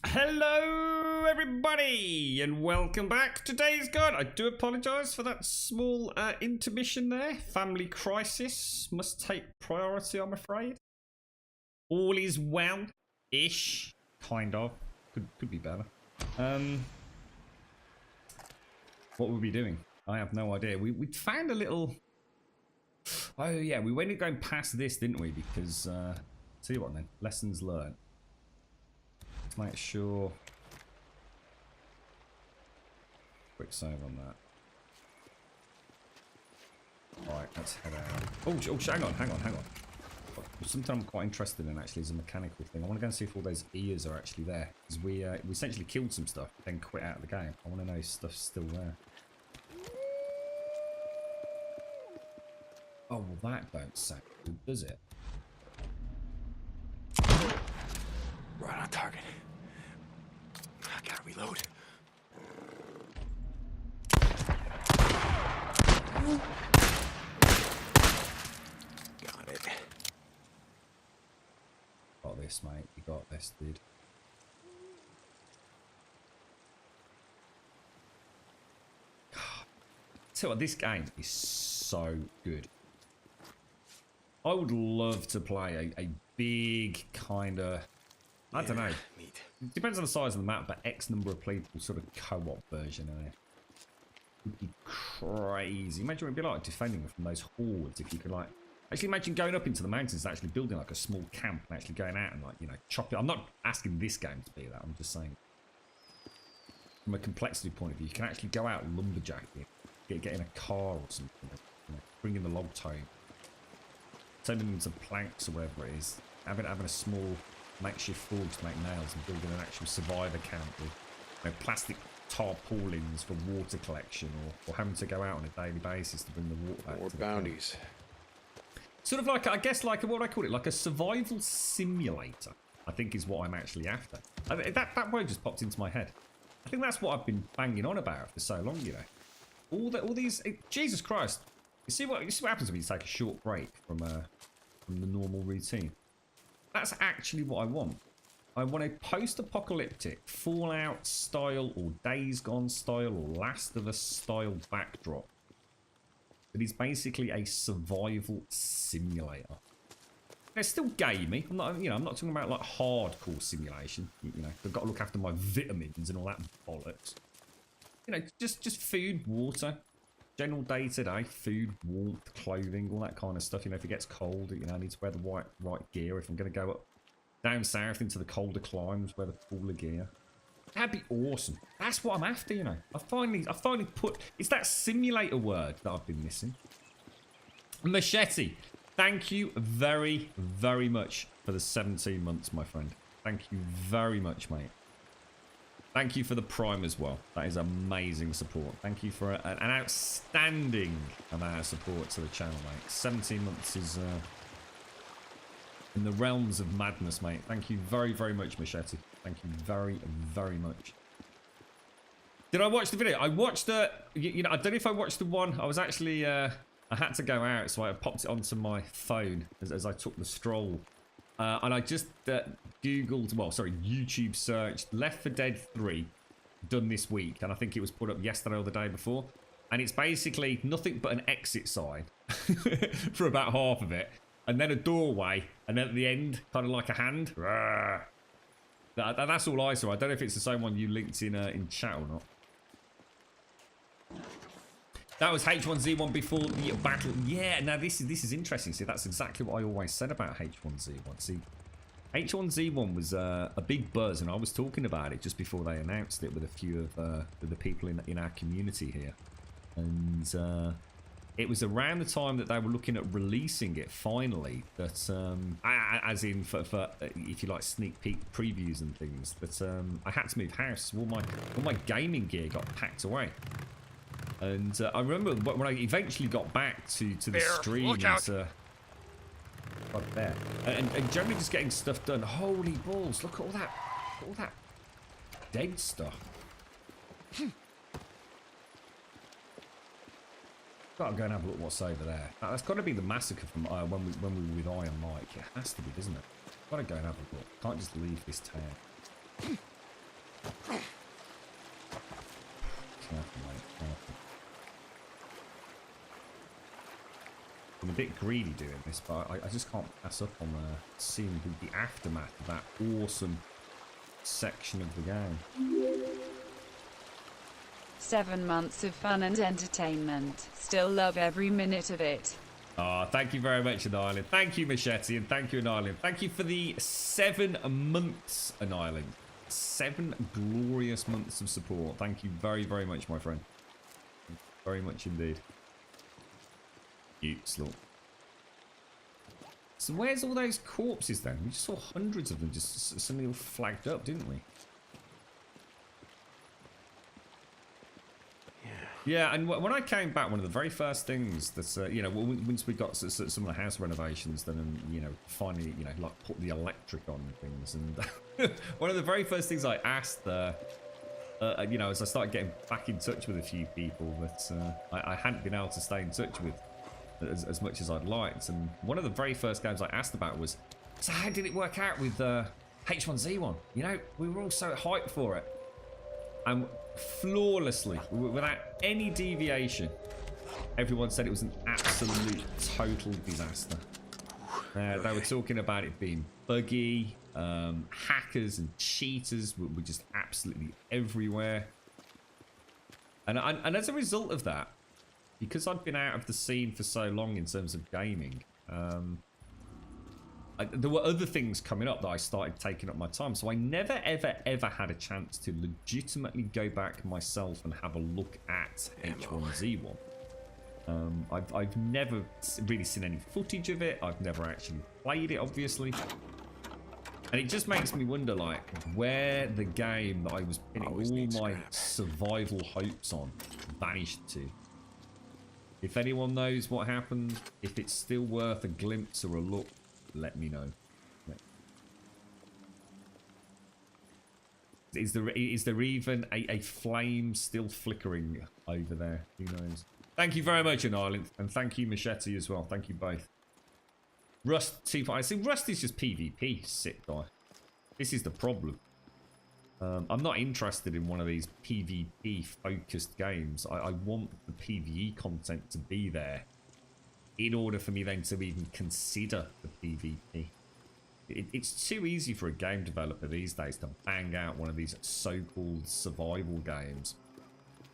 Hello everybody and welcome back to Days Gone. I do apologise for that small intermission there. Family crisis must take priority, I'm afraid. All is well-ish, kind of. Could be better. What were we doing? I have no idea. We found a little... Oh yeah, we ended up going past this, didn't we? Because, tell you what then, lessons learned. Let's make sure. Quick save on that. Right, let's head out. Oh, hang on. Something I'm quite interested in actually is a mechanical thing. I want to go and see if all those ears are actually there. Because we essentially killed some stuff, then quit out of the game. I want to know if stuff's still there. Oh, well that don't sound good, does it? Right on target. I gotta reload. Got it. Got this, mate. You got this, dude. Tell you what, this game is so good. I would love to play a big kind of, I don't know, it depends on the size of the map, but X number of people sort of co-op version of it. Would be crazy. Imagine what it'd be like defending from those hordes if you could like, actually imagine going up into the mountains and actually building like a small camp and actually going out and like, you know, chop it. I'm not asking this game to be that, I'm just saying from a complexity point of view, you can actually go out lumberjacking, get in a car or something, you know, bring in the log tow. Turning them into planks or whatever it is, having a small makeshift forge to make nails and building an actual survivor camp with, you know, plastic tarpaulins for water collection or having to go out on a daily basis to bring the water back. More to the bounties. camp. Sort of like, I guess, like what I call it, like a survival simulator, I think is what I'm actually after. That word just popped into my head. I think that's what I've been banging on about for so long, you know. All these, Jesus Christ. You see what happens when you take a short break from the normal routine. That's actually what I want. I want a post-apocalyptic Fallout style or Days Gone style or Last of Us style backdrop. It is basically a survival simulator. It's still gamey. I'm not talking about like hardcore simulation. You know, I've got to look after my vitamins and all that bollocks. You know, just food, water. General day-to-day, food, warmth, clothing, all that kind of stuff. You know, if it gets cold, you know, I need to wear the right gear. If I'm going to go up down south into the colder climes, wear the cooler gear. That'd be awesome. That's what I'm after, you know. I finally put... It's that simulator word that I've been missing. Machete, thank you very, very much for the 17 months, my friend. Thank you very much, mate. Thank you for the Prime as well. That is amazing support. Thank you for an outstanding amount of support to the channel, mate. 17 months is in the realms of madness, mate. Thank you very, very much, Machete. Thank you very, very much. Did I watch the video? I watched the... You know, I don't know if I watched the one. I was actually... I had to go out, so I popped it onto my phone as I took the stroll. And I just Googled, well, sorry, YouTube searched Left 4 Dead 3 done this week. And I think it was put up yesterday or the day before. And it's basically nothing but an exit sign for about half of it. And then a doorway. And then at the end, kind of like a hand. That's all I saw. I don't know if it's the same one you linked in chat or not. That was H1Z1 before the battle. Yeah, now this is interesting. See, that's exactly what I always said about H1Z1. See, H1Z1 was a big buzz, and I was talking about it just before they announced it with a few of the people in our community here. And it was around the time that they were looking at releasing it finally. That as in for if you like sneak peek previews and things. That I had to move house. All my gaming gear got packed away. And I remember when I eventually got back to the stream and there, and generally just getting stuff done. Holy balls! Look at all that dead stuff. Gotta go and have a look what's over there. That's got to be the massacre from when we were with Iron Mike. It has to be, doesn't it? Gotta go and have a look. Can't just leave this town. Careful, mate. Careful. I'm a bit greedy doing this, but I just can't pass up on seeing the aftermath of that awesome section of the game. 7 months of fun and entertainment. Still love every minute of it. Oh, thank you very much, An Thank you, Machete, and thank you, An Thank you for the 7 months, An 7 glorious months of support. Thank you very, very much, my friend. Very much indeed. Useless. So where's all those corpses then? We just saw hundreds of them just suddenly all flagged up, didn't we? Yeah, and when I came back, one of the very first things that, you know, once we got some of the house renovations done and, you know, finally, you know, like put the electric on and things, and one of the very first things I asked, you know, as I started getting back in touch with a few people that I hadn't been able to stay in touch with as much as I'd liked, and one of the very first games I asked about was, so how did it work out with H1Z1? You know, we were all so hyped for it. And flawlessly, without any deviation, everyone said it was an absolute total disaster. They were talking about it being buggy, hackers and cheaters were just absolutely everywhere. And as a result of that, because I'd been out of the scene for so long in terms of gaming, there were other things coming up that I started taking up my time. So I never, ever had a chance to legitimately go back myself and have a look at H1Z1. I've never really seen any footage of it. I've never actually played it, obviously. And it just makes me wonder, like, where the game that I was pinning all my survival hopes on vanished to. If anyone knows what happened, if it's still worth a glimpse or a look, let me know. Is there even a flame still flickering over there? Who knows? Thank you very much, An and thank you, Machete, as well. Thank you both. Rust 2.5. See, Rust is just PvP, sick guy. This is the problem. I'm not interested in one of these PvP-focused games. I want the PvE content to be there in order for me then to even consider the PvP. It's too easy for a game developer these days to bang out one of these so-called survival games,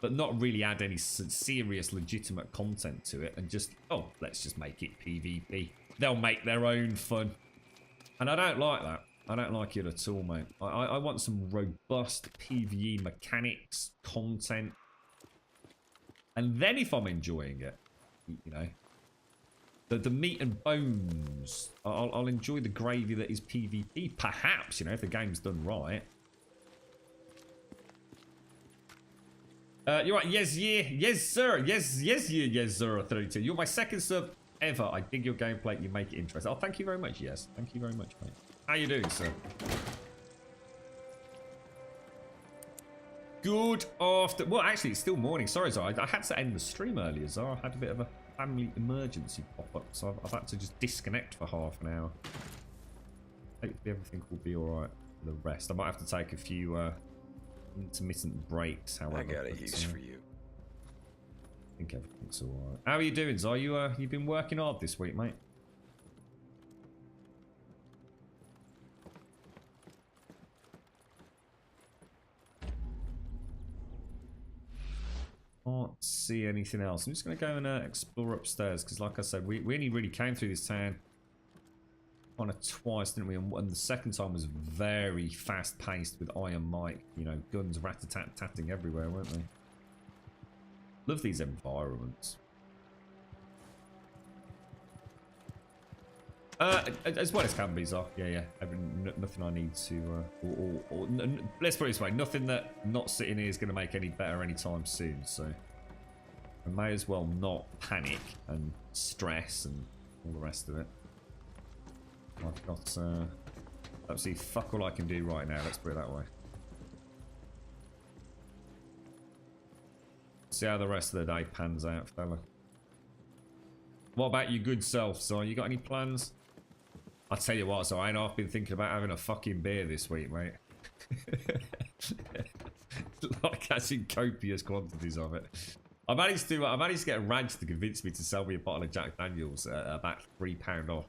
but not really add any serious, legitimate content to it and just, oh, let's just make it PvP. They'll make their own fun. And I don't like that. I don't like it at all, mate. I want some robust PvE mechanics, content. And then if I'm enjoying it, you know, the meat and bones, I'll enjoy the gravy that is PvP. Perhaps, you know, if the game's done right. You're right. Yes, yeah. Yes, sir. Yes, yes, yeah. Yes, sir. 32. You're my second sub ever. I dig your gameplay. You make it interesting. Oh, thank you very much. Yes. Thank you very much, mate. How you doing, sir? Good after... Well, actually, it's still morning. Sorry, I had to end the stream earlier, so I had a bit of a family emergency pop up, so I've had to just disconnect for half an hour. Hopefully everything will be alright for the rest. I might have to take a few intermittent breaks, however. I got a use for you. I think everything's alright. How are you doing, Zai? You been working hard this week, mate? Can't see anything else. I'm just going to go and explore upstairs because, like I said, we only really came through this town kind of twice, didn't we? And the second time was very fast-paced with Iron Mike. You know, guns rat-a-tat-tatting everywhere, weren't they? Love these environments. As well as can be, Zar. Yeah. Nothing I need to... let's put it this way. Nothing that not sitting here is going to make any better anytime soon. So I may as well not panic and stress and all the rest of it. I've got absolutely fuck all I can do right now. Let's put it that way. See how the rest of the day pans out, fella. What about your good self, Zar? You got any plans? I'll tell you what, so I've been thinking about having a fucking beer this week, mate. Like as in copious quantities of it. I managed to get a ranch to convince me to sell me a bottle of Jack Daniels at about £3 off.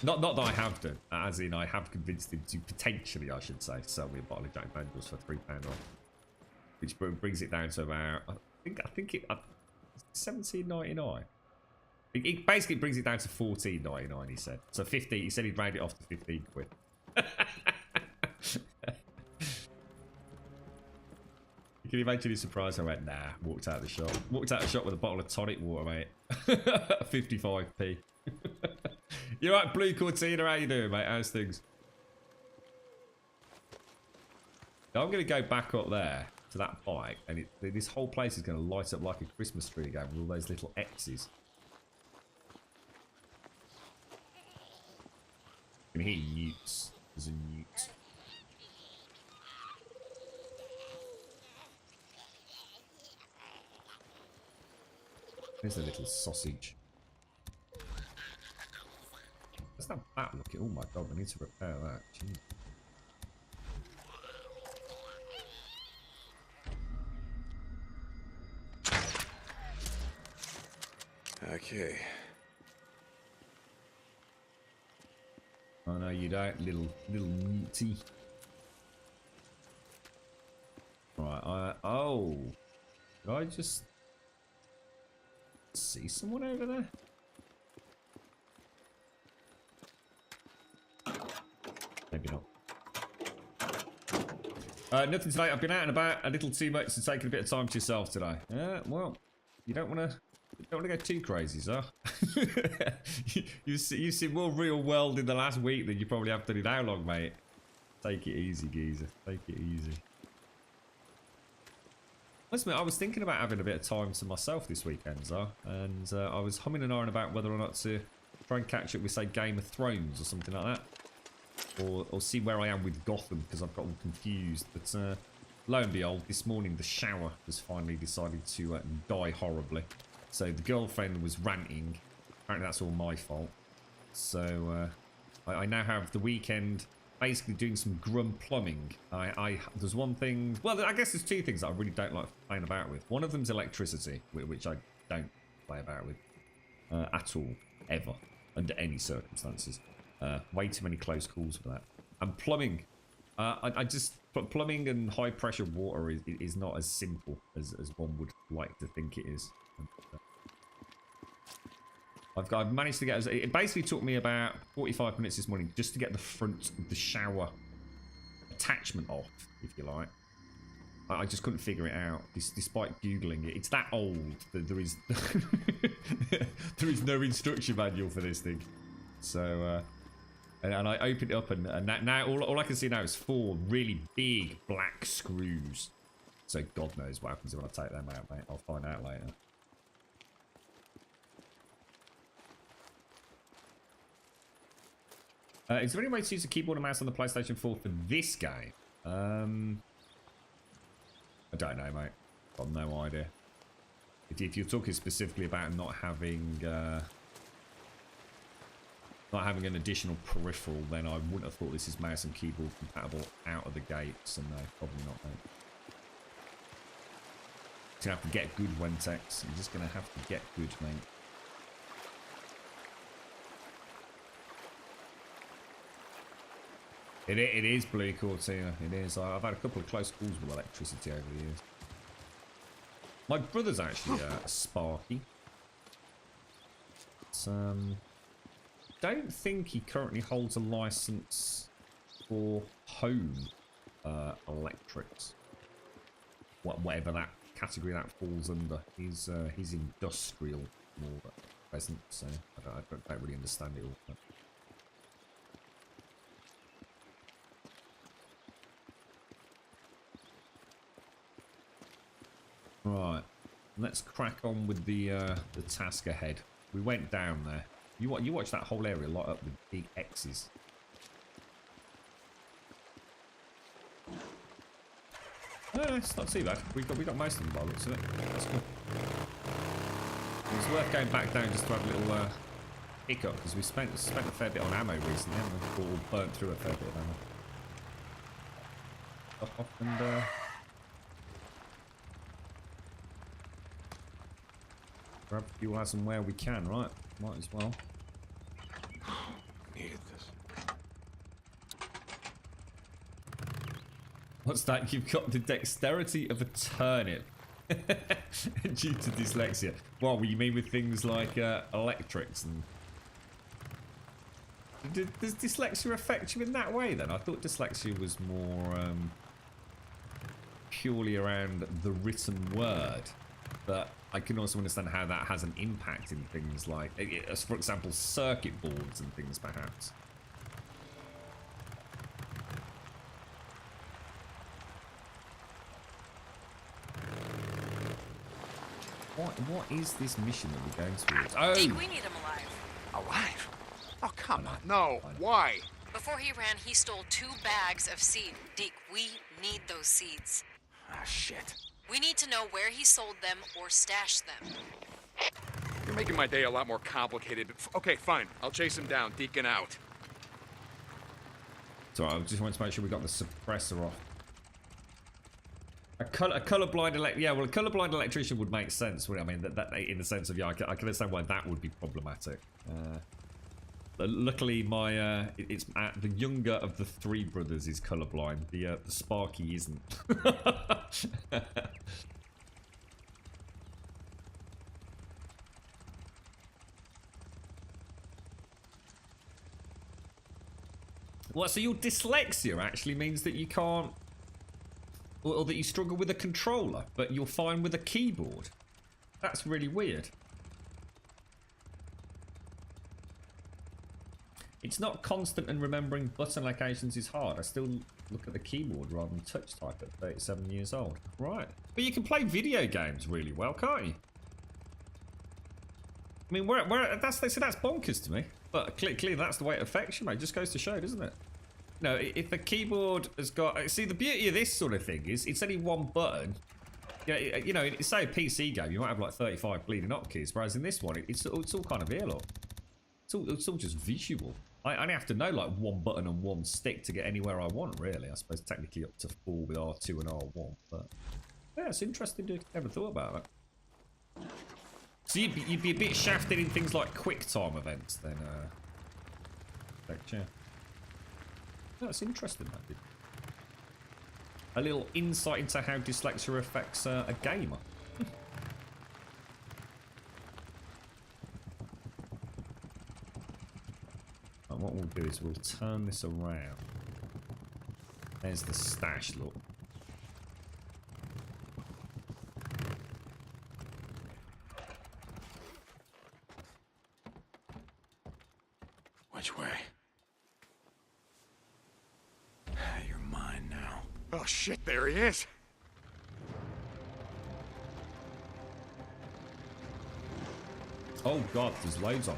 Not that I have done, as in I have convinced him to potentially, I should say, sell me a bottle of Jack Daniels for £3 off, which brings it down to about I think it £17.99. It basically brings it down to £14.99. He said so 15. He said he'd round it off to 15 quid. You can imagine his surprise. I went, nah, walked out of the shop. Walked out of the shop with a bottle of tonic water, mate. 55p. You right, Blue Cortina? How you doing, mate? How's things? Now I'm going to go back up there to that bike, and this whole place is going to light up like a Christmas tree again with all those little X's. You can hear newts. There's a newt. There's a little sausage. What's that bat looking? Oh my god, I need to repair that. Jeez. Okay. Oh no, you don't, little newty. Right, oh. Did I just see someone over there? Maybe not. Nothing tonight. I've been out and about a little too much and taking a bit of time to yourself today. Well, you don't want to go too crazy, sir. you see more real world in the last week than you probably have done in how long, mate? Take it easy, geezer. Take it easy. Listen, I was thinking about having a bit of time to myself this weekend, sir, and I was humming and ahhing about whether or not to try and catch up with, say, Game of Thrones or something like that. Or see where I am with Gotham, because I've got all confused. But lo and behold, this morning the shower has finally decided to die horribly. So the girlfriend was ranting. Apparently that's all my fault. So I now have the weekend basically doing some Grum plumbing. There's one thing... Well, I guess there's two things that I really don't like playing about with. One of them's electricity, which I don't play about with at all, ever, under any circumstances. Way too many close calls for that. And plumbing. Plumbing and high pressure water is not as simple as one would like to think it is. I've managed to get... It basically took me about 45 minutes this morning just to get the front of the shower attachment off, if you like. I just couldn't figure it out, despite Googling it. It's that old that there is... there is no instruction manual for this thing. So... And I opened it up, and now all I can see now is 4 really big black screws. So God knows what happens when I take them out, mate. I'll find out later. Is there any way to use a keyboard and mouse on the PlayStation 4 for this game? I don't know, mate. Got no idea. If you're talking specifically about not having an additional peripheral, then I wouldn't have thought this is mouse and keyboard compatible out of the gate. So no, probably not, mate. You're gonna have to get good, Wentex. You're just gonna have to get good, mate. It is Blue Cortina. It is. I've had a couple of close calls with electricity over the years. My brother's actually Sparky. It's, don't think he currently holds a license for home electrics. Whatever that category that falls under. He's industrial more at present, so I don't really understand it all. But. Right, let's crack on with the task ahead. We went down there. You watch that whole area light up with big X's. No, it's not too bad. We got most of them by the looks of it. That's cool. It's worth going back down just to have a little hiccup, because we spent a fair bit on ammo recently, haven't we? Or burnt through a fair bit of ammo. stuff off and grab fuel as and where we can, right? Might as well. Needed this. What's that? You've got the dexterity of a turnip. Due to dyslexia. Well, you mean with things like electrics and... Does dyslexia affect you in that way then? I thought dyslexia was more purely around the written word. But I can also understand how that has an impact in things like, as for example, circuit boards and things perhaps. What is this mission that we're going towards? Oh! Deke, we need him alive. Alive? Oh, come on. No. Why? Before he ran, he stole 2 bags of seed. Deke, we need those seeds. Ah, shit. We need to know where he sold them or stashed them. You're making my day a lot more complicated. Okay, fine. I'll chase him down, deacon out. So I just wanted to make sure we got the suppressor off. A colorblind electrician would make sense. I mean, that in the sense of I can understand why that would be problematic. Luckily, it's the younger of the 3 brothers is colorblind. The Sparky isn't. What? So your dyslexia actually means that you can't. Or that you struggle with a controller, but you're fine with a keyboard. That's really weird. It's not constant and remembering button locations is hard. I still look at the keyboard rather than touch type at 37 years old. Right. But you can play video games really well, can't you? I mean, that's bonkers to me. But clearly that's the way it affects you, mate. It just goes to show, doesn't it? No, if the keyboard has got... See, the beauty of this sort of thing is it's only one button. You know, say a PC game, you might have like 35 bleeding hotkeys, whereas in this one, it's all kind of here, look. It's all just visual. I only have to know like one button and one stick to get anywhere I want, really. I suppose technically up to 4 with R2 and R1, but... Yeah, it's interesting to never thought about that. So you'd be a bit shafted in things like quick time events then, yeah. That's interesting, that did. A little insight into how dyslexia affects a gamer. And what we'll do is we'll turn this around. There's the stash, look. Which way? You're mine now. Oh, shit, there he is. Oh god, there's loads on.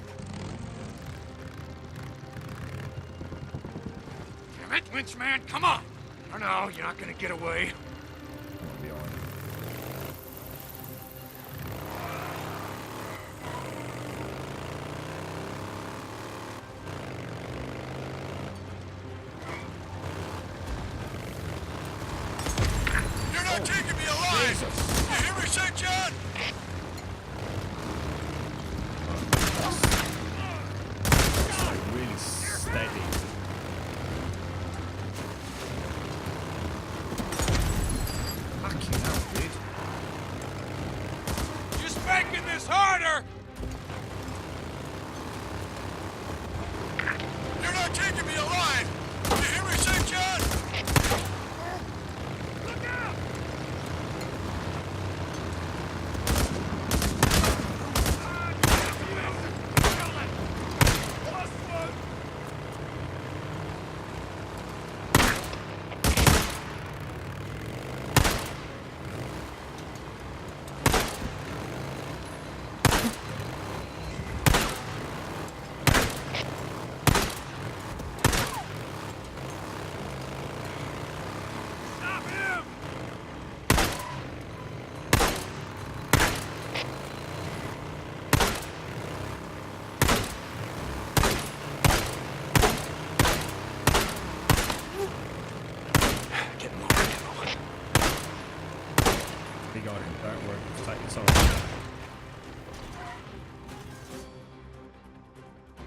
Damn it, Winchman, come on. Oh, no, you're not gonna get away. Come on, behind. You're not taking me alive. Jesus. You hear me, St. John? Really steady.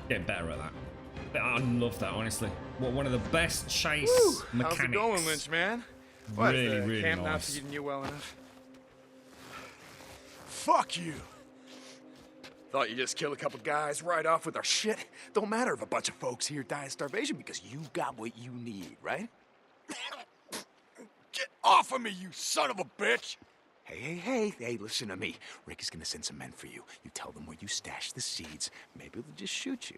Getting better at that. But I love that, honestly. One of the best chase mechanics. How's it going, Lynch, man? What, Really, really camp not nice. feeding you well enough? Fuck you. Thought you just killed a couple guys right off with our shit? Don't matter if a bunch of folks here die of starvation because you got what you need, right? Get off of me, you son of a bitch! Hey, listen to me. Rick is gonna send some men for you. You tell them where you stashed the seeds. Maybe they'll just shoot you,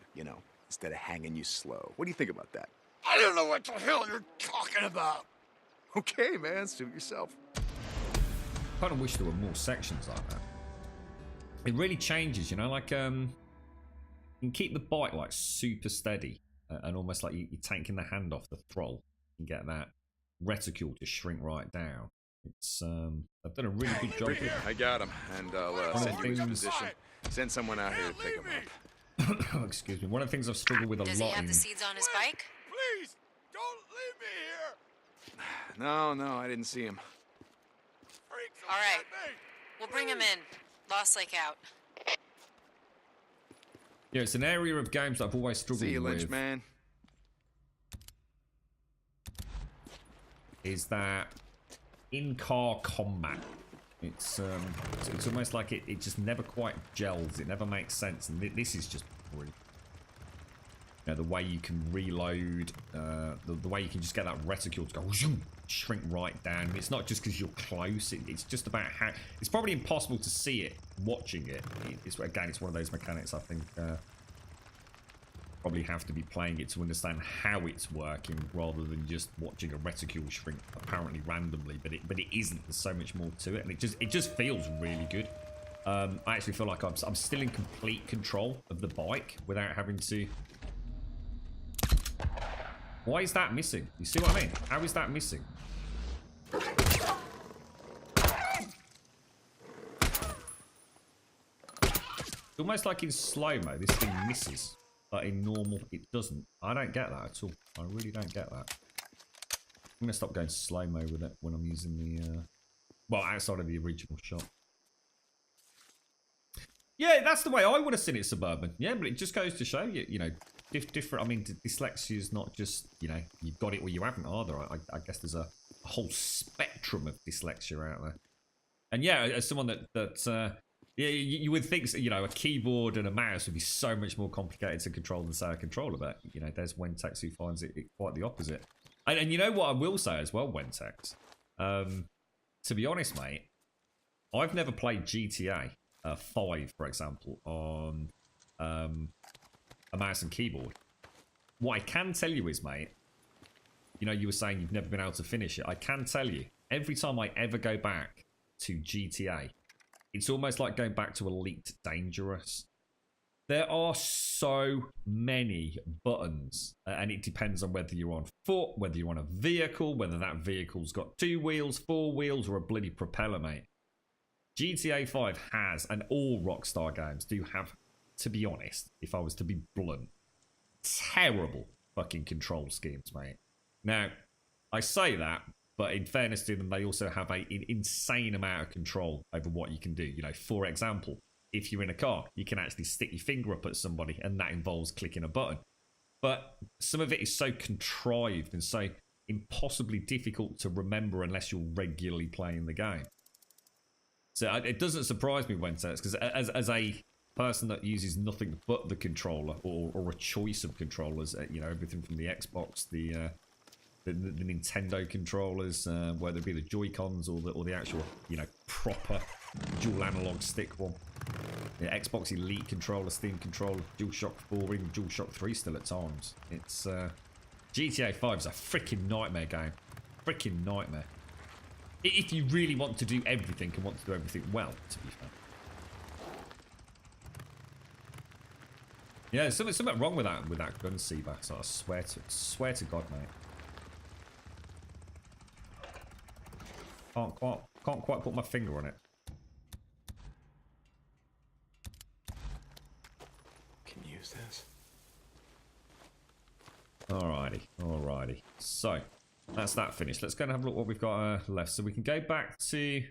instead of hanging you slow. What do you think about that? I don't know what the hell you're talking about. Okay, man, suit yourself. Kind of wish there were more sections like that. It really changes, like you can keep the bike like super steady and almost like you're taking the hand off the throttle and get that reticule to shrink right down. It's I've done a really good job here. I got him, and I'll send you his position. Send someone out here to pick him up. Oh, excuse me. One of the things I've struggled with a Does lot he have in... the seeds on his bike? Please, don't leave me here. No, I didn't see him. Freaks All right. me. We'll bring him in. Lost Lake out. Yeah, it's an area of games that I've always struggled See you, Lynch, with. man. Is that in-car combat. It's almost like it just never quite gels. It never makes sense. And this is just brilliant. The way you can reload, the way you can just get that reticule to go zoom, shrink right down. And it's not just because you're close. It's just about how... It's probably impossible to see it watching it. It's one of those mechanics I think probably have to be playing it to understand how it's working rather than just watching a reticule shrink apparently randomly. But it isn't. There's so much more to it, and it just feels really good. I actually feel like I'm still in complete control of the bike without having to... Why is that missing? You see what I mean? How is that missing? It's almost like in slow-mo, this thing misses. But in normal, it doesn't. I don't get that at all. I really don't get that. I'm going to stop going slow-mo with it when I'm using the... well, outside of the original shot. Yeah, that's the way I would have seen it, Suburban. Yeah, but it just goes to show you, different. I mean, dyslexia is not just, you've got it or you haven't either. I guess there's a whole spectrum of dyslexia out there. And yeah, as someone that yeah, you would think, a keyboard and a mouse would be so much more complicated to control than, say, a controller. But, there's Wentex who finds it quite the opposite. And you know what I will say as well, Wentex? To be honest, mate, I've never played GTA 5, for example, on a mouse and keyboard. What I can tell you is, mate, you were saying you've never been able to finish it. I can tell you, every time I ever go back to GTA, it's almost like going back to Elite Dangerous. There are so many buttons, and it depends on whether you're on foot, whether you're on a vehicle, whether that vehicle's got 2 wheels, 4 wheels, or a bloody propeller, mate. GTA 5 has, and all Rockstar games do have, to be honest, if I was to be blunt, terrible fucking control schemes, mate. Now, I say that, but in fairness to them, they also have an insane amount of control over what you can do. For example, if you're in a car, you can actually stick your finger up at somebody, and that involves clicking a button. But some of it is so contrived and so impossibly difficult to remember unless you're regularly playing the game. So it doesn't surprise me, Wentex, because as a person that uses nothing but the controller or a choice of controllers, everything from the Xbox, the Nintendo controllers, whether it be the Joy-Cons or the actual, proper dual analog stick one. The Xbox Elite controller, Steam controller, DualShock 4, even DualShock 3 still at times. It's GTA 5 is a freaking nightmare game. Freaking nightmare. If you really want to do everything and want to do everything well, to be fair. Yeah, there's something wrong with that gun, Seabass. I swear to God, mate. Can't quite put my finger on it. Can you use this? Alrighty. So, that's that finished. Let's go and have a look what we've got left. So we can go back to...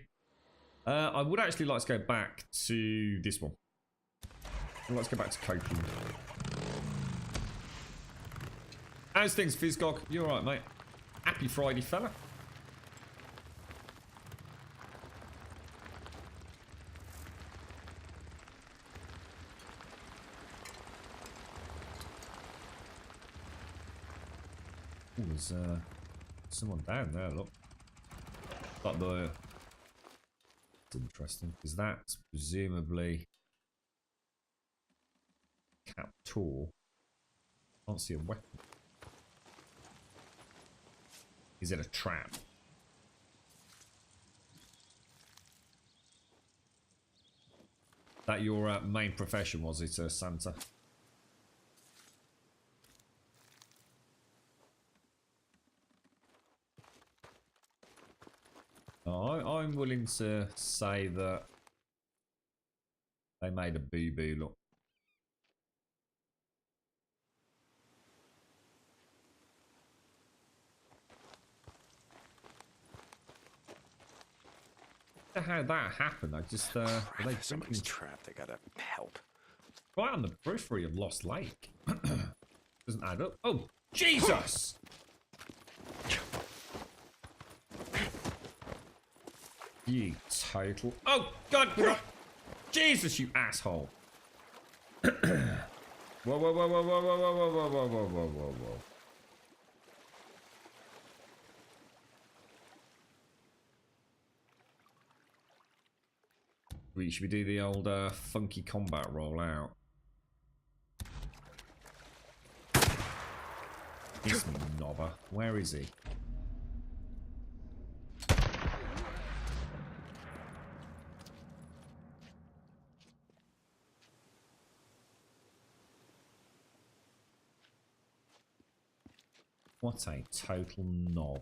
I would actually like to go back to this one. Let's go back to Copeland. How's things, Fizzgog? You alright, mate? Happy Friday, fella. Ooh, there's someone down there, look. But the... It's interesting, because that's presumably... Captor. Can't see a weapon. Is it a trap? That your main profession, was it, Santa? I'm willing to say that they made a boo-boo, look. How that happened? I just are they Somebody's drinking trapped. I gotta help. right on the periphery of Lost Lake? Doesn't add up. Oh, Jesus! You total. Oh God! Jesus, you asshole! Whoa, whoa, whoa, whoa, whoa, whoa, whoa, whoa, whoa, whoa, whoa, whoa, whoa, whoa. Should we do the old funky combat rollout? This knobber. Where is he? What a total knob.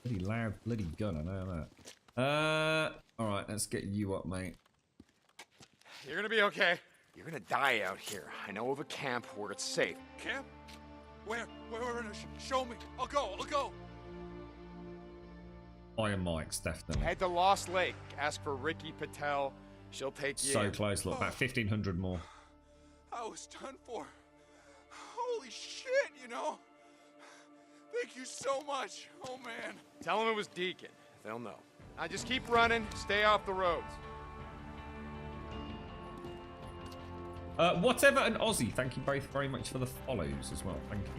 Bloody loud bloody gun, I know that. Alright, let's get you up, mate. You're gonna be okay. You're gonna die out here. I know of a camp where it's safe. Camp? Where? Show me. I'll go. Iron Mike's, definitely. Head to Lost Lake. Ask for Ricky Patel. She'll take you So in. close, look, about 1,500 more. I was done for. Holy shit, you know? Thank you so much. Oh, man. Tell him it was Deacon. They'll know. Now just keep running. Stay off the roads. Whatever and Aussie, thank you both very much for the follows as well. Thank you.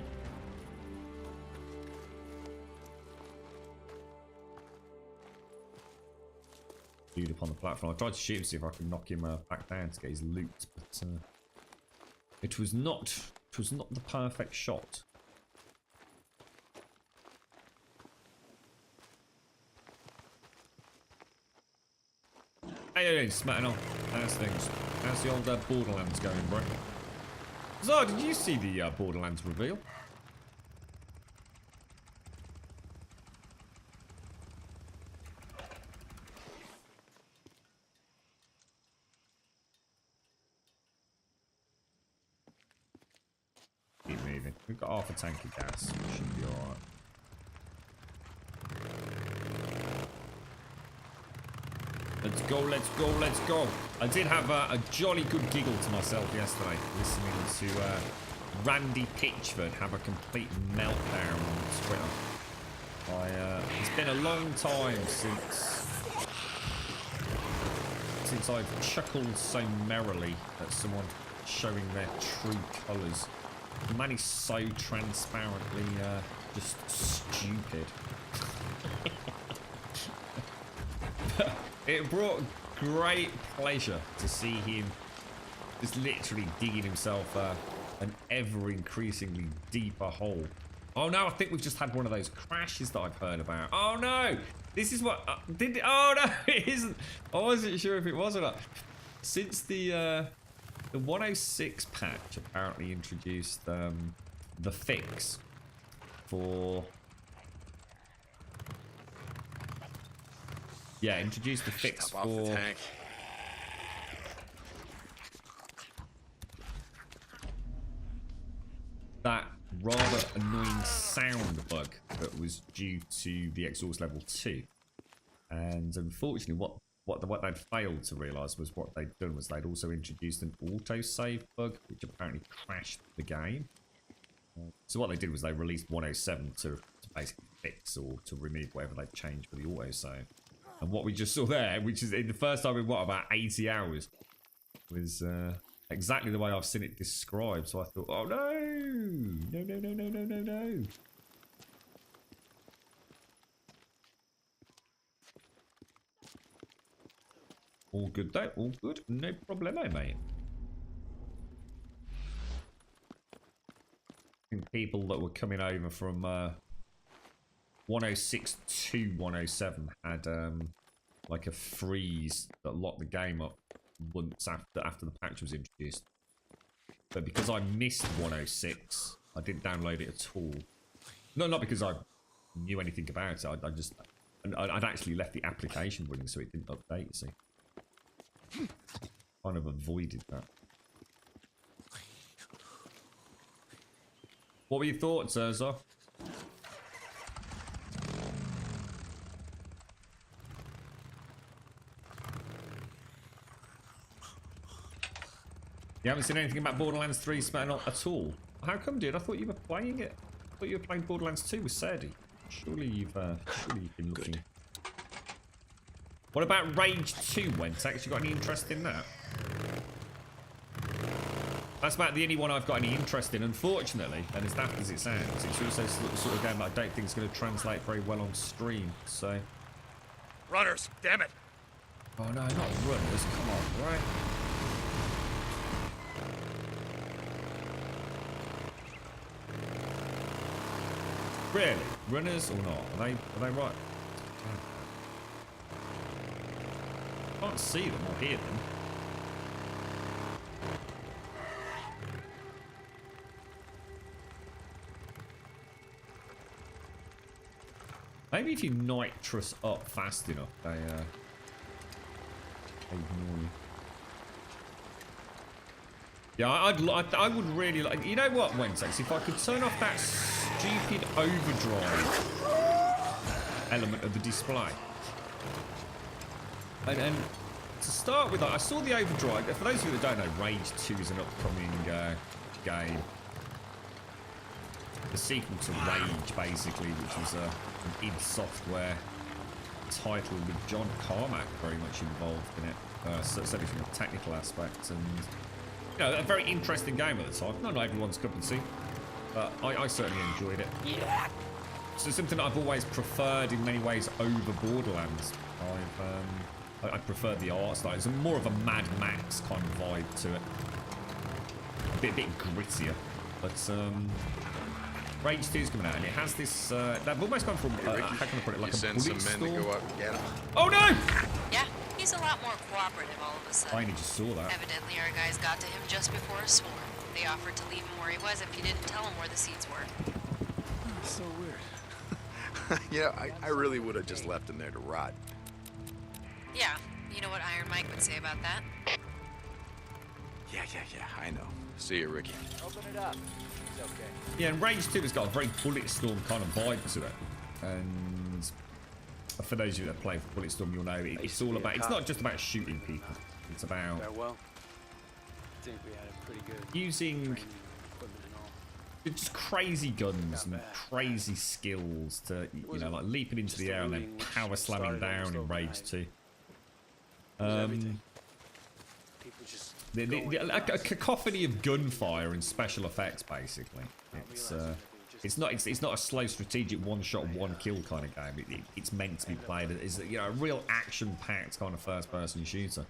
Dude upon the platform. I tried to shoot him, see if I could knock him back down to get his loot, but it was not the perfect shot. Hey, smacking on. How's things? How's the old Borderlands going, bro? Zara, did you see the Borderlands reveal? Keep moving. We've got half a tank of gas. We should be alright. Let's go, let's go, let's go. I did have a jolly good giggle to myself yesterday, listening to Randy Pitchford have a complete meltdown on Twitter. It's been a long time since I've chuckled so merrily at someone showing their true colours. The man is so transparently just stupid. It brought great pleasure to see him just literally digging himself an ever-increasingly deeper hole. Oh no, I think we've just had one of those crashes that I've heard about. Oh no! This is what... oh no, it isn't. I wasn't sure if it was or not. Since the 106 patch apparently introduced the fix for... Yeah, introduced the fix Step off for... the tank. that rather annoying sound bug that was due to the exhaust level 2. And unfortunately, what they'd failed to realise was what they'd done was they'd also introduced an autosave bug, which apparently crashed the game. So what they did was they released 107 to basically fix or to remove whatever they'd changed for the autosave. And what we just saw there, which is in the first time in about 80 hours, was exactly the way I've seen it described. So I thought, oh no! No, no, no, no, no, no, no. All good though, all good. No problemo, mate. I think people that were coming over from 106 to 107 had like a freeze that locked the game up once after the patch was introduced. But because I missed 106, I didn't download it at all. No, not because I knew anything about it. I'd actually left the application running so it didn't update, you see. Kind of avoided that. What were your thoughts, Urza? You haven't seen anything about Borderlands 3 at all? How come, dude? I thought you were playing it. I thought you were playing Borderlands 2 with Sadie. Surely you've been looking. Good. What about Rage 2, Wentex? You got any interest in that? That's about the only one I've got any interest in, unfortunately, and as daft as it sounds, it's also the sort of game that I don't think is going to translate very well on stream, so... Runners, damn it! Oh no, not runners, come on, right? Really? Runners or not? Are they right? I can't see them or hear them. Maybe if you nitrous up fast enough, they ignore you. Yeah, I would really like. You know what, Wentex? If I could turn off that stupid overdrive element of the display, and to start with, I saw the overdrive. For those of you that don't know, Rage 2 is an upcoming game. The sequel to Rage, basically, which was an id Software title with John Carmack very much involved in it, certainly from a technical aspect, and you know, a very interesting game at the time. Not everyone's cup of tea, but I certainly enjoyed it. Yeah. So something I've always preferred in many ways over Borderlands. I prefer the art style. It's more of a Mad Max kind of vibe to it. A bit grittier, but Rage 2 is coming out, and it has this. They've almost gone from how can I put it, like a bullet storm. To go out and get him. Oh no! Yeah, he's a lot more cooperative all of a sudden. I only just saw that. Evidently, our guys got to him just before a swarm. They offered to leave him where he was if you didn't tell him where the seeds were. So weird. Yeah, I really would have just left him there to rot. Yeah, you know what Iron Mike would say about that? Yeah, I know. See you, Ricky. Open it up. It's okay. Yeah, and Rage 2 has got a very Bulletstorm kind of vibe to it. And for those of you that play Bulletstorm, you'll know it's all about. It's not just about shooting people. It's about Farewell. I think we had a pretty good using equipment and all. just crazy guns and crazy skills to, you know, like leaping into the air and then power slamming down in Rage 2. A cacophony of gunfire and special effects, basically. It's not a slow strategic one-shot, one-kill kind of game. It's meant to be played as, you know, a real action-packed kind of first-person shooter.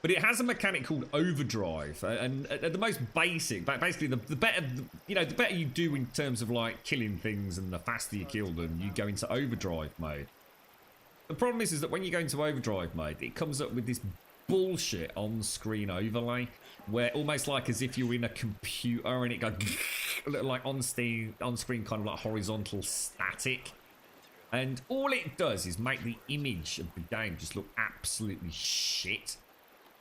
But it has a mechanic called overdrive, and at the most basic, basically the better, you know, the better you do in terms of like killing things, and the faster you kill them, you go into overdrive mode. The problem is that when you go into overdrive mode, it comes up with this bullshit on-screen overlay, where almost like as if you're in a computer, and it goes like on-screen kind of like horizontal static. And all it does is make the image of the game just look absolutely shit.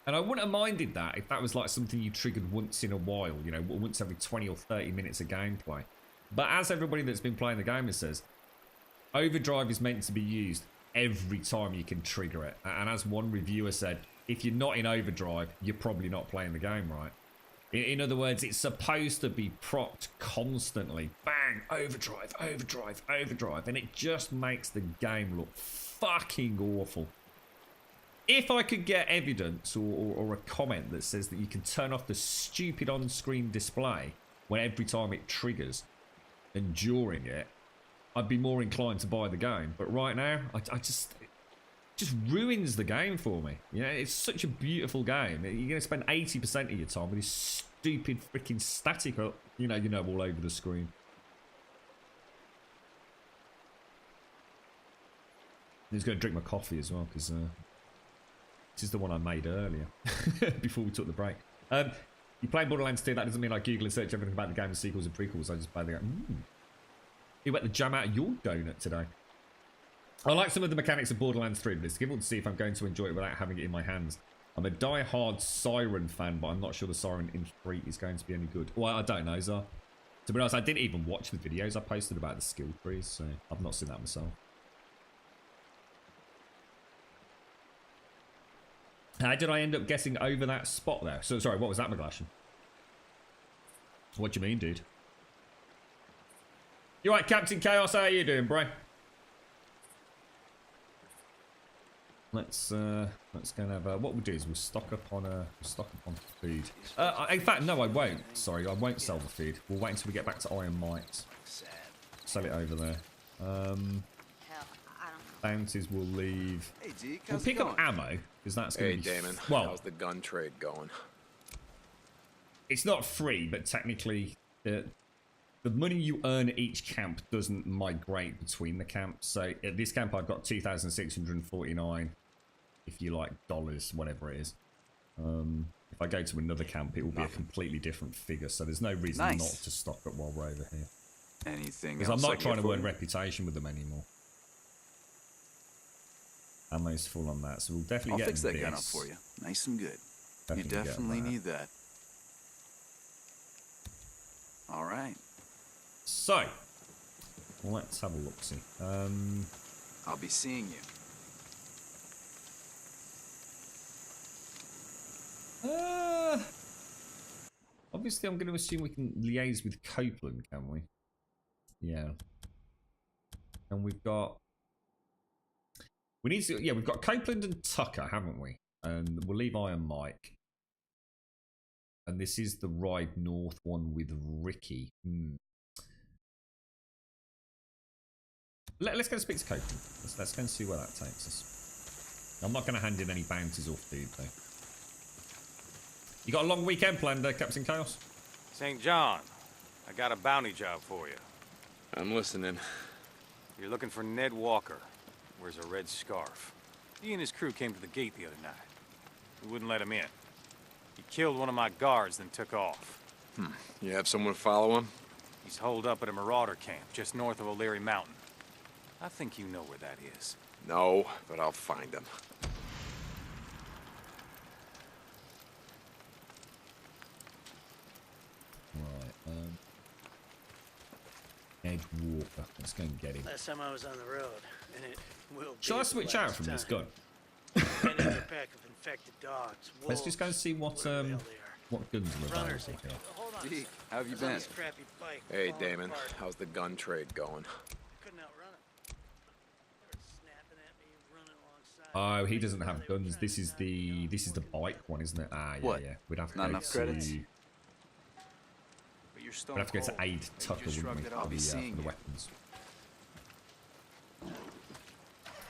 And I wouldn't have minded that if that was like something you triggered once in a while, you know, once every 20 or 30 minutes of gameplay. But as everybody that's been playing the game says, overdrive is meant to be used every time you can trigger it. And as one reviewer said, if you're not in overdrive, you're probably not playing the game right. In other words, it's supposed to be propped constantly. Bang, overdrive, overdrive, overdrive. And it just makes the game look fucking awful. If I could get evidence or a comment that says that you can turn off the stupid on-screen display when every time it triggers and during it, I'd be more inclined to buy the game. But right now, it just ruins the game for me. You know, it's such a beautiful game. You're going to spend 80% of your time with this stupid freaking static, you know, all over the screen. I'm just going to drink my coffee as well, because this is the one I made earlier, before we took the break. You play Borderlands 2, that doesn't mean I Google and search everything about the game and sequels and prequels. I just play the game. You wet the jam out of your donut today. I like some of the mechanics of Borderlands 3, but it's difficult to see if I'm going to enjoy it without having it in my hands. I'm a die-hard Siren fan, but I'm not sure the Siren in 3 is going to be any good. Well, I don't know, Zar. To be honest, I didn't even watch the videos I posted about the skill trees, so I've not seen that myself. How did I end up getting over that spot there? So, sorry, what was that, McGlashan? What do you mean, dude? You right, Captain Chaos? How are you doing, bro? Let's go and have what we'll do is we'll stock up on food. In fact, no, I won't. Sorry, I won't sell the food. We'll wait until we get back to Iron Might. Sell it over there. Bounties will leave. Hey, Zeke, We'll pick up ammo because that's going to be. Hey, Damon. Well, how's the gun trade going? It's not free, but technically, the money you earn at each camp doesn't migrate between the camps. So at this camp, I've got 2,649. If you like dollars, whatever it is. If I go to another camp, it will be a completely different figure. So there's no reason not to stock up while we're over here. Anything Because else? I'm not trying to earn reputation with them anymore. Ammo's full on that, so we'll definitely I'll get fix that this. gun up for you. Nice and good. Definitely You get definitely that. need that. All right. So, let's have a look-see. I'll be seeing you. Obviously, I'm going to assume we can liaise with Copeland, can we? Yeah. And we've got... We need to... Yeah, we've got Copeland and Tucker, haven't we? And we'll leave Iron Mike. And this is the Ride North one with Ricky. Let's go and speak to Copeland. Let's go and see where that takes us. I'm not going to hand in any bounties or food, though. You got a long weekend planned, Captain Chaos? St. John, I got a bounty job for you. I'm listening. You're looking for Ned Walker. Wears a red scarf. He and his crew came to the gate the other night. We wouldn't let him in. He killed one of my guards, then took off. You have someone follow him? He's holed up at a marauder camp just north of O'Leary Mountain. I think you know where that is. No, but I'll find him. Right, Ned Walker. Let's go and get him. Last time I was on the road, and it will be Shall I switch the out last from this time. gun? Another pack of infected dogs. Let's just go and see what whatever the hell what guns are they are. Runners. available here. Hold on. Deke, how have you I was on been? this crappy bike Hey, falling Damon. apart. How's the gun trade going? Couldn't outrun 'em. They were snapping at me, running alongside. Oh, he doesn't They have were guns. trying This to is knock me the down. bike one, isn't it? Ah, yeah, What? yeah. We'd have to Not go enough to credits? But you're we'd stone have to go to cold. Aid You Tucker, just wouldn't we? shrugged it off. I'll be For seeing the you. weapons.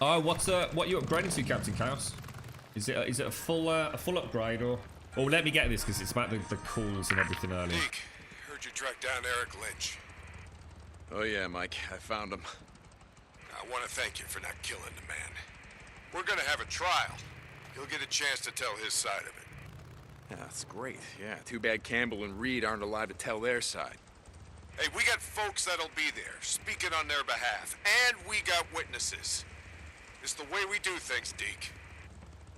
Oh, what you upgrading to, Captain Chaos? Is it a full upgrade or? Oh, let me get this because it's about the calls and everything earlier. Deke, heard you tracked down Eric Lynch. Oh yeah, Mike. I found him. I want to thank you for not killing the man. We're gonna have a trial. He'll get a chance to tell his side of it. Yeah, that's great. Yeah, too bad Campbell and Reed aren't allowed to tell their side. Hey, we got folks that'll be there, speaking on their behalf, and we got witnesses. It's the way we do things, Deke.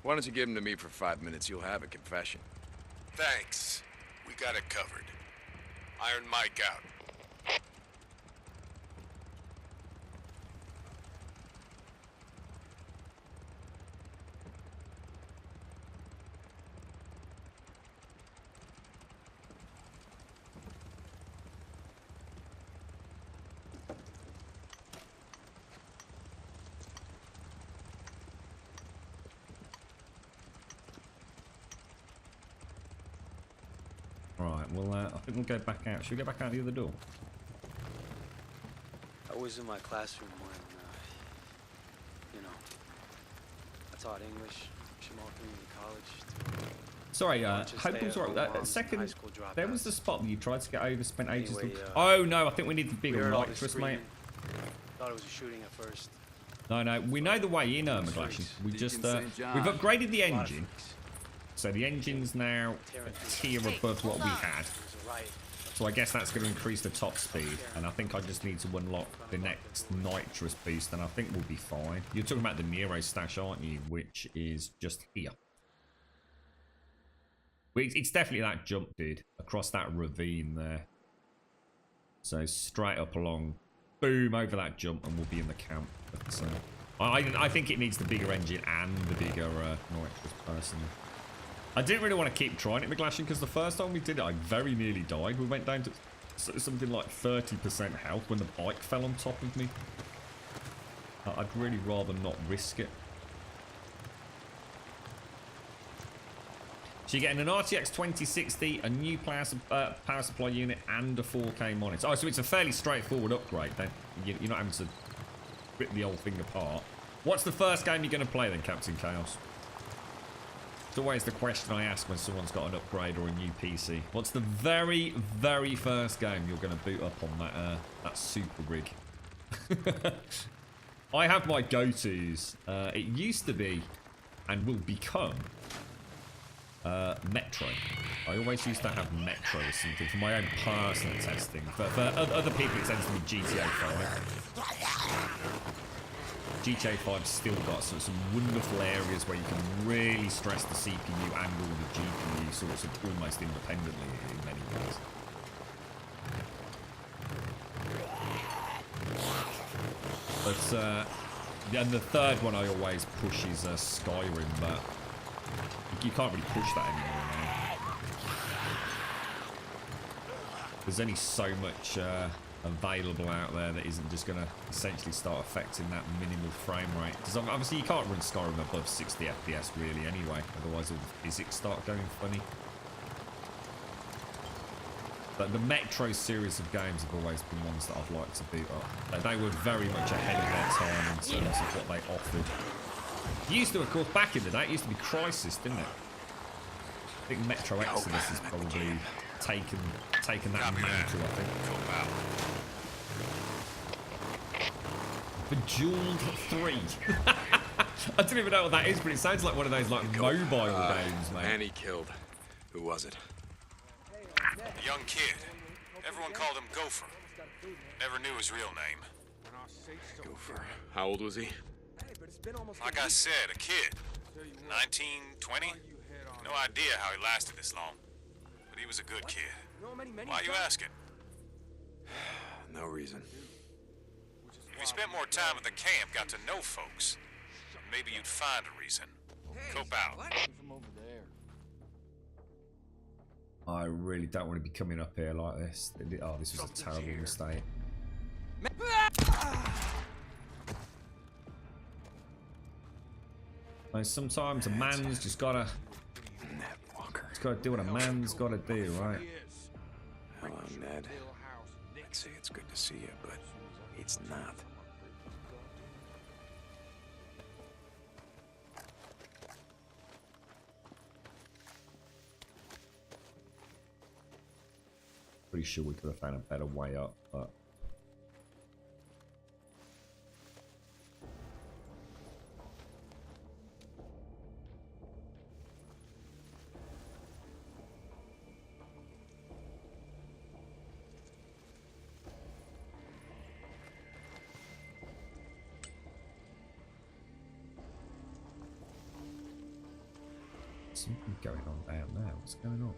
Why don't you give him to me for 5 minutes? You'll have a confession. Thanks. We got it covered. Iron Mike out. Right, well, I think we'll go back out. Should we go back out the other door? I was in my classroom when, you know, I taught English, small community college. Sorry, Just Hope stay was at right. home That moms, second, high school there was dropouts. the spot that you tried to get over, spent ages. Anyway, Oh no, I think we need the We bigger heard all this nitrous, mate. screaming. Thought it was a shooting at first. No, we know the way in, McGlashy. We just, we've upgraded the engine. So the engine's now a tier above what we had. So I guess that's going to increase the top speed. And I think I just need to unlock the next nitrous beast, and I think we'll be fine. You're talking about the Nero stash, aren't you? Which is just here. It's definitely that jump, dude. Across that ravine there. So straight up along. Boom, over that jump, and we'll be in the camp. But, I think it needs the bigger engine and the bigger nitrous personally. I didn't really want to keep trying it, McGlashin, because the first time we did it, I very nearly died. We went down to something like 30% health when the bike fell on top of me. I'd really rather not risk it. So you're getting an RTX 2060, a new power supply unit, and a 4K monitor. Oh, so it's a fairly straightforward upgrade then. You're not having to rip the old thing apart. What's the first game you're going to play then, Captain Chaos? It's always the question I ask when someone's got an upgrade or a new PC. What's the very, very first game you're going to boot up on that super rig? I have my go-tos. It used to be, and will become, Metro. I always used to have Metro or something for my own personal testing. For other people, it tends to be GTA 5. GTA 5's still got some wonderful areas where you can really stress the CPU and all the GPU sorts of almost independently in many ways. But and the third one I always push is Skyrim, but you can't really push that anymore now. There's only so much available out there that isn't just going to essentially start affecting that minimal frame rate. Because obviously you can't run Skyrim above 60 FPS really anyway, otherwise all the physics start going funny. But the Metro series of games have always been ones that I've liked to boot up. They were very much ahead of their time in terms of what they offered. It used to, of course, back in the day, it used to be Crysis, didn't it? I think Metro Exodus has probably taken that mantle, I think. Bejeweled 3. I don't even know what that is, but it sounds like one of those like mobile games, mate. Man he killed. Who was it? A young kid. Everyone called him Gopher. Never knew his real name. Gopher. How old was he? Like I said, a kid. 19, 20? No idea how he lasted this long. But he was a good kid. Why are you asking? No reason. If you spent more time at the camp, got to know folks, maybe you'd find a reason. Cope out. I really don't want to be coming up here like this. Oh, this was a terrible mistake. Like sometimes a man's just gotta do what a man's gotta do, right? Hello, Ned. I'd say it's good to see you, but it's not. Pretty sure we could have found a better way up, but Something going on down there. What's going on?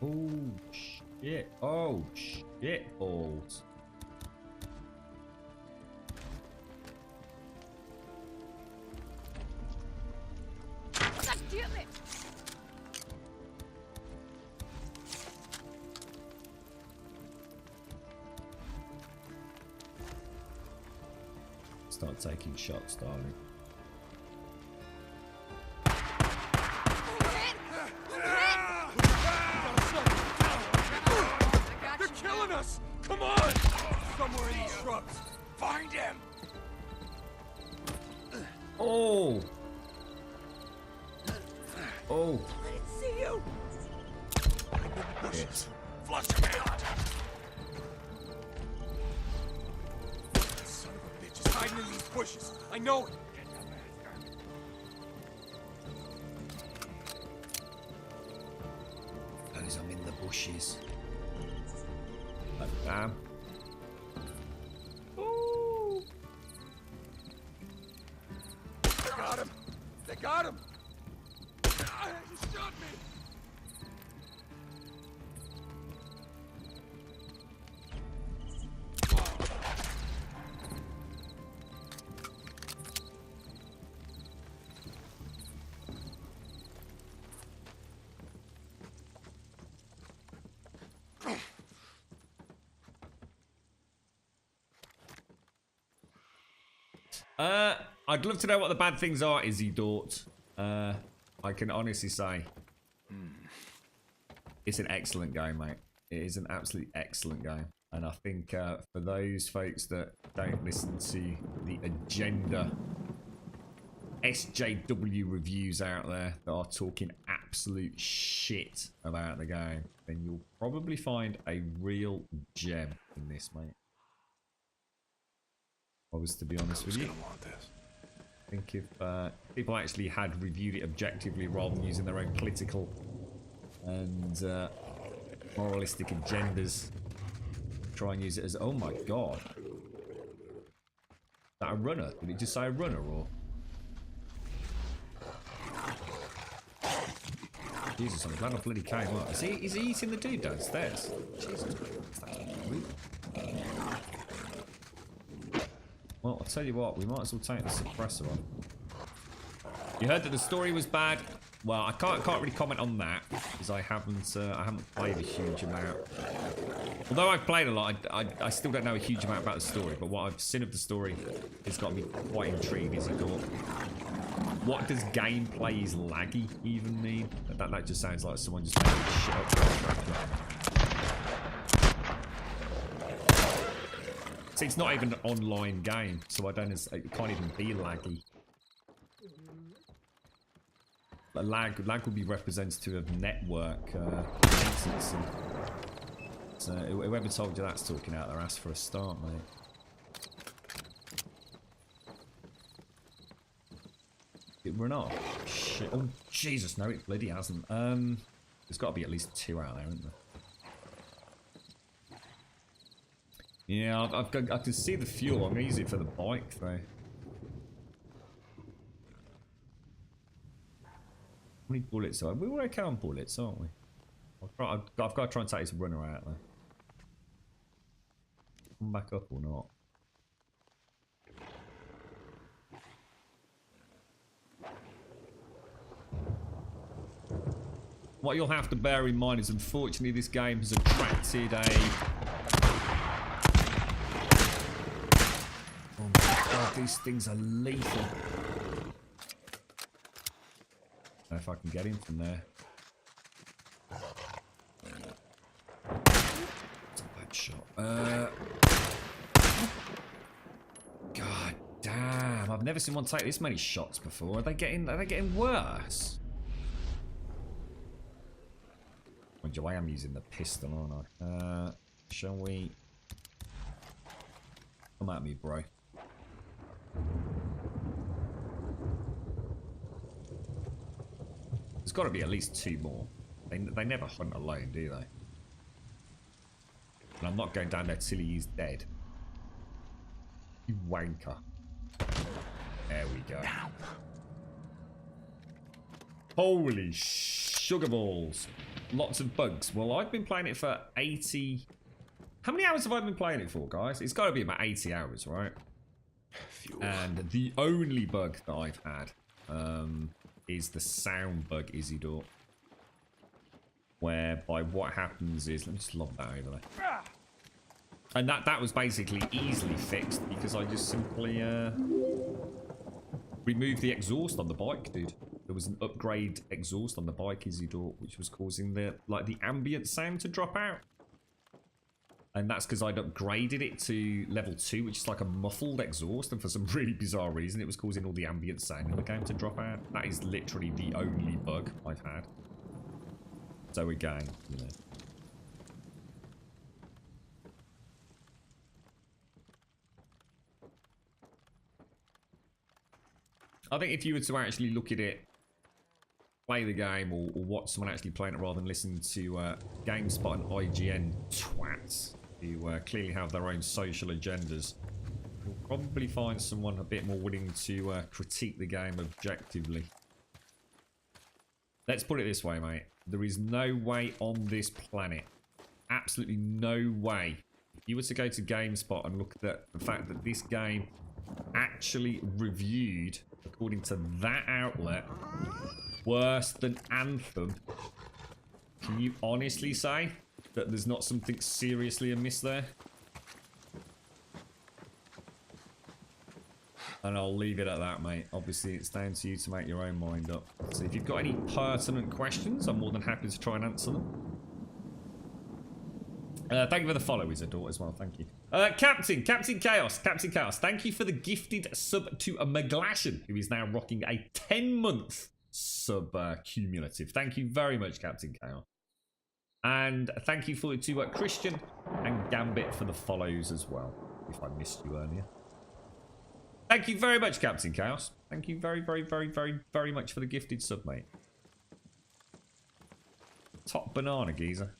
Oh shit. Oh shit balls. God damn it! Start taking shots, darling. They're killing us! Come on! Somewhere in these shrubs. Find him! Oh! Oh! I didn't see you! Yes. Flush him out! Son of a bitch is hiding in these bushes. I know it! Those I'm in the bushes. Oh, damn. Ooh. They got him! They got him! Ah, he shot me! I'd love to know what the bad things are, Izzy Dort. I can honestly say it's an excellent game, mate. It is an absolutely excellent game. And I think for those folks that don't listen to the agenda SJW reviews out there that are talking absolute shit about the game, then you'll probably find a real gem in this, mate. I was to be honest with you. I think if people actually had reviewed it objectively rather than using their own political and moralistic agendas, try and use it as, oh my god. Is that a runner? Did it just say a runner or? Jesus, I'm glad I bloody came up. Is he eating the dude downstairs? Jesus Christ. Well, I'll tell you what, we might as well take the suppressor on. You heard that the story was bad. Well, I can't really comment on that because I haven't played a huge amount. Although I've played a lot, I still don't know a huge amount about the story. But what I've seen of the story has got me quite intrigued. Is it all? What does gameplay is laggy even mean? That just sounds like someone just making shit up. See, it's not even an online game, so it can't even be laggy. But lag would be representative of network latency. So whoever told you that's talking out their ass for a start, mate. It run off. Shit. Oh Jesus, no, it bloody hasn't. There's got to be at least 2 out there, isn't there? Yeah, I can see the fuel. I'm gonna use it for the bike though. How many bullets are we? We're okay on bullets, aren't we? I've got to try and take this runner out though. Come back up or not? What you'll have to bear in mind is, unfortunately, this game has attracted a... Oh my god, these things are lethal. I don't know if I can get him from there. It's a bad shot. God damn, I've never seen one take this many shots before. Are they getting worse? Mind you, I am using the pistol, aren't I? Shall we Come at me, bro. There's got to be at least 2 more. They never hunt alone, do they? And I'm not going down there till he is dead. You wanker. There we go. Holy sugar balls. Lots of bugs. Well, I've been playing it for 80... How many hours have I been playing it for, guys? It's got to be about 80 hours, right? And the only bug that I've had is the sound bug, Isidore. Whereby what happens is... Let me just lob that over there. And that was basically easily fixed because I just simply removed the exhaust on the bike, dude. There was an upgrade exhaust on the bike, Isidore, which was causing the ambient sound to drop out. And that's because I'd upgraded it to level 2, which is like a muffled exhaust, and for some really bizarre reason, it was causing all the ambient sound in the game to drop out. That is literally the only bug I've had. So again, you know. I think if you were to actually look at it, play the game, or watch someone actually playing it rather than listen to GameSpot and IGN twats who clearly have their own social agendas, you'll probably find someone a bit more willing to critique the game objectively. Let's put it this way, mate. There is no way on this planet, absolutely no way, if you were to go to GameSpot and look at the fact that this game actually reviewed, according to that outlet, worse than Anthem, can you honestly say that there's not something seriously amiss there? And I'll leave it at that, mate. Obviously, it's down to you to make your own mind up. So if you've got any pertinent questions, I'm more than happy to try and answer them. Thank you for the follow, Isidore, as well. Thank you. Captain Chaos. Thank you for the gifted sub to a Maglashan, who is now rocking a 10-month sub cumulative. Thank you very much, Captain Chaos. And thank you to Christian and Gambit for the follows as well, if I missed you earlier. Thank you very much, Captain Chaos. Thank you very, very, very, very, very much for the gifted sub, mate. Top banana, geezer.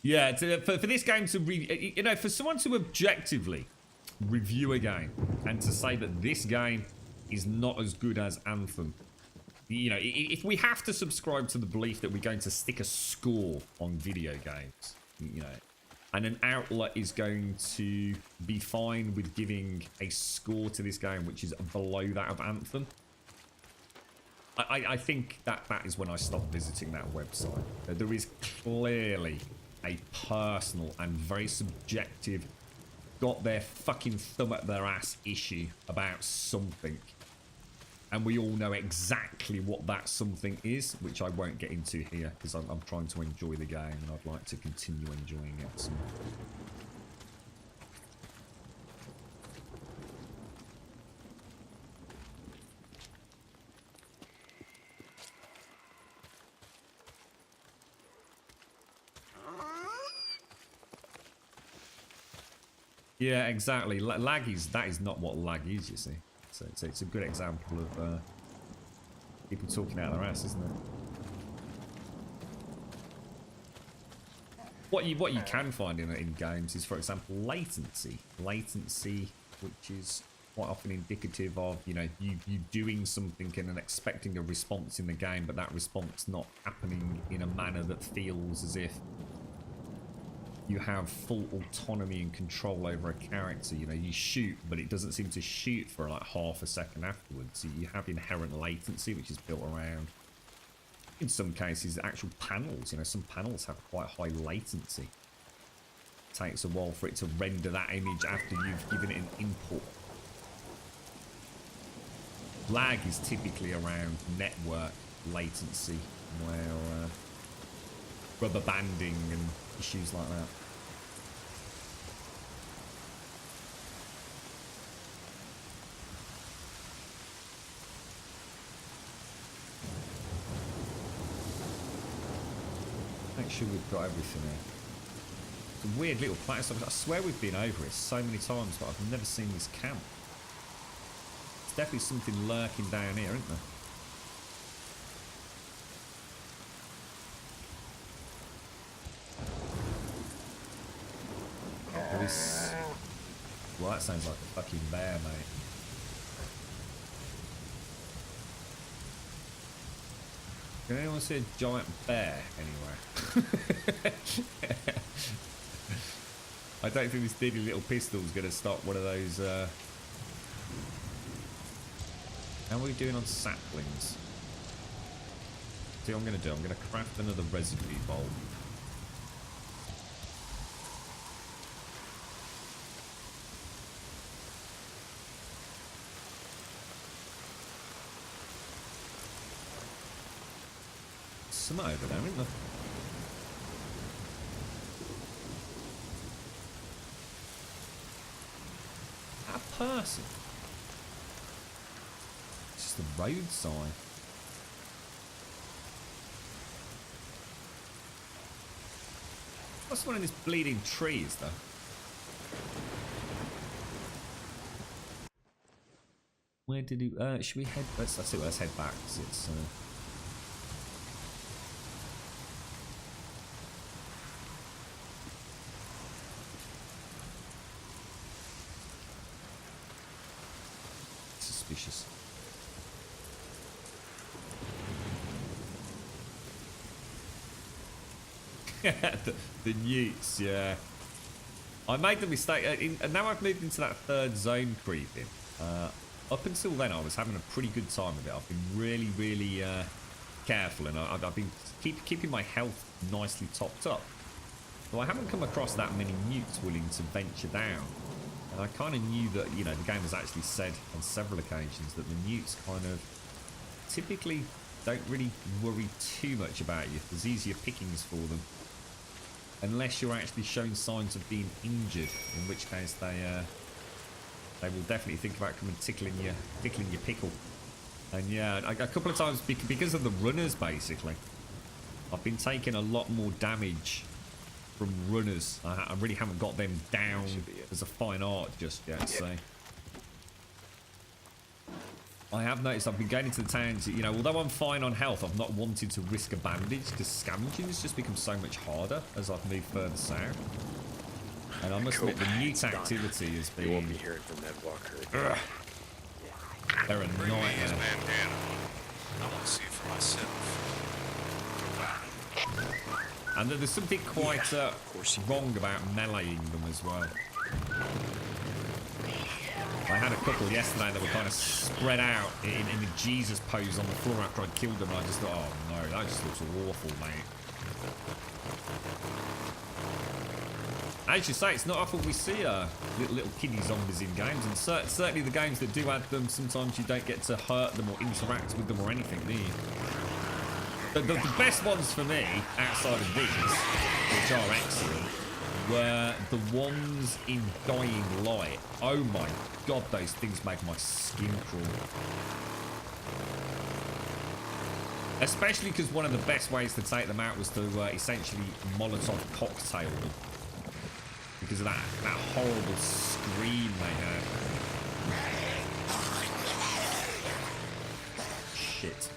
Yeah, for this game to for someone to objectively review a game and to say that this game is not as good as Anthem, you know, if we have to subscribe to the belief that we're going to stick a score on video games, you know, and an outlet is going to be fine with giving a score to this game which is below that of Anthem, I think that is when I stop visiting that website. There is clearly a personal and very subjective, got their fucking thumb at their ass issue about something. And we all know exactly what that something is, which I won't get into here because I'm trying to enjoy the game and I'd like to continue enjoying it. So. Yeah, exactly. Lag that is not what lag is, you see. So it's a good example of people talking out their ass, isn't it? What you can find in games is, for example, latency. Latency, which is quite often indicative of, you know, you doing something and then expecting a response in the game, but that response not happening in a manner that feels as if you have full autonomy and control over a character. You know, you shoot, but it doesn't seem to shoot for like half a second afterwards. So you have inherent latency, which is built around, in some cases, actual panels. You know, some panels have quite high latency. It takes a while for it to render that image after you've given it an input. Lag is typically around network latency, where rubber banding and issues like that. Make sure we've got everything here. It's a weird little place. I swear we've been over it so many times, but I've never seen this camp. There's definitely something lurking down here, isn't there? This... Well, that sounds like a fucking bear, mate. Can anyone see a giant bear anywhere? I don't think this diddly little pistol is going to stop one of those. How are we doing on saplings? See what I'm going to do? I'm going to craft another residue bulb. Some over there, isn't there? A person. It's just the road sign. What's one of these bleeding trees, though? Where did he? Should we head? Let's head back. 'Cause it's. Suspicious. the newts, yeah. I made the mistake, and now I've moved into that third zone creeping. Up until then, I was having a pretty good time with it. I've been really, really careful, and I've been keeping my health nicely topped up. So I haven't come across that many newts willing to venture down. And I kind of knew that, you know, the game has actually said on several occasions that the newts kind of typically don't really worry too much about you. There's easier pickings for them. Unless you're actually showing signs of being injured, in which case they will definitely think about coming tickling your pickle. And yeah, a couple of times, because of the runners, basically, I've been taking a lot more damage from runners. I really haven't got them down as a fine art just yet, so... I have noticed I've been going into the towns, you know, although I'm fine on health, I've not wanted to risk a bandage because scavenging has just become so much harder as I've moved further south. And I must admit, the newt activity has been... You won't be hearing from Ned Walker again. They're a nightmare. I want to see it for myself. And there's something quite wrong about meleeing them as well. I had a couple yesterday that were kind of spread out in a Jesus pose on the floor after I'd killed them, and I just thought, oh no, that just looks awful, mate. As you say, it's not often we see little kiddie zombies in games, and certainly the games that do add them, sometimes you don't get to hurt them or interact with them or anything, do you? The best ones for me, outside of these, which are excellent, were the ones in Dying Light. Oh my god, those things make my skin crawl. Especially because one of the best ways to take them out was to essentially Molotov cocktail them. Because of that horrible scream they had. Shit.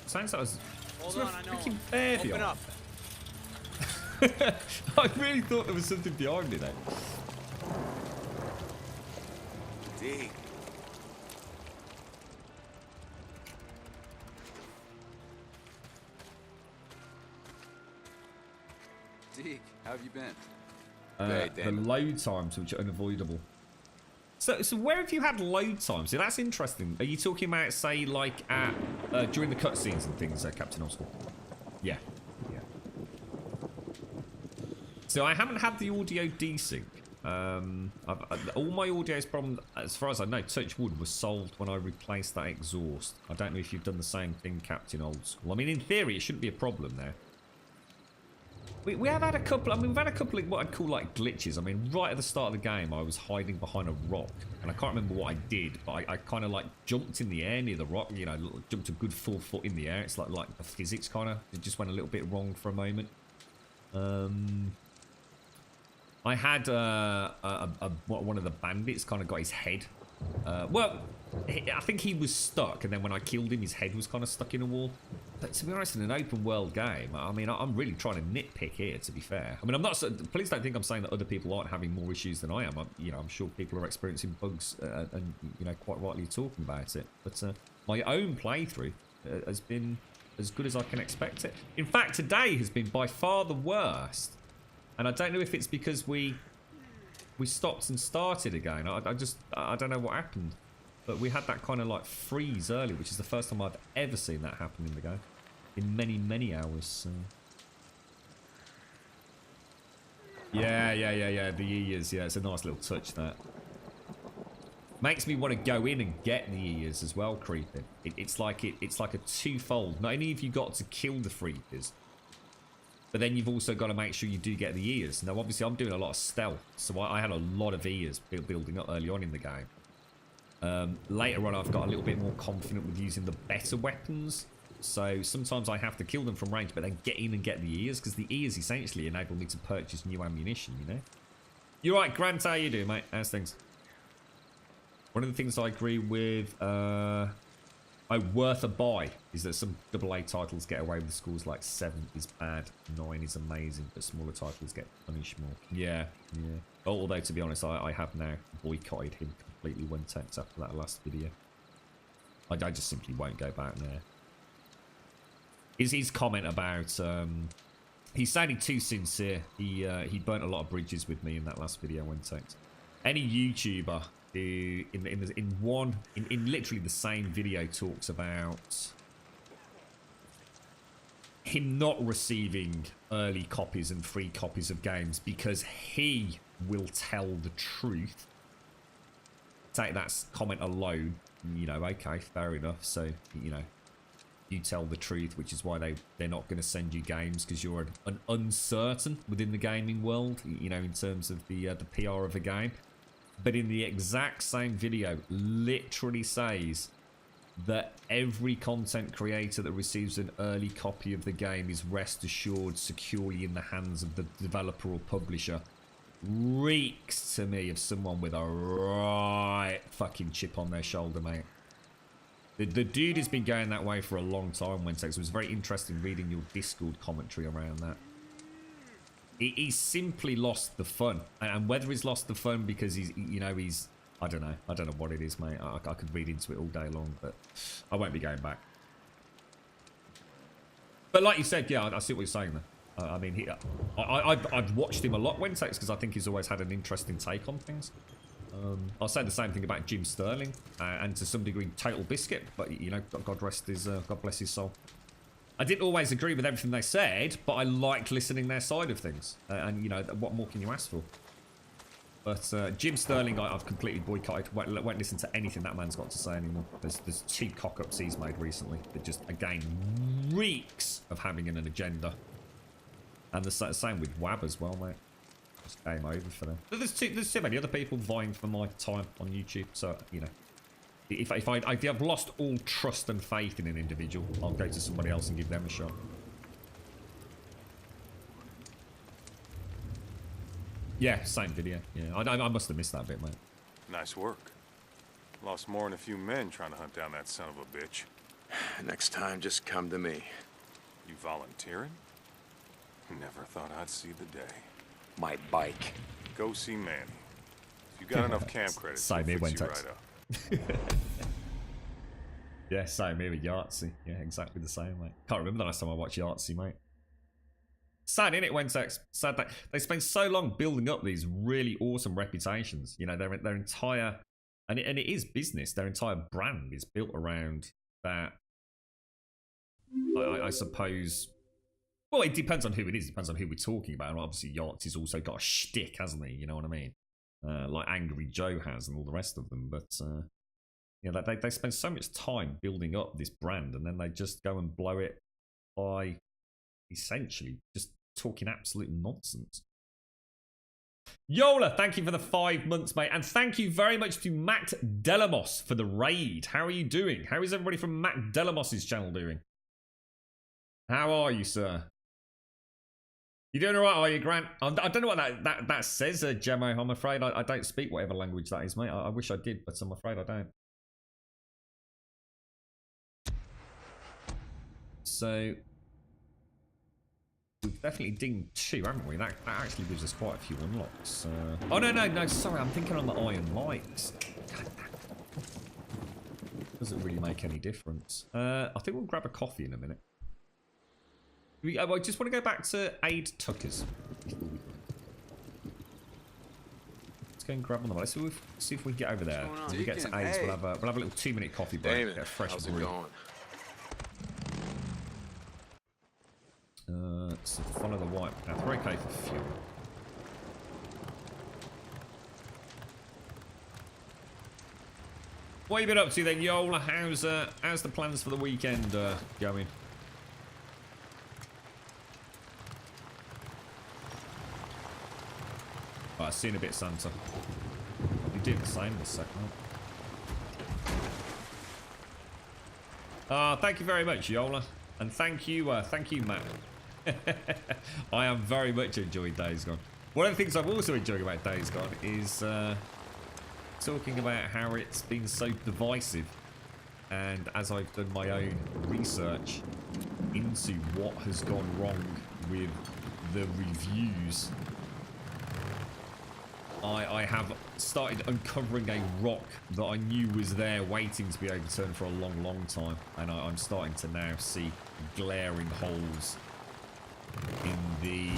Sounds like there's a freaking bear behind. Open up. I really thought there was something behind me there. Deke. Deke, how have you been? The load times, which are unavoidable. So where have you had load times? See, that's interesting. Are you talking about, say, like at during the cutscenes and things, Captain Oscar? Yeah. Yeah. So I haven't had the audio desync, All my audio's problems, as far as I know, touch wood, was solved when I replaced that exhaust. I don't know if you've done the same thing, Captain Old School. I mean, in theory, it shouldn't be a problem there. We have had a couple, I mean, we've had a couple of what I'd call like glitches. I mean, right at the start of the game, I was hiding behind a rock, and I can't remember what I did, but I kind of like jumped in the air near the rock, you know, jumped a good 4 foot in the air. It's like the physics kind of, it just went a little bit wrong for a moment. I had one of the bandits kind of got his head. Well, I think he was stuck, and then when I killed him, his head was kind of stuck in a wall. But to be honest, in an open world game, I mean, I'm really trying to nitpick here, to be fair. I mean, I'm not. Please don't think I'm saying that other people aren't having more issues than I am. I'm sure people are experiencing bugs, and quite rightly talking about it. But my own playthrough has been as good as I can expect it. In fact, today has been by far the worst. And I don't know if it's because we stopped and started again. I don't know what happened. But we had that kind of like freeze earlier, which is the first time I've ever seen that happen in the game. In many, many hours. So. Yeah. The ears, yeah, it's a nice little touch, that. Makes me want to go in and get the ears as well, Creeping. It's like a twofold. Not only have you got to kill the freakers, but then you've also got to make sure you do get the ears. Now, obviously, I'm doing a lot of stealth, so I had a lot of ears building up early on in the game. Later on, I've got a little bit more confident with using the better weapons. So sometimes I have to kill them from range, but then get in and get the ears, because the ears essentially enable me to purchase new ammunition, you know? You're right, Grant, how you doing, mate? How's things? One of the things I agree with... worth a buy is that some AA titles get away with scores like 7 is bad, 9 is amazing, but smaller titles get punished more. Yeah. Although, to be honest, I have now boycotted him completely one text after that last video. I just simply won't go back there. His comment about... he's sounding too sincere. He burnt a lot of bridges with me in that last video one text. Any YouTuber... who in literally the same video talks about him not receiving early copies and free copies of games because he will tell the truth. Take that comment alone, okay, fair enough. So, you tell the truth, which is why they're not going to send you games, because you're an uncertain within the gaming world, in terms of the PR of a game. But in the exact same video, literally says that every content creator that receives an early copy of the game is rest assured securely in the hands of the developer or publisher. Reeks to me of someone with a right fucking chip on their shoulder, mate. The dude has been going that way for a long time, Wentex. It was very interesting reading your Discord commentary around that. He's simply lost the fun, and whether he's lost the fun because he's I don't know what it is, mate. I could read into it all day long, but I won't be going back. But like you said, yeah, I see what you're saying there. I mean, I've watched him a lot, Wentex, because I think he's always had an interesting take on things. I'll say the same thing about Jim Sterling, and to some degree Total Biscuit, but God rest his, God bless his soul. I didn't always agree with everything they said, but I liked listening their side of things. And, what more can you ask for? But Jim Sterling, I've completely boycotted. Won't listen to anything that man's got to say anymore. There's 2 cock-ups he's made recently that just, again, reeks of having an agenda. And the same with Wab as well, mate. Just game over for them. There's too many other people vying for my time on YouTube, so, If I've lost all trust and faith in an individual, I'll go to somebody else and give them a shot. Yeah, same video. Yeah, I must have missed that bit, mate. Nice work. Lost more than a few men trying to hunt down that son of a bitch. Next time, just come to me. You volunteering? Never thought I'd see the day. My bike. Go see Manny. If you got enough camp credits, Same here, fix you Wentex. right up. Yeah, same here with Yahtzee. Yeah, exactly the same, mate. Can't remember the last time I watched Yahtzee, mate. Sad, innit, Wentex? Sad that they spend so long building up these really awesome reputations. Their entire... And it is business. Their entire brand is built around that... I suppose... Well, it depends on who it is. It depends on who we're talking about. And obviously, Yahtzee also got a shtick, hasn't he? You know what I mean? like Angry Joe has and all the rest of them. But yeah, they spend so much time building up this brand, and then they just go and blow it by essentially just talking absolute nonsense. Yola, thank you for the 5 months, mate. And thank you very much to Matt Delamos for the raid. How are you doing? How is everybody from Matt Delamos's channel doing? How are you, sir? You doing all right, are you, Grant? I don't know what that says, Gemmo. I'm afraid I don't speak whatever language that is, mate. I wish I did, but I'm afraid I don't. So... we've definitely dinged 2, haven't we? That actually gives us quite a few unlocks. Oh, no, sorry. I'm thinking on the iron lights. Doesn't really make any difference. I think we'll grab a coffee in a minute. I just want to go back to Aid Tucker's. Let's go and grab one of them. Let's see if we can get over there. When we get to Aid's, we'll have a little 2-minute coffee break. Damon, get a fresh how's brew. it going? So follow the white path. We're okay for fuel. What have you been up to then, Yola? How's the plans for the weekend going? Right, see you in a bit, Santa. I'll be doing the same in a second. Thank you very much, Yola. And thank you, Matt. I am very much enjoying Days Gone. One of the things I'm also enjoying about Days Gone is talking about how it's been so divisive. And as I've done my own research into what has gone wrong with the reviews, I have started uncovering a rock that I knew was there waiting to be overturned for a long, long time. And I'm starting to now see glaring holes in the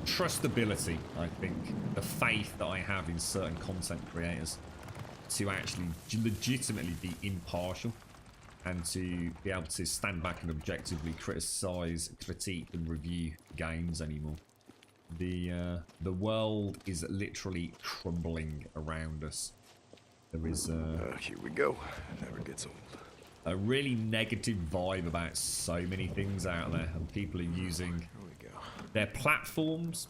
trustability, I think, the faith that I have in certain content creators to actually legitimately be impartial and to be able to stand back and objectively criticize, critique and review games anymore. The world is literally crumbling around us. There is here we go. Never gets old. A really negative vibe about so many things out there, and people are using their platforms,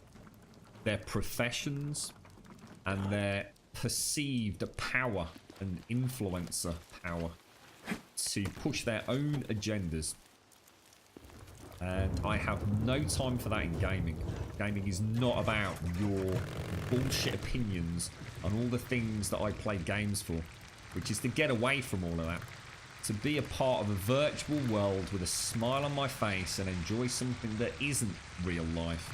their professions, and their perceived power and influencer power to push their own agendas. And I have no time for that in gaming. Gaming is not about your bullshit opinions on all the things that I play games for, which is to get away from all of that. To be a part of a virtual world with a smile on my face and enjoy something that isn't real life.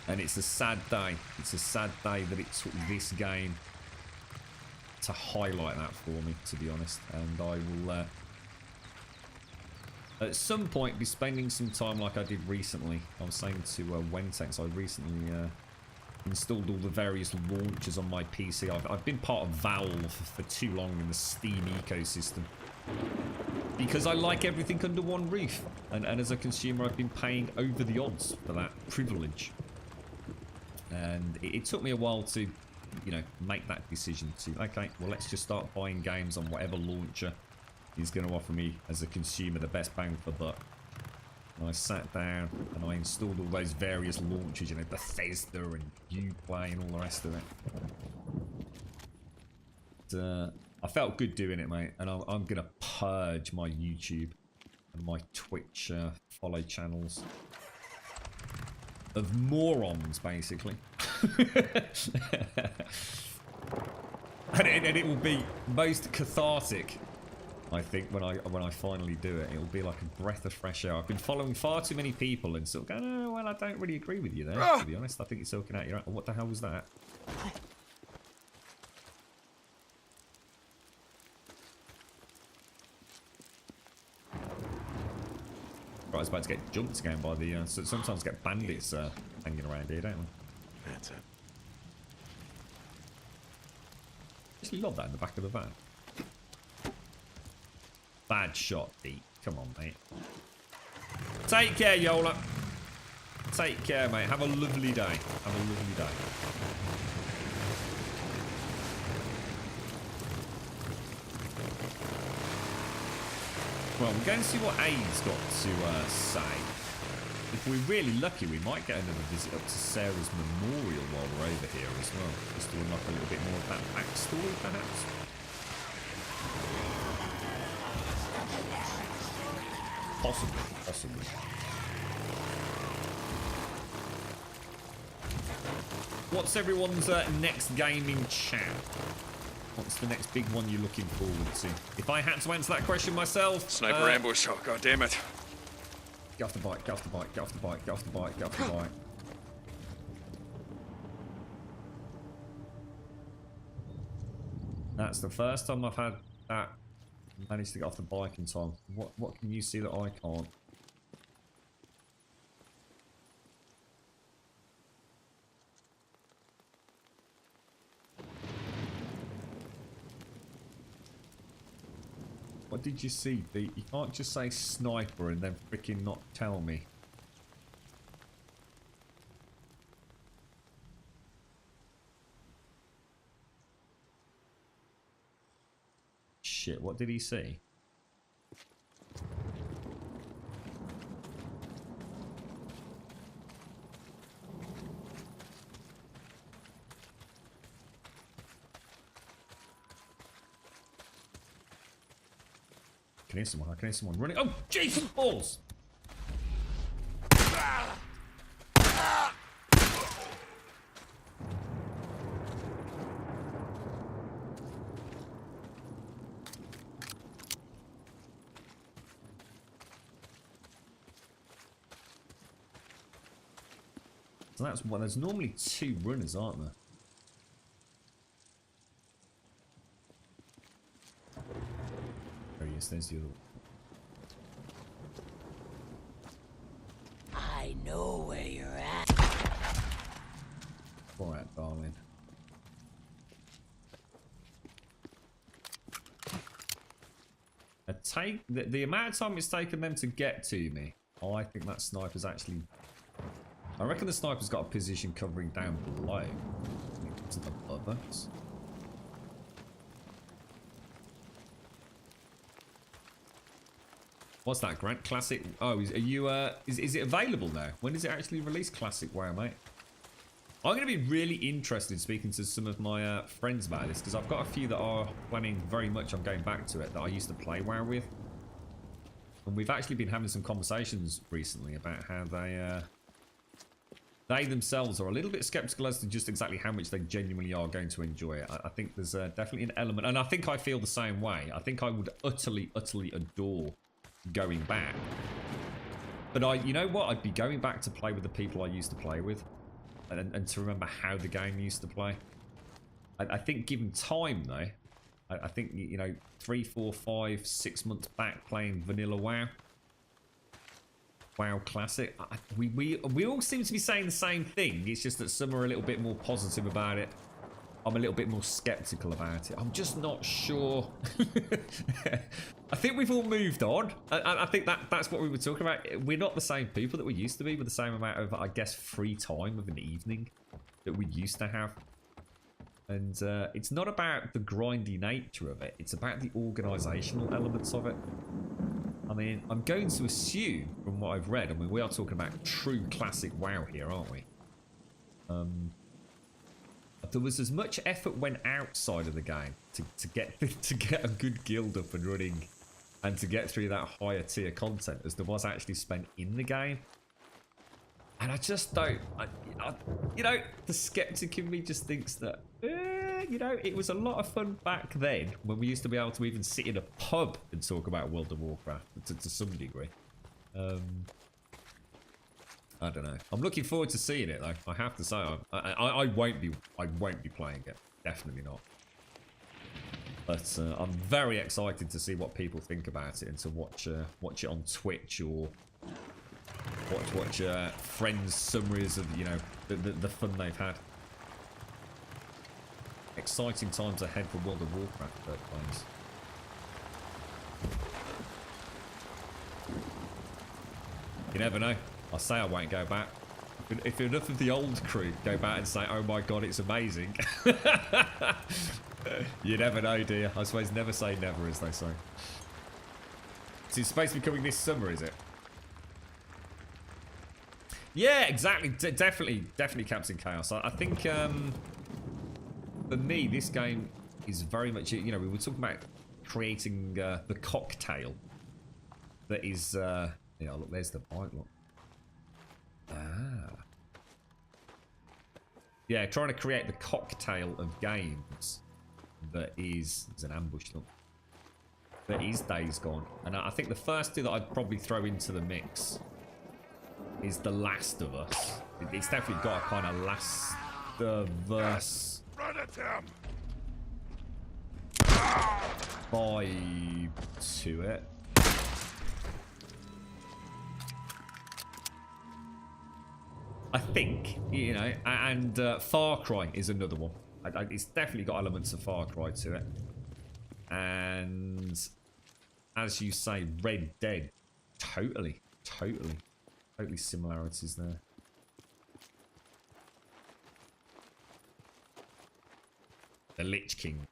And it's a sad day. It's a sad day that it took this game to highlight that for me, to be honest. And I will... at some point, be spending some time like I did recently. I was saying to Wentex, I recently installed all the various launchers on my PC. I've been part of Valve for too long in the Steam ecosystem. Because I like everything under one roof. And as a consumer, I've been paying over the odds for that privilege. And it took me a while to, you know, make that decision to, okay, well, let's just start buying games on whatever launcher is going to offer me, as a consumer, the best bang for buck. And I sat down and I installed all those various launchers, you know, Bethesda and Uplay and all the rest of it. But, I felt good doing it, mate. And I'm going to purge my YouTube and my Twitch follow channels of morons, basically. and it will be most cathartic, I think, when I finally do it. It'll be like a breath of fresh air. I've been following far too many people and sort of going, oh, well, I don't really agree with you there, to be honest. I think you're talking out your... What the hell was that? Right, I was about to get jumped again by the... so sometimes get bandits hanging around here, don't we? That's it. I just love that in the back of the van. Bad shot, Pete. Come on, mate. Take care, Yola. take care, mate. Have a lovely day. Have a lovely day. Well, we're going to see what A's got to say. If we're really lucky, we might get another visit up to Sarah's memorial while we're over here as well. Just to unlock a little bit more of that backstory, perhaps. Possibly. What's everyone's next gaming chat? What's the next big one you're looking forward to? If I had to answer that question myself... Sniper ambush, oh god damn it. Get off the bike, get off the bike, get off the bike, get off the bike, get off the bike. That's the first time I've had that managed to get off the bike in time. What can you see that I can't? What did you see, Pete? You can't just say sniper and then freaking not tell me. Shit, what did he see? I can hear someone running. Oh, Jesus balls! So that's one. There's normally two runners, aren't there? There he is. There's the other one. I know where you're at. Quiet, darling. The amount of time it's taken them to get to me, I think that sniper's actually... I reckon the sniper's got a position covering down below. To the others. What's that, Grant? Classic? Oh, are you? Is it available now? When does it actually release Classic WoW, mate? I'm going to be really interested in speaking to some of my friends about this, because I've got a few that are planning very much on going back to it that I used to play WoW with, and we've actually been having some conversations recently about how they themselves are a little bit skeptical as to just exactly how much they genuinely are going to enjoy it. I think there's definitely an element, and I think I feel the same way. I think I would utterly adore going back, but you know what? I'd be going back to play with the people I used to play with, and to remember how the game used to play. I think given time though, I think, you know, 3, 4, 5, 6 months back playing vanilla WoW Classic, we all seem to be saying the same thing. It's just that some are a little bit more positive about it. I'm a little bit more skeptical about it. I'm just not sure. I think we've all moved on. I think that's what we were talking about. We're not the same people that we used to be, with the same amount of, I guess, free time of an evening that we used to have. And it's not about the grindy nature of it. It's about the organisational elements of it. I mean, I'm going to assume, from what I've read, I mean, we are talking about true classic WoW here, aren't we? There was as much effort went outside of the game to get a good guild up and running, and to get through that higher tier content as there was actually spent in the game. And I just don't, you know, the skeptic in me just thinks that, you know, it was a lot of fun back then when we used to be able to even sit in a pub and talk about World of Warcraft to some degree. I don't know. I'm looking forward to seeing it though. I have to say, I won't be playing it. Definitely not. But I'm very excited to see what people think about it, and to watch it on Twitch, or watch friends' summaries of, you know, the fun they've had. Exciting times ahead for World of Warcraft players. You never know. I say I won't go back. If enough of the old crew go back and say, oh my god, it's amazing. You never know, dear. I suppose never say never, as they say. So it's supposed to be coming this summer, is it? Yeah, exactly. Definitely Captain Chaos. I think, for me, this game is very much, you know, we were talking about creating the cocktail that is, yeah, look, there's the bike, look. Ah. Yeah, trying to create the cocktail of games that is... There's an ambush, look. That is Days Gone. And I think the first two that I'd probably throw into the mix is The Last of Us. It's definitely got a kind of Last of Us vibe to it. I think, you know, and Far Cry is another one. It's definitely got elements of Far Cry to it. And as you say, Red Dead, totally similarities there. The Lich King.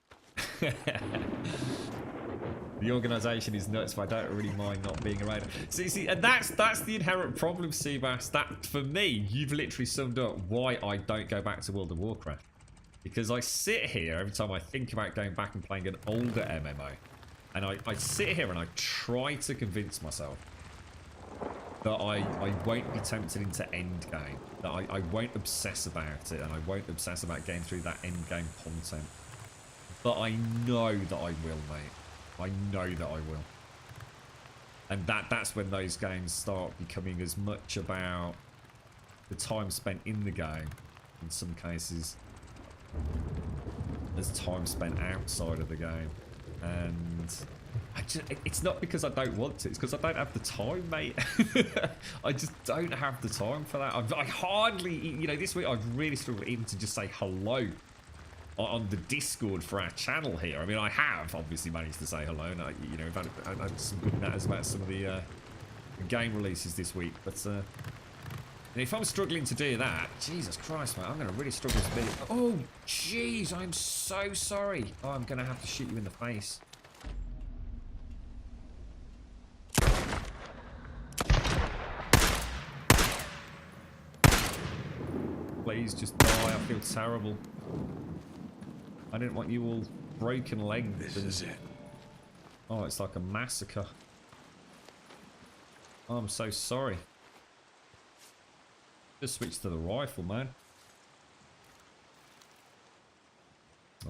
The organisation is nuts, but I don't really mind not being around. See, and that's the inherent problem, Seabass. That, for me, you've literally summed up why I don't go back to World of Warcraft. Because I sit here every time I think about going back and playing an older MMO, and I sit here and I try to convince myself that I won't be tempted into endgame, that I won't obsess about it, and I won't obsess about getting through that endgame content. But I know that I will, mate. I know that I will. And that's when those games start becoming as much about the time spent in the game, in some cases, as time spent outside of the game. And it's not because I don't want to, it's because I don't have the time, mate. I just don't have the time for that. I hardly, you know, this week I've really struggled even to just say hello on the Discord for our channel here. I mean, I have obviously managed to say hello, and you know, I've had some good natters about some of the game releases this week. But and if I'm struggling to do that, Jesus Christ, mate, I'm going to really struggle to be. Oh, jeez, I'm so sorry. Oh, I'm going to have to shoot you in the face. Please just die. I feel terrible. I didn't want you all broken legged. This is it. Oh, it's like a massacre. Oh, I'm so sorry. Just switch to the rifle, man.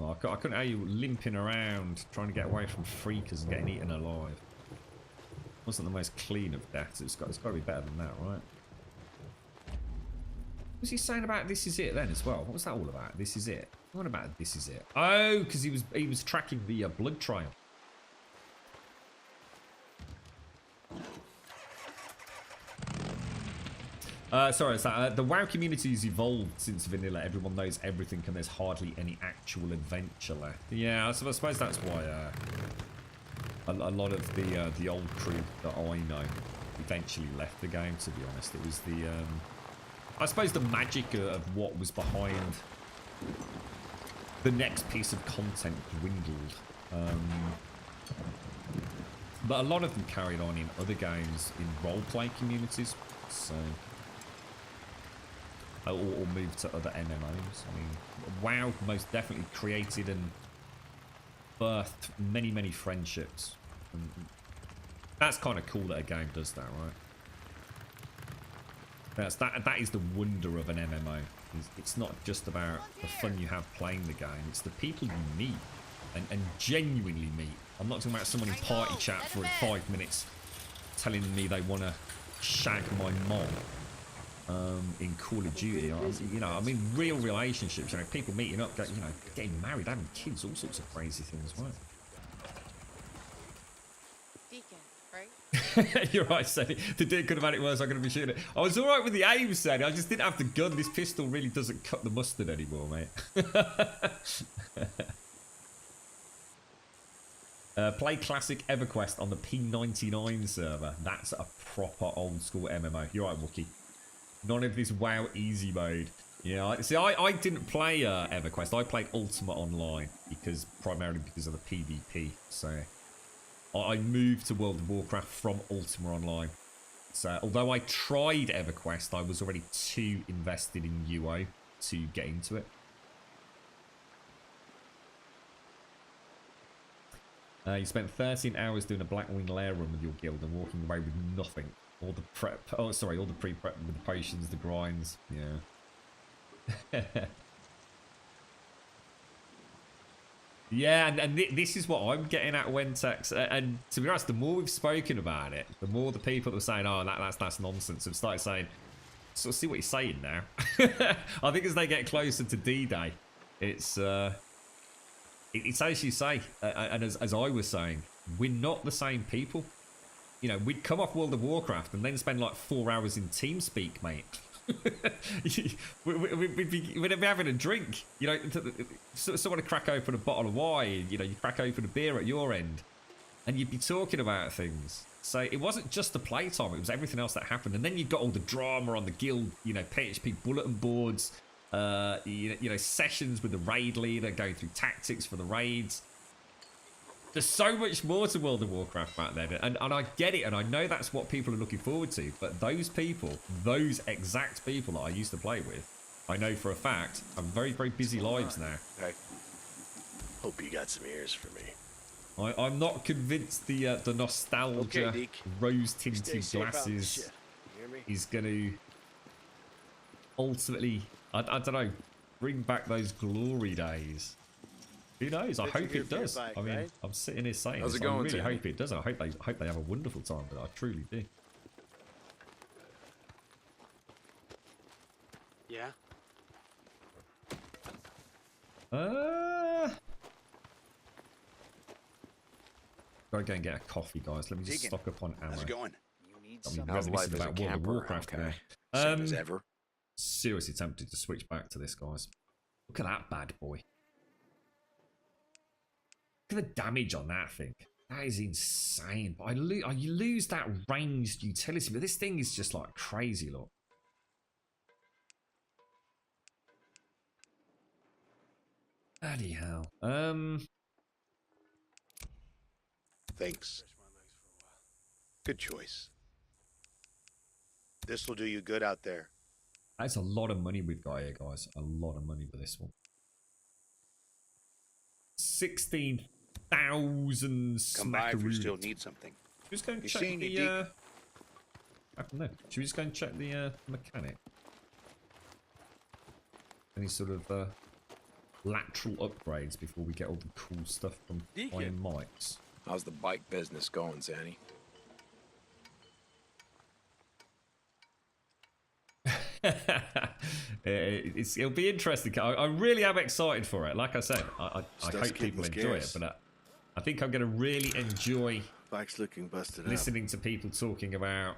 Oh, I couldn't have you limping around trying to get away from freakers and getting eaten alive. Wasn't the most clean of deaths. It's got to be better than that, right? What was he saying about this is it then as well? What was that all about? This is it. What about this is it? Oh, because he was tracking the blood trail. Sorry, the WoW community has evolved since vanilla. Everyone knows everything, and there's hardly any actual adventure left. Yeah, so I suppose that's why a lot of the old crew that I know eventually left the game. To be honest, it was the I suppose the magic of what was behind the next piece of content dwindled. But a lot of them carried on in other games, in role-play communities, so or moved to other MMOs. I mean, WoW most definitely created and birthed many friendships. And that's kind of cool that a game does that, right? That is the wonder of an MMO. It's not just about the fun you have playing the game. It's the people you meet and genuinely meet. I'm not talking about someone in party chat for 5 minutes telling me they want to shag my mom in Call of Duty. You know, I mean, real relationships. You know, people meeting up, you know, getting married, having kids, all sorts of crazy things, right? You're right, Sammy. The dude could have had it worse. I'm going to be shooting it. I was all right with the aim, Sammy. I just didn't have the gun. This pistol really doesn't cut the mustard anymore, mate. Play classic EverQuest on the P99 server. That's a proper old school MMO. You're right, Wookie. None of this WoW easy mode. Yeah, I didn't play EverQuest. I played Ultima Online primarily because of the PvP. So I moved to World of Warcraft from Ultima Online. So although I tried EverQuest, I was already too invested in UO to get into it. You spent 13 hours doing a Blackwing Lair run with your guild and walking away with nothing. All the prep. Oh, sorry, all the pre-prep with the potions, the grinds. Yeah. Yeah, and this is what I'm getting at, Wentex. And to be honest, the more we've spoken about it, the more the people that are saying, "Oh, that's nonsense," have started saying, "So see what you're saying now." I think as they get closer to D-Day, it's as you say, and as I was saying, we're not the same people. You know, we'd come off World of Warcraft and then spend like 4 hours in TeamSpeak, mate. we'd be having a drink. You know, someone would crack open a bottle of wine. You know, you crack open a beer at your end, and you'd be talking about things. So it wasn't just the playtime; it was everything else that happened. And then you've got all the drama on the guild. You know, PHP bulletin boards. You know, sessions with the raid leader, going through tactics for the raids. There's so much more to World of Warcraft back then, and I get it, and I know that's what people are looking forward to, but those people, those exact people that I used to play with, I know for a fact, have very, very busy lives now. Hey, hope you got some ears for me. I'm not convinced the nostalgia, rose-tinted glasses is going to ultimately, I don't know, bring back those glory days. Who knows? I hope it does. I mean, right? I'm sitting here saying this. I really hope it does. I hope they have a wonderful time, but I truly do. Yeah. Gotta go and get a coffee, guys. Let me just stock up on ammo. How's it going? You need some reminiscing about World of Warcraft today. Same as ever. Seriously tempted to switch back to this, guys. Look at that bad boy. Look at the damage on that thing. That is insane. But you lose that ranged utility, but this thing is just like crazy, look. Bloody hell. Thanks. Good choice. This will do you good out there. That's a lot of money we've got here, guys. A lot of money for this one. 16,000 Come by if you still need something. Just go and check the I don't know. Should we just go and check the mechanic? Any sort of lateral upgrades before we get all the cool stuff from Iron Mike's? How's the bike business going, Zanny? It'll be interesting. I really am excited for it. Like I said, I hope people enjoy it, but I think I'm going to really enjoy bike's looking busted listening to people talking about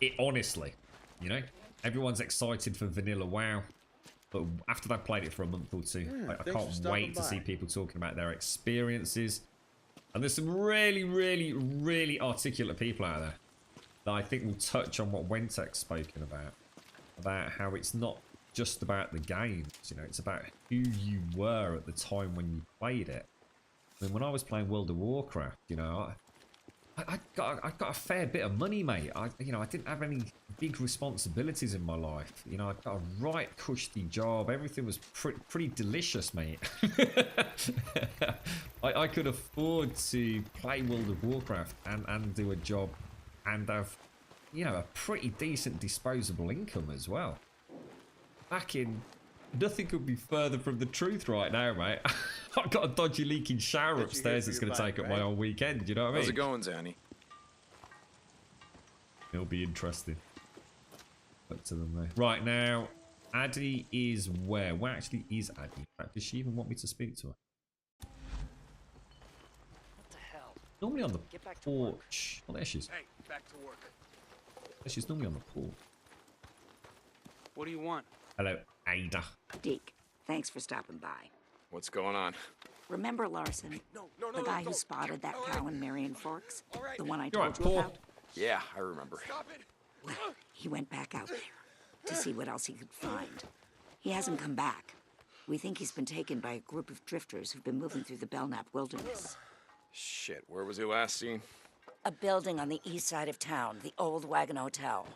it honestly. You know, everyone's excited for Vanilla WoW, but after they've played it for a month or two, I can't wait to see people talking about their experiences. And there's some really, really, really articulate people out there that I think will touch on what Wentek's spoken about how it's not just about the games, you know, it's about who you were at the time when you played it. I mean, when I was playing World of Warcraft, you know, I got a fair bit of money, mate. I didn't have any big responsibilities in my life. You know, I got a right cushy job. Everything was pretty delicious, mate. I could afford to play World of Warcraft and do a job and have, you know, a pretty decent disposable income as well. Nothing could be further from the truth right now, mate. I've got a dodgy leaking shower upstairs that's going to take up my whole weekend, you know what I mean? How's it going, Zanny? It'll be interesting. Up to them there. Right, now, Addie is where? Where actually is Addie? In fact, does she even want me to speak to her? What the hell? Normally on the porch. Oh, there she is. Hey, back to work. She's normally on the porch. What do you want? Hello, Ada. Deke, thanks for stopping by. What's going on? Remember Larson? The guy who spotted that cow in Marion Forks? The one I You're told right, you about? Yeah, I remember. Well, he went back out there. to see what else he could find. He hasn't come back. We think he's been taken by a group of drifters who've been moving through the Belknap wilderness. Shit, where was he last seen? A building on the east side of town, the old Wagon Hotel.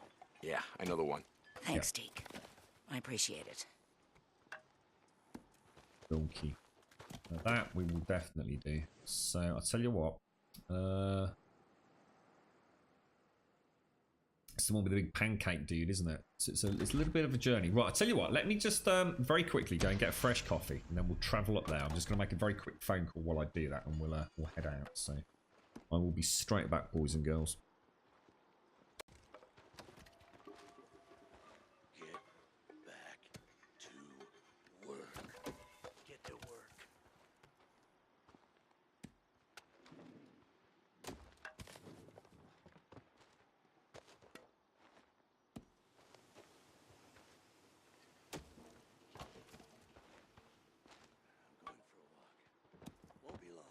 Yeah, I know the one. Thanks, Deke. I appreciate it. Donkey. Now that we will definitely do. So I'll tell you what. It's the one with the big pancake dude, isn't it? So it's a little bit of a journey. Right, I'll tell you what. Let me just very quickly go and get a fresh coffee, and then we'll travel up there. I'm just going to make a very quick phone call while I do that, and we'll head out. So I will be straight back, boys and girls. Get back to work. Get to work. I'm going for a walk. Won't be long.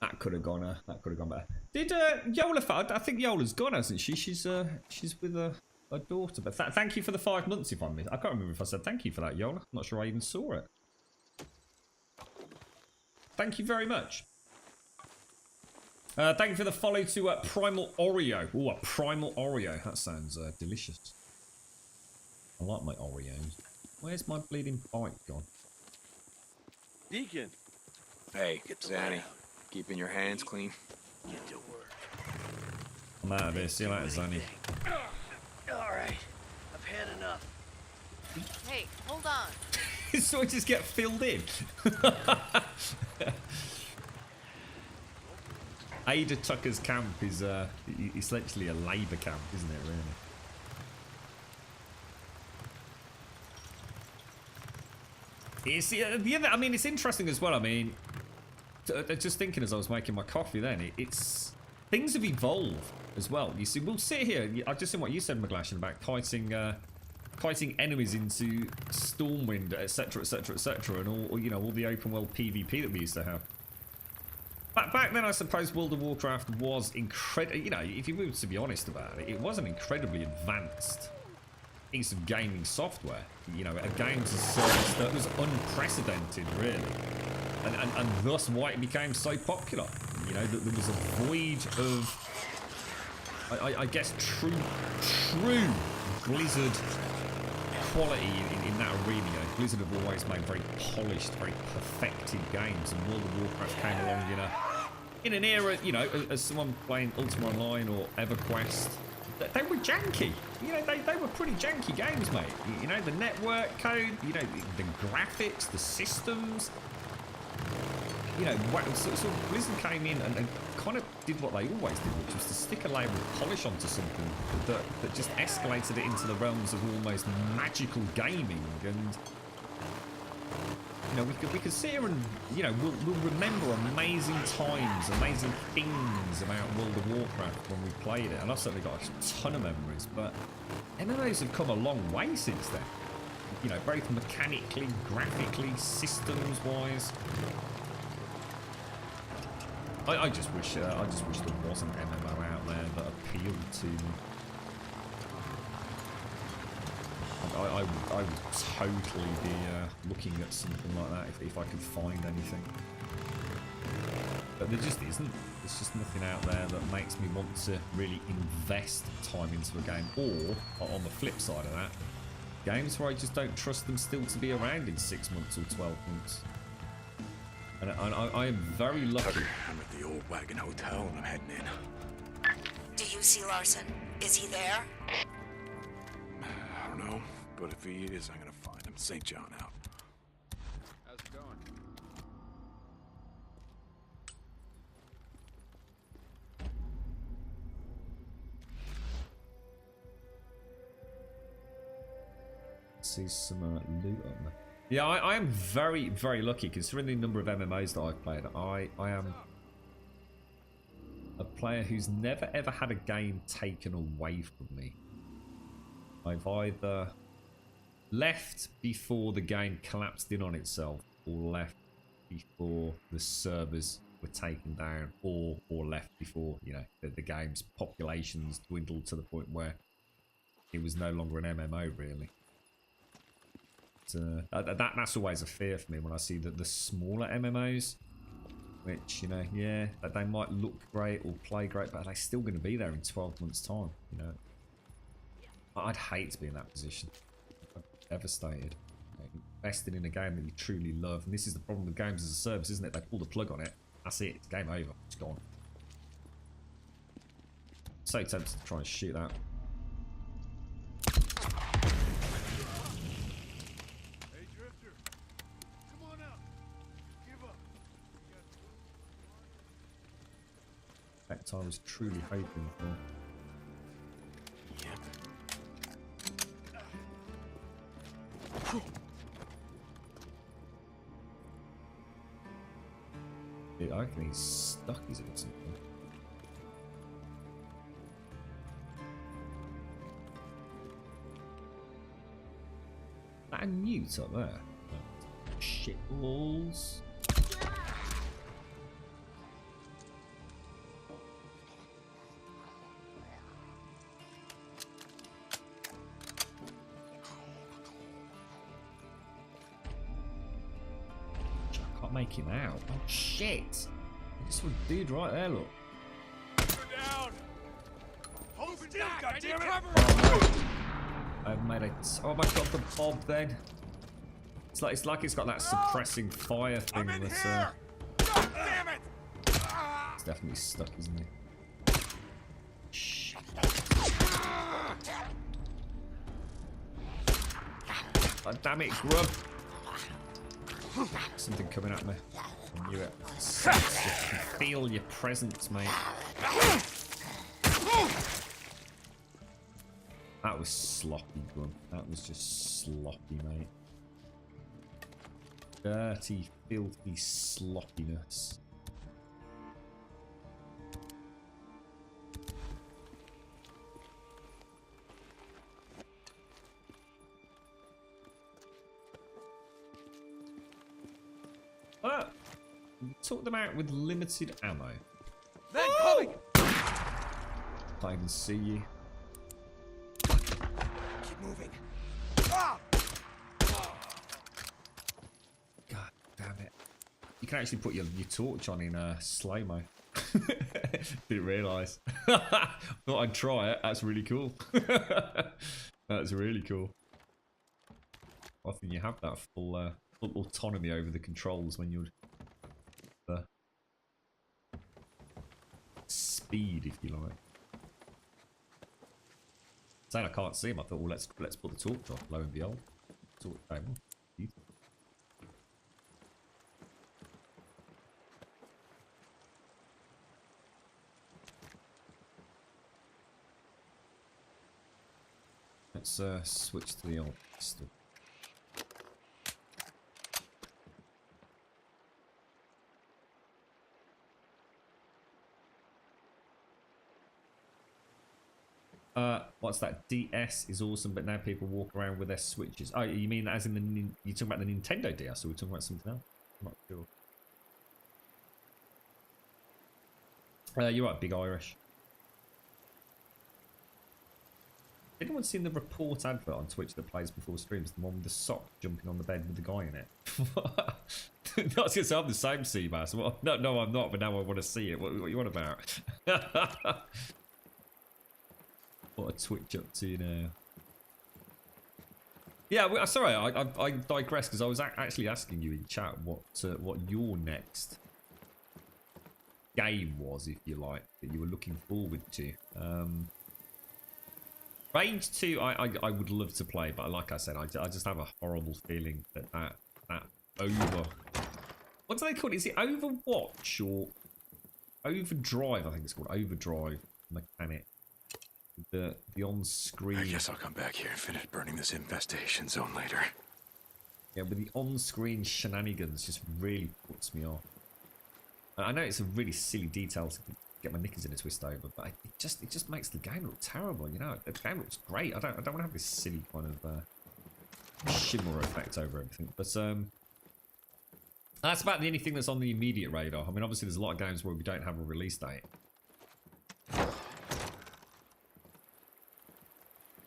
That could have gone. That could have gone better. Did Yola? I think Yola's gone, hasn't she? She's with her daughter. But thank you for the 5 months. If I missed, I can't remember if I said thank you for that, Yola. I'm not sure I even saw it. Thank you very much. Thank you for the follow to Primal Oreo. Oh, a Primal Oreo. That sounds delicious. I like my Oreos. Where's my bleeding bike gone? Deacon. Hey, Zanny. Keeping your hands clean. Get to work. I'm out of here. See you later, Zanny. All right, I've had enough. Hey, hold on. So I just get filled in. Ada Tucker's camp is essentially a Labour camp, isn't it, really? It's, the other, I mean, it's interesting as well. I mean, just thinking as I was making my coffee then, it's things have evolved as well. You see, we'll sit here. I've just seen what you said, McGlashan, about kiting enemies into Stormwind, etc., etc., etc., and all all the open world PvP that we used to have. Back then, I suppose World of Warcraft was incredible. You know, if you were to be honest about it, it was an incredibly advanced piece of gaming software. You know, a games as a service that was unprecedented, really, and thus why it became so popular. You know, that there was a void of, I guess, true Blizzard quality in that arena. You know, Blizzard have always made very polished, very perfected games, and World of Warcraft came along in an era, you know, as someone playing Ultima Online or EverQuest, they were janky. You know, they were pretty janky games, mate. You know, the network code, you know, the graphics, the systems. You know, so Blizzard came in and kind of did what they always did, which was to stick a layer of polish onto something that just escalated it into the realms of almost magical gaming. And you know, we could sit here and, you know, we'll remember amazing times, amazing things about World of Warcraft when we played it, and I've certainly got a ton of memories. But MMOs have come a long way since then. You know, both mechanically, graphically, systems-wise. I just wish there wasn't an MMO out there that appealed to me. I would totally be looking at something like that if I could find anything. But there just isn't. There's just nothing out there that makes me want to really invest time into a game. Or, on the flip side of that, games where I just don't trust them still to be around in 6 months or 12 months. And I am very lucky. I'm at the old Wagon Hotel and I'm heading in. Do you see Larson? Is he there? I don't know, but if he is, I'm gonna find him. St. John out. How's it going? See some loot on there. Yeah, I am very, very lucky considering the number of MMOs that I've played. I am a player who's never ever had a game taken away from me. I've either left before the game collapsed in on itself, or left before the servers were taken down, or left before, you know, the game's populations dwindled to the point where it was no longer an MMO, really. That's always a fear for me when I see that the smaller MMOs, which, you know, yeah, that they might look great or play great, but are they still going to be there in 12 months' time? You know, I'd hate to be in that position. I'm devastated. You know, investing in a game that you truly love, and this is the problem with games as a service, isn't it? They pull the plug on it. That's it. It's game over. It's gone. So tempted to try and shoot that. Fact, I was truly hoping for. Dude, I reckon he's stuck, is it, or something? That a mute up there? Oh, shit balls. make him out. Oh shit! This one dude right there, look. Down. Hold still, goddammit! I've made a. Oh my god, the bob then. It's like it's got that suppressing fire thing. I'm in That's, here. God damn it! it's definitely stuck, isn't it? Shh. Oh, damn it, Grum. Something coming at me. I knew it. I can feel your presence, mate. That was sloppy, Grum. That was just sloppy, mate. Dirty, filthy sloppiness. Took them out with limited ammo. Then coming. I can see you. Keep moving. Ah! God damn it! You can actually put your torch on in slow-mo. Didn't realise. Thought I'd try it. That's really cool. That's really cool. Often you have that full autonomy over the controls when you're the speed, if you like. Saying I can't see him, I thought, well, let's put the torch off. Lo and behold, torch came on. Beautiful. Let's switch to the old pistol. What's that? DS is awesome, but now people walk around with their switches. Oh, you mean as in the you're talking about the Nintendo DS, or we're talking about something else? I'm not sure. You're right, Big Irish. Anyone seen the report advert on Twitch that plays before streams? The one with the sock jumping on the bed with the guy in it. Not because I'm the same Seabass. Well, no, I'm not. But now I want to see it. What you want about? What a Twitch up to now. Yeah, sorry, I digress because I was actually asking you in chat what your next game was, if you like, that you were looking forward to. Range 2, I would love to play, but like I said, I just have a horrible feeling that over. What do they call it? Is it Overwatch or Overdrive? I think it's called Overdrive mechanic. The on-screen. I guess I'll come back here and finish burning this infestation zone later. Yeah, but the on-screen shenanigans just really puts me off. I know it's a really silly detail to get my knickers in a twist over, but it just makes the game look terrible. You know, the game looks great. I don't want to have this silly kind of shimmer effect over everything. But that's about the only thing that's on the immediate radar. I mean, obviously there's a lot of games where we don't have a release date.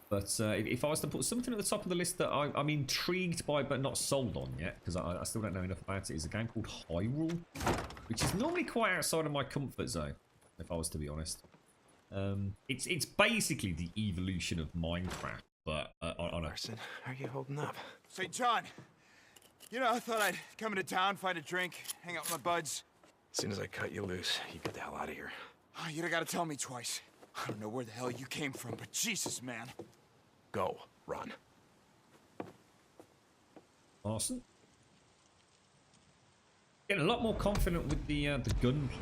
But if I was to put something at the top of the list that I'm intrigued by but not sold on yet, because I still don't know enough about it, is a game called Hyrule, which is normally quite outside of my comfort zone, if I was to be honest. It's basically the evolution of Minecraft, but on a... Larson, how are you holding up? Say, John, you know, I thought I'd come into town, find a drink, hang out with my buds. As soon as I cut you loose, you get the hell out of here. Oh, you don't gotta tell me twice. I don't know where the hell you came from, but Jesus, man. Go. Run. Awesome. Getting a lot more confident with the gunplay.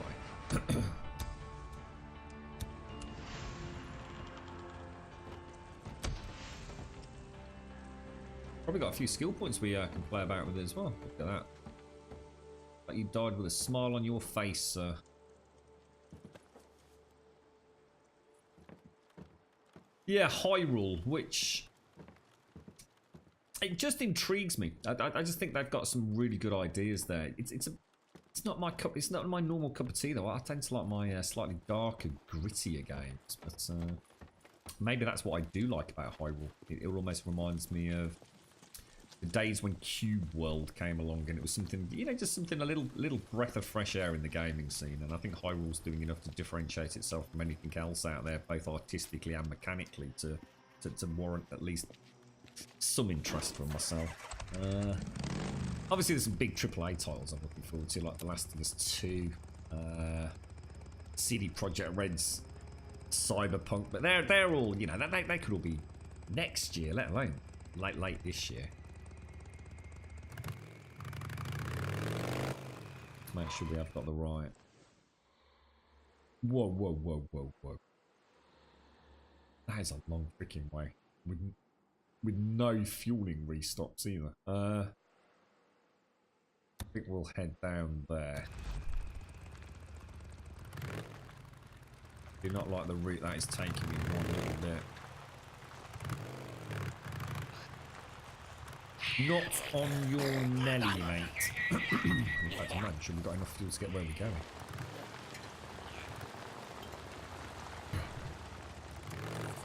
Probably got a few skill points we can play about with it as well. Look at that. Like you died with a smile on your face, sir. Yeah, Hyrule, which it just intrigues me. I just think they've got some really good ideas there. It's not my cup. It's not my normal cup of tea though. I tend to like my slightly darker, grittier games. But maybe that's what I do like about Hyrule. It almost reminds me of The days when Cube World came along and it was something, you know, just something, a little breath of fresh air in the gaming scene. And I think Hyrule's doing enough to differentiate itself from anything else out there, both artistically and mechanically, to warrant at least some interest from myself. Obviously, there's some big AAA titles I'm looking forward to, like The Last of Us 2, CD Projekt Red's Cyberpunk, but they're all, you know, they could all be next year, let alone late this year. Make sure we have got the right. Whoa, whoa, whoa, whoa, whoa. That is a long freaking way. With no fueling restocks either. I think we'll head down there. Do not like the route that is taking me one little bit. Not on your Nelly, mate. In fact, I'm not sure we've got enough fuel to get where we're going.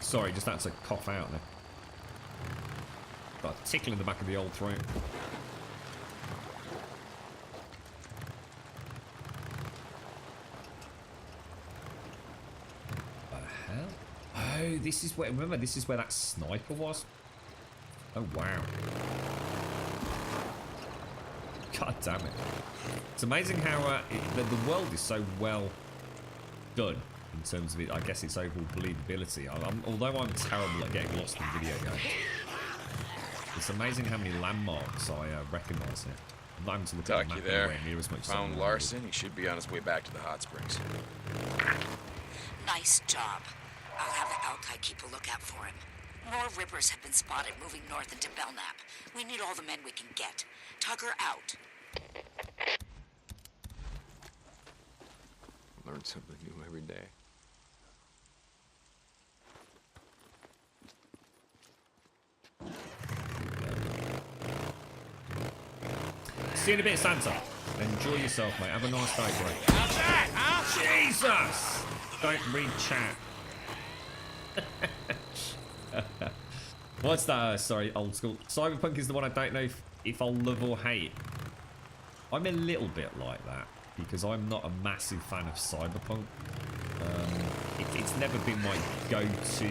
Sorry, just had to cough out there. Got a tickle in the back of the old throat. What the hell? Oh, this is where, remember, this is where that sniper was? Oh, wow. God damn it. It's amazing how the world is so well done in terms of it. I guess its overall believability. Although I'm terrible at getting lost in video games, it's amazing how many landmarks I recognise here. I'm not having to look at the map anywhere near as much. Found Larson. He should be on his way back to the hot springs. Nice job. I'll have the Alki keep a lookout for him. More Rippers have been spotted moving north into Belknap. We need all the men we can get. Tugger out. Learn something new every day. See you in a bit, Santa. Enjoy yourself, mate. Have a nice day, bro. Jesus! Don't read chat. What's that? Sorry, old school. Cyberpunk is the one I don't know if I'll love or hate. I'm a little bit like that because I'm not a massive fan of Cyberpunk. It's never been my go-to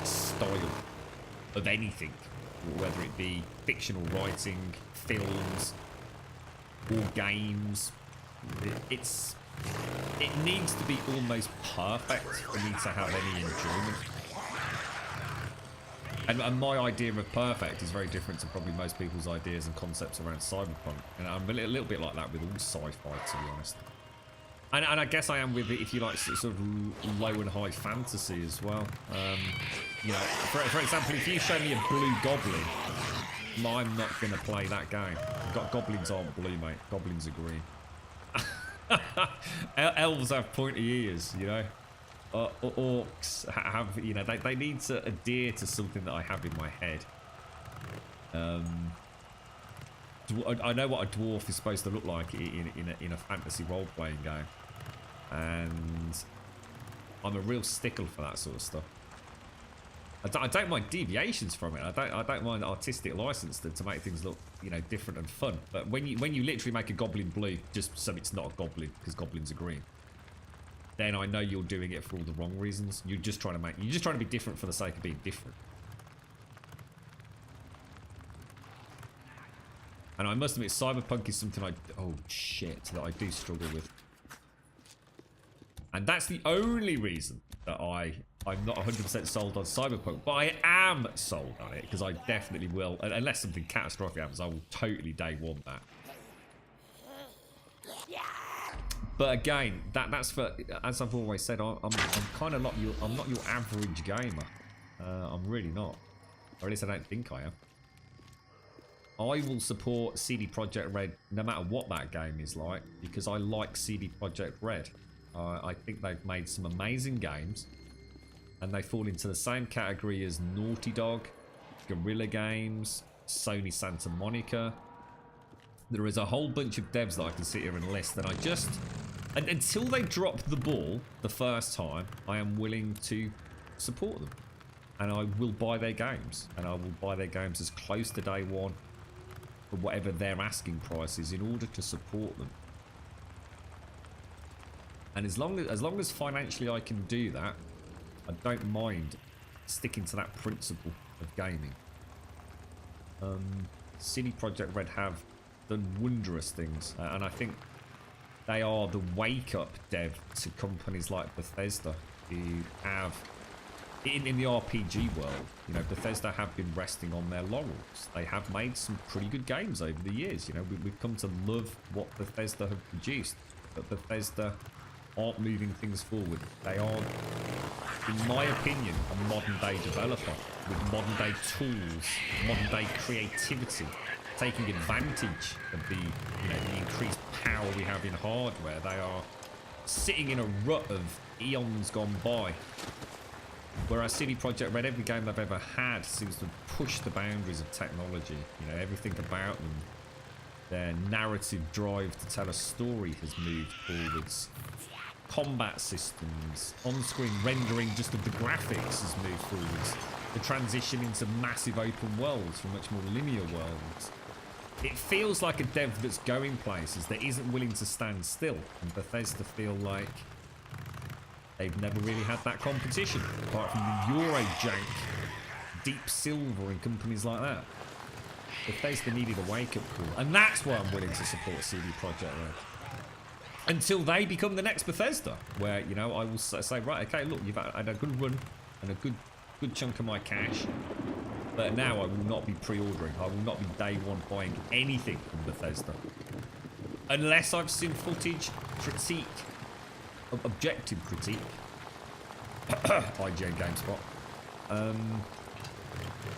style of anything, whether it be fictional writing, films, or games. It needs to be almost perfect for me to have any enjoyment. And my idea of perfect is very different to probably most people's ideas and concepts around Cyberpunk. And I'm a little bit like that with all sci-fi, to be honest. And I guess I am with it if you like sort of low and high fantasy as well. You know, for example, if you show me a blue goblin, I'm not going to play that game. Goblins aren't blue, mate. Goblins are green. Elves have pointy ears, you know. Orcs have, you know, they need to adhere to something that I have in my head. I know what a dwarf is supposed to look like in a fantasy role-playing game, and I'm a real stickler for that sort of stuff. I don't mind deviations from it. I don't mind artistic license to make things look, you know, different and fun. But when you literally make a goblin blue just so it's not a goblin because goblins are green, then I know you're doing it for all the wrong reasons. You're just trying to be different for the sake of being different. And I must admit, Cyberpunk is something that I do struggle with. And that's the only reason that I'm not 100% sold on Cyberpunk, but I am sold on it because I definitely will, unless something catastrophic happens, I will totally day one that. But again, that's for, as I've always said, I'm kind of not your average gamer. I'm really not, or at least I don't think I am. I will support CD Projekt Red no matter what that game is like because I like CD Projekt Red. I think they've made some amazing games, and they fall into the same category as Naughty Dog, Guerrilla Games, Sony Santa Monica. There is a whole bunch of devs that I can sit here and list, and and until they drop the ball the first time, I am willing to support them. and I will buy their games, and I will buy their games as close to day one for whatever their asking price is in order to support them. And as long as financially I can do that, I don't mind sticking to that principle of gaming. CD Projekt Red have done wondrous things, and I think they are the wake-up dev to companies like Bethesda, who have, in the RPG world, you know, Bethesda have been resting on their laurels. They have made some pretty good games over the years. You know, we've come to love what Bethesda have produced, but Bethesda aren't moving things forward. They are, in my opinion, a modern-day developer with modern-day tools, modern-day creativity, taking advantage of the, you know, the increased power we have in hardware. They are sitting in a rut of eons gone by. Whereas CD Projekt Red, every game they've ever had seems to push the boundaries of technology. You know, everything about them, their narrative drive to tell a story has moved forwards. Combat systems, on-screen rendering just of the graphics has moved forwards. The transition into massive open worlds from much more linear worlds. It feels like a dev that's going places, that isn't willing to stand still. And Bethesda feel like they've never really had that competition, apart from the Eurojank, Deep Silver and companies like that. Bethesda needed a wake-up call, and that's why I'm willing to support CD Projekt Red. Until they become the next Bethesda, where, you know, I will say, right, okay, look, you've had a good run and a good chunk of my cash, but now I will not be pre-ordering. I will not be day one buying anything from Bethesda unless I've seen footage, critique, objective critique, IGN GameSpot,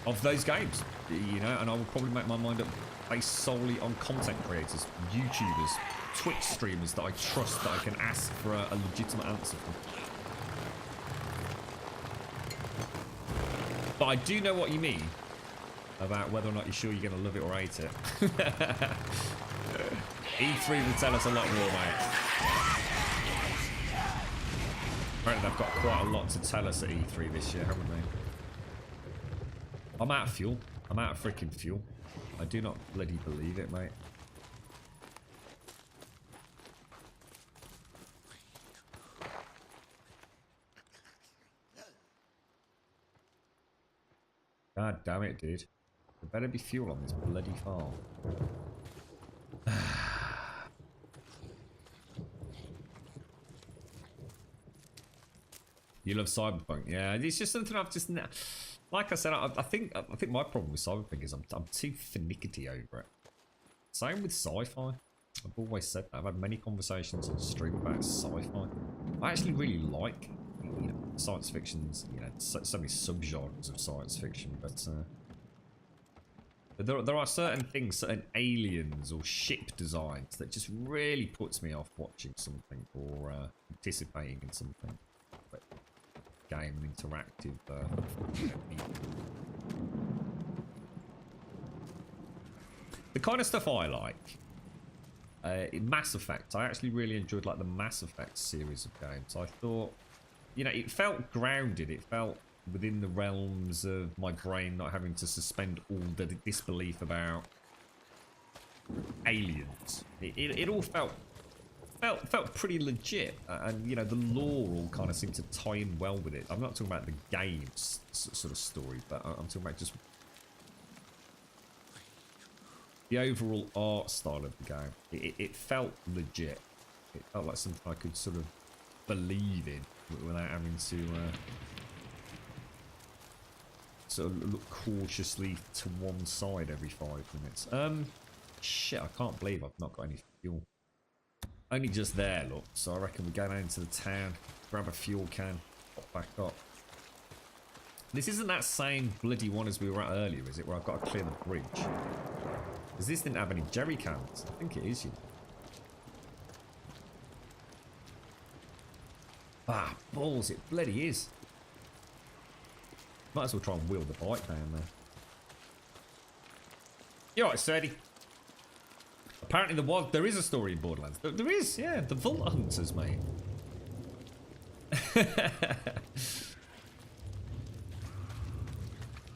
of those games, you know, and I will probably make my mind up based solely on content creators, YouTubers, Twitch streamers that I trust, that I can ask for a legitimate answer from. But I do know what you mean about whether or not you're sure you're going to love it or hate it. E3 will tell us a lot more, mate. Apparently they've got quite a lot to tell us at E3 this year, haven't they? I'm out of fuel. I'm out of freaking fuel. I do not bloody believe it, mate. God damn it, dude. There better be fuel on this bloody farm. You love Cyberpunk, yeah. It's just something I've just, like I said, I think my problem with Cyberpunk is I'm too finicky over it. Same with sci-fi. I've always said that. I've had many conversations on stream about sci-fi. I actually really like, you know, science fiction's, you know, so many subgenres of science fiction, but there are certain things, certain aliens or ship designs that just really puts me off watching something or participating in something. But game and interactive. The kind of stuff I like. In Mass Effect, I actually really enjoyed like the Mass Effect series of games. I thought, you know, it felt grounded. It felt within the realms of my brain not having to suspend all the disbelief about aliens. It all felt pretty legit, and you know, the lore all kind of seemed to tie in well with it. I'm not talking about the game's sort of story, but I'm talking about just the overall art style of the game. It felt legit. It felt like something I could sort of believe in without having to sort of look cautiously to one side every 5 minutes. Shit, I can't believe I've not got any fuel. Only just there, look. So I reckon we go down into the town, grab a fuel can, pop back up. This isn't that same bloody one as we were at earlier, is it? Where I've got to clear the bridge. Because this didn't have any jerry cans. I think it is, you know. Ah, balls, it bloody is. Might as well try and wheel the bike down there. You alright, Sturdy? Apparently there is a story in Borderlands. There is, yeah. The Vault Hunters, mate.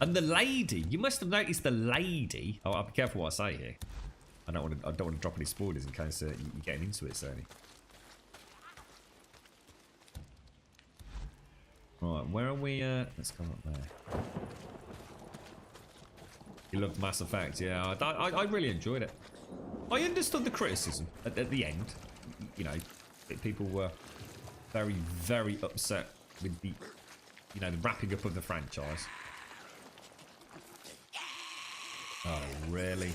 And the lady, you must have noticed the lady. Oh, I'll be careful what I say here. I don't want to drop any spoilers in case you're getting into it, Sony. Right, where are we? Let's come up there. You loved Mass Effect, yeah. I really enjoyed it. I understood the criticism at the end. You know, people were very, very upset with the, you know, the wrapping up of the franchise. Oh, really?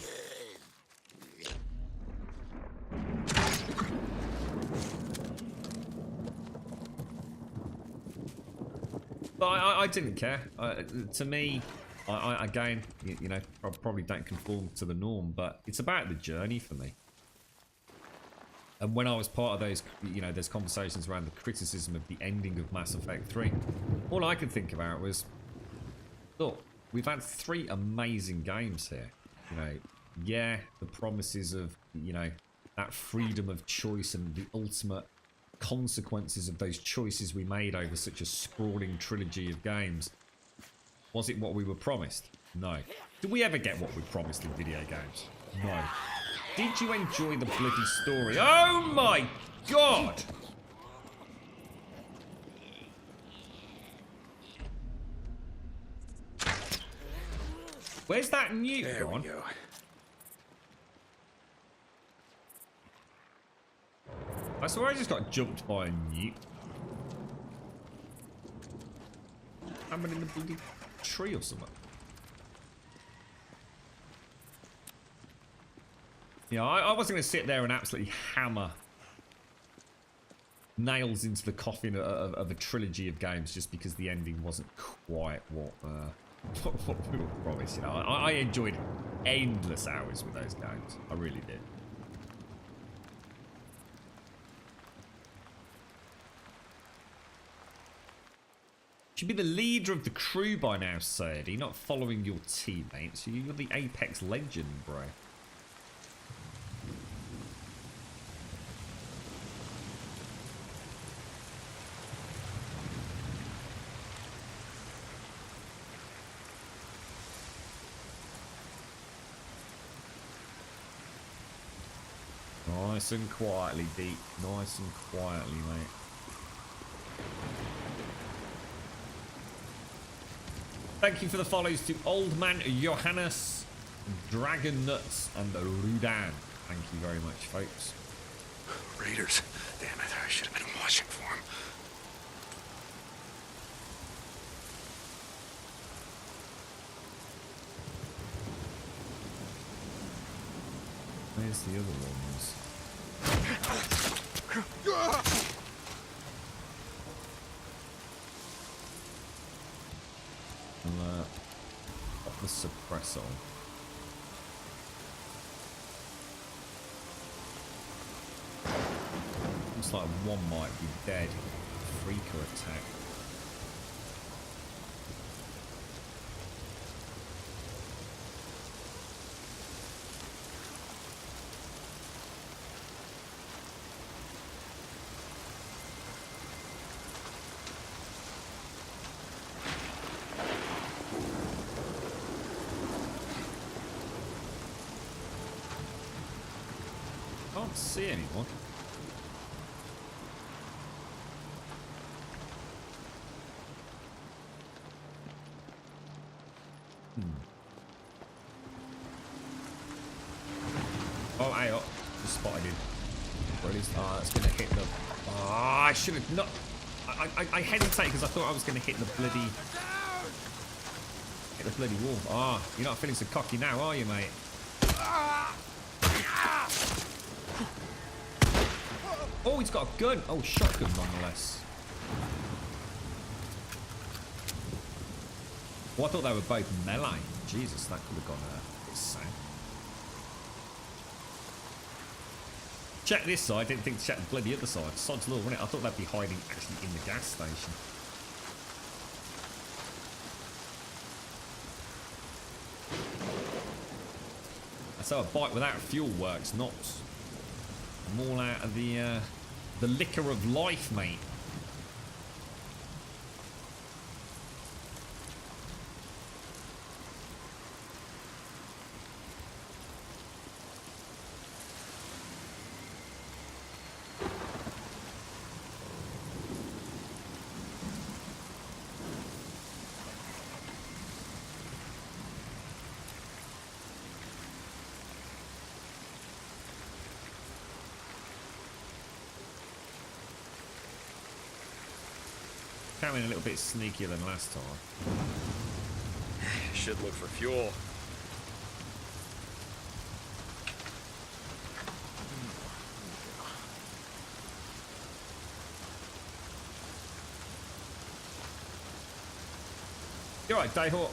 But I didn't care. To me, again, you know, I probably don't conform to the norm, but it's about the journey for me. And when I was part of those, you know, those conversations around the criticism of the ending of Mass Effect 3, all I could think about was, look, we've had 3 amazing games here. You know, yeah, the promises of, you know, that freedom of choice and the ultimate consequences of those choices we made over such a sprawling trilogy of games. Was it what we were promised? No. Did we ever get what we promised in video games? No. Did you enjoy the bloody story? Oh my god! Where's that newt gone? There we go. I swear I just got jumped by a newt. I'm in the bloody tree or something. Yeah, I wasn't going to sit there and absolutely hammer nails into the coffin of a trilogy of games just because the ending wasn't quite what we were promised. You know, I enjoyed endless hours with those games. I really did. Should be the leader of the crew by now, Sadie, not following your teammates. You're the Apex legend, bro. Nice and quietly, Deep. Nice and quietly, mate. Thank you for the follows to Old Man Johannes, Dragon Nuts, and Rudan. Thank you very much, folks. Raiders. Damn it, I should have been watching for them. Where's the other ones? Pop the suppressor. Looks like one might be dead. Freaker attack. Can't see anyone. Oh, hey up. Just spotted him. Brilliant. Ah, that's gonna hit the. Ah, I should have not. I hesitate because I thought I was gonna hit the bloody. Hit the bloody wall. Ah, you're not feeling so cocky now, are you, mate? Oh, he's got a gun. Oh, shotgun nonetheless. Oh, I thought they were both melee. Jesus, that could have gone a bit sad. Check this side. Didn't think to check the bloody other side. Sod's law, wasn't it? I thought they'd be hiding actually in the gas station. That's how a bike without fuel works, not. I'm all out of the liquor of life, mate. coming a little bit sneakier than last time. Should look for fuel. You're right, Dayhawk.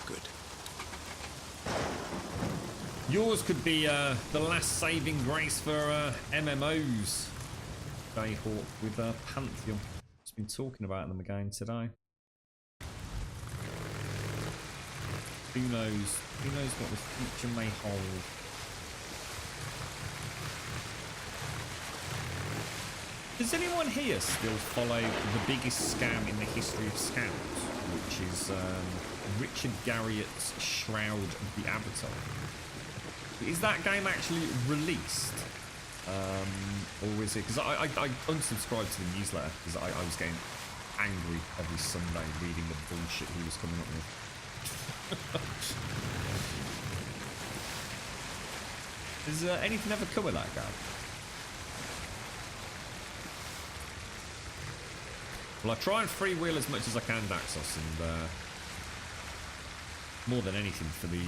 Good. Yours could be the last saving grace for MMOs. Dayhawk with Pantheon. Just been talking about them again today. Who knows? Who knows what the future may hold? Does anyone here still follow the biggest scam in the history of scams, which is Richard Garriott's Shroud of the Avatar? Is that game actually released? Or is it? Because I unsubscribed to the newsletter because I was getting angry every Sunday reading the bullshit he was coming up with. Has anything ever come of that guy? Well, I try and freewheel as much as I can, Daxos, and more than anything for the,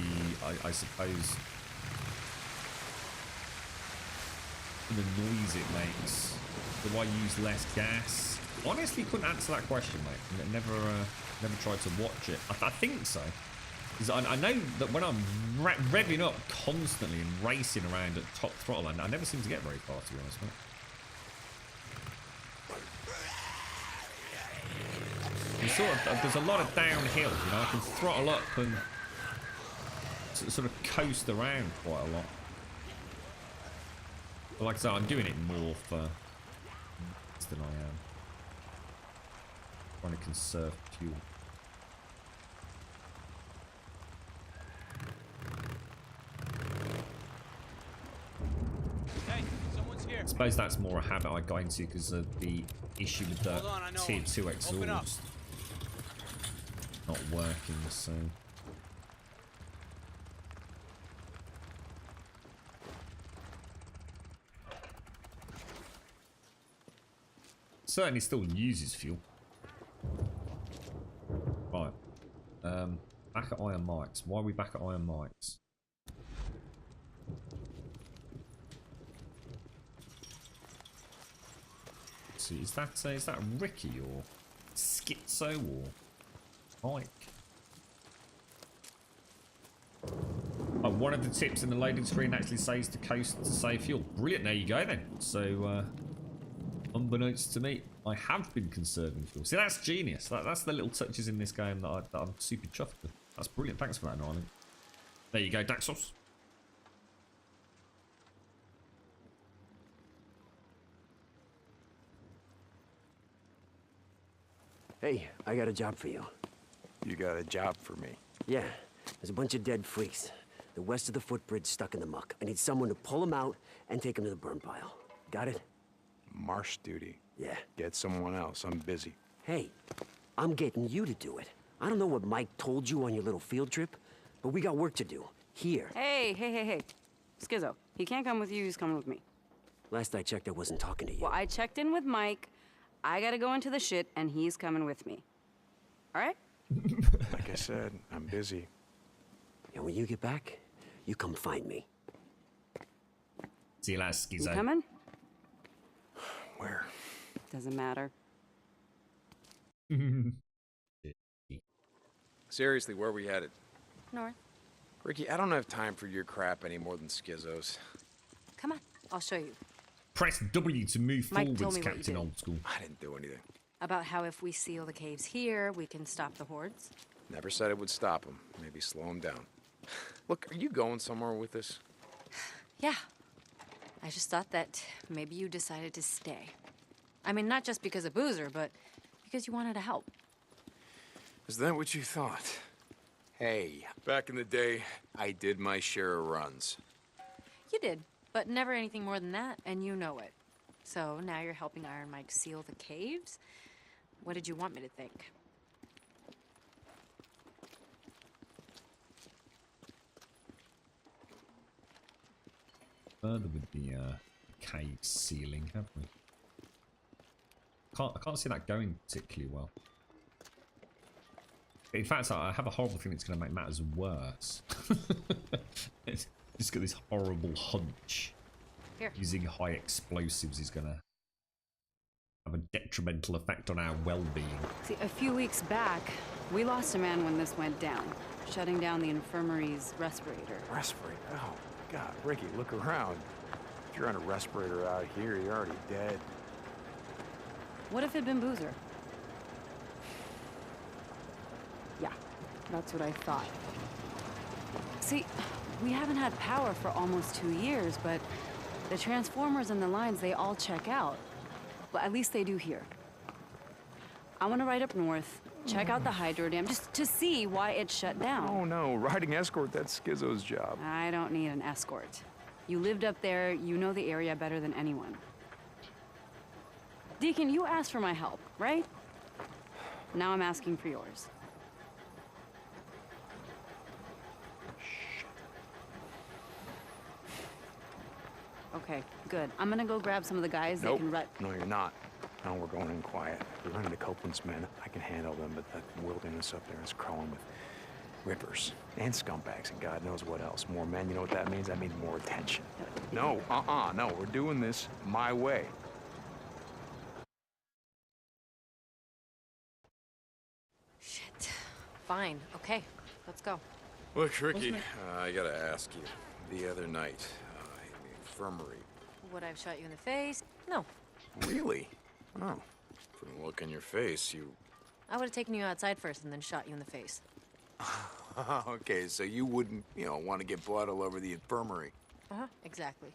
I suppose, for the noise it makes. Do I use less gas? Honestly, couldn't answer that question, mate. Never tried to watch it. I think so. Because I know that when I'm revving up constantly and racing around at top throttle, I never seem to get very far, to be honest, mate. There's a lot of downhill, you know. I can throttle up and sort of coast around quite a lot. But like I said, I'm doing it more for than I am trying to conserve fuel. Hey, someone's here. I suppose that's more a habit I got into because of the issue with the tier 2 exhaust not working, so certainly still uses fuel. Right. Back at Iron Mike's. Why are we back at Iron Mike's? Let's see, is that Ricky or Schizo or Mike? Oh, one of the tips in the loading screen actually says to coast to save fuel. Brilliant, there you go then. So unbeknownst to me, I have been conserving fuel. See, that's genius. That's the little touches in this game that I'm super chuffed with. That's brilliant. Thanks for that, Norman. There you go, Daxos. Hey, I got a job for you. You got a job for me? Yeah, there's a bunch of dead freaks. They're west of the footbridge, stuck in the muck. I need someone to pull them out and take them to the burn pile. Got it? Marsh duty. Yeah. Get someone else. I'm busy. Hey, I'm getting you to do it. I don't know what Mike told you on your little field trip, but we got work to do. Here. Hey. Schizo, he can't come with you, he's coming with me. Last I checked, I wasn't talking to you. Well, I checked in with Mike. I gotta go into the shit, and he's coming with me. All right? Like I said, I'm busy. And when you get back, you come find me. See you later, Schizo. You coming? Where? Doesn't matter. Seriously, where are we headed? North. Ricky, I don't have time for your crap any more than Schizo's. Come on, I'll show you. Press W to move Mike told forwards, me what you Captain did. Old School. I didn't do anything. About how if we seal the caves here, we can stop the hordes. Never said it would stop him. Maybe slow him down. Look, are you going somewhere with this? Yeah. I just thought that maybe you decided to stay. I mean, not just because of Boozer, but because you wanted to help. Is that what you thought? Hey, back in the day, I did my share of runs. You did, but never anything more than that, and you know it. So now you're helping Iron Mike seal the caves? What did you want me to think? Further with the cave ceiling, have we? I can't see that going particularly well. In fact, I have a horrible feeling it's going to make matters worse. It's just got this horrible hunch. Here. Using high explosives is going to have a detrimental effect on our well-being. See, a few weeks back, we lost a man when this went down, shutting down the infirmary's respirator. Respirator? Oh, God, Ricky, look around. If you're on a respirator out here, you're already dead. What if it'd been Boozer? Yeah, that's what I thought. See, we haven't had power for almost 2 years, but the transformers and the lines, they all check out. Well, at least they do here. I want to ride up north, check out the hydro dam, just to see why it shut down. Oh, no, riding escort, that's Schizo's job. I don't need an escort. You lived up there, you know the area better than anyone. Deacon, you asked for my help, right? Now I'm asking for yours. Okay, good. I'm gonna go grab some of the guys that can No, you're not. No, we're going in quiet. We're running to Copeland's men. I can handle them, but that wilderness up there is crawling with rippers and scumbags and God knows what else. More men, you know what that means? That means more attention. No, no, we're doing this my way. Shit. Fine. Okay. Let's go. Look, Ricky, I gotta ask you. The other night, in the infirmary. Would I have shot you in the face? No. Really? Oh. From the look in your face, you... I would have taken you outside first and then shot you in the face. Okay, so you wouldn't, want to get blood all over the infirmary. Uh-huh. Exactly.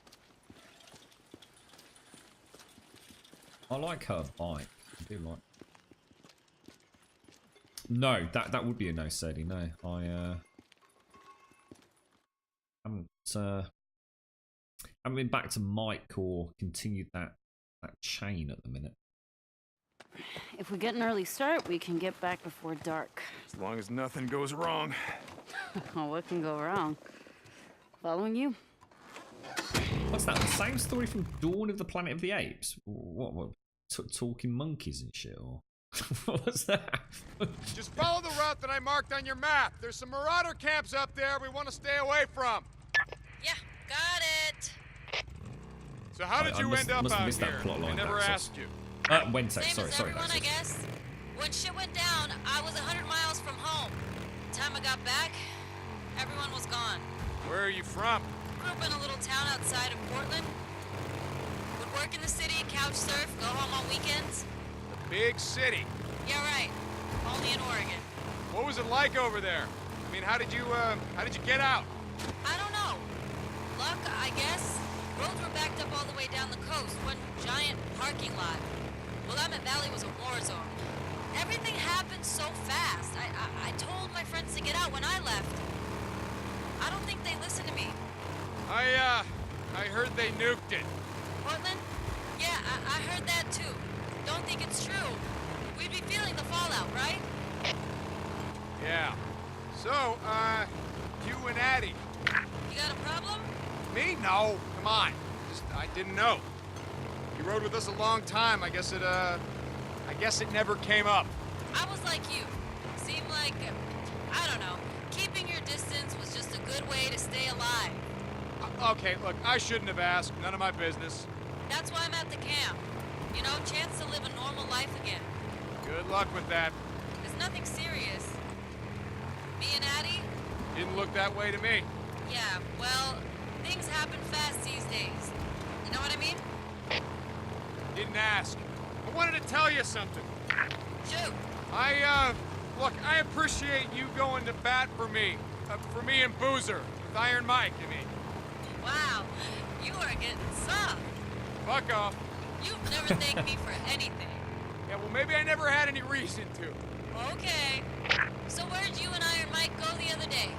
I like her bike. I do like. No, that would be a no, Sadie. No, I haven't been back to Mike or continued that chain at the minute. If we get an early start, we can get back before dark. As long as nothing goes wrong. Oh, what can go wrong? Following you? What's that? The same story from Dawn of the Planet of the Apes? What talking monkeys and shit? Or what was that? Just follow the route that I marked on your map. There's some marauder camps up there we want to stay away from. Yeah, got it. So how did you end up out here? I never asked you. Wednesday. Same Sorry, everyone, I guess. When shit went down, I was 100 miles from home. The time I got back, everyone was gone. Where are you from? Grew up in a little town outside of Portland. Would work in the city, couch surf, go home on weekends. The big city. Yeah, right. Only in Oregon. What was it like over there? I mean, how did you get out? I don't know. Luck, I guess. Roads were backed up all the way down the coast. One giant parking lot. Willamette Valley was a war zone. Everything happened so fast. I told my friends to get out when I left. I don't think they listened to me. I heard they nuked it. Portland? Yeah, I heard that too. Don't think it's true. We'd be feeling the fallout, right? Yeah. So, you and Addie. You got a problem? Me? No. Come on. I didn't know. You rode with us a long time. I guess it never came up. I was like you. Seemed like, I don't know, keeping your distance was just a good way to stay alive. Okay, look, I shouldn't have asked. None of my business. That's why I'm at the camp. You know, chance to live a normal life again. Good luck with that. There's nothing serious. Me and Addie? Didn't look that way to me. Yeah, well, things happen fast these days. You know what I mean? Didn't ask. I wanted to tell you something. Shoot. Look, I appreciate you going to bat for me and Boozer, with Iron Mike, I mean. Wow, you are getting soft. Fuck off. You've never thanked me for anything. Yeah, well, maybe I never had any reason to. Okay. So where'd you and Iron Mike go the other day?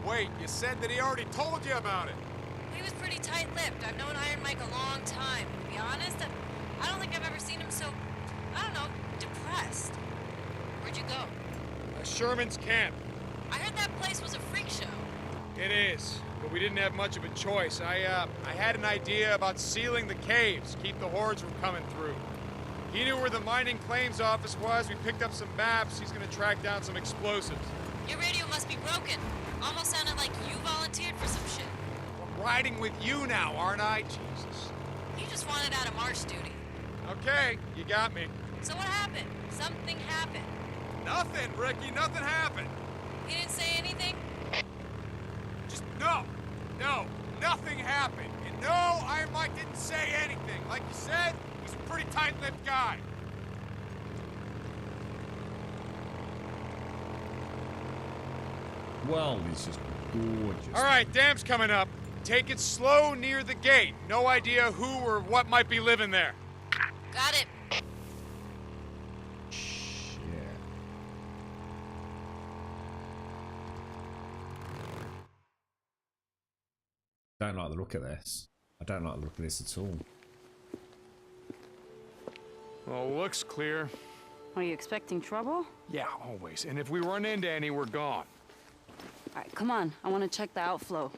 Wait, you said that he already told you about it. He was pretty tight-lipped. I've known Iron Mike a long time. To be honest, I don't think I've ever seen him so, I don't know, depressed. Where'd you go? Sherman's camp. I heard that place was a freak show. It is, but we didn't have much of a choice. I had an idea about sealing the caves, keep the hordes from coming through. He knew where the mining claims office was. We picked up some maps. He's gonna track down some explosives. Your radio must be broken. Almost sounded like you volunteered for some shit. I'm riding with you now, aren't I? Jesus. You just wanted out of marsh duty. Okay, you got me. So what happened? Something happened. Nothing, Ricky. Nothing happened. He didn't say anything? Just no, nothing happened. And no, Iron Mike didn't say anything. Like you said, he's a pretty tight-lipped guy. Well, it's just gorgeous. All right, dam's coming up. Take it slow near the gate. No idea who or what might be living there. Got it. Don't like the look of this. I don't like the look of this at all. Well, looks clear. Are you expecting trouble? Yeah, always. And if we run into any, we're gone. All right, come on. I want to check the outflow.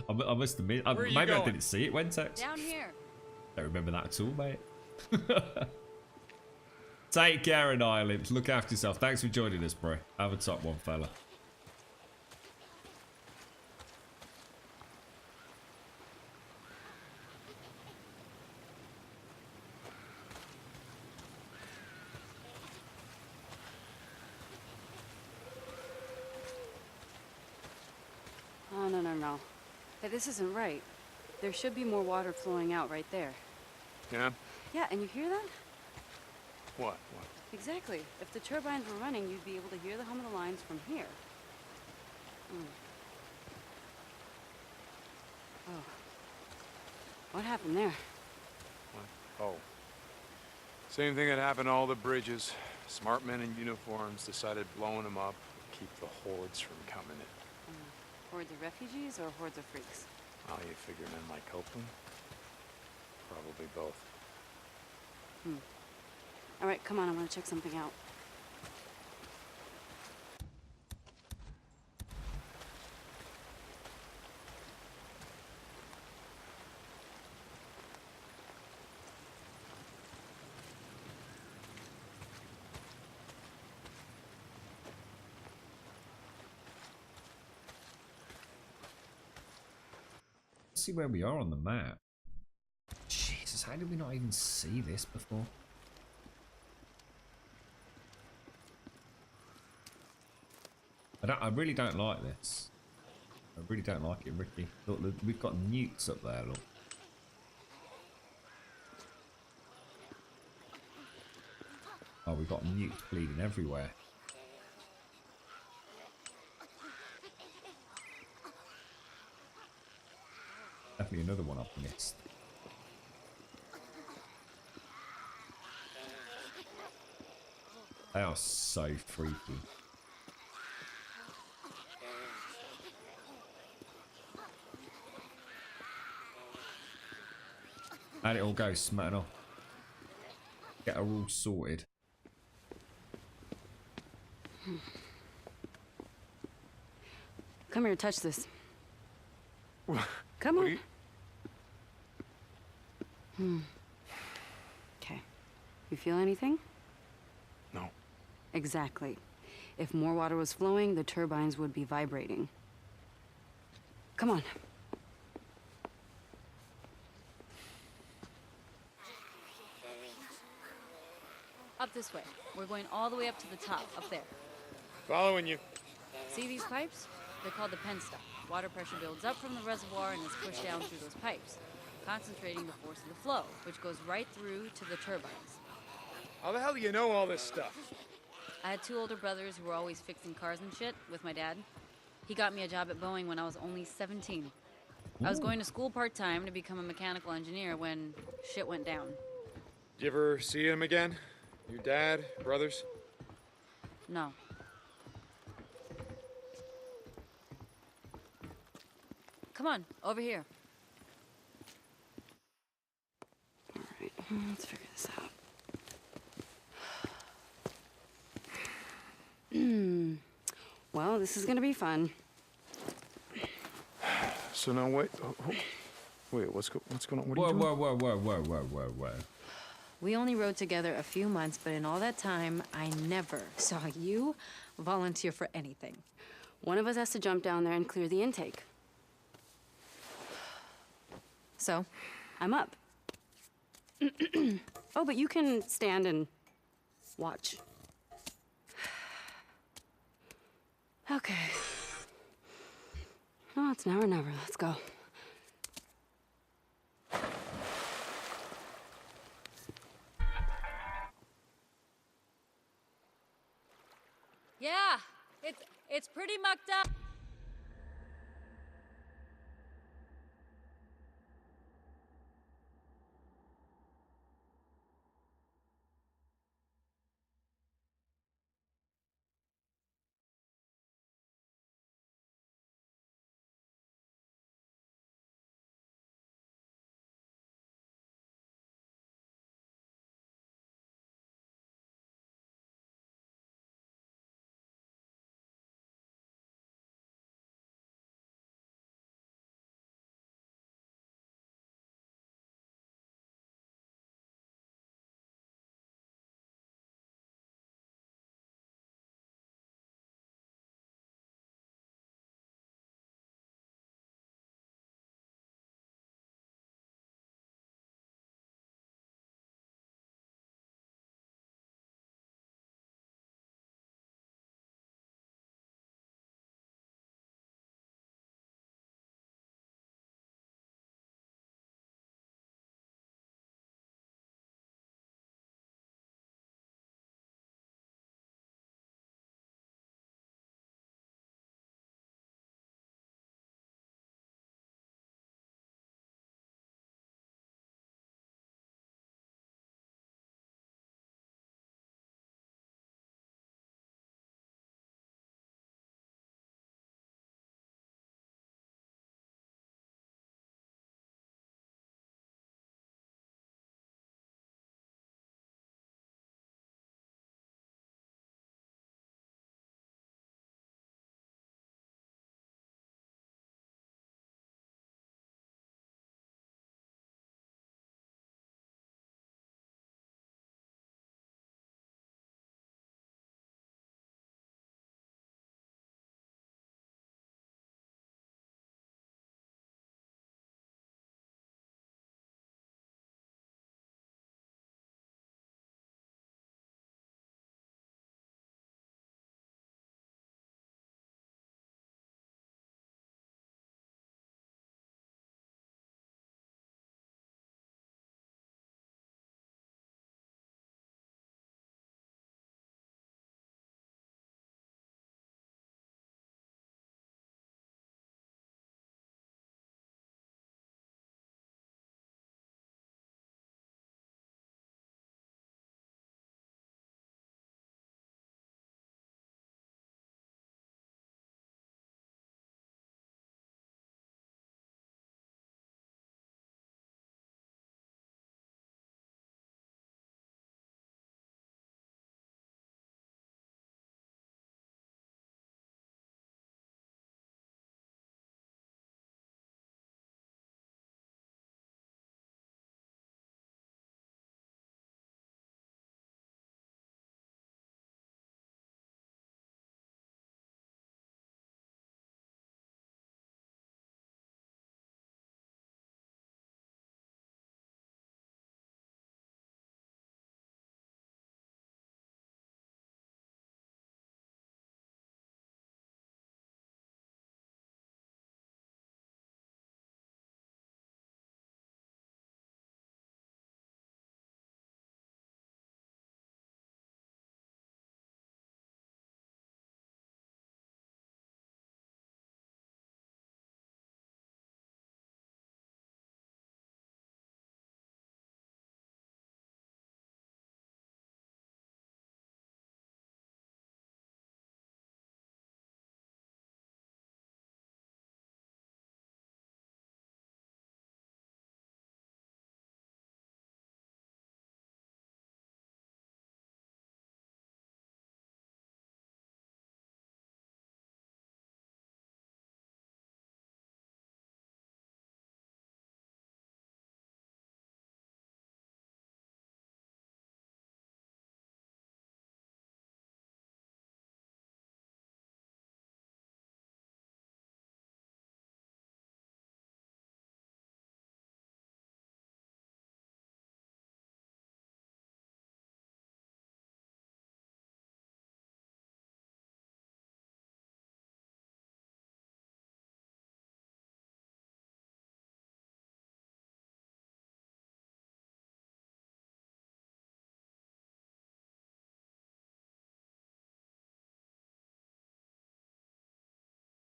I must admit, maybe I didn't see it when text. Down here. Don't remember that at all, mate. Take care, and Ireland. Look after yourself. Thanks for joining us, bro. Have a top one, fella. Oh, no. Hey, this isn't right. There should be more water flowing out right there. Yeah? Yeah, and you hear that? What? Exactly. If the turbines were running, you'd be able to hear the hum of the lines from here. Oh. What happened there? What? Oh. Same thing that happened to all the bridges. Smart men in uniforms decided blowing them up would keep the hordes from coming in. Hordes of refugees or hordes of freaks? Oh, you figure men like Copeland? Probably both. All right, come on. I want to check something out. See where we are on the map. Jesus, how did we not even see this before? I really don't like this. I really don't like it, Ricky. Look, we've got newts up there, look. Oh, we've got newts bleeding everywhere. Definitely another one I've missed. They are so freaky. How'd it all go, Smirnoff? Get her all sorted. Come here, touch this. Come on. Okay. You feel anything? No. Exactly. If more water was flowing, the turbines would be vibrating. Come on. Up this way. We're going all the way up to the top, up there. Following you. See these pipes? They're called the penstock. Water pressure builds up from the reservoir and is pushed down through those pipes, concentrating the force of the flow, which goes right through to the turbines. How the hell do you know all this stuff? I had two older brothers who were always fixing cars and shit with my dad. He got me a job at Boeing when I was only 17. I was going to school part-time to become a mechanical engineer when shit went down. Did you ever see him again? Your dad, brothers? No. Come on, over here. All right, let's figure this out. Well, this is gonna be fun. So now wait. Wait, what's going on? What are Whoa, you doing? whoa, whoa, whoa, whoa, whoa, whoa, whoa. We only rode together a few months, but in all that time, I never saw you volunteer for anything. One of us has to jump down there and clear the intake. So, I'm up. Oh, but you can stand and watch. Okay. Oh, it's now or never. Let's go. Yeah, it's pretty mucked up.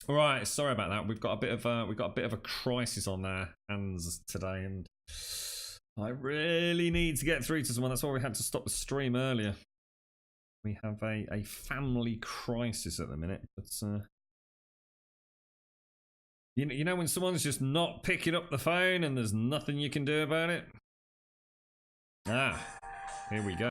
Right, sorry about that. We've got a bit of a crisis on our hands today, and I really need to get through to someone. That's why we had to stop the stream earlier. We have a family crisis at the minute, but you know when someone's just not picking up the phone and there's nothing you can do about it. Ah, here we go.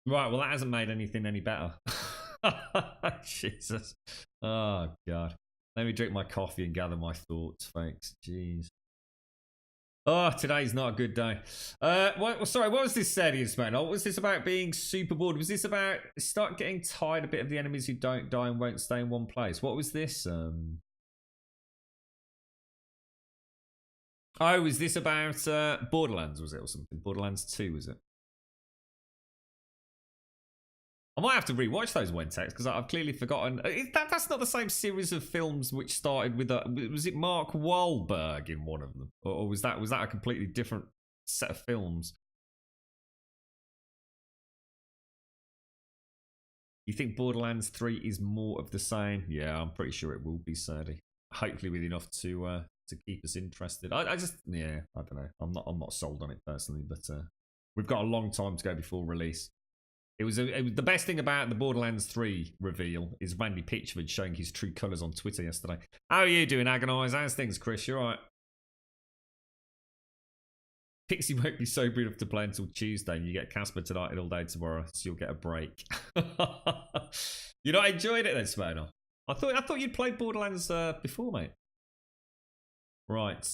Right, well that hasn't made anything any better. Jesus. Oh god. Let me drink my coffee and gather my thoughts, folks. Jeez. Oh, today's not a good day. Sorry, what was this serious, man? What was this about being super bored? Was this about start getting tired a bit of the enemies who don't die and won't stay in one place? What was this? Oh, was this about Borderlands, was it, or something? Borderlands 2, was it? I might have to rewatch those Wentex because I've clearly forgotten. That's not the same series of films which started with was it Mark Wahlberg in one of them, or was that a completely different set of films? You think Borderlands 3 is more of the same? Yeah, I'm pretty sure it will be, Sadie. Hopefully with enough to keep us interested. I just I don't know. I'm not sold on it personally, but we've got a long time to go before release. It was the best thing about the Borderlands 3 reveal is Randy Pitchford showing his true colours on Twitter yesterday. How are you doing, Agonize? How's things, Chris? You alright? Pixie won't be sober enough to play until Tuesday, and you get Casper tonight and all day tomorrow, so you'll get a break. You not enjoyed it then, Smoner? I thought you'd played Borderlands before, mate. Right,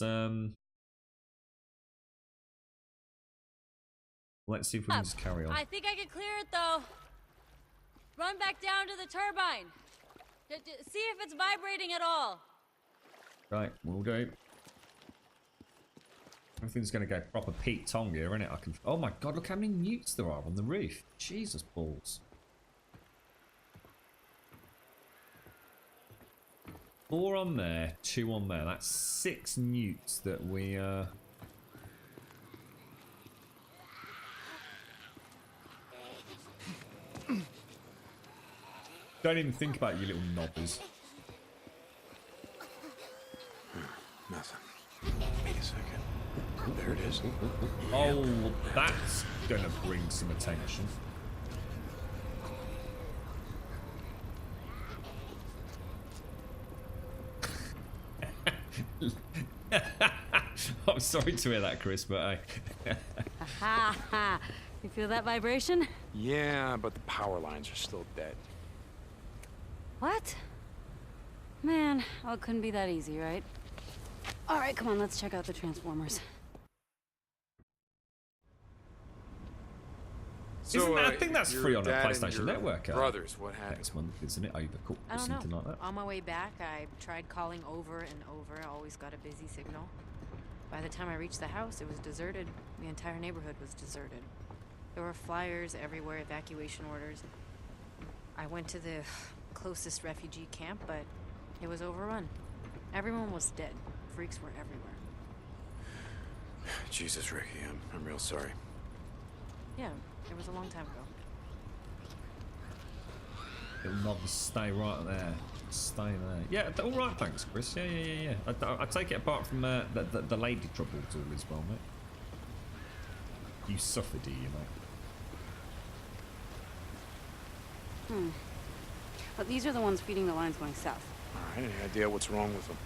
let's see if we can just carry on. I think I can clear it though. Run back down to the turbine. See if it's vibrating at all. Right, we'll do. Everything's going to go proper Pete Tong here, isn't it? Oh my god, look how many newts there are on the roof. Jesus balls. 4 on there, 2 on there. That's 6 newts that we don't even think about you little knobbers. Nothing. Wait a second. There it is. Oh, that's gonna bring some attention. I'm sorry to hear that, Chris, but You feel that vibration? Yeah, but the power lines are still dead. What? Man, oh, it couldn't be that easy, right? All right, come on, let's check out the transformers. I think that's your free on the dad and PlayStation your Network. brothers, what happened? Next month, isn't it? Overcooked I or don't know. something like that. On my way back, I tried calling over and over. Always got a busy signal. By the time I reached the house, it was deserted. The entire neighborhood was deserted. There were flyers everywhere, evacuation orders. I went to the closest refugee camp, but it was overrun. Everyone was dead. Freaks were everywhere. Jesus, Ricky, I'm real sorry. Yeah, it was a long time ago. Little knob, stay right there. Stay there. Yeah, all right, thanks, Chris. Yeah. I take it apart from the lady trouble tool as well, mate. You suffer, do you, mate? But these are the ones feeding the lines going south. All right, any idea what's wrong with them?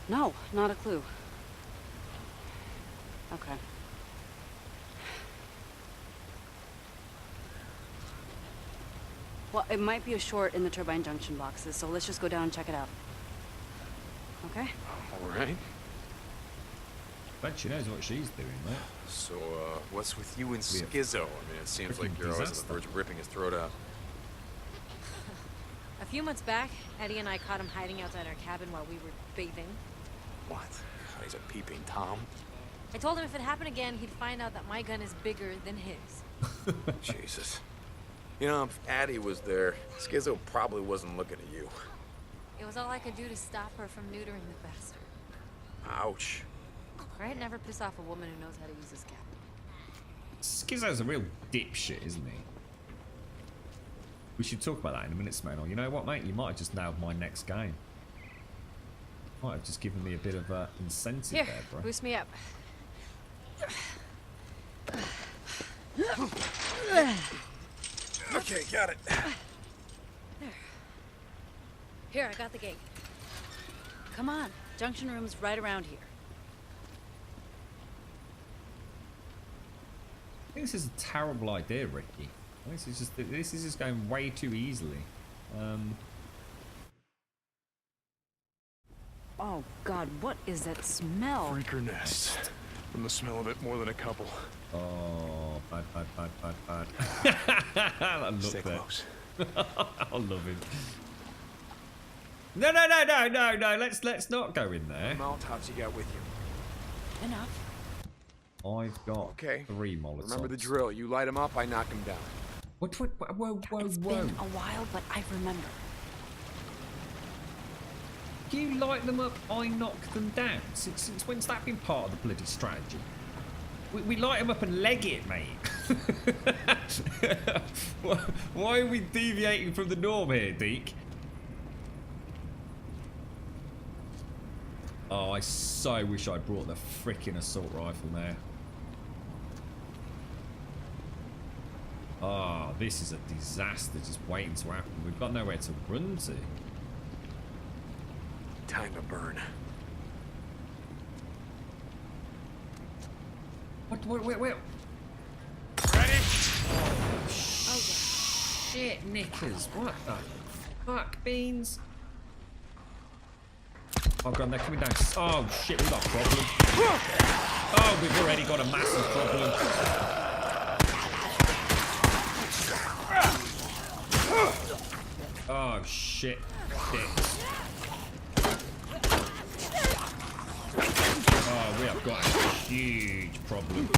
No, not a clue. Okay. Well, it might be a short in the turbine junction boxes, so let's just go down and check it out. Okay? All right. Bet she knows what she's doing, mate. So, what's with you and Skizzo? I mean, it seems like you're always on the verge of ripping his throat out. A few months back, Eddie and I caught him hiding outside our cabin while we were bathing. What? He's a peeping Tom? I told him if it happened again, he'd find out that my gun is bigger than his. Jesus. You know, if Addie was there, Skizzo probably wasn't looking at you. It was all I could do to stop her from neutering the bastard. Ouch. Right? Never piss off a woman who knows how to use his cap. Skizzo's a real dipshit, isn't he? We should talk about that in a minute, Smail. You know what, mate? You might have just nailed my next game. Might have just given me a bit of incentive Here, there, bro. boost me up. Okay, got it. There. Here, I got the gate. Come on. Junction room's right around here. I think this is a terrible idea, Ricky. This is just going way too easily. Oh God, what is that smell? Freaker nest. From the smell of it, more than a couple. Oh, bad. That look Stay there. close. I love him. No. Let's not go in there. How many Molotovs you got with you? Enough. I've got 3 Molotovs. Remember the drill. You light them up, I knock them down. Whoa. It's been a while, but I remember. You light them up, I knock them down. Since when's that been part of the bloody strategy? We light them up and leg it, mate. Why are we deviating from the norm here, Deke? Oh, I so wish I'd brought the frickin' assault rifle there. Oh, this is a disaster just waiting to happen. We've got nowhere to run to. Time to burn. Wait. Ready? Oh, shit, knickers. What the fuck, beans? Oh, God, they're coming down. Oh, shit, we've got a problem. Oh, we've already got a massive problem. Oh, shit. Dicks. Oh, we have got a huge problem.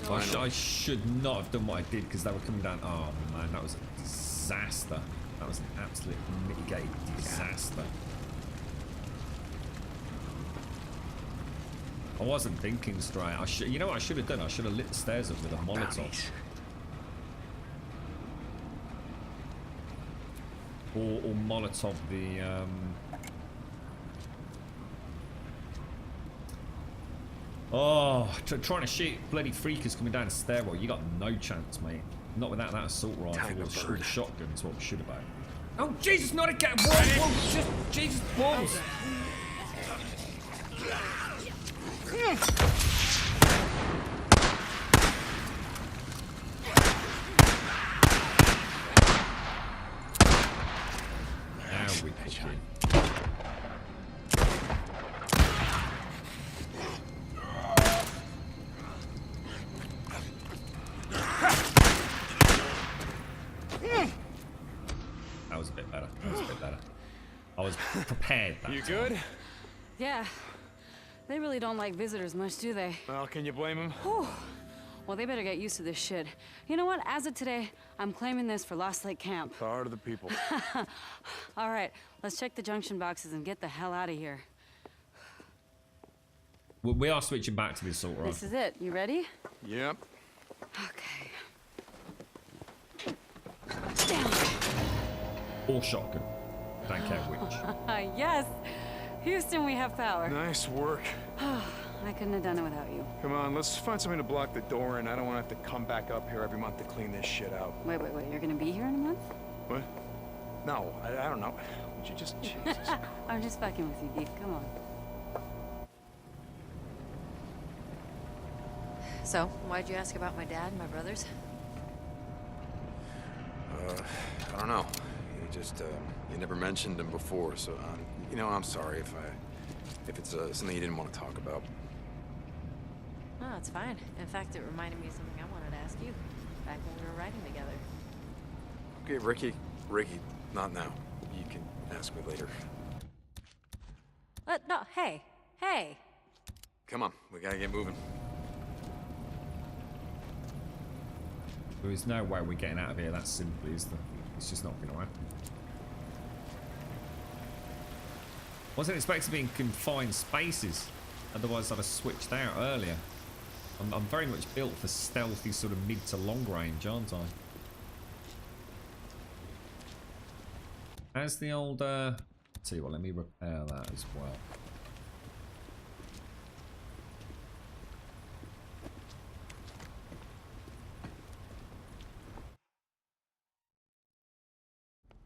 I should not have done what I did because they were coming down. Oh, man, that was a disaster. That was an absolute mitigated disaster. I wasn't thinking straight. You know what I should have done? I should have lit the stairs up with a Molotov. Or Molotov the trying to shoot bloody freakers coming down the stairwell. You got no chance, mate. Not without that assault rifle or the shotgun is what we should have had. Oh Jesus, not again! Whoa, Jesus balls! Now we cooking. prepared that You time. good? Yeah. They really don't like visitors much, do they? Well, can you blame him? Whew. Well, they better get used to this shit. You know what? As of today, I'm claiming this for Lost Lake Camp. Power to the people. All right, let's check the junction boxes and get the hell out of here. We are switching back to this assault rifle. This is it. You ready? Yep. Okay. Or shotgun. Don't care which. Yes! Houston, we have power. Nice work. I couldn't have done it without you. Come on, let's find something to block the door in. I don't want to have to come back up here every month to clean this shit out. Wait. You're gonna be here in a month? What? No, I don't know. Would you just... Jesus. I'm just fucking with you, Deke. Come on. So, why'd you ask about my dad and my brothers? I don't know. You just, you never mentioned him before, so, you know, I'm sorry if it's something you didn't want to talk about. No, it's fine. In fact, it reminded me of something I wanted to ask you back when we were riding together. Okay, Ricky, not now. You can ask me later. No, hey. Come on, we gotta get moving. There is no way we're getting out of here that simply, is there? It's just not going to happen. Wasn't expected to be in confined spaces. Otherwise, I'd have switched out earlier. I'm very much built for stealthy sort of mid to long range, aren't I? As the old... tell you what, let me repair that as well.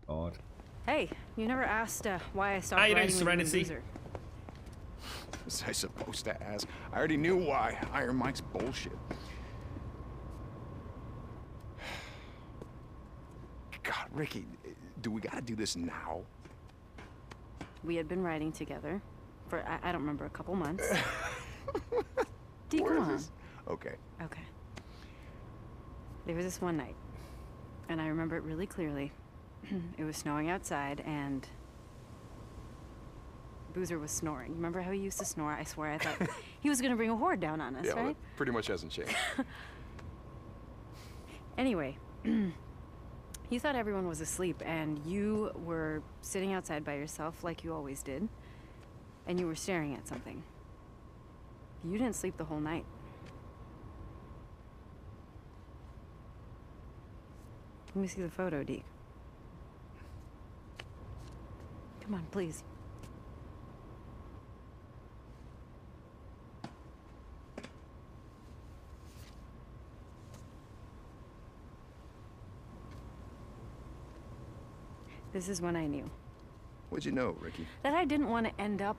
God. Hey, you never asked why I stopped How you doing, riding with Serenity? you and Boozer. Was I supposed to ask? I already knew why. Iron Mike's bullshit. God, Ricky, do we gotta do this now? We had been riding together for, I don't remember, a couple months. Deke, come on. Okay. Okay. There was this one night, and I remember it really clearly. It was snowing outside, and Boozer was snoring. Remember how he used to snore? I swear I thought he was gonna bring a horde down on us, Yeah, well, right? that pretty much hasn't changed. Anyway, you thought everyone was asleep, and you were sitting outside by yourself like you always did, and you were staring at something. You didn't sleep the whole night. Let me see the photo, Deke. Come on, please. This is when I knew. What'd you know, Ricky? That I didn't want to end up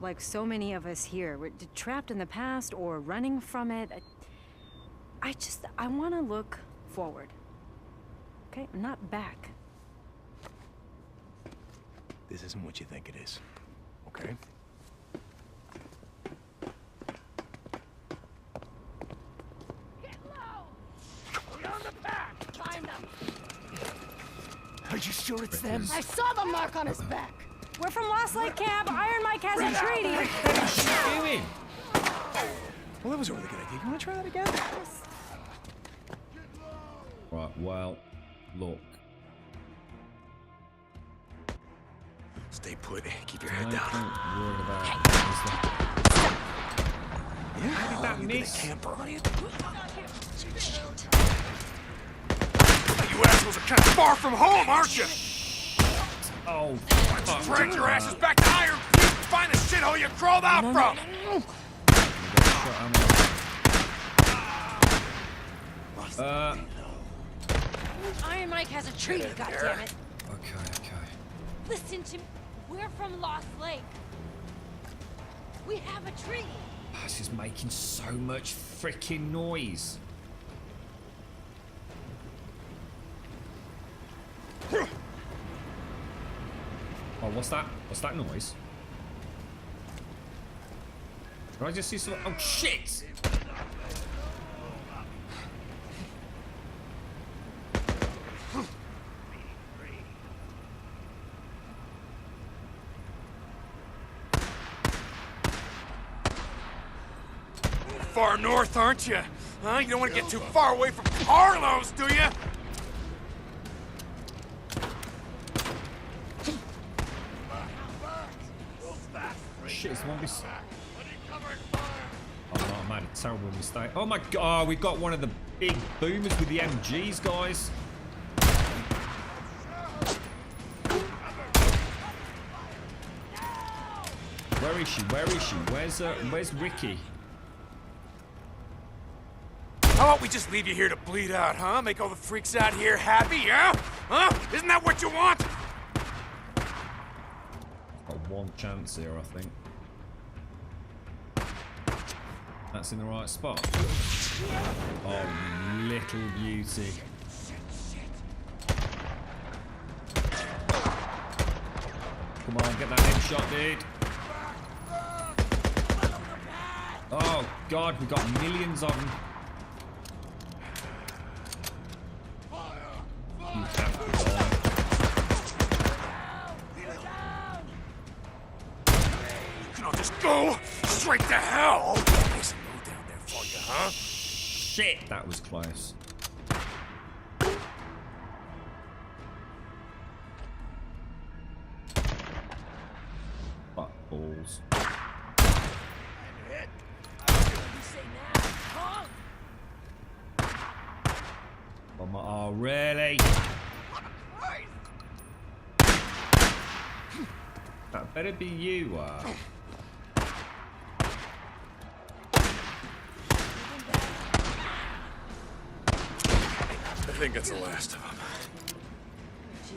like so many of us here. We're trapped in the past or running from it. I want to look forward. Okay? Not back. This isn't what you think it is, okay? Get low! We're on the back! Find them! Are you sure it's them? I saw the mark on his back! We're from Lost Lake Camp. Iron Mike has a treaty. Doing? Well, that was a really good idea. You want to try that again? Right, well, look. Stay put. Keep your head I down. ain't worried about Yeah, how did that miss? Camper. You assholes are kind of far from home, aren't you? Oh, Let's drag your asses back to Iron Peak and find the shithole you crawled out from. Iron Mike has a treaty, goddammit. Okay. Listen to me. We're from Lost Lake. We have a treaty. This is making so much freaking noise. Oh, what's that? What's that noise? Did I just see some? Oh shit! far north, aren't you? Huh? You don't want to get too far away from Carlos, do you? Shit, it's one Oh man, terrible mistake. Oh my god, we've got one of the big boomers with the MGs, guys. Where is she? Where is she? Where's Ricky? How about we just leave you here to bleed out, huh? Make all the freaks out here happy, yeah? Huh? Isn't that what you want? Got one chance here, I think. That's in the right spot. Oh, little beauty. Come on, get that headshot, dude. Oh, God, we've got millions of them. You have to die. You can all just go straight to hell. Nice and low down there for you, huh? Shit, that was close. Butt balls. Oh, really? That better be you, I think that's the last of them. Jesus.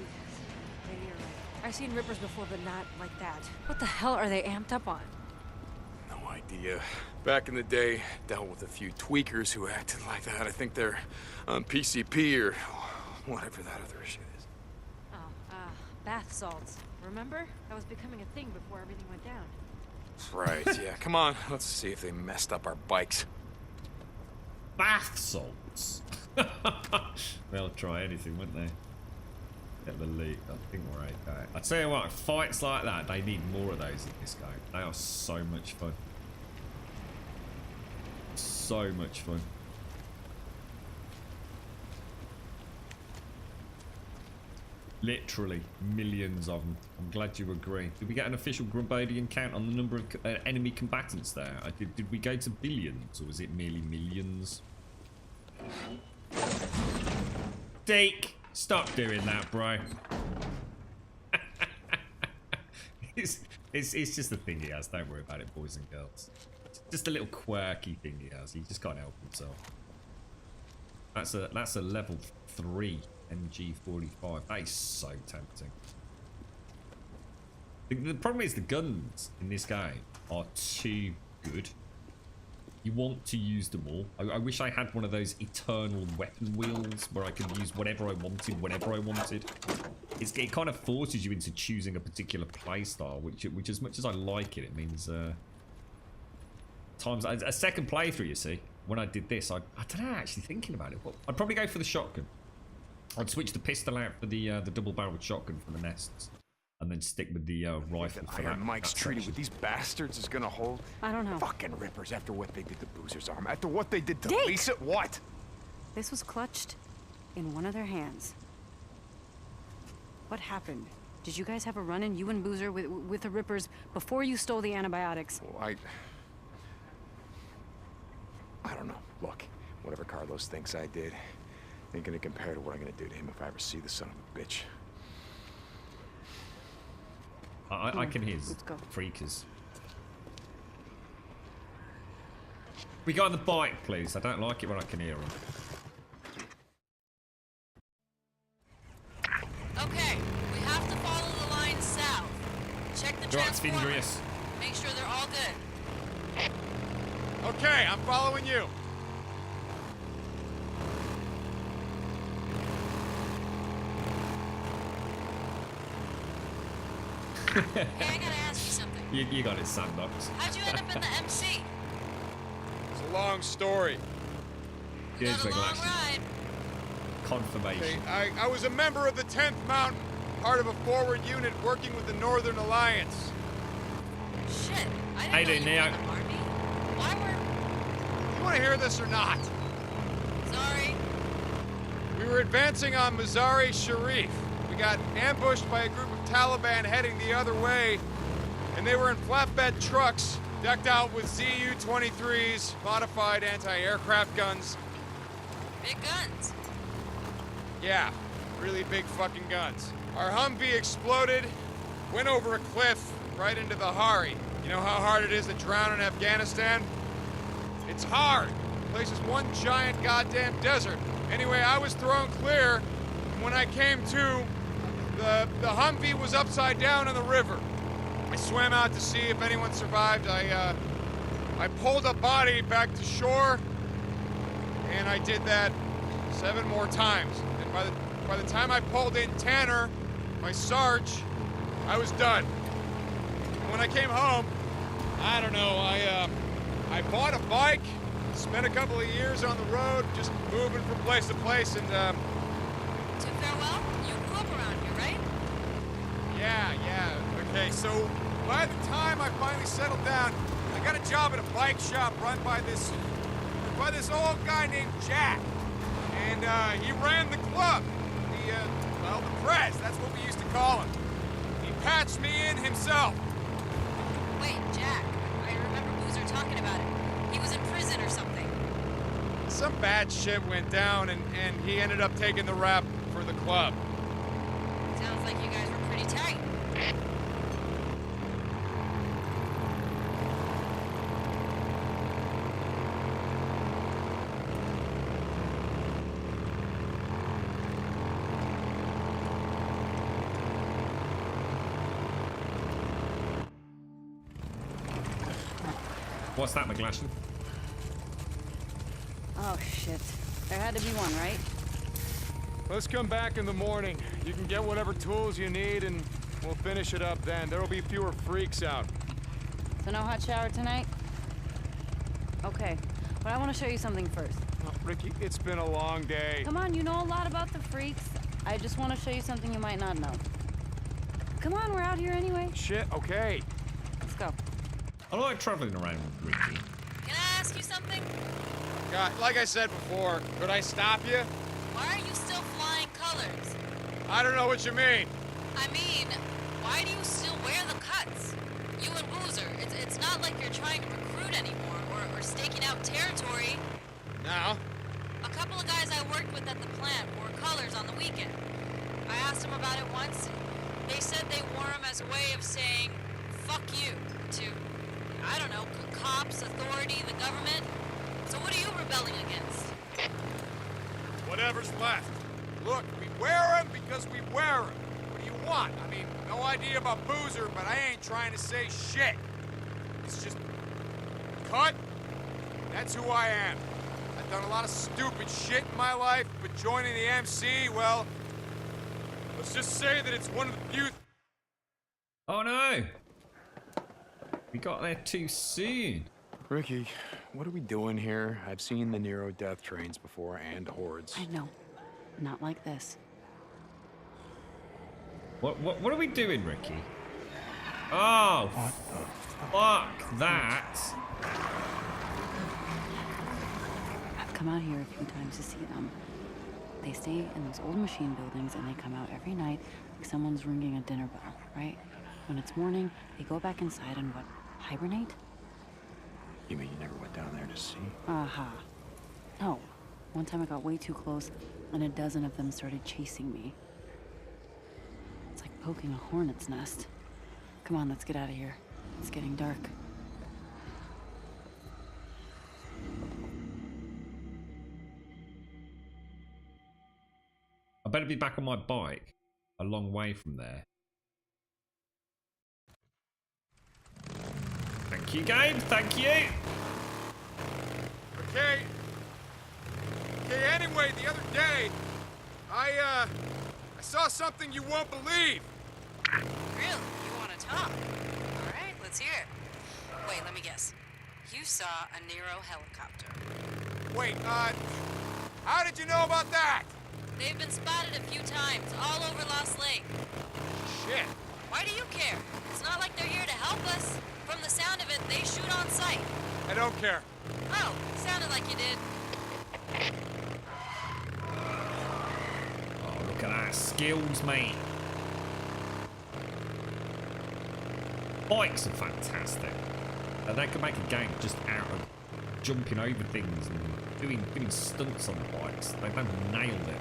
Maybe you're right. I've seen Rippers before, but not like that. What the hell are they amped up on? No idea. Back in the day, dealt with a few tweakers who acted like that. I think they're on PCP or whatever that other shit is. Oh, bath salts. Remember? That was becoming a thing before everything went down. Right, yeah. Come on, let's see if they messed up our bikes. Bath salts. They'll try anything, wouldn't they? Get the loot. I think we're okay. I tell you what, fights like that, they need more of those in this game. They are so much fun. So much fun. Literally millions of them. I'm glad you agree. Did we get an official Grumbodian count on the number of enemy combatants there? Did we go to billions, or was it merely millions? Deke, stop doing that, bro. it's just a thing he has. Don't worry about it, boys and girls. It's just a little quirky thing he has. He just can't help himself. That's a level 3 MG45. That is so tempting. The problem is the guns in this game are too good. You want to use them all. I wish I had one of those eternal weapon wheels where I could use whatever I wanted, whenever I wanted. It kind of forces you into choosing a particular playstyle, which as much as I like it, it means times a second playthrough. You see, when I did this, I don't know. Actually, thinking about it, but I'd probably go for the shotgun. I'd switch the pistol out for the double-barreled shotgun for the nests, and then stick with the rifle for that. Mike's treated with these bastards is gonna hold. I don't know. Fucking Rippers after what they did to Boozer's arm, after what they did to Deke! Lisa. What? This was clutched in one of their hands. What happened? Did you guys have a run-in, you and Boozer, with the Rippers before you stole the antibiotics? Well, I don't know. Look, whatever Carlos thinks I did ain't gonna compare to what I'm gonna do to him if I ever see the son of a bitch. I can hear his freakers. We go on the bike, please. I don't like it when I can hear them. Okay, we have to follow the line south. Check the transformers. Make sure they're all good. Okay, I'm following you. Hey, I gotta ask you something. You got it, Sandbox. How'd you end up in the MC? It's a long story. Here's Not a the long glasses. ride. Confirmation. Okay, I was a member of the 10th Mountain, part of a forward unit working with the Northern Alliance. Shit, I How you didn't doing, know you Neo? were in the Army. Why were... You want to hear this or not? Sorry. We were advancing on Mazar-e Sharif. We got ambushed by a group of Taliban heading the other way, and they were in flatbed trucks, decked out with ZU-23s, modified anti-aircraft guns. Big guns. Yeah, really big fucking guns. Our Humvee exploded, went over a cliff right into the Hari. You know how hard it is to drown in Afghanistan? It's hard. The place is one giant goddamn desert. Anyway, I was thrown clear, and when I came to, the Humvee was upside down in the river. I swam out to see if anyone survived. I pulled a body back to shore, and I did that 7 more times. And by the time I pulled in Tanner, my Sarge, I was done. When I came home, I don't know, I bought a bike, spent a couple of years on the road, just moving from place to place, and, To farewell? You grew up around here, right? Yeah. Okay, so by the time I finally settled down, I got a job at a bike shop run by this old guy named Jack. And, he ran the club. The press, that's what we used to call him. He patched me in himself. Wait, Jack. I remember Boozer talking about it. He was in prison or something. Some bad shit went down, and he ended up taking the rap for the club. Sounds like you guys were pretty tight. What's that, McGlashan? Oh, shit. There had to be one, right? Let's come back in the morning. You can get whatever tools you need, and we'll finish it up then. There'll be fewer freaks out. So no hot shower tonight? Okay, but I want to show you something first. Oh, Ricky, it's been a long day. Come on, you know a lot about the freaks. I just want to show you something you might not know. Come on, we're out here anyway. Shit, okay. Let's go. I like traveling around with Ricky. Can I ask you something? God, like I said before, could I stop you? Why are you still flying colors? I don't know what you mean. I mean, why do you still wear the cuts? You and Boozer, it's not like you're trying to recruit anymore or staking out territory. Now? A couple of guys I worked with at the plant wore colors on the weekend. I asked them about it once. They said they wore them as a way of saying, fuck you, to, I don't know, cops, authority, the government. So what are you rebelling against? Whatever's left. Look, we wear them because we wear them. What do you want? I mean, no idea about Boozer, but I ain't trying to say shit. It's just... cut? That's who I am. I've done a lot of stupid shit in my life, but joining the MC, well... let's just say that it's one of the few... Oh no! We got there too soon. Ricky, what are we doing here? I've seen the Nero death trains before, and hordes. I know. Not like this. What are we doing, Ricky? Oh, fuck that. I've come out here a few times to see them. They stay in those old machine buildings and they come out every night like someone's ringing a dinner bell, right? When it's morning, they go back inside and what, hibernate? You mean you never went down there to see? Aha. No. One time I got way too close and a dozen of them started chasing me. It's like poking a hornet's nest. Come on, let's get out of here. It's getting dark. I better be back on my bike. A long way from there. Thank you, game. Thank you. Okay. Okay, anyway, the other day, I saw something you won't believe. Really? You want to talk? All right, let's hear it. Wait, let me guess. You saw a Nero helicopter. Wait, how did you know about that? They've been spotted a few times, all over Lost Lake. Shit. Why do you care? It's not like they're here to help us. From the sound of it, they shoot on sight. I don't care. All know. Sounded like you did. Oh, look at that. Skills, mate. Bikes are fantastic. And they can make a game just out of jumping over things and doing stunts on the bikes. They've nailed it.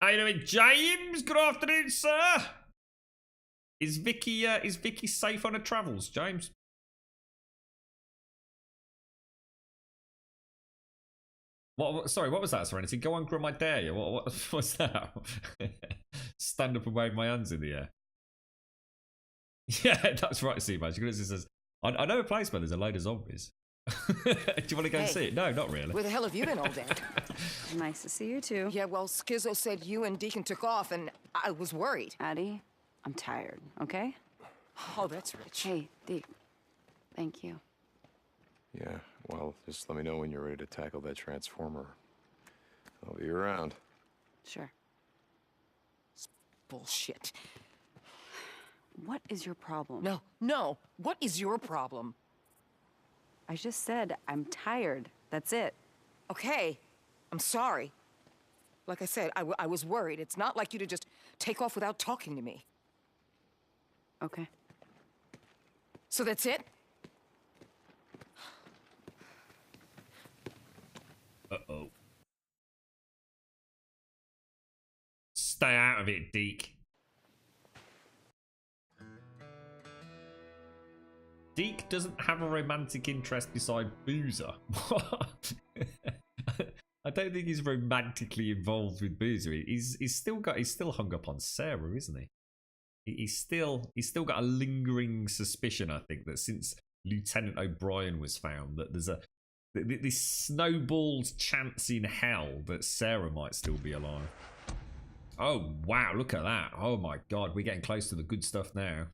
How you doing, James? Good afternoon, sir. Is Vicky safe on her travels, James? Sorry, what was that, Serenity? Go on, Grum, I dare you. What was that? Stand up and wave my hands in the air. Yeah, that's right, Seabass. It says, I know a place where there's a load of zombies. Do you want to go and see it? No, not really. Where the hell have you been all day? Nice to see you too. Yeah, well, Skizzo said you and Deacon took off, and I was worried. Addie, I'm tired, okay? Oh, that's rich. Hey, Deke. Thank you. Yeah, well, just let me know when you're ready to tackle that transformer. I'll be around. Sure. Bullshit. What is your problem? No. What is your problem? I just said I'm tired. That's it. Okay. I'm sorry. Like I said, I was worried. It's not like you to just take off without talking to me. Okay. So that's it? Uh-oh. Stay out of it, Deke. Deke doesn't have a romantic interest beside Boozer. What? I don't think he's romantically involved with Boozer. He's still hung up on Sarah, isn't he? He's still got a lingering suspicion, I think, that since Lieutenant O'Brien was found, that there's this snowball's chance in hell that Sarah might still be alive. Oh wow, look at that. Oh my god, we're getting close to the good stuff now.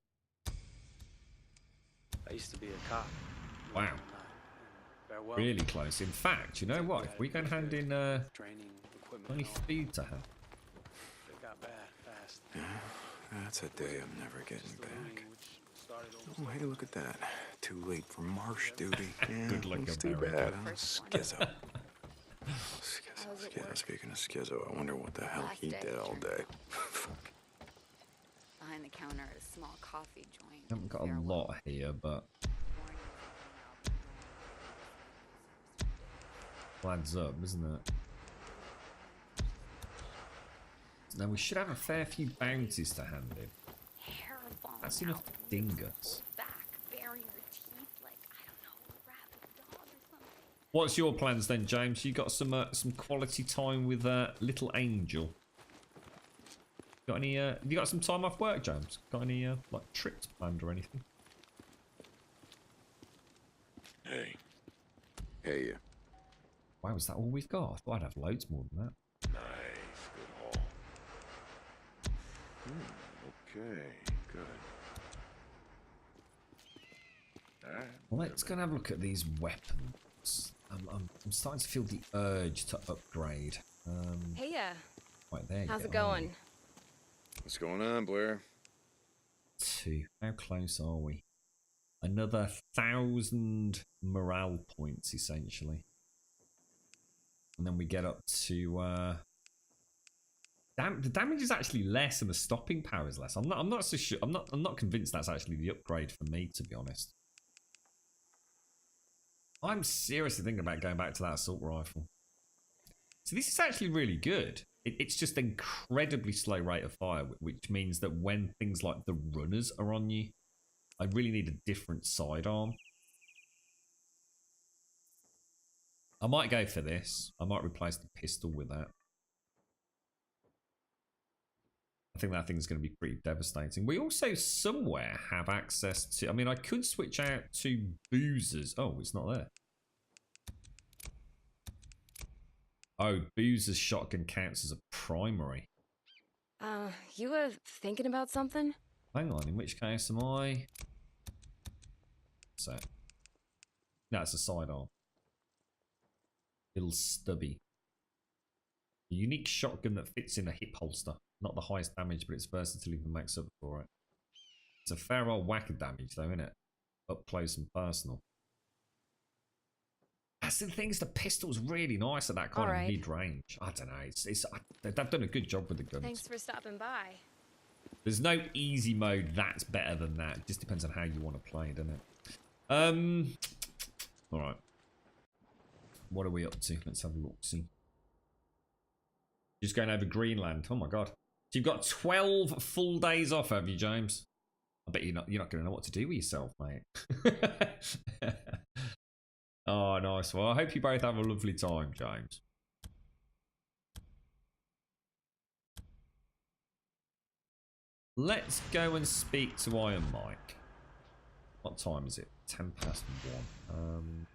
I used to be a cop. Wow. Farewell. Really close. In fact, you know what? If we can hand in Training, equipment, money and all. feed to her. It got bad fast. Yeah, that's a day I'm never getting back. Oh, hey, look at that. Too late for marsh duty. Yeah, Good luck, it's too America. bad, huh? Skizzo. Speaking of Skizzo, I wonder what the hell he did all day. Behind the counter at a small coffee joint. Haven't got a lot here, but adds up, isn't it? Now we should have a fair few bounties to hand in. That's enough to ding us. What's your plans then, James? You got some quality time with Little Angel. Got any? Have you got some time off work, James? Got any like trips planned or anything? Hey. Hey. Wow, is that all we've got? I thought I'd have loads more than that. Nice. Good haul. Okay. Good. All right. Let's go and have a look at these weapons. I'm starting to feel the urge to upgrade. Hey, Right there. how's it going? What's going on, Blair? 2. How close are we? Another 1,000 morale points, essentially. And then we get up to the damage is actually less and the stopping power is less. I'm not so sure. I'm not convinced that's actually the upgrade for me, to be honest. I'm seriously thinking about going back to that assault rifle. So this is actually really good. It's just incredibly slow rate of fire, which means that when things like the runners are on you, I really need a different sidearm. I might go for this. I might replace the pistol with that. I think that thing's going to be pretty devastating. We also somewhere have access to... I mean, I could switch out to Boozer's... Oh, it's not there. Oh, Boozer's shotgun counts as a primary. You were thinking about something? Hang on, in which case am I... So... No, it's a sidearm. Little stubby. A unique shotgun that fits in a hip holster. Not the highest damage, but its versatility makes up for it. It's a fair old whack of damage, though, isn't it? Up close and personal. That's the thing, is the pistol's really nice at that kind of mid-range. I don't know. They've done a good job with the guns. Thanks for stopping by. There's no easy mode that's better than that. It just depends on how you want to play, doesn't it? All right. What are we up to? Let's have a look. See. Just going over Greenland. Oh my god. So you've got 12 full days off, have you, James? I bet you're not going to know what to do with yourself, mate. Oh, nice. Well, I hope you both have a lovely time, James. Let's go and speak to Iron Mike. What time is it? 1:10 past 1.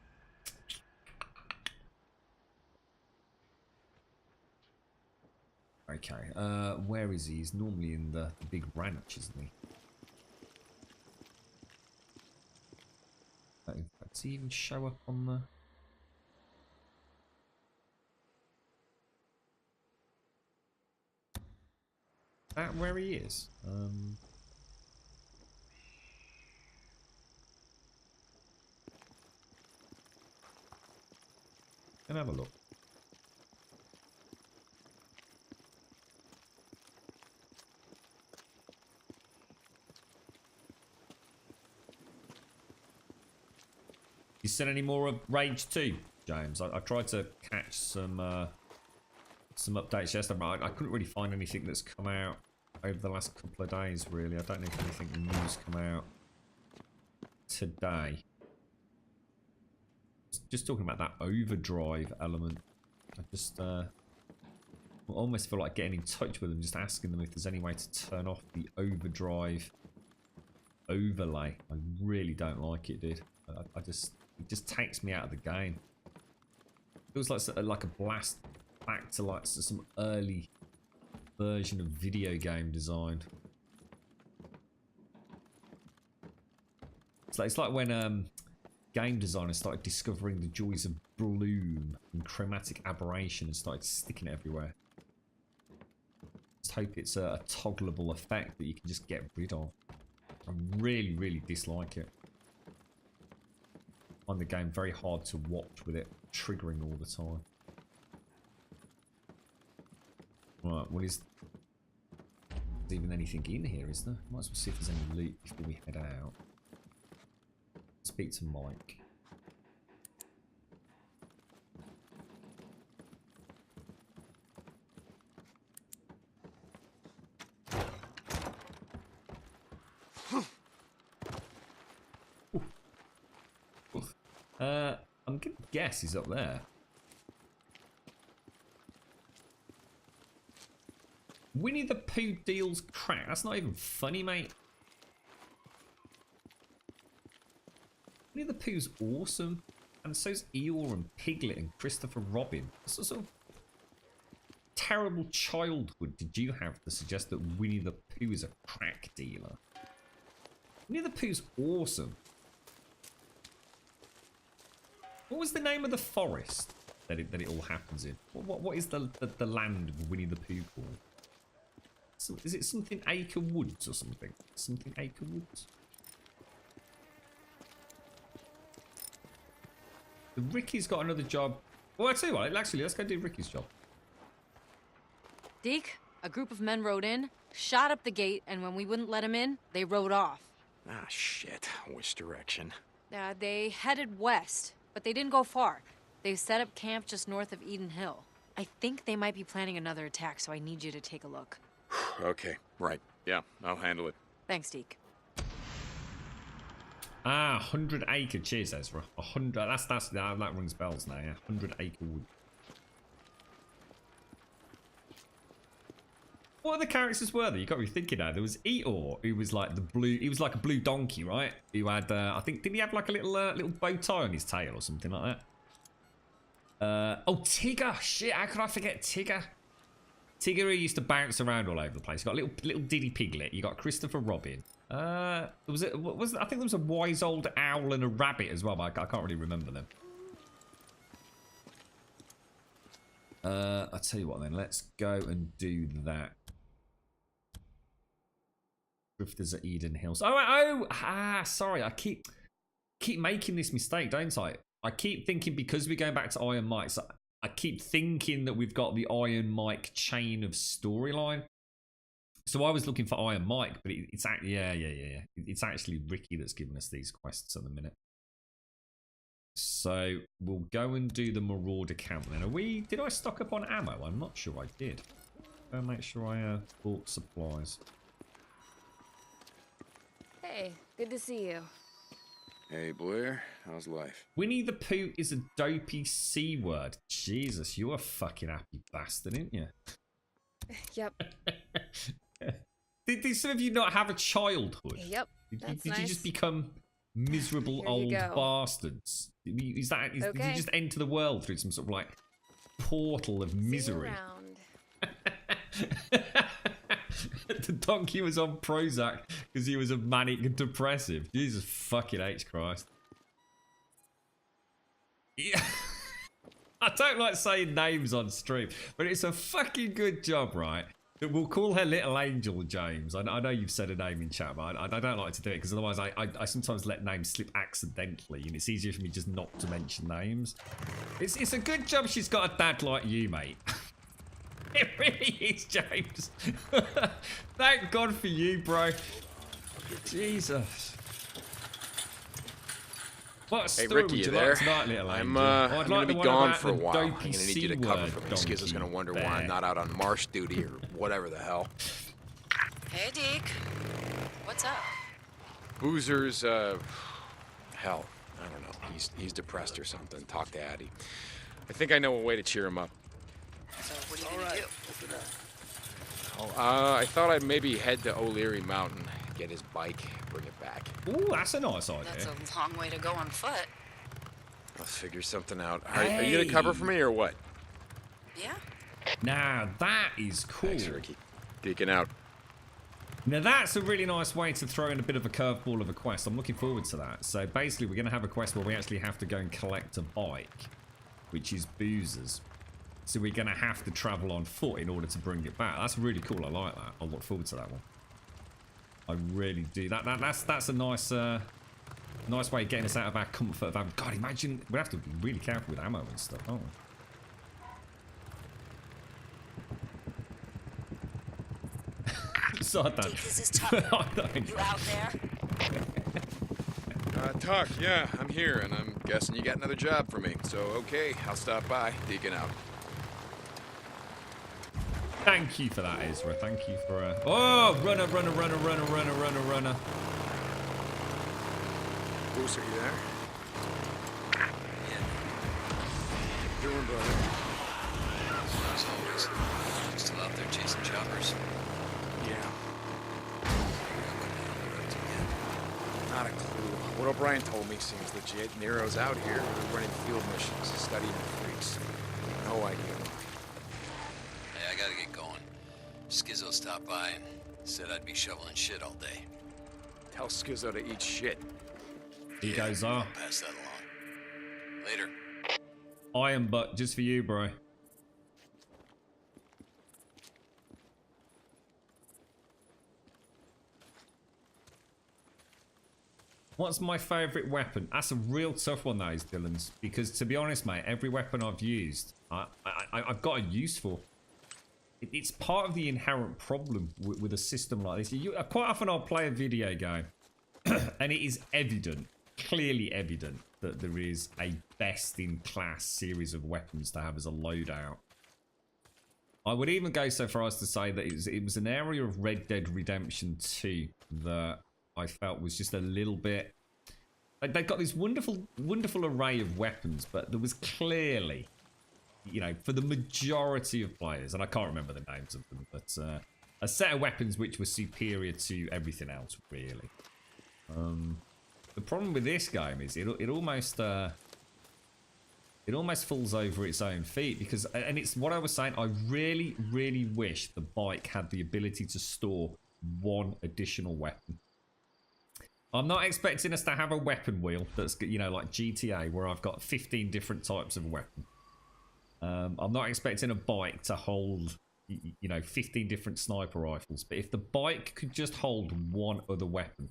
Okay. Where is he? He's normally in the big ranch, isn't he? Does he even show up on the... That where he is? Can have a look. You seen any more of Rage 2, James? I tried to catch some updates yesterday. I couldn't really find anything that's come out over the last couple of days, really. I don't know if anything new's come out today. Just talking about that overdrive element. I just almost feel like getting in touch with them, just asking them if there's any way to turn off the overdrive overlay. I really don't like it, dude. It just takes me out of the game. Feels like a blast back to like some early version of video game design. It's like when game designers started discovering the joys of bloom and chromatic aberration and started sticking it everywhere. Just hope it's a toggleable effect that you can just get rid of. I really, really dislike it. I find the game very hard to watch with it triggering all the time. Right, well, is there even anything in here, is there? Might as well see if there's any loot before we head out. Speak to Mike. I'm gonna guess he's up there. Winnie the Pooh deals crack. That's not even funny, mate. Winnie the Pooh's awesome. And so's Eeyore and Piglet and Christopher Robin. What sort of terrible childhood did you have to suggest that Winnie the Pooh is a crack dealer? Winnie the Pooh's awesome. What was the name of the forest that it all happens in? What is the land of Winnie the Pooh called? So, is it something Acre Woods or something? Something Acre Woods? Ricky's got another job. Well, I tell you what, actually, let's go do Ricky's job. Deke, a group of men rode in, shot up the gate, and when we wouldn't let them in, they rode off. Ah, shit. Which direction? They headed west, but they didn't go far. They set up camp just north of Eden Hill. I think they might be planning another attack, so I need you to take a look. Okay, right. Yeah, I'll handle it. Thanks, Deke. Ah, 100 acre. Cheers, Ezra. 100. That rings bells now. Yeah, 100 acre wood. What other characters were there? You got me thinking now. There was Eeyore, who was like the blue. He was like a blue donkey, right? Who had, I think, didn't he have like a little bow tie on his tail or something like that? Oh, Tigger. Shit, how could I forget Tigger? Tigger, who used to bounce around all over the place. You got little Diddy Piglet. You got Christopher Robin. I think there was a wise old owl and a rabbit as well, but I can't really remember them. I'll tell you what then, let's go and do that. Drifters at Eden Hills. Sorry. I keep making this mistake, don't I? I keep thinking because we're going back to Iron Mike, so I keep thinking that we've got the Iron Mike chain of storyline. So I was looking for Iron Mike, but it's actually it's actually Ricky that's given us these quests at the minute. So we'll go and do the Marauder camp then. Did I stock up on ammo? I'm not sure I did. I'll make sure I bought supplies. Hey, good to see you. Hey, Blair. How's life? Winnie the Pooh is a dopey C word. Jesus, you're a fucking happy bastard, aren't you? Yep. Did some of you not have a childhood? Yep. Did you just become miserable old bastards? Did you just enter the world through some sort of like portal of misery? The donkey was on Prozac because he was a manic and depressive. Jesus fucking H Christ. Yeah. I don't like saying names on stream, but it's a fucking good job, right? We'll call her Little Angel, James. I know you've said a name in chat, but I don't like to do it because otherwise I sometimes let names slip accidentally, and it's easier for me just not to mention names. It's a good job she's got a dad like you, mate. It really is, James. Thank God for you, bro. Jesus. What Hey, story Ricky, would you there? like tonight, Little Angel? I'm gonna be gone for a while. I'm Dopey gonna need you to C cover word, for me. Skizzo's gonna wonder why bear. I'm not out on marsh duty or whatever the hell. Hey, Deke. What's up? Boozer's, hell, I don't know. He's depressed or something. Talk to Addie. I think I know a way to cheer him up. So what are you gonna do? I thought I'd maybe head to O'Leary Mountain, get his bike, bring it back. Ooh, that's a nice idea. That's a long way to go on foot. I'll figure something out. Are you gonna cover for me or what? Yeah. Now that is cool. Thanks, Ricky. Deacon out. Now that's a really nice way to throw in a bit of a curveball of a quest. I'm looking forward to that. So basically we're going to have a quest where we actually have to go and collect a bike, which is Boozer's. So we're going to have to travel on foot in order to bring it back. That's really cool. I like that. I'll look forward to that one. I really do. That's a nice nice way of getting us out of our comfort of ammo. God, imagine we'd have to be really careful with ammo and stuff, aren't we? Side that. This is tough. You out there? Tuck, yeah, I'm here, and I'm guessing you got another job for me. So, okay, I'll stop by. Deacon out. Thank you for that, Ezra. Thank you for oh, runner. Bruce, are you there? Yeah. Doing, brother? As always. Still out there chasing choppers. Yeah. Not a clue. What O'Brien told me seems legit. Nero's out here running field missions, studying the freaks. No idea why. Hey, I gotta get going. Skizzo stopped by and said I'd be shoveling shit all day. Tell Skizzo to eat shit. He goes on. Pass that along. Later. Iron butt, just for you, bro. What's my favourite weapon? That's a real tough one, that is, Dylan's. Because to be honest, mate, every weapon I've used, I've got a use for. It's part of the inherent problem with a system like this. Quite often I'll play a video game, and it is evident, clearly evident, that there is a best-in-class series of weapons to have as a loadout. I would even go so far as to say that it was an area of Red Dead Redemption 2 that I felt was just a little bit... Like, they've got this wonderful array of weapons, but there was clearly, you know, for the majority of players, and I can't remember the names of them, but a set of weapons which were superior to everything else, really. The problem with this game is it almost falls over its own feet because, and it's what I was saying, I really, really wish the bike had the ability to store one additional weapon. I'm not expecting us to have a weapon wheel that's, you know, like GTA, where I've got 15 different types of weapon. I'm not expecting a bike to hold, you know, 15 different sniper rifles. But if the bike could just hold one other weapon,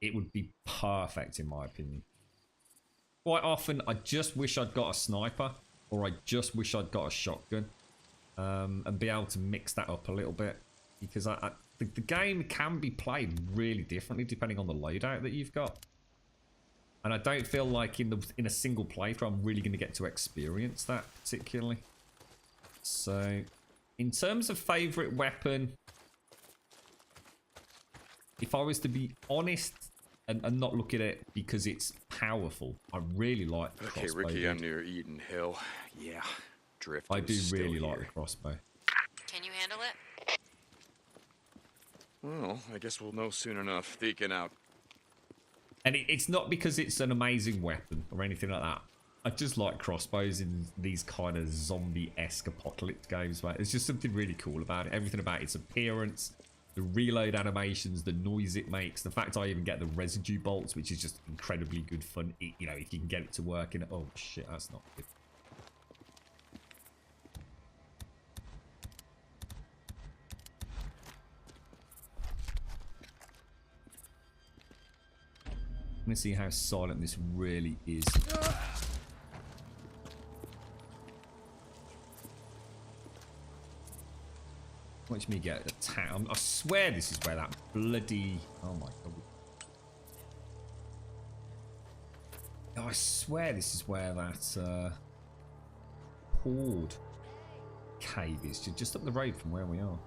it would be perfect in my opinion. Quite often, I just wish I'd got a sniper, or I just wish I'd got a shotgun, and be able to mix that up a little bit, because the game can be played really differently depending on the loadout that you've got. And I don't feel like in a single playthrough I'm really going to get to experience that particularly. So, in terms of favourite weapon, if I was to be honest and not look at it because it's powerful, I really like the crossbow. Okay, Ricky, I'm near Eden Hill. Yeah, drift. I do really like the crossbow. Can you handle it? Well, I guess we'll know soon enough. Deacon out. And it's not because it's an amazing weapon or anything like that. I just like crossbows in these kind of zombie-esque apocalypse games, mate. There's just something really cool about it. Everything about its appearance, the reload animations, the noise it makes, the fact I even get the residue bolts, which is just incredibly good fun. You know, if you can get it to work in it. Oh, shit, that's not good. I'm going to see how silent this really is. Watch me get attacked. I swear this is where that bloody... Oh my god. Oh, I swear this is where that Horde cave is. Just up the road from where we are.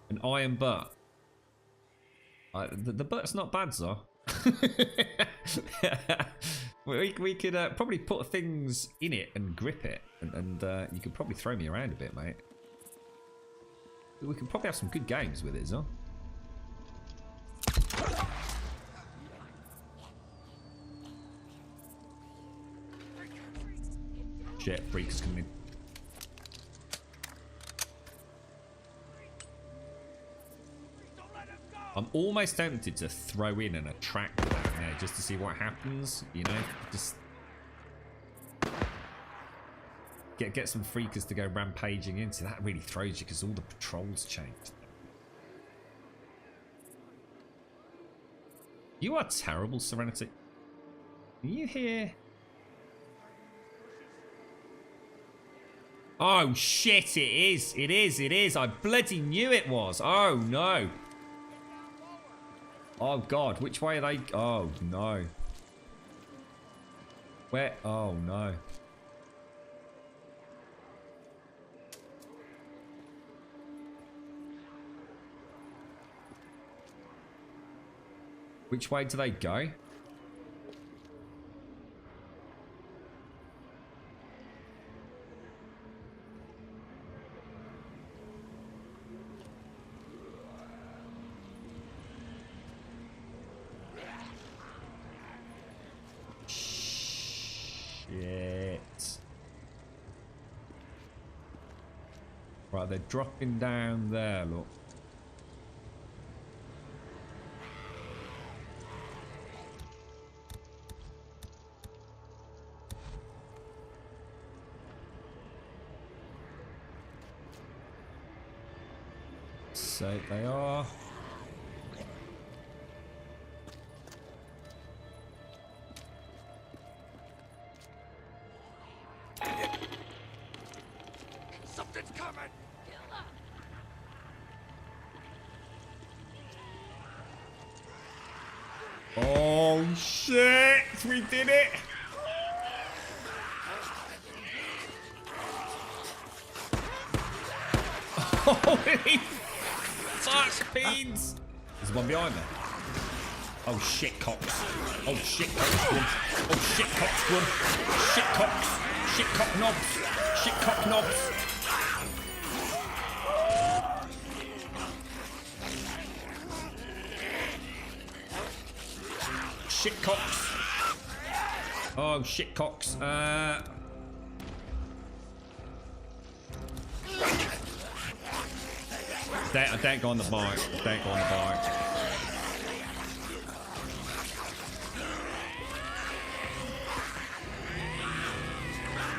An iron butt. The butt's not bad, though. we could probably put things in it and grip it, and you could probably throw me around a bit, mate. We could probably have some good games with it, huh? Shit, freaks coming in. I'm almost tempted to throw in an attractor down there just to see what happens, you know? Just get some freakers to go rampaging into. That really throws you because all the patrols changed. You are terrible, Serenity. Are you here? Oh shit, it is. It is, it is. I bloody knew it was. Oh no. Oh god, which way are they? Oh no. Where? Oh no. Which way do they go? Shit. Right, they're dropping down there, look. So they are. Something's coming. Oh shit! We did it! Holy fuck, beans! There's one behind me. Oh shit, cocks. Oh shit, cocks, Grum. Oh shit, cocks, Grum. Shit, cocks. Shit, cock knobs. Shit, cock knobs. Shit, cocks. Oh shit, cocks. Don't go on the bike. Don't go on the bike.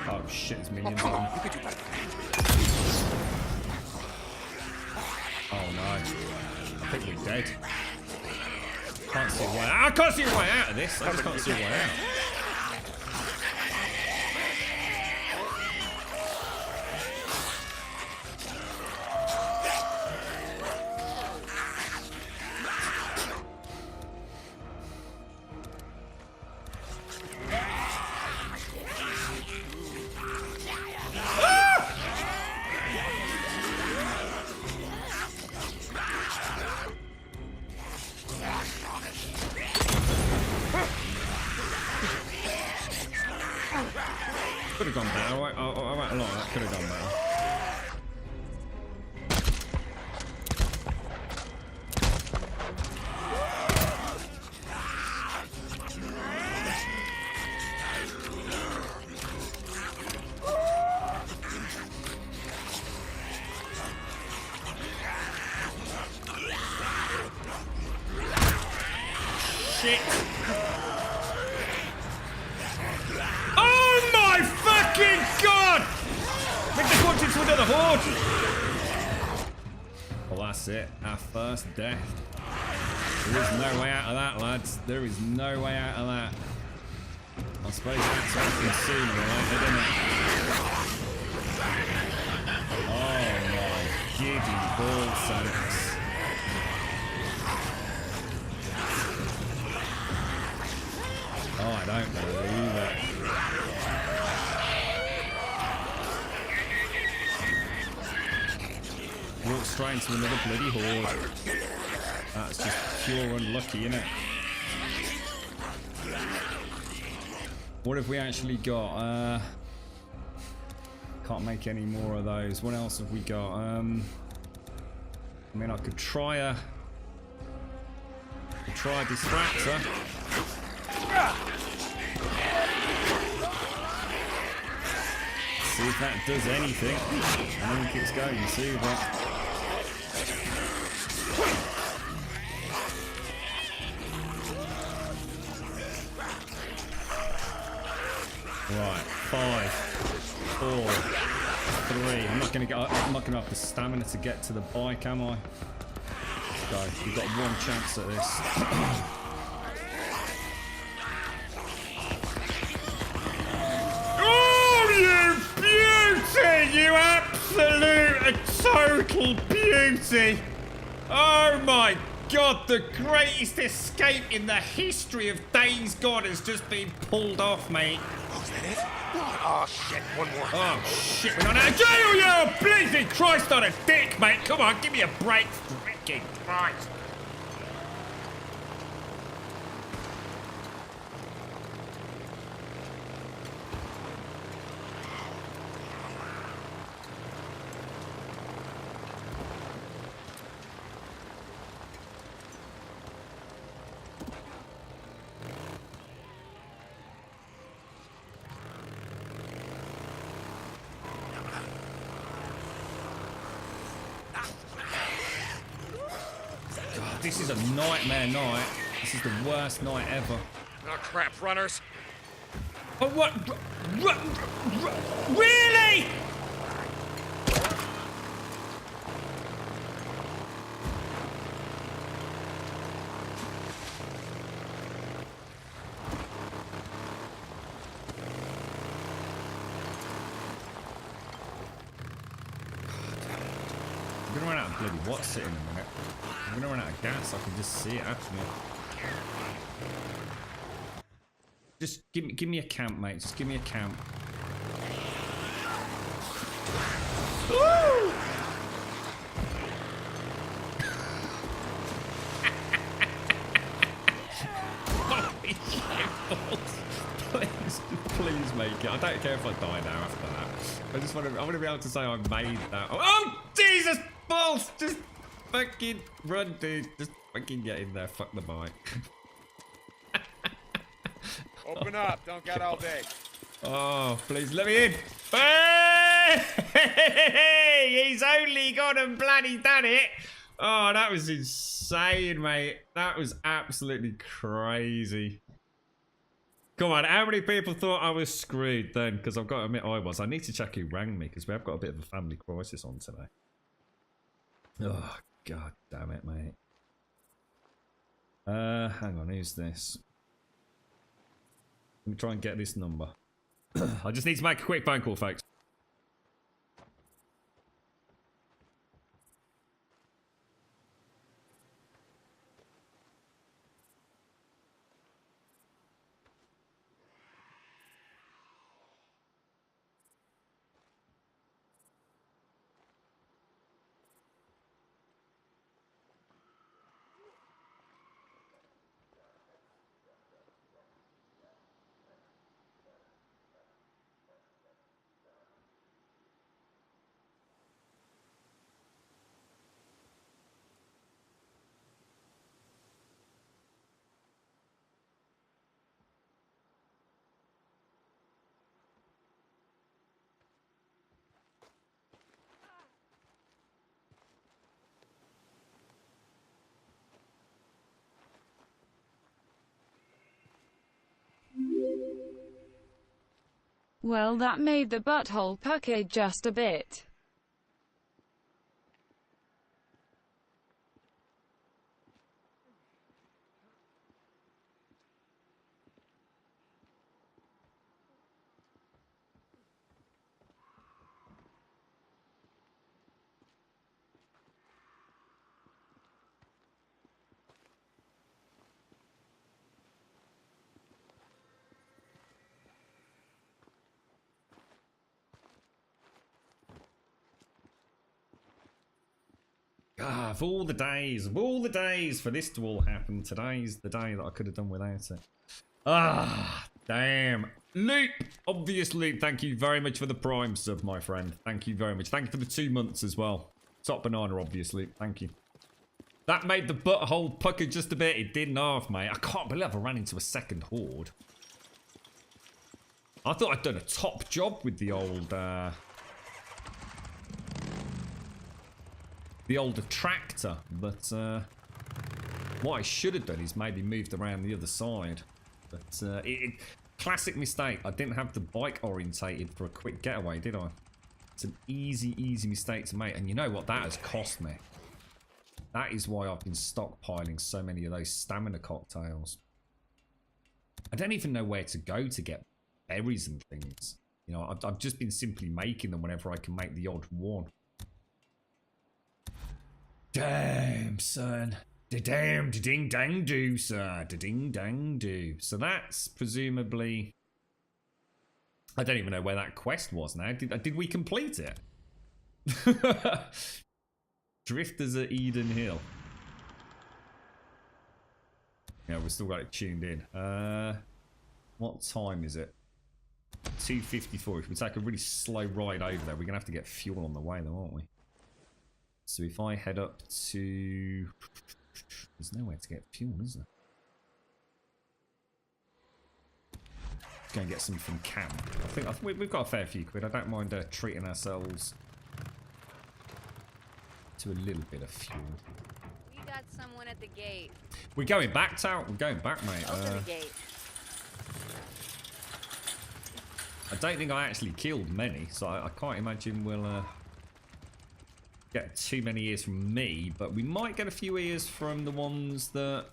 Oh shit, there's millions of them. Oh no. I think we're dead. Can't see a way out. I can't see a way out of this. I just can't see a way out. Could have gone better. I went along. That could have gone better. Shit. Oh my fucking god! We just walked into another horde. Well, that's it. Our first death. There is no way out of that, lads. There is no way out of that. I suppose that's happening sooner or later, isn't it? Oh my giddy ball sacks. Oh, I don't believe it. Walk straight into another bloody horde. That's just pure unlucky, isn't it? What have we actually got? Can't make any more of those. What else have we got? I mean, I could try a distractor. See if that does anything. I think it's going to, but right, 5, 4, 3. I'm not gonna have the stamina to get to the bike, am I? So we've got one chance at this. You absolute total beauty! Oh my god, the greatest escape in the history of Days Gone has just been pulled off, mate. Oh, is that it? Oh shit, one more. Oh shit, we're not out of jail, you bleeding Christ on a dick, mate. Come on, give me a break. Freaking Christ. This is a nightmare night. This is the worst night ever. Oh crap, runners. Oh, what? Really? I'm gonna run out of bloody what's it in a minute. I'm gonna run out of gas. I can just see it happening. Just give me a camp, mate. Just give me a camp. Woo! Please make it. I don't care if I die now after that. I want to be able to say I made that. Oh Jesus balls! Just fucking run, dude. Just fucking get in there. Fuck the bike. Open up. Don't get all day. Oh, please let me in. Hey! He's only gone and bloody done it. Oh, that was insane, mate. That was absolutely crazy. Come on, how many people thought I was screwed then? Because I've got to admit I was. I need to check who rang me because we have got a bit of a family crisis on today. Oh, God damn it, mate. Hang on, who's this? Let me try and get this number. I just need to make a quick phone call, folks. Well, that made the butthole pucker just a bit. Ah, of all the days for this to all happen, today's the day that I could have done without it. Ah, damn. Loop, obviously, thank you very much for the Prime sub, my friend. Thank you very much. Thank you for the 2 months as well. Top banana, obviously. Thank you. That made the butthole pucker just a bit. It didn't half, mate. I can't believe I ran into a second horde. I thought I'd done a top job with the old, attractor, but what I should have done is maybe moved around the other side. But classic mistake. I didn't have the bike orientated for a quick getaway, did I? It's an easy mistake to make, and you know what that has cost me. That is why I've been stockpiling so many of those stamina cocktails. I don't even know where to go to get berries and things. You know, I've just been simply making them whenever I can make the odd one. Damn, son. Da-damn, da-ding-dang-do, sir. Da-ding-dang-do. So that's presumably... I don't even know where that quest was now. Did we complete it? Drifters at Eden Hill. Yeah, we've still got it tuned in. What time is it? 2:54. If we take a really slow ride over there, we're going to have to get fuel on the way though, aren't we? So if I head up to... There's nowhere to get fuel, is there? Let's go and get some from camp. I think we've got a fair few quid. I don't mind treating ourselves to a little bit of fuel. We got someone at the gate. We're going back, Tout. We're going back, mate. Open the gate. I don't think I actually killed many, so I can't imagine we'll... get too many ears from me, but we might get a few ears from the ones that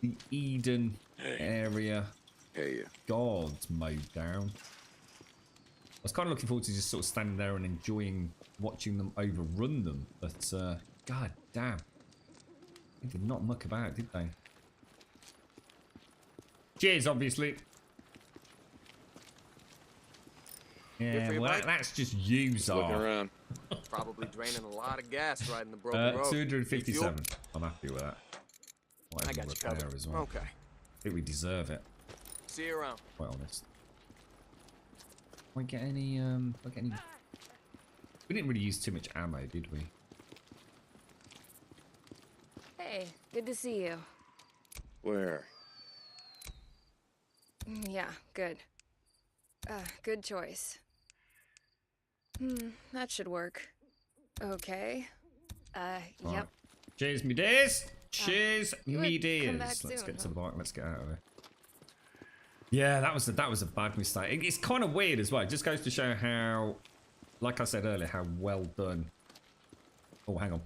the Eden area gods mowed down. I was kind of looking forward to just sort of standing there and enjoying watching them overrun them, but god damn, they did not muck about, did they? Cheers, obviously. Yeah, well, that's just you, Zar. Looking around. Probably draining a lot of gas riding the broken road. 257. I'm happy with that. I got you covered. As well. Okay. I think we deserve it. See you around. Quite honest. We get any? We didn't really use too much ammo, did we? Hey, good to see you. Where? Yeah, good. Good choice. That should work. Okay. Yep. Cheers, me dears. Cheers, me dears. back Let's soon, get to the bike. Let's get out of here. Yeah, that was a bad mistake. It's kind of weird as well. It just goes to show how, like I said earlier, how well done Oh, hang on.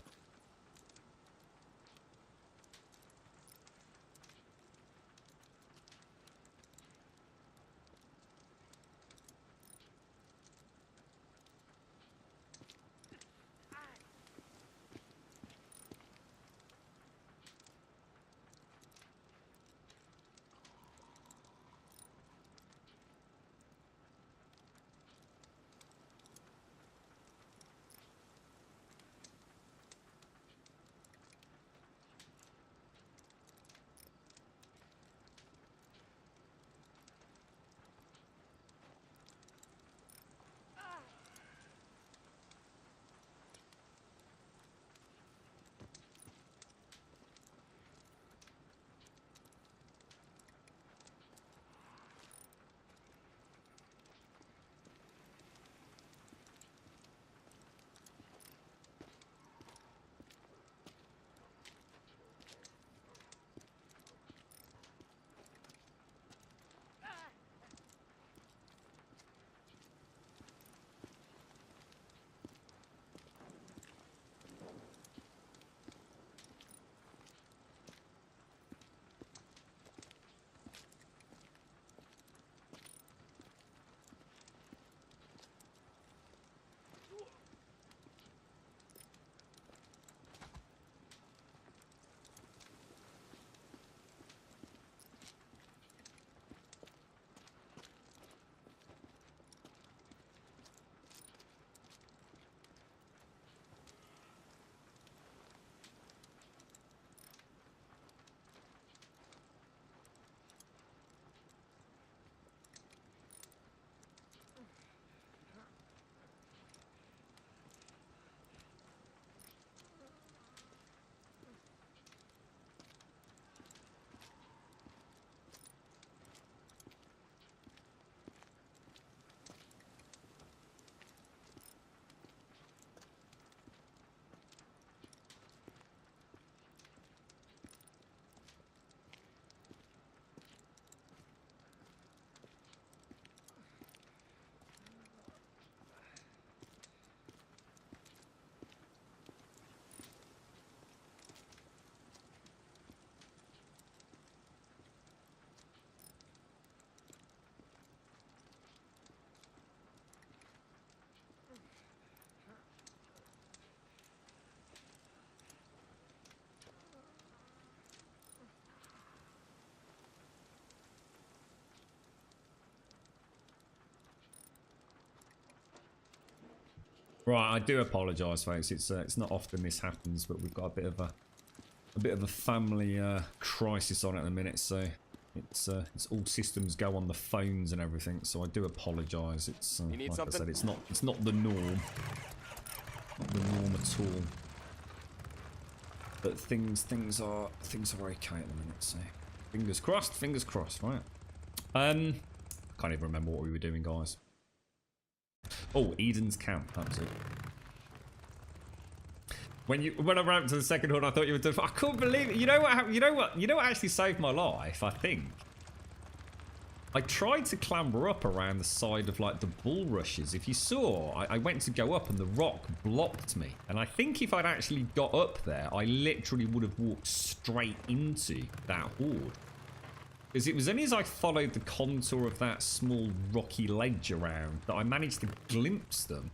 Right, I do apologise, folks. It's not often this happens, but we've got a bit of a family crisis on at the minute, so it's all systems go on the phones and everything. So I do apologise. It's like something? I said, it's not the norm, not the norm at all. But things are okay at the minute. So fingers crossed, right? Can't even remember what we were doing, guys. Oh, Eden's camp. That's it. When I ran up to the second horn, I thought you were doing. I couldn't believe it. You know what actually saved my life, I think. I tried to clamber up around the side of like the bulrushes. If you saw, I went to go up and the rock blocked me. And I think if I'd actually got up there, I literally would have walked straight into that horde. Because it was only as I followed the contour of that small rocky ledge around that I managed to glimpse them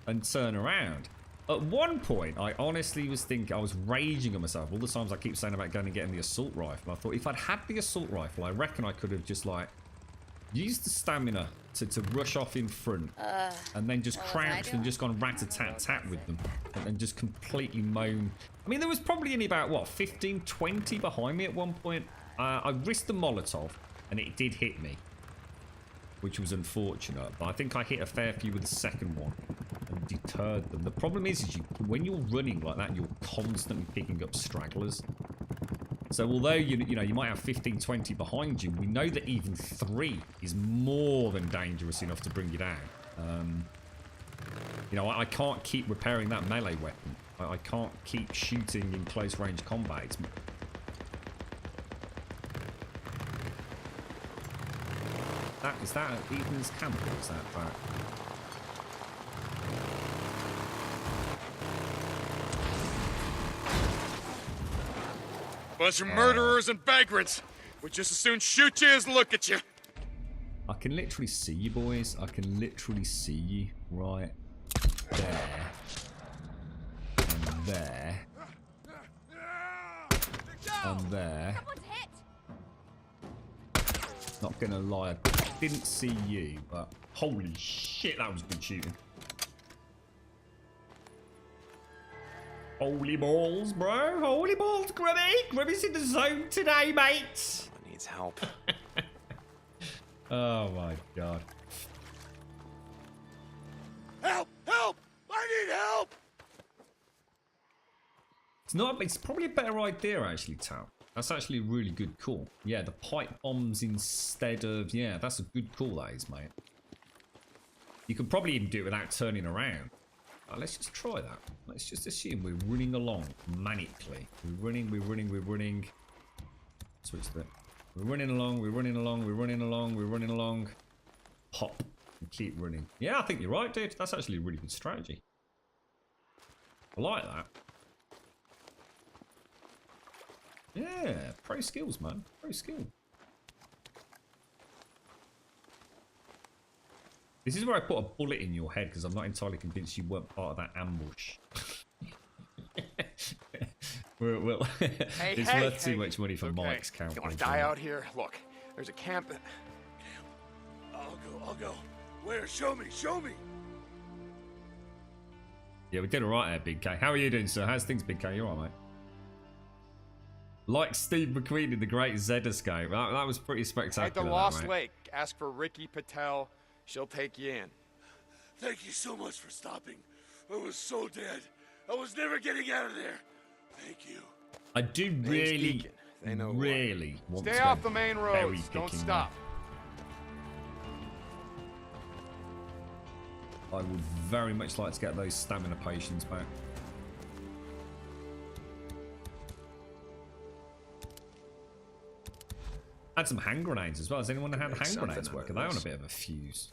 and turn around. At one point, I honestly was thinking, I was raging at myself. All the times I keep saying about going and getting the assault rifle. I thought if I'd had the assault rifle, I reckon I could have just like used the stamina to rush off in front and then just crouched and just gone rat-a-tat-tat with them and just completely mown. I mean, there was probably only about, what, 15, 20 behind me at one point. I risked the Molotov, and it did hit me, which was unfortunate. But I think I hit a fair few with the second one and deterred them. The problem is when you're running like that, you're constantly picking up stragglers. So although you might have 15, 20 behind you, we know that even 3 is more than dangerous enough to bring you down. I can't keep repairing that melee weapon. I can't keep shooting in close range combat. Is that Eden's camp or is that back? Bunch of murderers and vagrants. We just as soon shoot you as look at you. I can literally see you, boys. I can literally see you right there. And there. And there. Not gonna lie, I didn't see you, but holy shit, that was good shooting. Holy balls, bro. Holy balls, Grubby. Grubby's in the zone today, mate. Needs help. Oh my god. Help! Help! I need help! It's probably a better idea, actually, Tal. That's actually a really good call. Yeah, the pipe bombs instead of... Yeah, that's a good call, that is, mate. You could probably even do it without turning around. Let's just try that. Let's just assume we're running along manically. We're running. Switch that. We're running along. Hop. And keep running. Yeah, I think you're right, dude. That's actually a really good strategy. I like that. Yeah, pro skills, man. Pro skill. This is where I put a bullet in your head because I'm not entirely convinced you weren't part of that ambush. It's worth too much money for Mike's count. You want to die out here? Look, there's a camp that... I'll go. Where? Show me! Yeah, we did alright there, Big K. How are you doing, sir? How's things, Big K? You alright, mate? Like Steve McQueen in the Great Zed Escape. That was pretty spectacular. At the Lost Lake, ask for Ricky Patel. She'll take you in. Thank you so much for stopping. I was so dead. I was never getting out of there. Thank you. I do really want to stay off the main roads. Don't stop. I would very much like to get those stamina potions back. Had some hand grenades as well. Does anyone know how the hand grenades work? Are they on a bit of a fuse?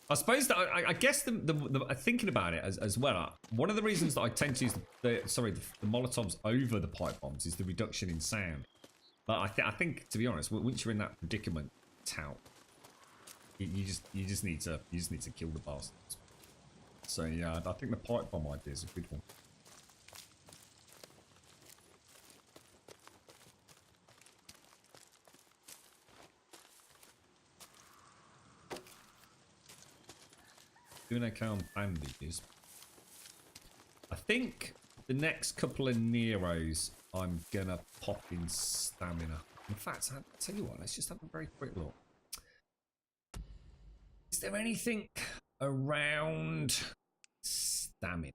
I suppose that I guess thinking about it as well. One of the reasons that I tend to use the Molotovs over the pipe bombs is the reduction in sound. But I think to be honest, once you're in that predicament, tout, you just need to kill the bastards. So yeah, I think the pipe bomb idea is a good one. Doing okay on bandages. I think the next couple of Neros, I'm gonna pop in stamina. In fact, I'll tell you what, let's just have a very quick look. Is there anything around stamina?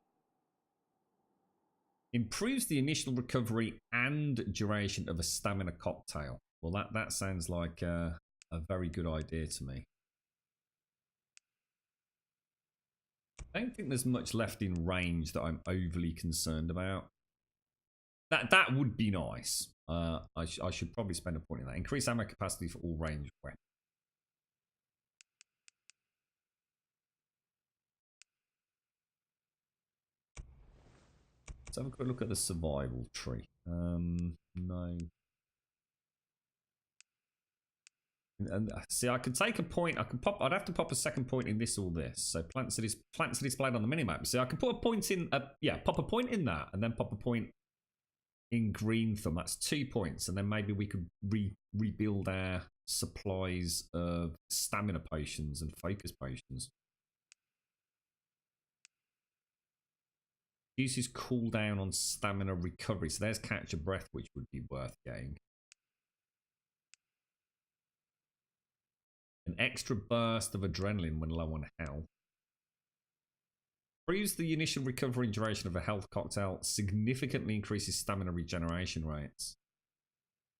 Improves the initial recovery and duration of a stamina cocktail. Well, that sounds like a very good idea to me. I don't think there's much left in range that I'm overly concerned about. That would be nice. I should probably spend a point in that. Increase ammo capacity for all range weapons. Let's have a quick look at the survival tree. No. And see, I could take a point. I'd have to pop a second point in this or this. So plants are displayed on the minimap. So I can put a point in. Pop a point in that, and then pop a point in green thumb. That's 2 points, and then maybe we could rebuild our supplies of stamina potions and focus potions. Uses cooldown on stamina recovery. So there's catch a breath, which would be worth getting. An extra burst of adrenaline when low on health. Improves the initial recovery and duration of a health cocktail. Significantly increases stamina regeneration rates.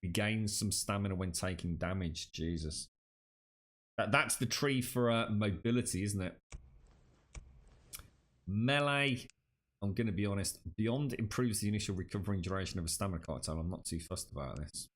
Regains some stamina when taking damage. Jesus. That's the tree for mobility, isn't it? Melee. I'm going to be honest. Beyond improves the initial recovery and duration of a stamina cocktail. I'm not too fussed about this.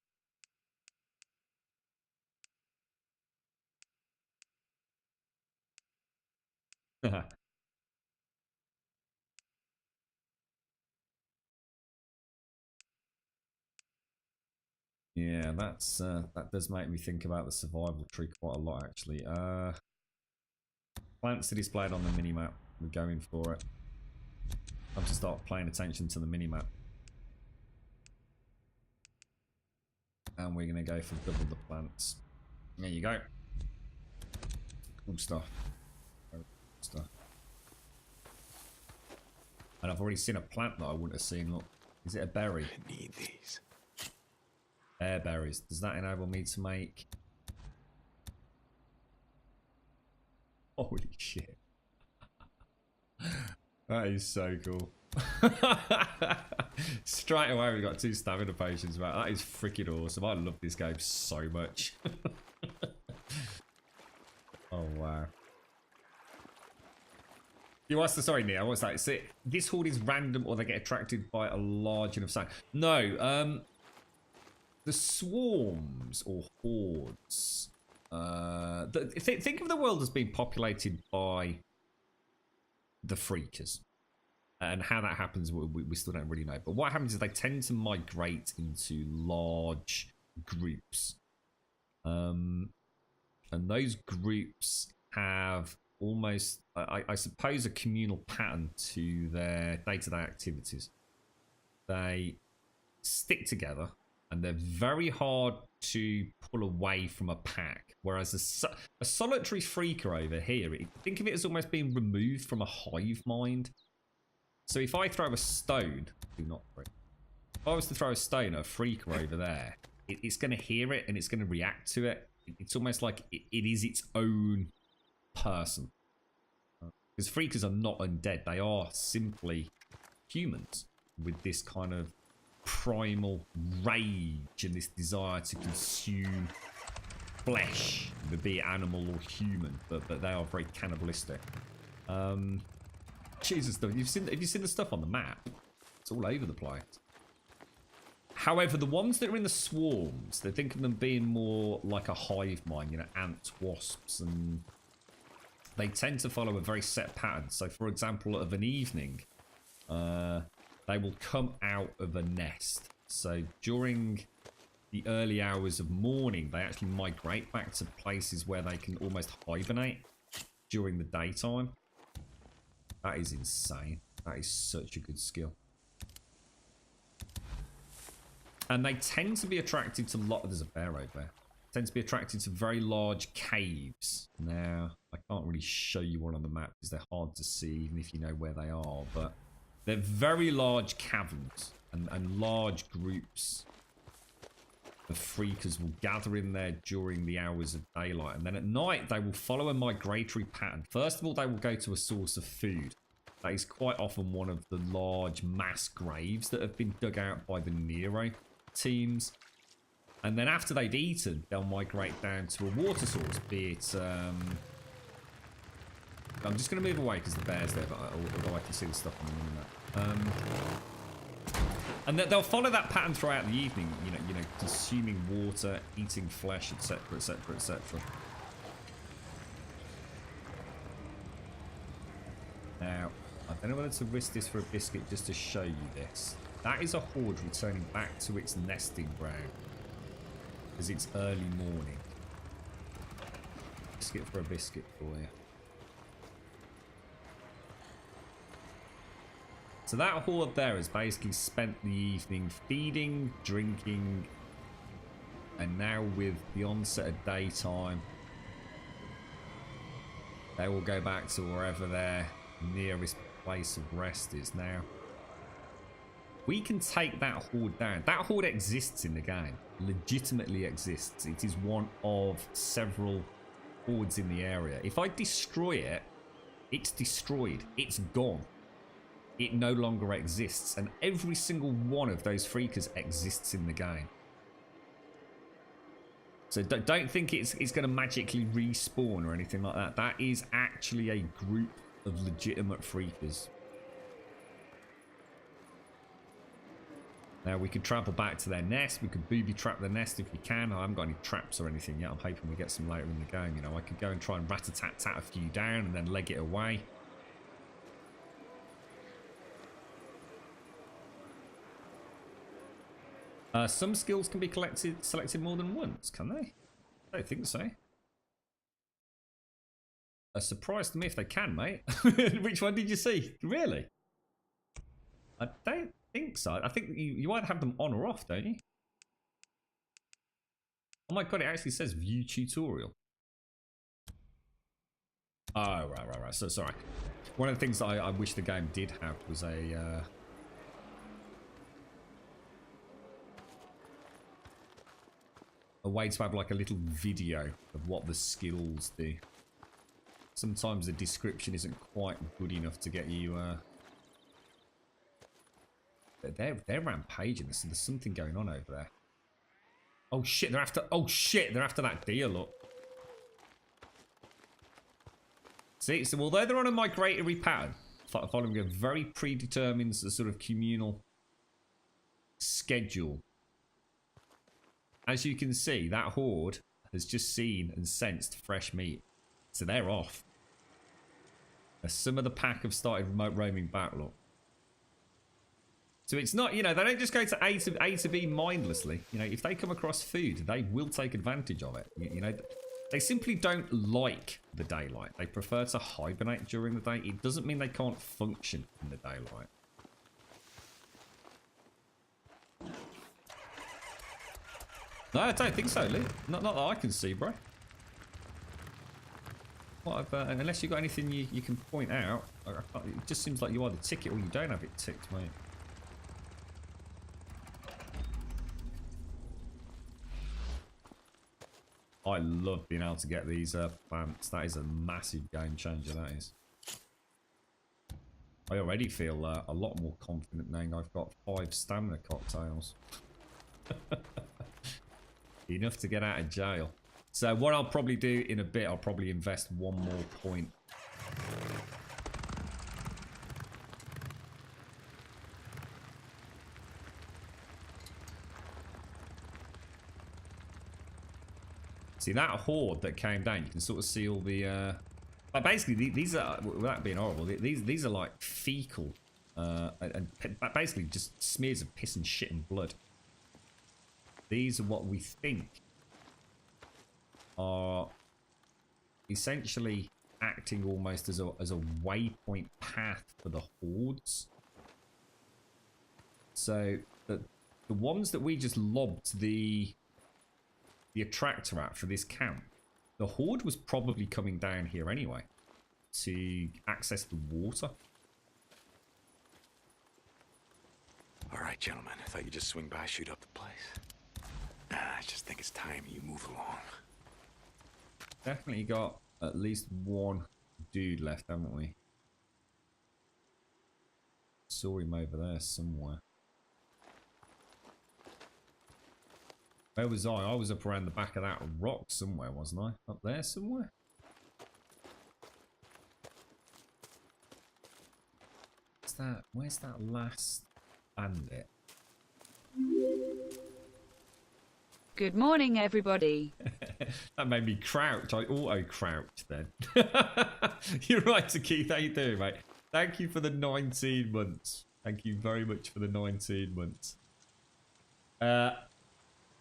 Yeah, that's that does make me think about the survival tree quite a lot, actually. Plants are displayed on the minimap. We're going for it. I have to start paying attention to the minimap. And we're going to go for double the plants. There you go. Cool stuff. Very cool stuff. And I've already seen a plant that I wouldn't have seen. Look, is it a berry? I need these. Air berries. Does that enable me to make... Holy shit. That is so cool. Straight away we got 2 stamina potions, man. That is freaking awesome. I love this game so much. Oh wow. You asked the sorry, Nia, what's that? So this horde is random or they get attracted by a large enough sign? No, the swarms or hordes. Think of the world as being populated by the freakers. And how that happens, we still don't really know. But what happens is they tend to migrate into large groups. And those groups have almost, I suppose, a communal pattern to their day-to-day activities. They stick together, and they're very hard to pull away from a pack. Whereas a solitary freaker over here, think of it as almost being removed from a hive mind. So if I throw a stone, do not throw. If I was to throw a stone at a freaker over there, it's going to hear it and it's going to react to it. It's almost like it is its own person. Because freakers are not undead. They are simply humans with this kind of primal rage and this desire to consume flesh, be it animal or human. But they are very cannibalistic. Jesus, have you seen the stuff on the map? It's all over the place. However, the ones that are in the swarms, they think of them being more like a hive mind, you know, ants, wasps, and they tend to follow a very set pattern. So, for example, of an evening, they will come out of a nest. So, during the early hours of morning, they actually migrate back to places where they can almost hibernate during the daytime. That is insane. That is such a good skill. And they tend to be attracted to there's a bear over there. Tend to be attracted to very large caves. Now, I can't really show you one on the map because they're hard to see even if you know where they are. But they're very large caverns and large groups of freakers will gather in there during the hours of daylight. And then at night, they will follow a migratory pattern. First of all, they will go to a source of food. That is quite often one of the large mass graves that have been dug out by the Nero teams. And then after they've eaten, they'll migrate down to a water source, be it... I'm just going to move away because the bear's there, but although I can see the stuff on the internet. And they'll follow that pattern throughout the evening, you know, consuming water, eating flesh, etc., etc., etc. Now, I don't know whether to risk this for a biscuit just to show you this. That is a horde returning back to its nesting ground because it's early morning. Biscuit for a biscuit for you. So that horde there has basically spent the evening feeding, drinking, and now with the onset of daytime, they will go back to wherever their nearest place of rest is. Now, we can take that horde down. That horde exists in the game, legitimately exists. It is one of several hordes in the area. If I destroy it, it's destroyed. It's gone. It no longer exists, and every single one of those freakers exists in the game. So don't think it's going to magically respawn or anything like that. That is actually a group of legitimate freakers. Now, we could travel back to their nest. We could booby trap the nest if we can. I haven't got any traps or anything yet. I'm hoping we get some later in the game. You know, I could go and try and rat-a-tat-tat a few down and then leg it away. Some skills can be selected more than once, can they? I don't think so. A surprise to me if they can, mate. Which one did you see? Really? I don't think so. I think you either have them on or off, don't you? Oh my god, it actually says view tutorial. Oh, right. So, sorry. One of the things that I wish the game did have was a way to have like a little video of what the skills do. Sometimes the description isn't quite good enough to get you. They're rampaging. There's something going on over there. Oh shit! They're after. Oh shit! They're after that deer. Look. See, so although they're on a migratory pattern, following a very predetermined sort of communal schedule, as you can see, that horde has just seen and sensed fresh meat, so they're off. As some of the pack have started remote roaming back. Look. So it's not, you know, they don't just go to A to B mindlessly. You know, if they come across food, they will take advantage of it. You know, they simply don't like the daylight. They prefer to hibernate during the day. It doesn't mean they can't function in the daylight. No, I don't think so, Lee. Not that I can see, bro. What unless you've got anything you can point out. It just seems like you either tick it or you don't have it ticked, mate. I love being able to get these plants. That is a massive game changer, that is. I already feel a lot more confident knowing I've got 5 stamina cocktails. Enough to get out of jail. So what I'll probably do in a bit, I'll probably invest 1 more point. See that horde that came down, you can sort of see all the but basically these are, without being horrible, these are like fecal and basically just smears of piss and shit and blood. These are what we think are essentially acting almost as a waypoint path for the hordes. So the ones that we just lobbed the attractor at for this camp, the horde was probably coming down here anyway to access the water. All right, gentlemen. I thought you'd just swing by, shoot up the place. I just think it's time you move along. Definitely got at least 1 dude left, haven't we? Saw him over there somewhere. Where was I? I was up around the back of that rock somewhere, wasn't I? Up there somewhere? What's that? Where's that last bandit? Good morning, everybody. That made me crouch. I auto-crouched then. You're right, Keith. How you doing, mate? Thank you for the 19 months. Thank you very much for the 19 months.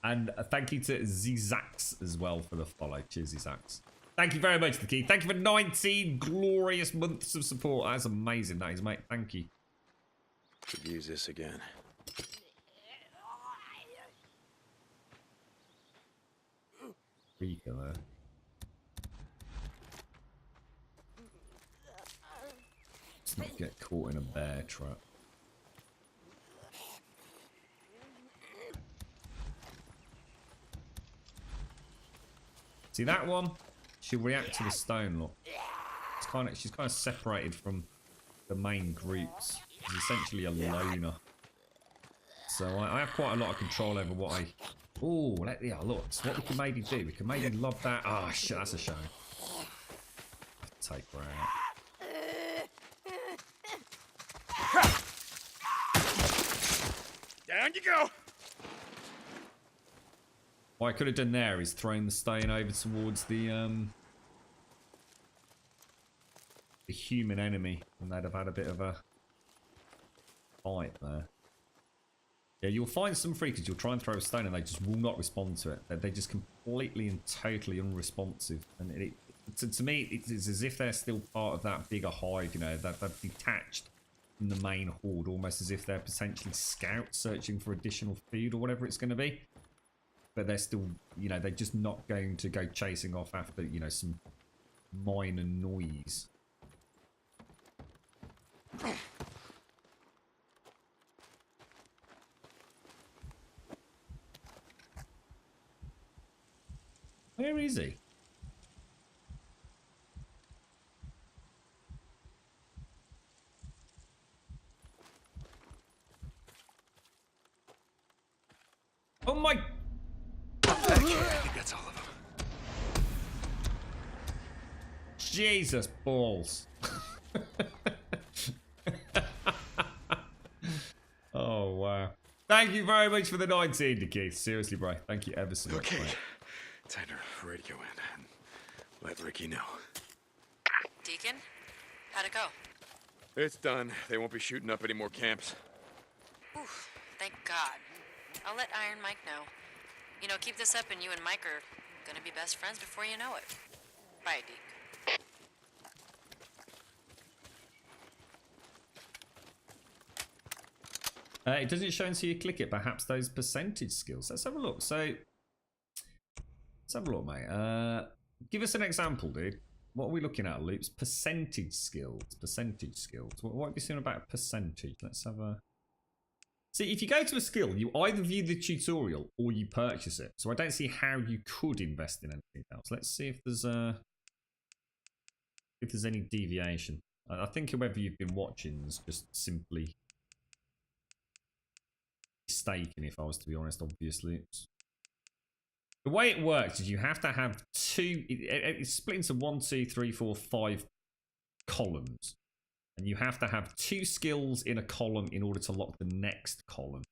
And thank you to Zizax as well for the follow. Cheers, Zizax. Thank you very much, Keith. Thank you for 19 glorious months of support. That's amazing, that is, mate. Thank you. Could use this again. Rika there. Let's not get caught in a bear trap. See that one? She'll react to the stone, look. She's kind of separated from the main groups. She's essentially a loner. So I have quite a lot of control over what I... Oh, yeah, look. So what we can maybe do, we can maybe lob that... Oh, shit, that's a shame. Take her out. Down you go! What I could have done there is thrown the stone over towards the human enemy, and they'd have had a bit of a fight there. Yeah, you'll find some freakers, you'll try and throw a stone and they just will not respond to it. They're just completely and totally unresponsive. And to me, it's as if they're still part of that bigger hive, you know, that they're detached from the main horde, almost as if they're potentially scouts searching for additional food or whatever it's going to be. But they're still, you know, they're just not going to go chasing off after, you know, some minor noise. Where is he? Oh my... Okay, I think that's all of them. Jesus balls. Oh, wow. Thank you very much for the 19, Keith. Seriously, bro. Thank you ever so much. Okay. Mate. Time to radio in and let Ricky know. Deacon, how'd it go? It's done. They won't be shooting up any more camps. Oof, thank God. I'll let Iron Mike know. You know, keep this up and you and Mike are gonna be best friends before you know it. Bye, Deke. It doesn't show until you click it. Perhaps those percentage skills. Let's have a look. So, let's have a look, mate. Give us an example, dude. What are we looking at, Loops? Percentage skills. Percentage skills. What have you seen about percentage? Let's have a... See, if you go to a skill, you either view the tutorial or you purchase it. So I don't see how you could invest in anything else. Let's see if there's any deviation. I think whoever you've been watching is just simply mistaken, if I was to be honest, obviously. The way it works is you have to have two... It's split into 1, 2, 3, 4, 5 columns. And you have to have 2 skills in a column in order to lock the next column.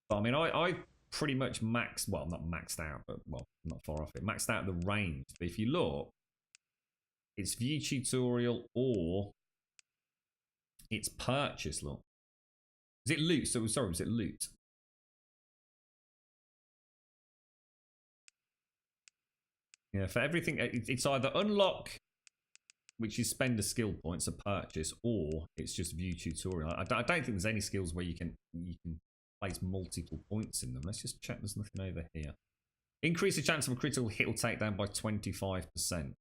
But I mean, I pretty much maxed... Well, not maxed out, but, well, not far off it. Maxed out the range. But if you look, it's view tutorial or it's purchase, look. Is it loot? So, sorry, was it loot? Yeah, for everything, it's either unlock, which is spend a skill points a purchase, or it's just view tutorial. I don't think there's any skills where you can place multiple points in them. Let's just check there's nothing over here. Increase the chance of a critical hit or takedown by 25%.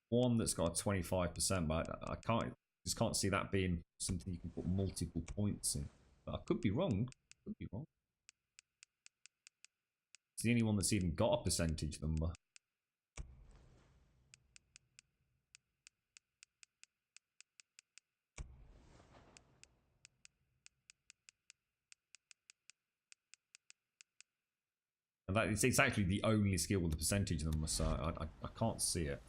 One that's got a 25%, but I just can't see that being something you can put multiple points in. But I could be wrong. Could be wrong. It's the only one that's even got a percentage number. And that it's actually the only skill with a percentage number, so I can't see it.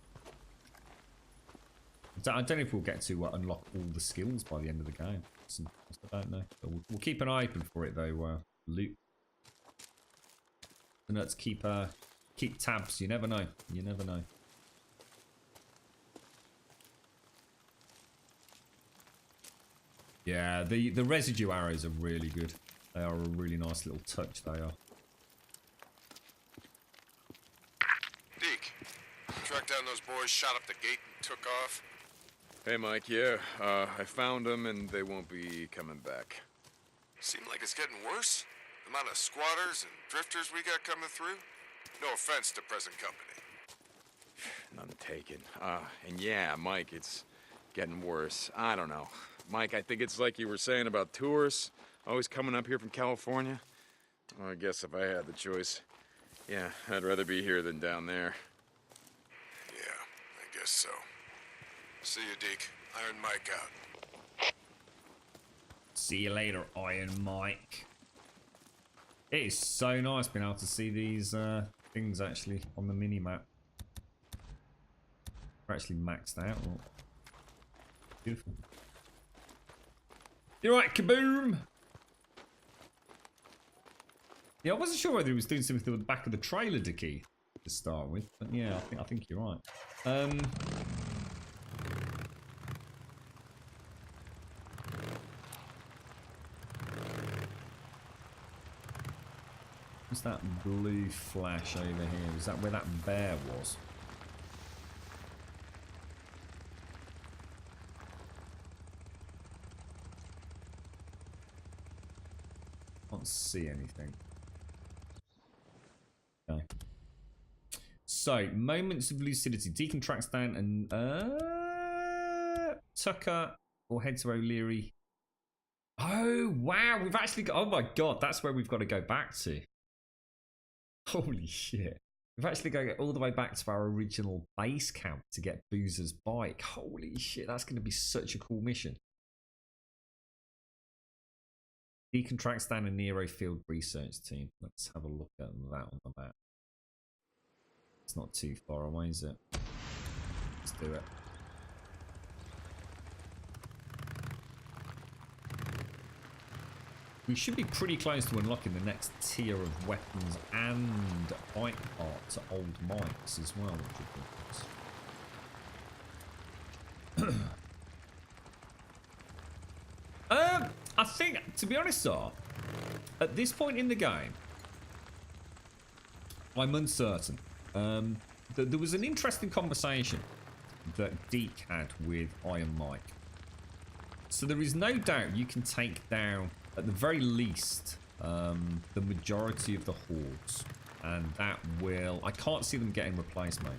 I don't know if we'll get to unlock all the skills by the end of the game. I don't know. But we'll keep an eye open for it though. Loot. And let's keep tabs. You never know. You never know. Yeah, the residue arrows are really good. They are a really nice little touch. They are. Deke, tracked down those boys, shot up the gate, and took off. Hey, Mike, yeah, I found them and they won't be coming back. Seem like it's getting worse. The amount of squatters and drifters we got coming through. No offense to present company. None taken. And yeah, Mike, it's getting worse. I don't know. Mike, I think it's like you were saying about tourists always coming up here from California. Well, I guess if I had the choice, yeah, I'd rather be here than down there. Yeah, I guess so. See you, Deke. Iron Mike out. See you later, Iron Mike. It is so nice being able to see these things actually on the mini-map. They're actually maxed out. Oh. Beautiful. You're right, kaboom! Yeah, I wasn't sure whether he was doing something with the back of the trailer, Dickie, to start with, but yeah, I think you're right. What's that blue flash over here? Is that where that bear was? Can't see anything. Okay. So, moments of lucidity. Deacon tracks down and Tucker or head to O'Leary. Oh, wow. We've actually got... Oh, my God. That's where we've got to go back to. Holy shit. We've actually got to get all the way back to our original base camp to get Boozer's bike. Holy shit. That's going to be such a cool mission. Deacon tracks down a Nero field research team. Let's have a look at that on the map. It's not too far away, is it? Let's do it. We should be pretty close to unlocking the next tier of weapons and bike parts, old Mikes as well, which would be nice. I think, to be honest, though, at this point in the game, I'm uncertain. There was an interesting conversation that Deke had with Iron Mike. So there is no doubt you can take down, at the very least, the majority of the hordes. And that will... I can't see them getting replaced, mate.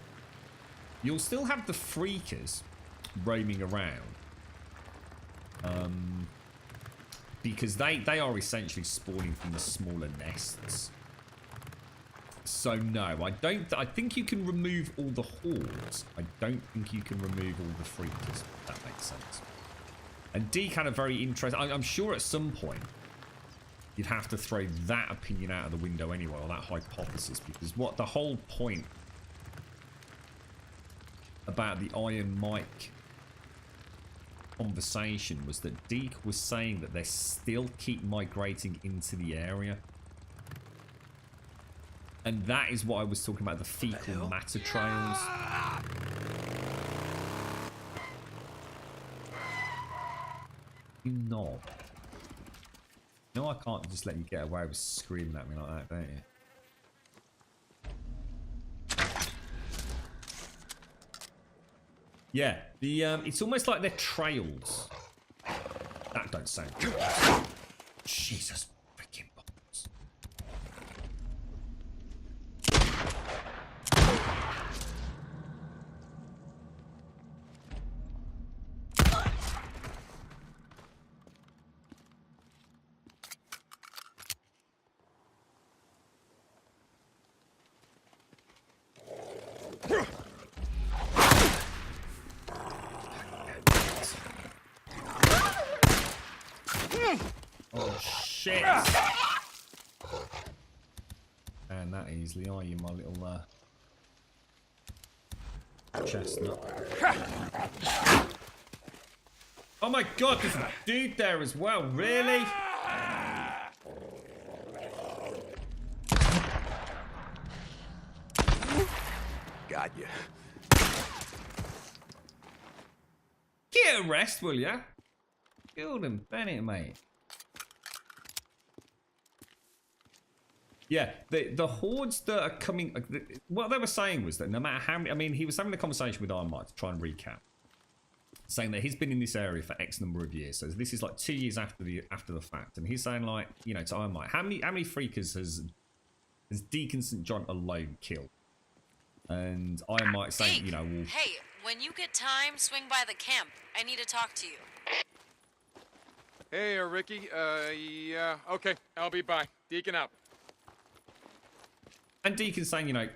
You'll still have the freakers roaming around. Because they are essentially spawning from the smaller nests. So no, I think you can remove all the hordes. I don't think you can remove all the freakers, if that makes sense. And Deke had a very interesting... I'm sure at some point you'd have to throw that opinion out of the window anyway, or that hypothesis, because what the whole point about the Iron Mike conversation was that Deke was saying that they still keep migrating into the area. And that is what I was talking about, the fecal matter trails. You knob. No, I can't just let you get away with screaming at me like that, don't you? Yeah, it's almost like they're trails. That don't sound good. Jesus freaking balls. Oh shit! And that easily, are you, my little chestnut? Oh my god, there's a dude there as well, really? Got you. Get a rest, will ya? Killed him, Bennett, mate. Yeah, the hordes that are coming... What they were saying was that no matter how many... I mean, he was having a conversation with Iron Mike to try and recap. Saying that he's been in this area for X number of years. So this is like 2 years after the fact. And he's saying, like, you know, to Iron Mike, how many freakers has Deacon St. John alone killed? And Iron Mike saying, you know... Well, hey, when you get time, swing by the camp. I need to talk to you. Hey, Ricky. Yeah, okay. I'll be by. Deacon out. And Deacon's saying, you know,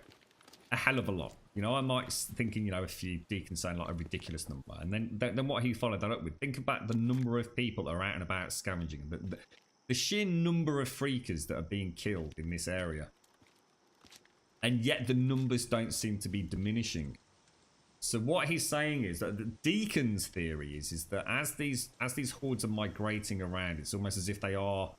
a hell of a lot. You know, I might thinking, you know, a few Deacon's saying like a ridiculous number. And then what he followed that up with, think about the number of people that are out and about scavenging. The sheer number of freakers that are being killed in this area. And yet the numbers don't seem to be diminishing. So what he's saying is that the Deacon's theory is that as these hordes are migrating around, it's almost as if they are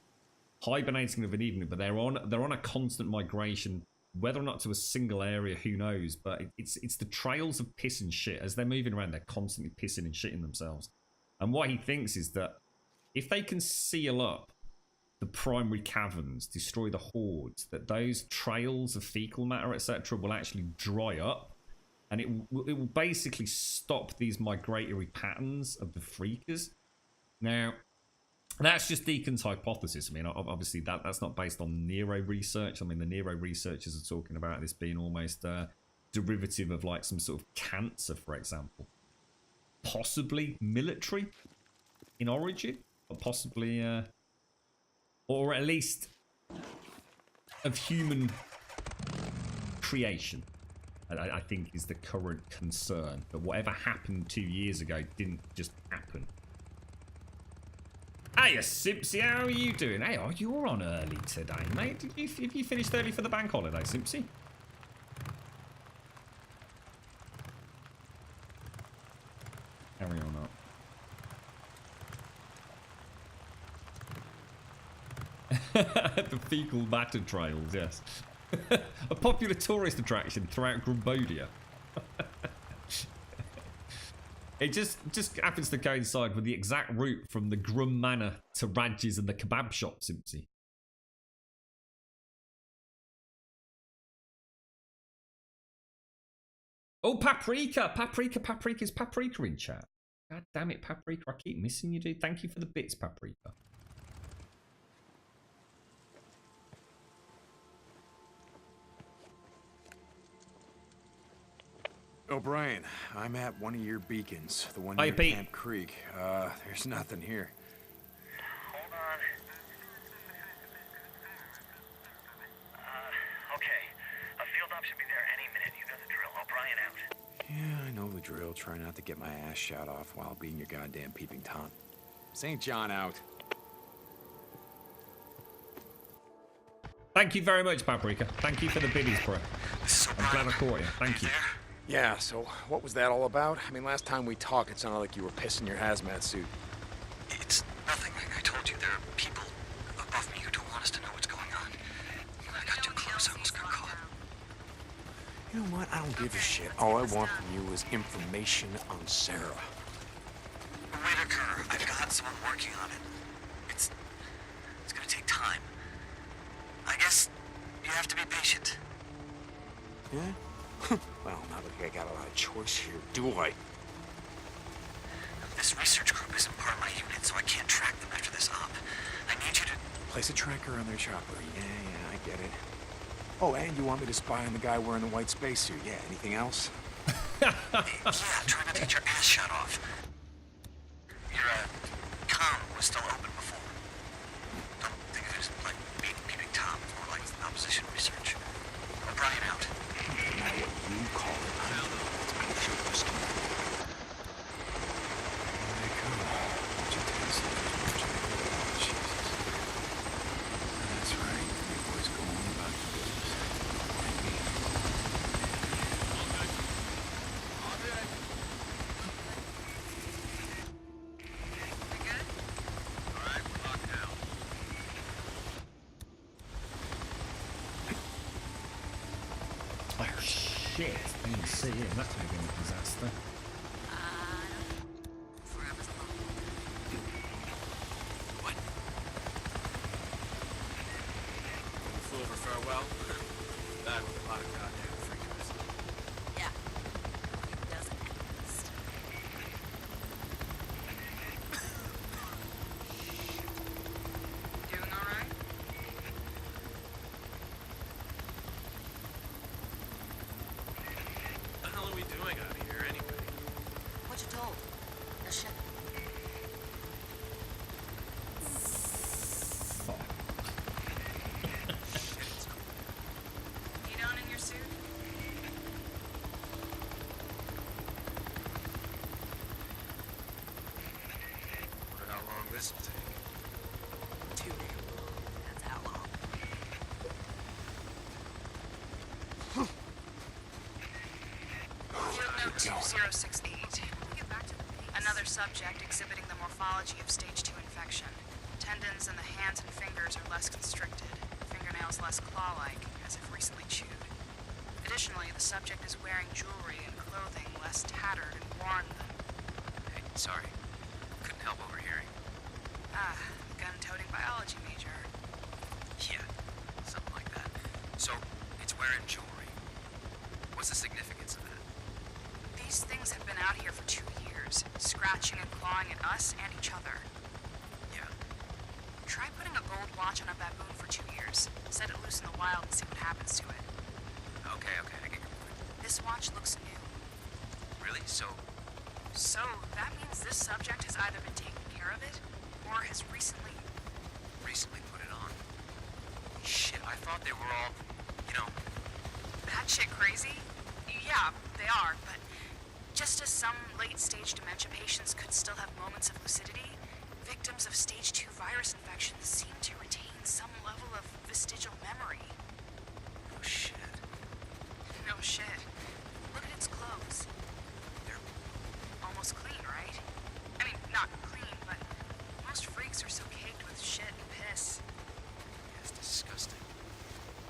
hibernating of an evening, but they're on a constant migration. Whether or not to a single area, who knows? But it's the trails of piss and shit. As they're moving around, they're constantly pissing and shitting themselves. And what he thinks is that if they can seal up the primary caverns, destroy the hordes, that those trails of fecal matter, etc., will actually dry up, and it will basically stop these migratory patterns of the freakers. Now, that's just Deacon's hypothesis. I mean, obviously that's not based on Nero research. I mean, the Nero researchers are talking about this being almost derivative of like some sort of cancer, for example. Possibly military in origin, or possibly, or at least of human creation, I think is the current concern. But whatever happened 2 years ago didn't just happen. Hey, Simpsy, how are you doing? Hey, oh, you're on early today, mate. Have you finished early for the bank holiday, Simpsy? Carry on up. The fecal matter trails, yes. A popular tourist attraction throughout Grumbodia. It just happens to coincide with the exact route from the Grum Manor to Raj's and the kebab shop, Simpsy. Oh, Paprika! Paprika's Paprika in chat. God damn it, Paprika. I keep missing you, dude. Thank you for the bits, Paprika. O'Brien, I'm at one of your beacons, the one Hey, near Pete. Camp Creek. There's nothing here. Hold on. Okay. A field op should be there any minute. You know the drill. O'Brien out. Yeah, I know the drill. Try not to get my ass shot off while being your goddamn peeping Tom. St. John out. Thank you very much, Paprika. Thank you for the biddies, bro. I'm glad I caught you. Thank you. Yeah, so what was that all about? I mean, last time we talked, it sounded like you were pissing your hazmat suit. It's nothing. I told you there are people above me who don't want us to know what's going on. I got too close. I almost got caught. You know what? I don't give a shit. All I want from you is information on Sarah. Whitaker, I've got someone working on it. It's gonna take time. I guess you have to be patient. Yeah? Well, not like I got a lot of choice here, do I? This research group isn't part of my unit, so I can't track them after this op. I need you to... Place a tracker on their chopper. Yeah, I get it. Oh, and you want me to spy on the guy wearing the white spacesuit. Yeah, anything else? Yeah, try not to get your ass shot off. Your, comm was still open before. Don't think of it as, like, peeping Tom, or like opposition research. O'Brien out. No matter what you call it, I don't know. It's bullshit, just Here they come. Bunch of tailslippers marching in. Jesus. That's right. You boys go on about your business. Like me. Oh, shit. I didn't see him. That's going to be a disaster. What? Flew over farewell. Back with a lot of goddamn freakers. Yeah. It doesn't exist. Doing all right? What the hell are we doing out here anyway? What you told? A ship. Heat on in your suit? Wonder how long this will take. 2 days. That's how long. Field note 2068. Another subject exhibiting the morphology of stage 2 infection. Tendons in the hands and fingers are less constricted, fingernails less claw-like, as if recently chewed. Additionally, the subject is wearing jewelry and clothing less tattered and worn than... Hey, sorry. Couldn't help overhearing. Ah, gun-toting biology major. Yeah, something like that. So, it's wearing jewelry. What's the significance of that? These things have been out here for 2 years, scratching and clawing at us and each other. Yeah. Try putting a gold watch on a baboon for 2 years. Set it loose in the wild and see what happens to it. Okay, I get your point. This watch looks new. Really? So, That means this subject has either been taking care of it, or has recently put it on. Shit, I thought they were all, you know... batshit crazy? Yeah, they are, but just as some late-stage dementia patients could still have moments of lucidity, victims of stage 2 virus infections seem to retain some level of vestigial memory. Oh, shit. No shit. Look at its clothes. They're almost clean, right? I mean, not clean, but most freaks are so caked with shit and piss. It's disgusting.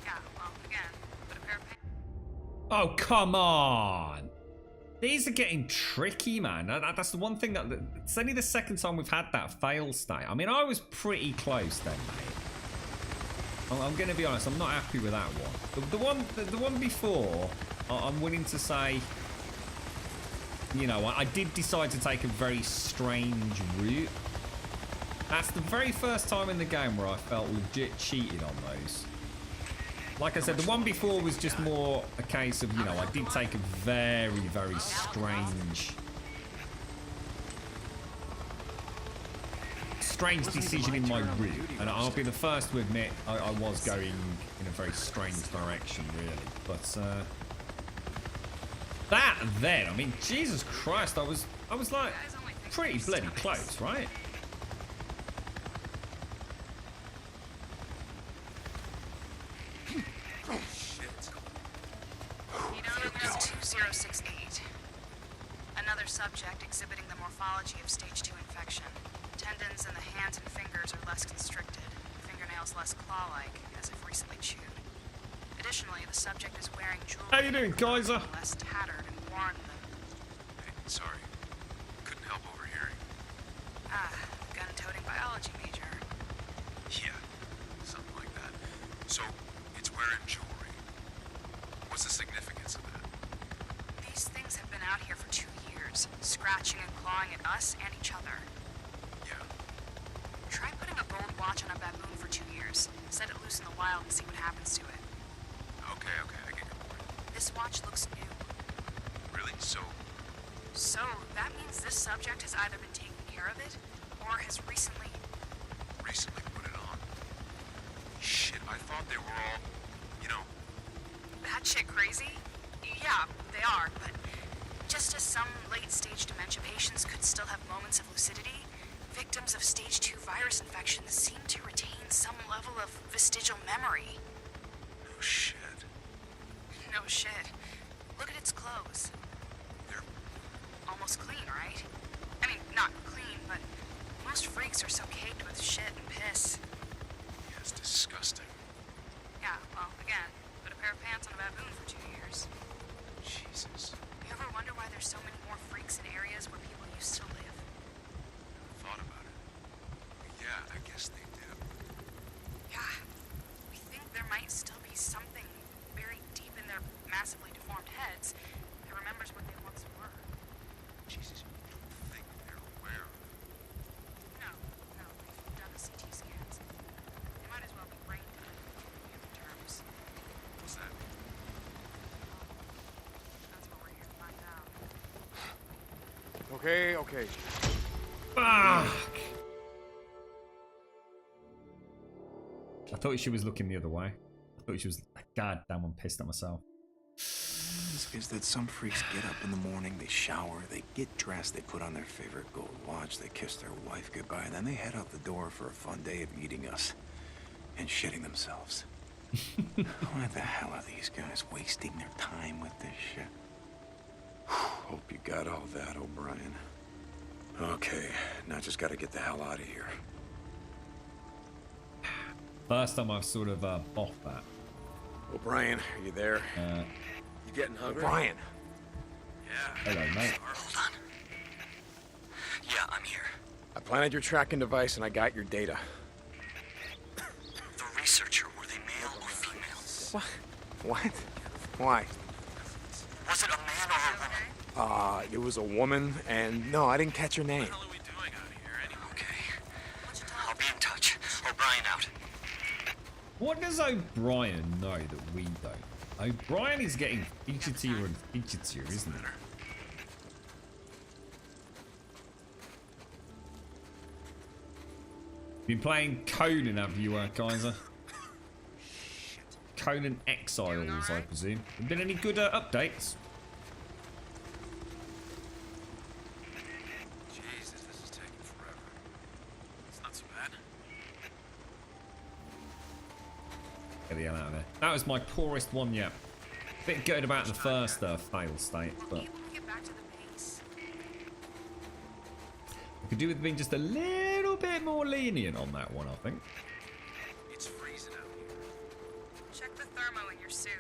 Yeah, well, again, put a pair of pants. Oh, come on. These are getting tricky, man. That's the one thing that... It's only the second time we've had that fail state. I mean, I was pretty close then, mate. I'm going to be honest. I'm not happy with that one. The one before, I'm willing to say... You know, I did decide to take a very strange route. That's the very first time in the game where I felt legit cheated on those. Like I said, the one before was just more a case of, you know, I did take a very, very strange decision in my route. And I'll be the first to admit I was going in a very strange direction, really. But, that then, I mean, Jesus Christ, I was like pretty bloody close, right? Unit 2068. Another subject exhibiting the morphology of stage 2 infection. Tendons in the hands and fingers are less constricted. Fingernails less claw-like, as if recently chewed. Additionally, the subject is wearing jewelry. How you doing, Kaiser? Less tattered and worn than... Hey, sorry. Couldn't help overhearing. Gun-toting biology major. Yeah, something like that. So, it's wearing jewelry. What's the significance of that? These things have been out here for 2 years, scratching and clawing at us and each other. Yeah. Try putting a gold watch on a baboon for 2 years. Set it loose in the wild and see what happens to it. Okay, I get your point. This watch looks new. Really? So, That means this subject has either been taking care of it, or has recently put it on. Shit, I thought they were all, you know... batshit crazy? Yeah, they are, but just as some late-stage dementia patients could still have moments of lucidity, victims of stage 2 virus infections seem to retain some level of vestigial memory. No shit. No shit. Look at its clothes. They're almost clean, right? I mean, not clean, but most freaks are so caked with shit and piss. Yeah, it's disgusting. Yeah, well, again, put a pair of pants on a baboon for 2 years. Jesus. You ever wonder why there's so many more freaks in areas where people used to live? Never thought about it. But yeah, I guess they do. Yeah. We think there might still be something buried deep in their massively deformed heads that remembers what they once were. Jesus, you don't think they're aware of it? No. We've done the CT scans. They might as well be brain dead in the terms. What's that mean? That's what we're here to find out. Okay. Fuck! I thought she was looking the other way. I thought she was... God damn, I'm pissed at myself. Is that some freaks get up in the morning, they shower, they get dressed, they put on their favorite gold watch, they kiss their wife goodbye, and then they head out the door for a fun day of eating us and shitting themselves. Why the hell are these guys wasting their time with this shit? Hope you got all that, O'Brien. Okay, now just gotta get the hell out of here. First time I've sort of boffed that. O'Brien, are you there? You getting hungry? O'Brien! Yeah. Hello, mate. Hold on. Yeah, I'm here. I planted your tracking device and I got your data. What? Why? Was it a man or a woman? It was a woman, and no, I didn't catch her name. I'll be in touch. O'Brien out. What does O'Brien know that we don't? O'Brien is getting fidgetier and fidgetier, isn't he? Been playing Conan, have you, Kaiser? Conan Exiles, I presume. Been any good updates? Jesus, this is taking forever. It's not so bad. Get the hell out of there. That was my poorest one yet. Bit good about the first fail state, but could do with being just a little bit more lenient on that one, I think. It's freezing out here. Check the thermo in your suit.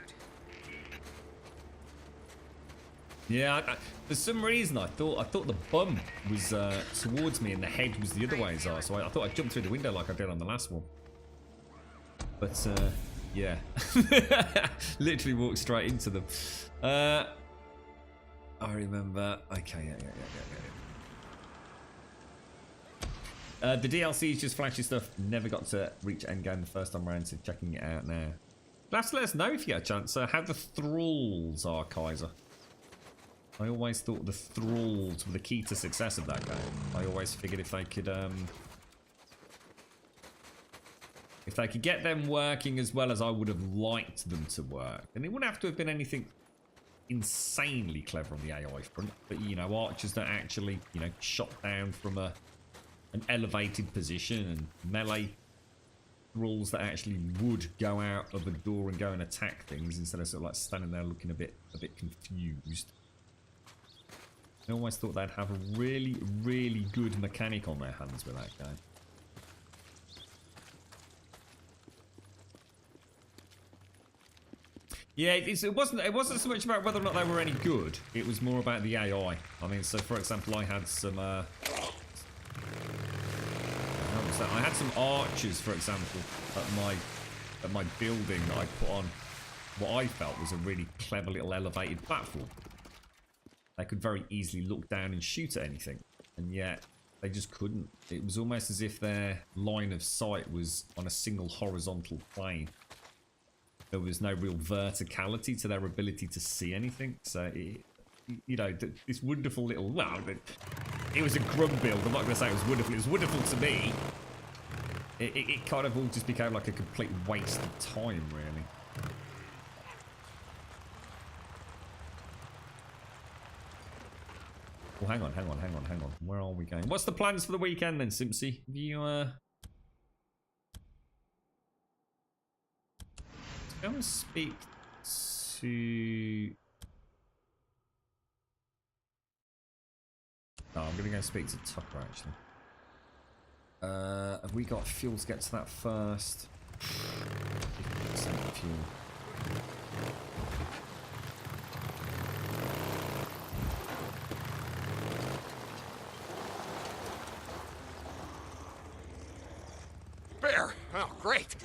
Yeah, for some reason I thought the bum was towards me and the head was the other way, so I thought I'd jump through the window like I did on the last one. But yeah, literally walked straight into them. I remember. Okay, yeah. The DLC is just flashy stuff. Never got to reach endgame the first time around, so checking it out now. You'll have to let us know if you get a chance. How the thralls are, Kaiser. I always thought the thralls were the key to success of that game. I always figured if they could get them working as well as I would have liked them to work, and it wouldn't have to have been anything insanely clever on the AI front, but you know, archers that actually, you know, shot down from an elevated position, and melee thralls that actually would go out of a door and go and attack things instead of sort of like standing there looking a bit confused. I always thought they'd have a really, really good mechanic on their hands with that game. Yeah, it wasn't so much about whether or not they were any good. It was more about the AI. I mean, so for example, I had some archers, for example, at my building that I put on what I felt was a really clever little elevated platform. They could very easily look down and shoot at anything, and yet they just couldn't. It was almost as if their line of sight was on a single horizontal plane. There was no real verticality to their ability to see anything. So, you know, this wonderful little... Well, it was a Grum build. I'm not going to say it was wonderful. It was wonderful to me. It kind of all just became like a complete waste of time, really. Well, hang on. Where are we going? What's the plans for the weekend then, Simpsy? Have you, go and speak to... No, I'm going to go speak to Tucker, actually. Have we got fuel to get to that first? 50% fuel. Bear! Oh, great!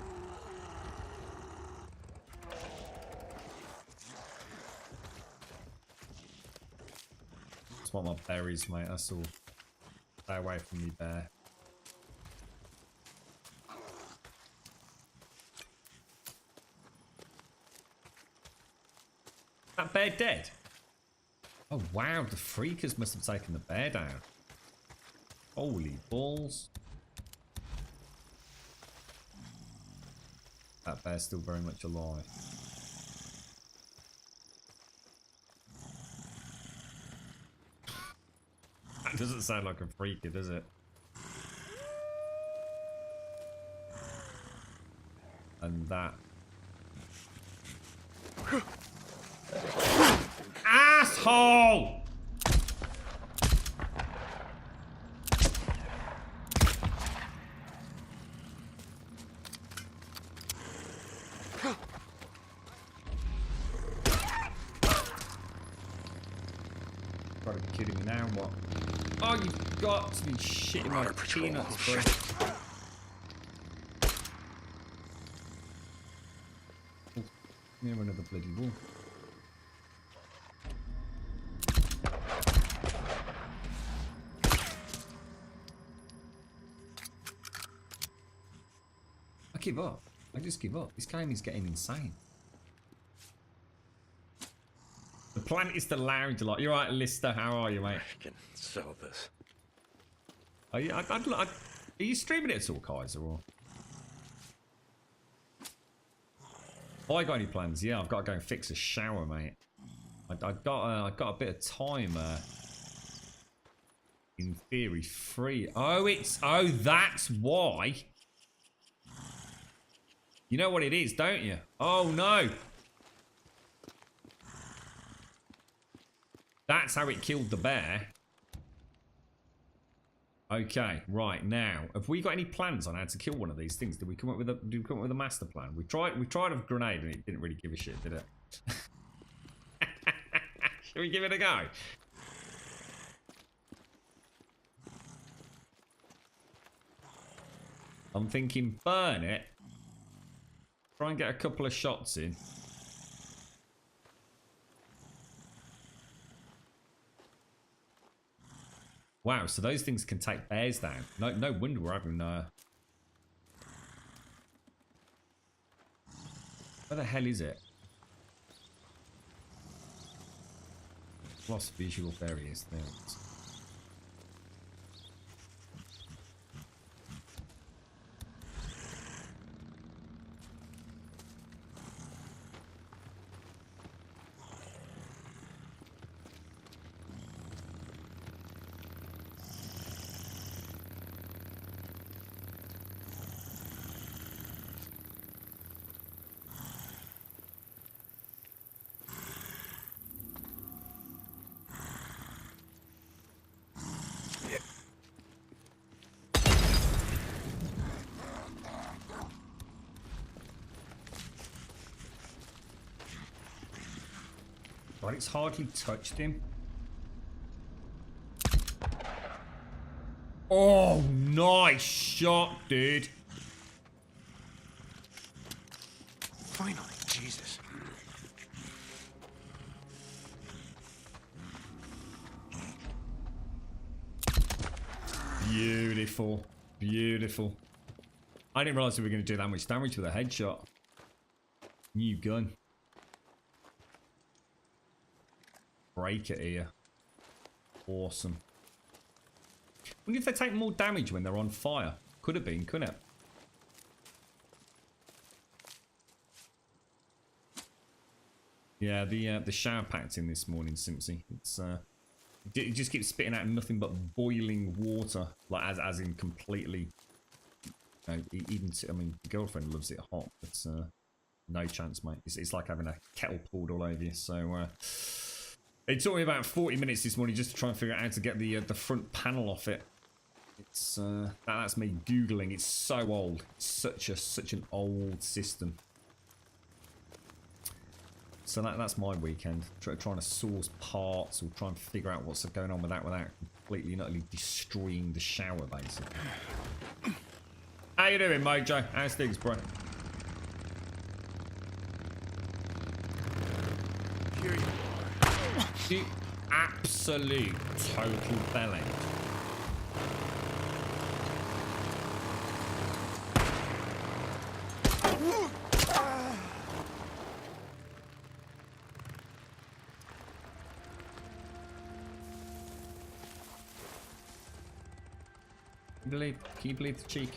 Just want my berries, mate. That's all. Stay away from me, bear. That bear dead? Oh wow, the freakers must have taken the bear down. Holy balls. That bear's still very much alive. That doesn't sound like a freaker, does it? And that... Asshole! Gotta be kidding me now, what? Oh, you've got to be shitting my peanuts, bro. Near another bloody wall. I give up. I just give up. This game is getting insane. The plan is to lounge a lot. You're right, Lister. How are you, mate? I can sell this. Are you, are you streaming it at all, Kaiser? Or? Oh, I got any plans? Yeah, I've got to go and fix a shower, mate. I got a bit of time. In theory, free. Oh, that's why. You know what it is, don't you? Oh no. That's how it killed the bear. Okay, right now, have we got any plans on how to kill one of these things? Did we come up with a master plan? We tried a grenade and it didn't really give a shit, did it? Shall we give it a go? I'm thinking burn it. Try and get a couple of shots in. Wow, so those things can take bears down. No wonder we're having where the hell is it? Lost visual. There he is. There it is. God, it's hardly touched him. Oh, nice shot, dude. Finally, Jesus. Beautiful. Beautiful. I didn't realize we were going to do that much damage with a headshot. New gun. Break it here. Awesome. Wonder if they take more damage when they're on fire. Could have been, couldn't it? Yeah, the shower packed in this morning, Simpsy. It's it just keeps spitting out nothing but boiling water, like as in completely. Even I mean, the girlfriend loves it hot, but no chance, mate. It's like having a kettle poured all over you. So it took me about 40 minutes this morning just to try and figure out how to get the front panel off it. It's that's me googling. It's so old. It's such an old system. So that's my weekend. Trying to source parts or try and figure out what's going on with that without completely and utterly destroying the shower, basically. How you doing, Mojo? How's things, bro? Here you are. The absolute total belly. Can you believe the cheek?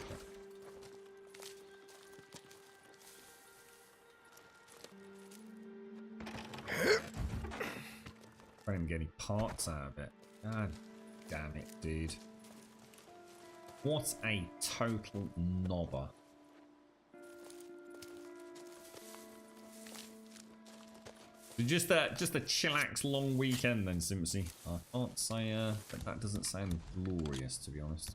I didn't get any parts out of it. God damn it, dude. What a total knobber. So just a chillax long weekend then, Simpsy. I can't say that doesn't sound glorious, to be honest.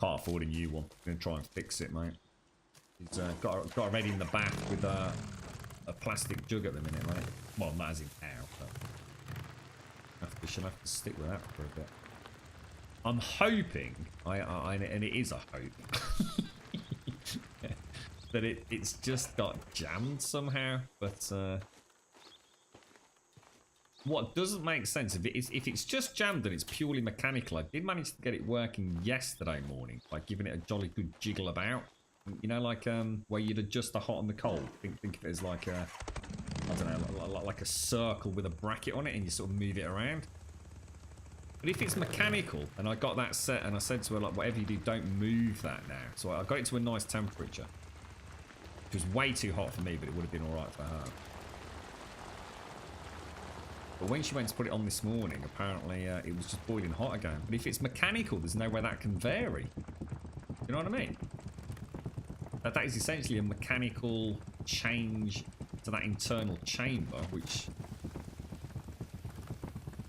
Can't afford a new one. I'm gonna try and fix it, mate. He's got a ready in the bath with a plastic jug at the minute, right? Well, not as in now, but she'll have to stick with that for a bit. I'm hoping, and it is a hope. that it's just got jammed somehow. But what doesn't make sense, if it's just jammed and it's purely mechanical, I did manage to get it working yesterday morning by giving it a jolly good jiggle about. You know, like where you'd adjust the hot and the cold. Think of it as like a, I don't know, like a circle with a bracket on it, and you sort of move it around. But if it's mechanical, and I got that set, and I said to her, like, whatever you do, don't move that now. So I got it to a nice temperature. It was way too hot for me, but it would have been all right for her. But when she went to put it on this morning, apparently it was just boiling hot again. But if it's mechanical, there's no way that can vary. You know what I mean? That is essentially a mechanical change to that internal chamber, which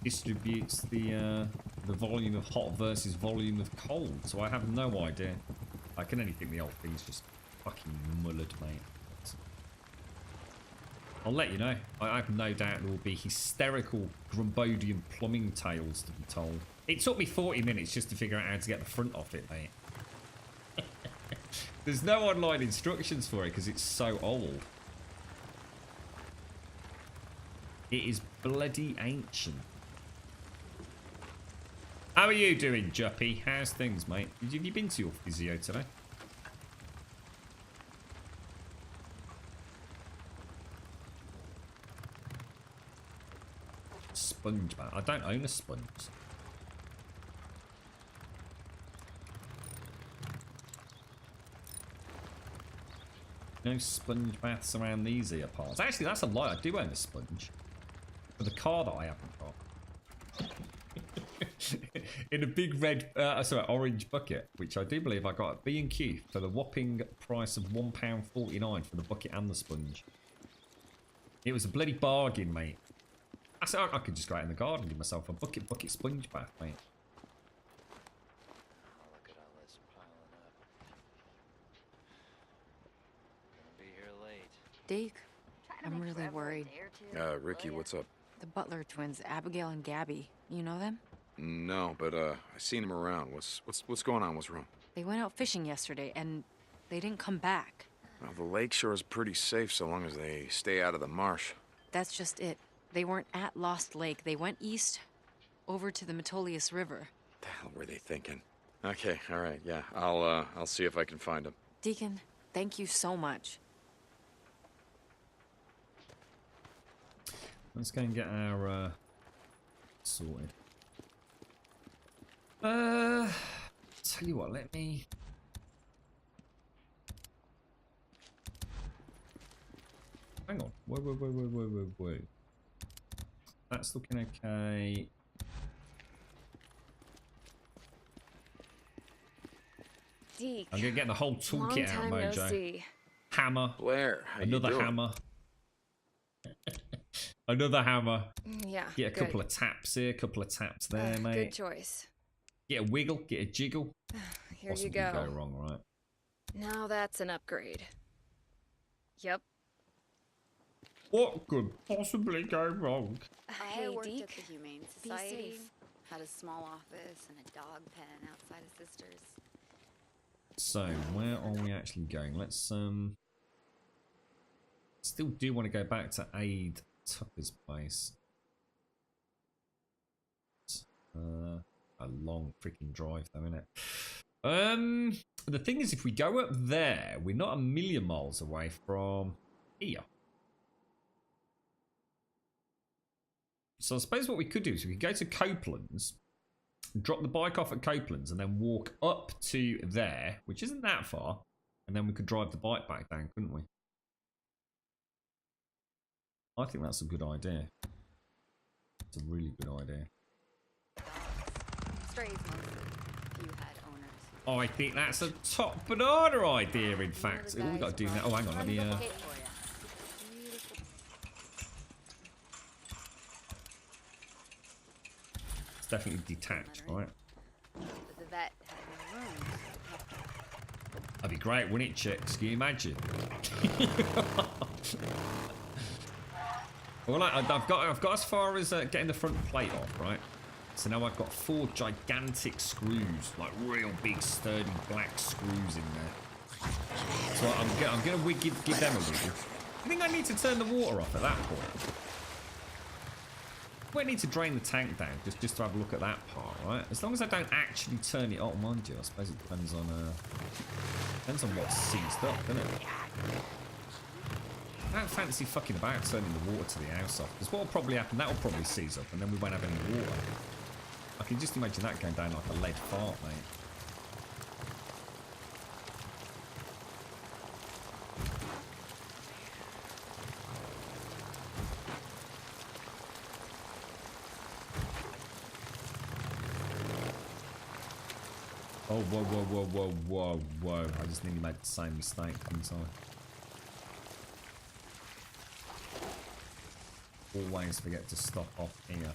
distributes the volume of hot versus volume of cold. So I have no idea. I can only think the old thing's just fucking mullered, mate. I'll let you know. I have no doubt there will be hysterical Grumbodian plumbing tales to be told. It took me 40 minutes just to figure out how to get the front off it, mate. There's no online instructions for it because it's so old. It is bloody ancient. How are you doing, Juppy? How's things, mate? Have you been to your physio today? Sponge bath. I don't own a sponge. No sponge baths around these ear parts. Actually, that's a lie. I do own a sponge. For the car that I haven't got. In a big red, orange bucket, which I do believe I got at B&Q for the whopping price of £1.49 for the bucket and the sponge. It was a bloody bargain, mate. I said I could just go out in the garden and give myself a bucket sponge bath, mate. Look at all this piling up. Gonna be here late. Deke, I'm really worried. Ricky, what's up? The Butler twins, Abigail and Gabby. You know them? No, but I seen him around. What's going on? What's wrong? They went out fishing yesterday and they didn't come back. Well, the lake shore is pretty safe so long as they stay out of the marsh. That's just it. They weren't at Lost Lake. They went east over to the Metolius River. The hell were they thinking? Okay, all right, yeah. I'll see if I can find them. Deacon, thank you so much. Let's go and get our sorted. Tell you what, let me. Hang on. Wait. That's looking okay. Deke. I'm gonna get the whole toolkit out, Mojo. No see. Hammer. Blair, how another you doing? hammer. Another hammer. Yeah. Get a good. couple of taps here, a couple of taps there, mate. Good choice. Get a wiggle, get a jiggle. Here Possibly you go. go wrong, right? Now that's an upgrade. Yep. What could possibly go wrong? Hey, I worked Deke. at the Humane Be Society. safe. Had a small office and a dog pen outside of Sister's. So, where are we actually going? Let's still do want to go back to Aid Tucker's place. A long freaking drive though, isn't it? The thing is, if we go up there, we're not a million miles away from here. So I suppose what we could do is we could go to Copeland's, drop the bike off at Copeland's, and then walk up to there, which isn't that far, and then we could drive the bike back down, couldn't we? I think that's a good idea. It's a really good idea. Strays mostly. Few had owners. Oh, I think that's a top banana idea, in fact. All we got to do now... Oh, hang on, let me... It's definitely detached, right? But the vet had no rooms. That'd be great, wouldn't it, chicks? Can you imagine? Well, I've got as far as getting the front plate off, right? So now I've got 4 gigantic screws, like real big, sturdy black screws in there. So I'm gonna give them a wiggle. I think I need to turn the water off at that point. We need to drain the tank down just to have a look at that part, right? As long as I don't actually turn it on, mind you, I suppose it depends on what's seized up, doesn't it? I don't fancy fucking about turning the water to the house off, because what will probably happen, that will probably seize up, and then we won't have any water. I can just imagine that going down like a lead fart, mate. Oh, whoa, whoa, whoa, whoa, whoa, whoa. I just nearly made the same mistake, didn't I? Always forget to stop off here.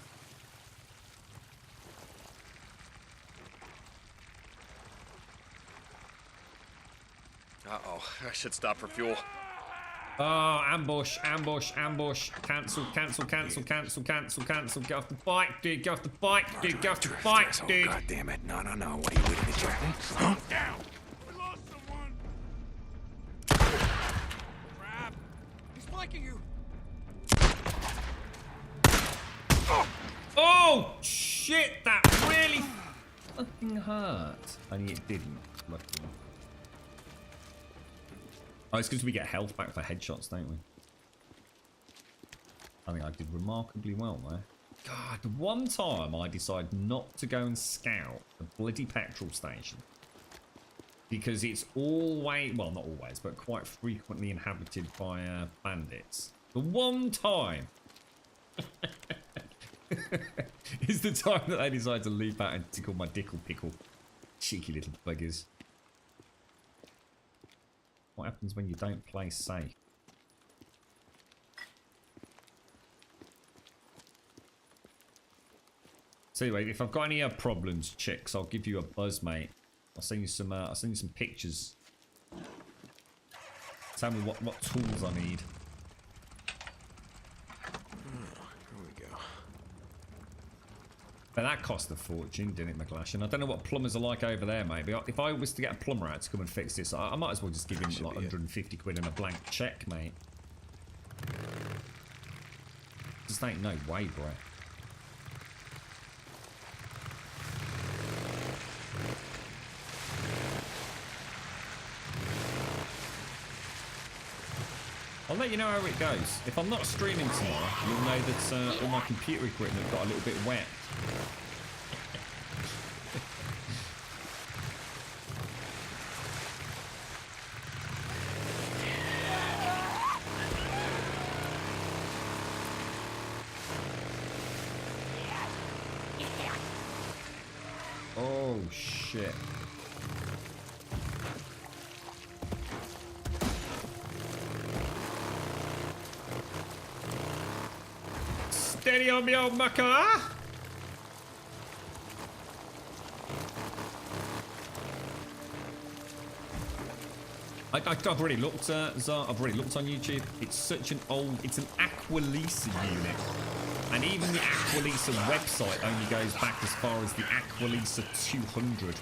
Uh-oh, I should stop for fuel. Oh, ambush, ambush, ambush. Cancel, cancel, cancel, cancel, cancel, cancel. Get off the bike, dude. Get off the bike, dude. Get off the bike, dude. Oh, God damn it. No, no, no. What are you waiting to try? Huh? Down! We lost someone! Crap! He's flanking you! Oh, shit. That really fucking hurt. Only it didn't. Luckily. Oh, it's because we get health back for headshots, don't we? I think I did remarkably well there. God, the one time I decided not to go and scout the bloody petrol station. Because it's always, well, not always, but quite frequently inhabited by bandits. The one time is the time that they decide to leap out and tickle my dickle pickle. Cheeky little buggers. What happens when you don't play safe? So anyway, if I've got any problems, chicks, I'll give you a buzz, mate. I'll send you some. I'll send you some pictures. Tell me what tools I need. Here we go. But that cost a fortune, didn't it, McGlash? And I don't know what plumbers are like over there, mate. But if I was to get a plumber out to come and fix this, I might as well just give him like 150 quid and a blank check, mate. Just ain't no way, bro. I'll let you know how it goes. If I'm not streaming tomorrow, you'll know that all my computer equipment got a little bit wet. Oh, shit. Steady on me, old mucker! I've already looked, Zar. I've already looked on YouTube. It's such an old. It's an Aqualisa unit, and even the Aqualisa website only goes back as far as the Aqualisa 200.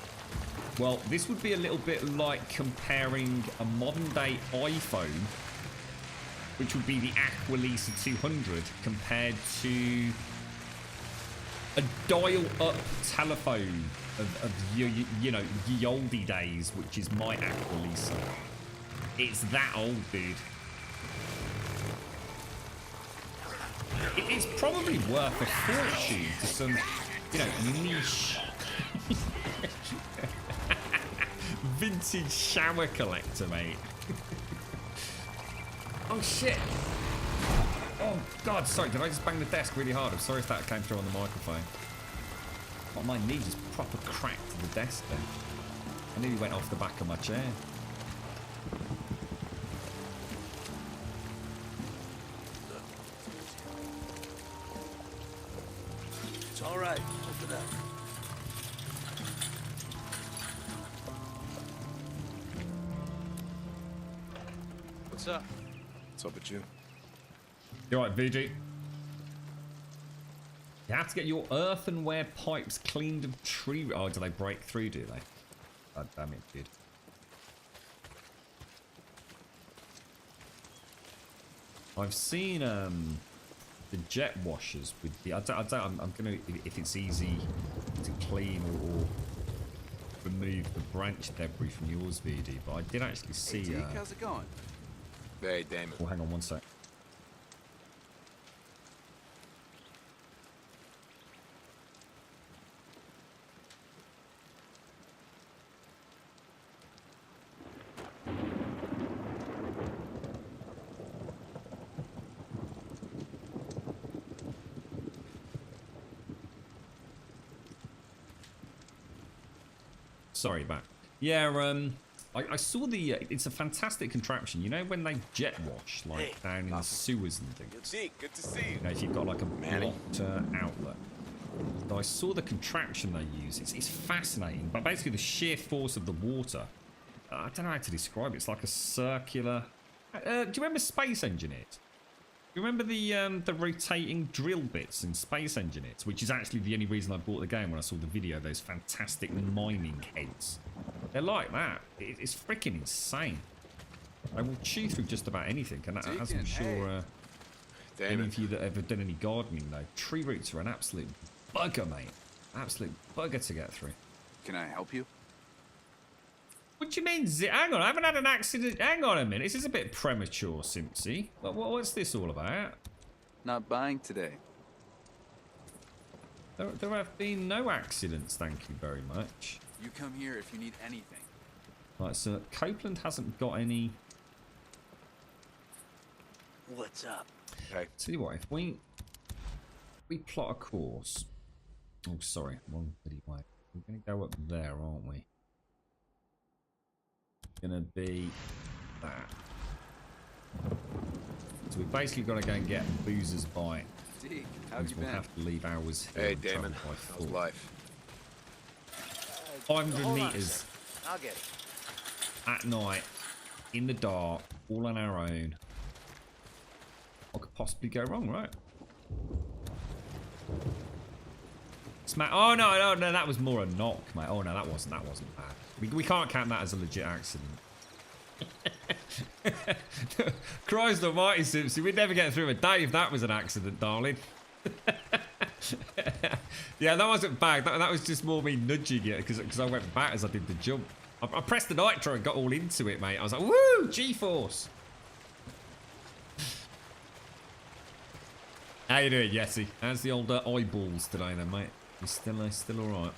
Well, this would be a little bit like comparing a modern-day iPhone, which would be the Aqualisa 200, compared to a dial-up telephone of you know, the oldie days, which is my Aqualisa. It's that old, dude. It's probably worth a fortune to some, you know, niche vintage shower collector, mate. Oh shit! Oh god, sorry, did I just bang the desk really hard? I'm sorry if that came through on the microphone. Oh, my knee just proper cracked to the desk then. I nearly went off the back of my chair. It's all right. Open up. What's up? What's up with you? You alright, VG? You have to get your earthenware pipes cleaned of tree. Oh, do they break through, do they? God damn it, dude. I've seen the jet washers with the. I'm gonna, if it's easy to clean or remove the branch debris from yours, VD. But I did actually see. Hey, Deke, how's it going? Hey, Damon. Oh, hang on one sec. Sorry, back. Yeah, I saw the. It's a fantastic contraption. You know when they jet wash, like down in the sewers and things. Deke, good to see you. You know, if you've got like a blocked outlet. So I saw the contraption they use. It's fascinating, but basically the sheer force of the water. I don't know how to describe it. It's like a circular. Do you remember Space Engineers? You remember the rotating drill bits in Space Engineers, which is actually the only reason I bought the game when I saw the video. Those fantastic mining heads. They're like that. It's freaking insane. I will chew through just about anything, and as I'm sure any of you that have ever done any gardening know, tree roots are an absolute bugger, mate. Absolute bugger to get through. Can I help you? What do you mean? Hang on, I haven't had an accident. Hang on a minute. This is a bit premature, Simpsy. What's this all about? Not buying today. There have been no accidents, thank you very much. You come here if you need anything. Right, so Copeland hasn't got any. What's up? Okay. Tell you what, if we plot a course. Oh, sorry, wrong bloody way. We're going to go up there, aren't we? Gonna be that. So we've basically got to go and get Boozer's bike. Deke, how you we'll been? have to leave ours here. Hey, Damon. How's life? 500 meters I'll get it. at night, in the dark, all on our own. What could possibly go wrong, right? Smack. Oh no, that was more a knock, mate. Oh no, that wasn't bad. We can't count that as a legit accident. Christ almighty, Simpson, we'd never get through a day if that was an accident, darling. Yeah, that wasn't bad. That was just more me nudging it because I went back as I did the jump. I pressed the nitro and got all into it, mate. I was like, woo, G-force. How you doing, Yeti? How's the old eyeballs today then, mate? You still all right?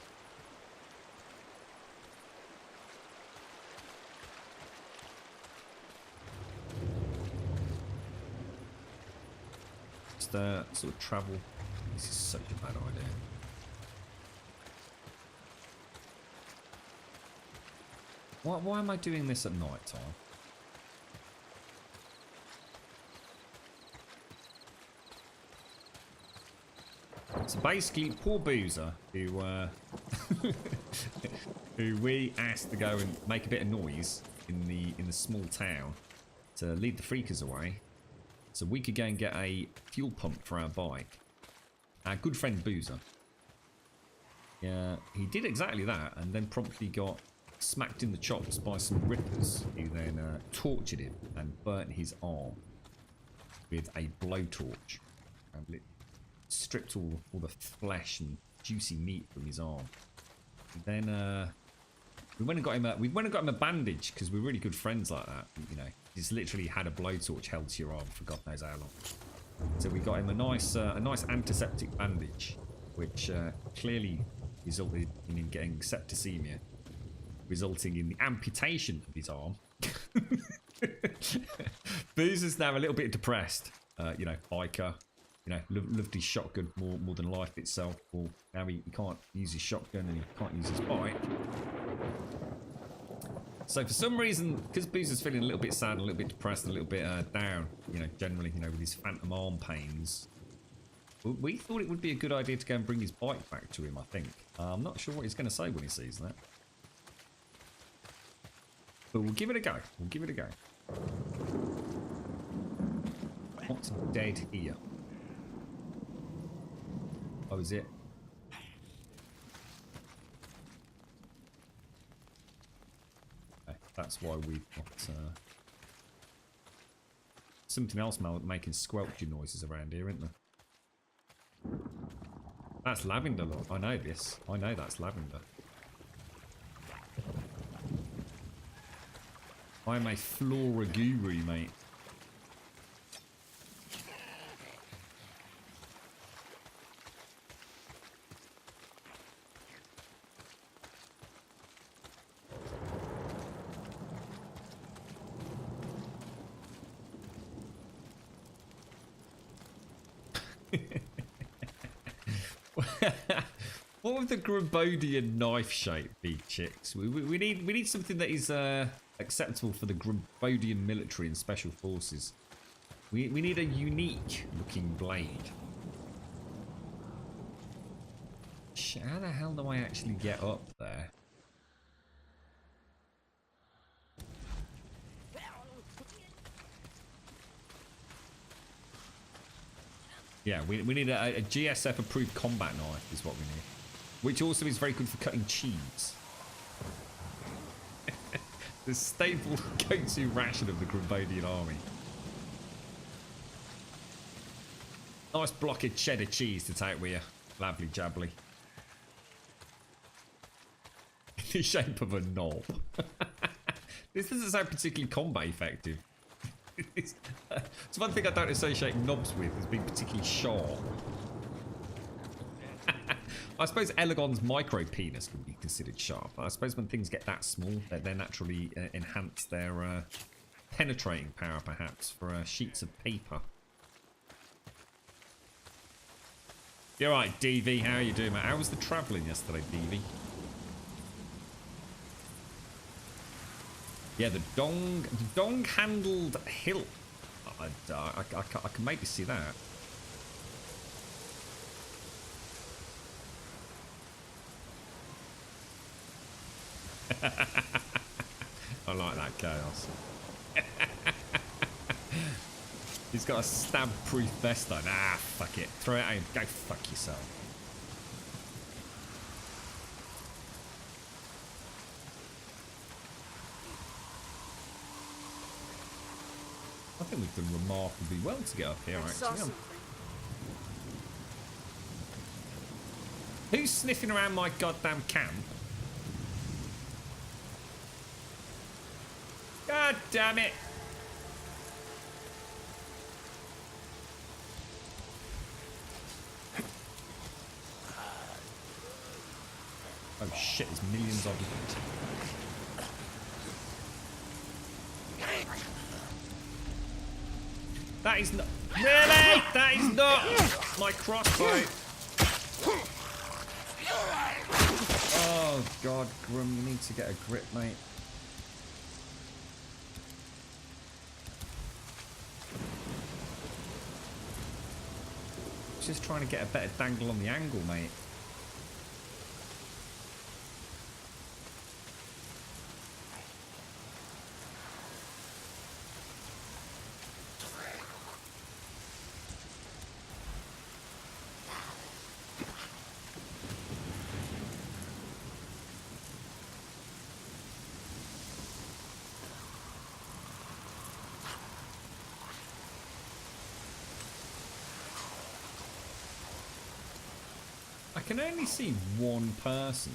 Just sort of travel. This is such a bad idea. Why am I doing this at night time? So basically, poor Boozer, who who we asked to go and make a bit of noise in the small town to lead the freakers away, so we could go and get a fuel pump for our bike. Our good friend Boozer. Yeah, he did exactly that, and then promptly got smacked in the chops by some rippers, who then tortured him and burnt his arm with a blowtorch, and stripped all the flesh and juicy meat from his arm. And then we went and got him a bandage because we're really good friends like that. You know, he's literally had a blowtorch held to your arm for God knows how long. So we got him a nice antiseptic bandage, which clearly resulted in him getting septicemia, resulting in the amputation of his arm. Boozer's now a little bit depressed. You know, biker. You know, loved his shotgun more than life itself. Well, now he can't use his shotgun and he can't use his bike. So for some reason, because Boozer's feeling a little bit sad, a little bit depressed, a little bit down, you know, generally, you know, with his phantom arm pains, we thought it would be a good idea to go and bring his bike back to him, I think. I'm not sure what he's going to say when he sees that. But we'll give it a go. We'll give it a go. What's dead here? Oh, is it? Okay, that's why we've got something else making squelching noises around here, isn't there? That's lavender, look. I know this. I know that's lavender. I'm a flora guru, mate. What would the Grumbodian knife shape be, chicks? We need something that is acceptable for the Grumbodian military and special forces. We need a unique looking blade. How the hell do I actually get up there? Yeah, we need a GSF approved combat knife is what we need. Which also is very good for cutting cheese. The staple go-to ration of the Grumbodian army. Nice block of cheddar cheese to take with you. Lovely jubbly. In the shape of a knob. This doesn't sound particularly combat effective. It's one thing I don't associate knobs with as being particularly sharp. I suppose Elegon's micro penis would be considered sharp. I suppose when things get that small, they naturally enhance their penetrating power, perhaps, for sheets of paper. You're right, DV. How are you doing, mate? How was the travelling yesterday, DV? Yeah, the dong-handled hilt. I can maybe see that. I like that chaos. He's got a stab-proof vest on. Ah, fuck it. Throw it out. Go fuck yourself. I think we've done remarkably well to get up here, actually. Who's sniffing around my goddamn camp? God damn it! Oh shit, there's millions of them. That is not... Really? That is not my crossbow. Oh god, Grum, you need to get a grip, mate. Just trying to get a better dangle on the angle, mate. I can only see one person.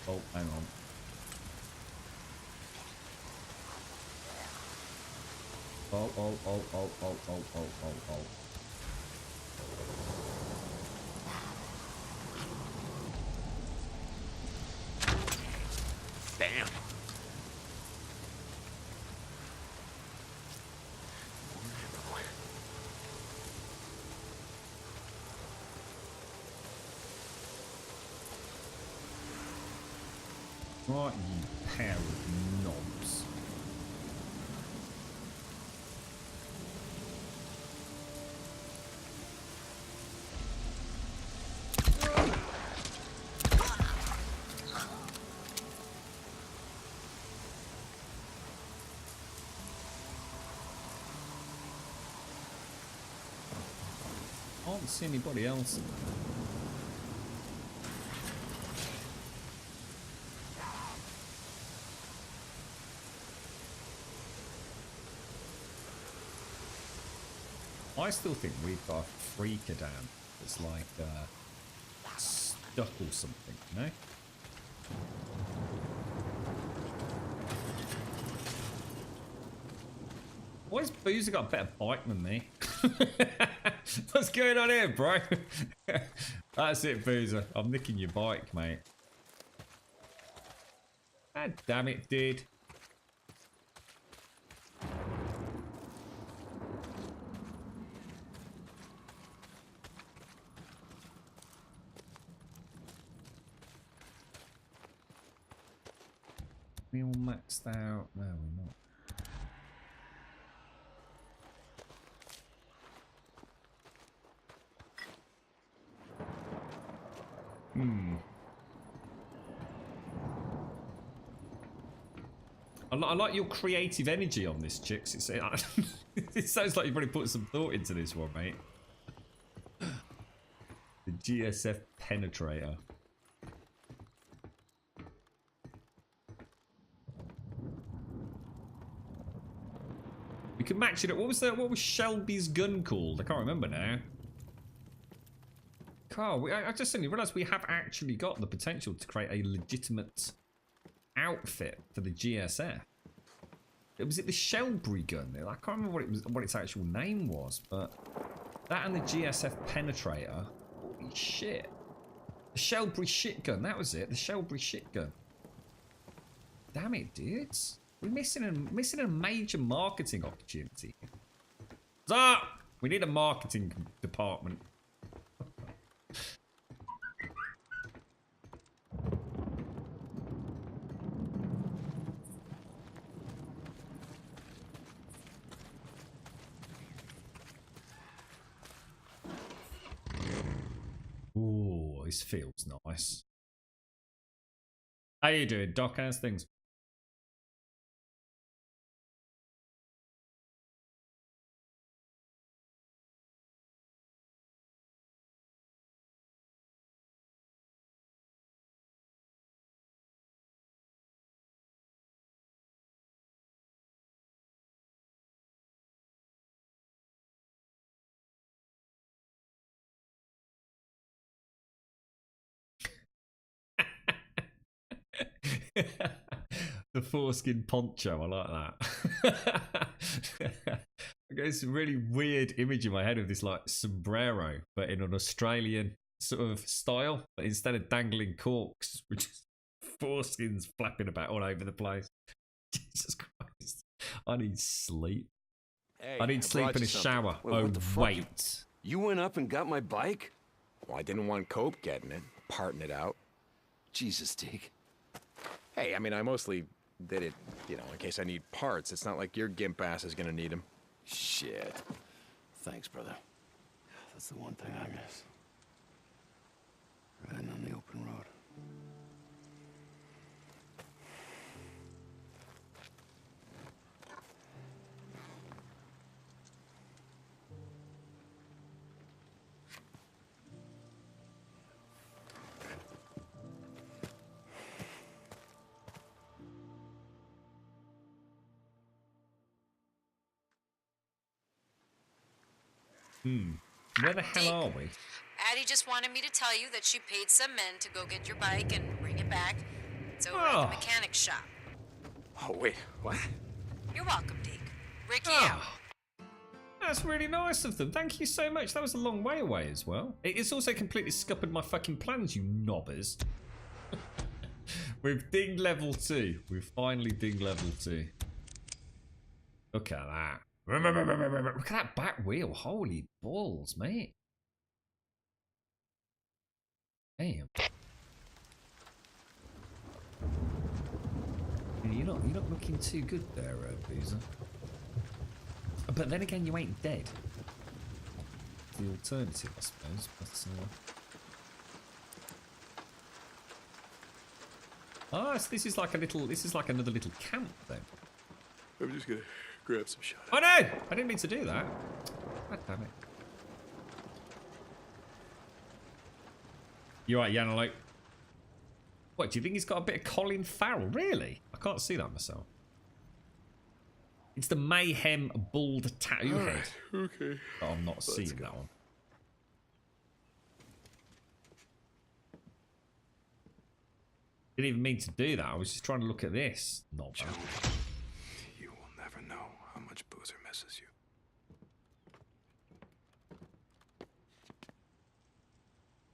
Oh, hang on. Oh. Damn. Right, you pair of knobs. see anybody else. I still think we've got a freaker down that's like stuck or something, you know? Why has Boozer got a better bike than me? What's going on here, bro? That's it, Boozer. I'm nicking your bike, mate. God damn it, dude. We all maxed out. No, we're not. I like your creative energy on this, chicks. It sounds like you've really put some thought into this one, mate. The GSF penetrator. We can match it up. What was Shelby's gun called? I can't remember now. Carl, I just suddenly realised we have actually got the potential to create a legitimate outfit for the GSF. Was it the Shelby gun? I can't remember what its actual name was, but that and the GSF penetrator. Holy shit! The Shelby shit gun. That was it. The Shelby shit gun. Damn it, dudes! We're missing a major marketing opportunity. So we need a marketing department. Ooh, this feels nice. How you doing, Doc? How's things? The foreskin poncho, I like that. I got this really weird image in my head of this like sombrero, but in an Australian sort of style. But instead of dangling corks, which is foreskins flapping about all over the place. Jesus Christ. I need sleep. Hey, I need sleep brought in a you something. shower. Wait, Oh, what the fuck? wait. You went up and got my bike? Well, I didn't want Cope getting it, parting it out. Jesus, Deke. Hey, I mean, I mostly did it, you know, in case I need parts. It's not like your gimp ass is gonna need them. Shit. Thanks, brother. That's the one thing I miss. Riding on the open road. Where the hell are we? Addie just wanted me to tell you that she paid some men to go get your bike and bring it back. It's over at the mechanic's shop. Oh, wait, what? You're welcome, Deke. Ricky out. That's really nice of them. Thank you so much. That was a long way away as well. It's also completely scuppered my fucking plans, you knobbers. We've dinged level 2. We've finally dinged level 2. Look at that. Look at that back wheel. Holy balls, mate. Damn. Yeah, you're not looking too good there, Boozer. But then again, you ain't dead. The alternative, I suppose. But so this is like a little. This is like another little camp then. I'm just gonna grab some shot. Oh no! I didn't mean to do that. God damn it. You're right, Yanalope. What, do you think he's got a bit of Colin Farrell? Really? I can't see that myself. It's the Mayhem Bald Tattoo Head. Okay. Oh, I'm not seeing that one. Didn't even mean to do that. I was just trying to look at this. Not bad. You will never know how much Boozer misses you.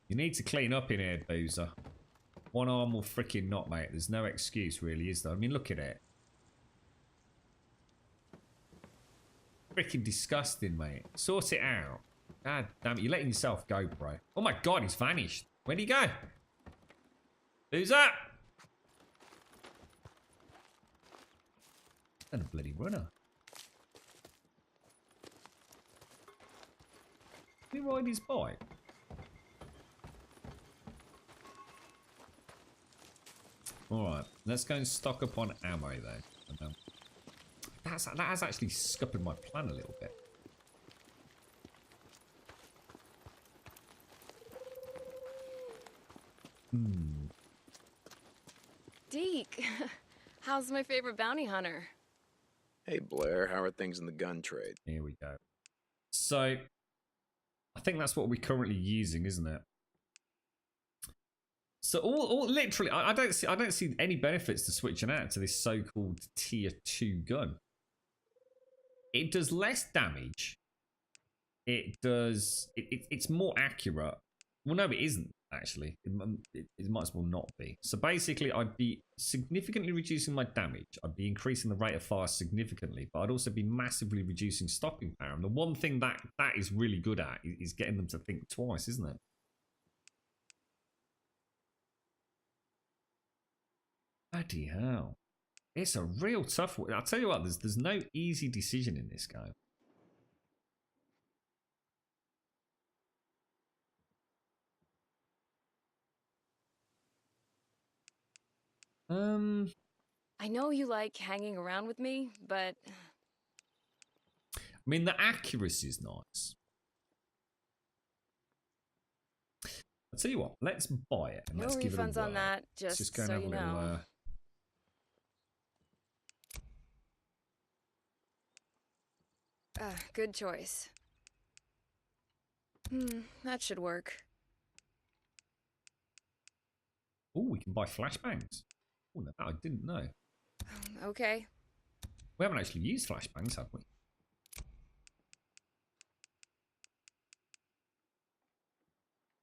You need to clean up in here, Boozer. One arm will freaking not, mate. There's no excuse, really, is there? I mean, look at it. Freaking disgusting, mate. Sort it out. God damn it. You're letting yourself go, bro. Oh my god, he's vanished. Where'd he go? Who's that? And a bloody runner. Can he ride his bike? Alright, let's go and stock up on ammo though. That has actually scuppered my plan a little bit. Deke, how's my favorite bounty hunter? Hey Blair, how are things in the gun trade? Here we go. So, I think that's what we're currently using, isn't it? So all literally, I don't see any benefits to switching out to this so-called tier 2 gun. It does less damage. It's more accurate. Well, no, it isn't actually. It might as well not be. So basically, I'd be significantly reducing my damage. I'd be increasing the rate of fire significantly, but I'd also be massively reducing stopping power. And the one thing that is really good at is getting them to think twice, isn't it? Bloody hell. It's a real tough one. I'll tell you what, there's no easy decision in this game. I know you like hanging around with me, but... I mean, the accuracy is nice. I'll tell you what, let's buy it and No let's give it a refunds on that, let's just go and so have a you little, know. Good choice. That should work. Oh, we can buy flashbangs. Oh, no, I didn't know. Okay. We haven't actually used flashbangs, have we?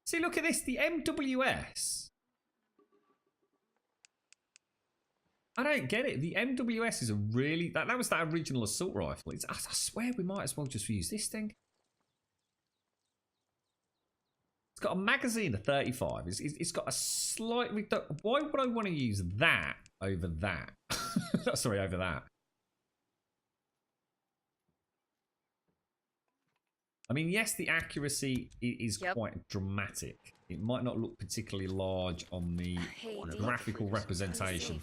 See, look at this, the MWS. I don't get it. The MWS is a really... That was that original assault rifle. I swear we might as well just use this thing. It's got a magazine of 35. It's got a slight... Why would I want to use that over that? Sorry, over that. I mean, yes, the accuracy is quite dramatic. It might not look particularly large on the graphical representation,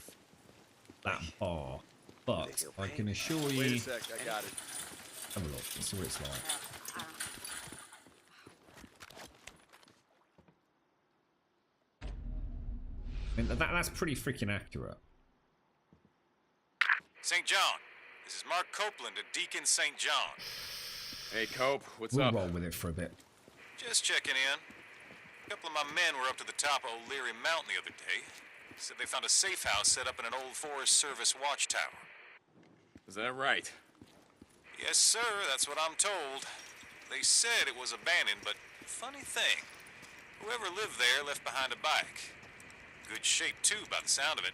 that bar, but I can assure you... Wait a sec, I got it. Have a look, let's see what it's like. I mean, that's pretty freaking accurate. St. John. This is Mark Copeland at Deacon St. John. Hey, Cope, what's We'll up? roll with it for a bit. Just checking in. A couple of my men were up to the top of O'Leary Mountain the other day. Said they found a safe house set up in an old Forest Service watchtower. Is that right? Yes, sir, that's what I'm told. They said it was abandoned, but funny thing, whoever lived there left behind a bike. Good shape, too, by the sound of it.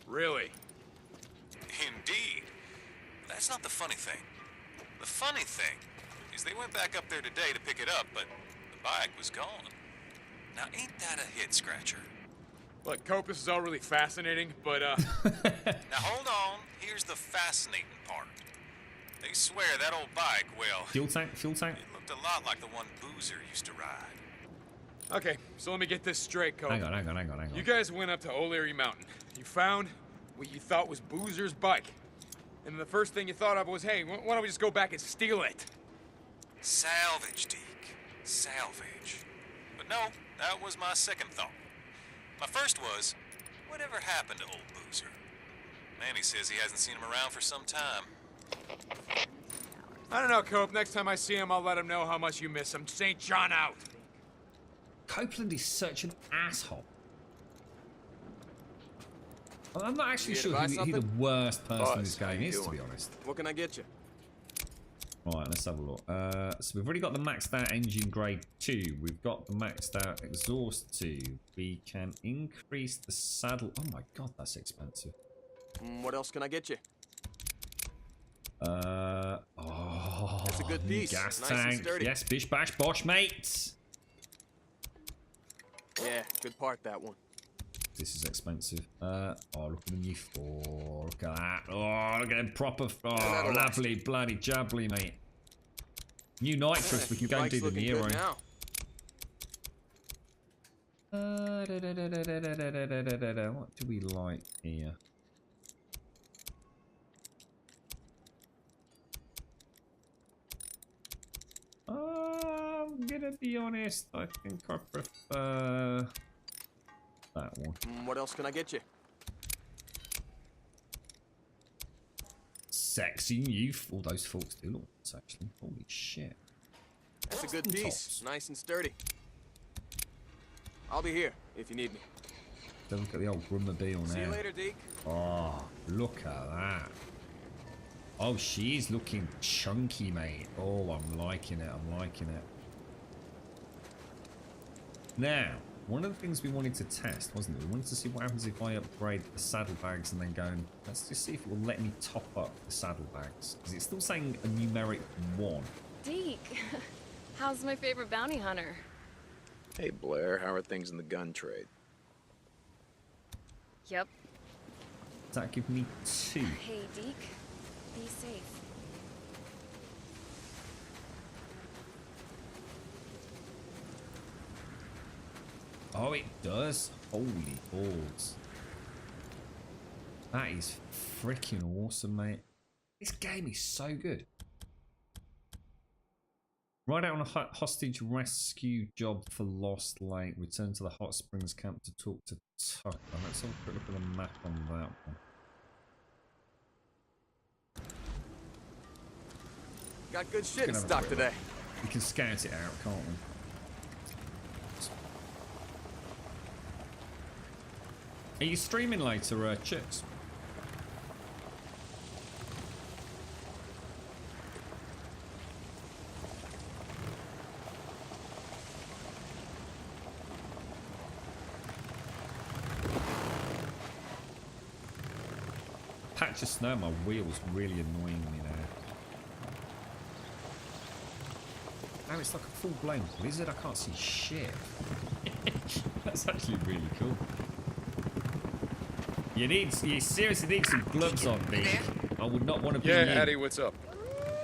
Really? Indeed. That's not the funny thing. The funny thing is they went back up there today to pick it up, but the bike was gone. Now, ain't that a head-scratcher? Look, Cope, this is all really fascinating, but, Now, hold on. Here's the fascinating part. They swear that old bike, well... Fuel tank? Fuel tank? It looked a lot like the one Boozer used to ride. Okay, so let me get this straight, Cope. Hang on. You guys went up to O'Leary Mountain. You found what you thought was Boozer's bike. And the first thing you thought of was, hey, why don't we just go back and steal it? Salvage, Deke. Salvage. But no, that was my second thought. My first was, whatever happened to old Boozer? Manny says he hasn't seen him around for some time. I don't know, Cope. Next time I see him, I'll let him know how much you miss him. St. John out. Copeland is such an asshole. I'm not actually sure who the worst person in this game is, to be honest. What can I get you? Alright, let's have a look. So we've already got the maxed out engine grade 2. We've got the maxed out exhaust 2. We can increase the saddle. Oh my god, that's expensive. What else can I get you? Oh, that's a good piece. Gas nice tank. And sturdy. Yes, bish bash bosh, mate. Yeah, good part, that one. This is expensive. Oh, look at the new 4. Look at that. Oh, look at them proper. Oh, lovely, bloody jubbly, mate. New nitrous. We can go and do the Nero. What do we like here? I'm gonna be honest. I think I prefer that one. What else can I get you? Sexy new. All those forks do look nice, actually. Holy shit. That's a good piece. Nice and sturdy. I'll be here if you need me. Don't look at the old Grum now. See you later, Deke. Oh, look at that. Oh, she's looking chunky, mate. Oh, I'm liking it. I'm liking it. Now, one of the things we wanted to test, wasn't it? We wanted to see what happens if I upgrade the saddlebags and then go and let's just see if it will let me top up the saddlebags. Because it's still saying a numeric 1. Deke, how's my favorite bounty hunter? Hey, Blair, how are things in the gun trade? Yep. Does that give me 2? Hey, Deke, be safe. Oh, it does. Holy balls. That is freaking awesome, mate. This game is so good. Ride out on a hostage rescue job for Lost Lake. Return to the Hot Springs camp to talk to Tucker. Let's have a quick look at the map on that one. Got good shit in stock today. We can scout it out, can't we? Are you streaming later, Chips? Patch of snow on my wheel's really annoying me now. Now it's like a full-blown blizzard. I can't see shit. That's actually really cool. You seriously need some gloves on, Deke. I would not want to be Yeah, you. Addie, what's up?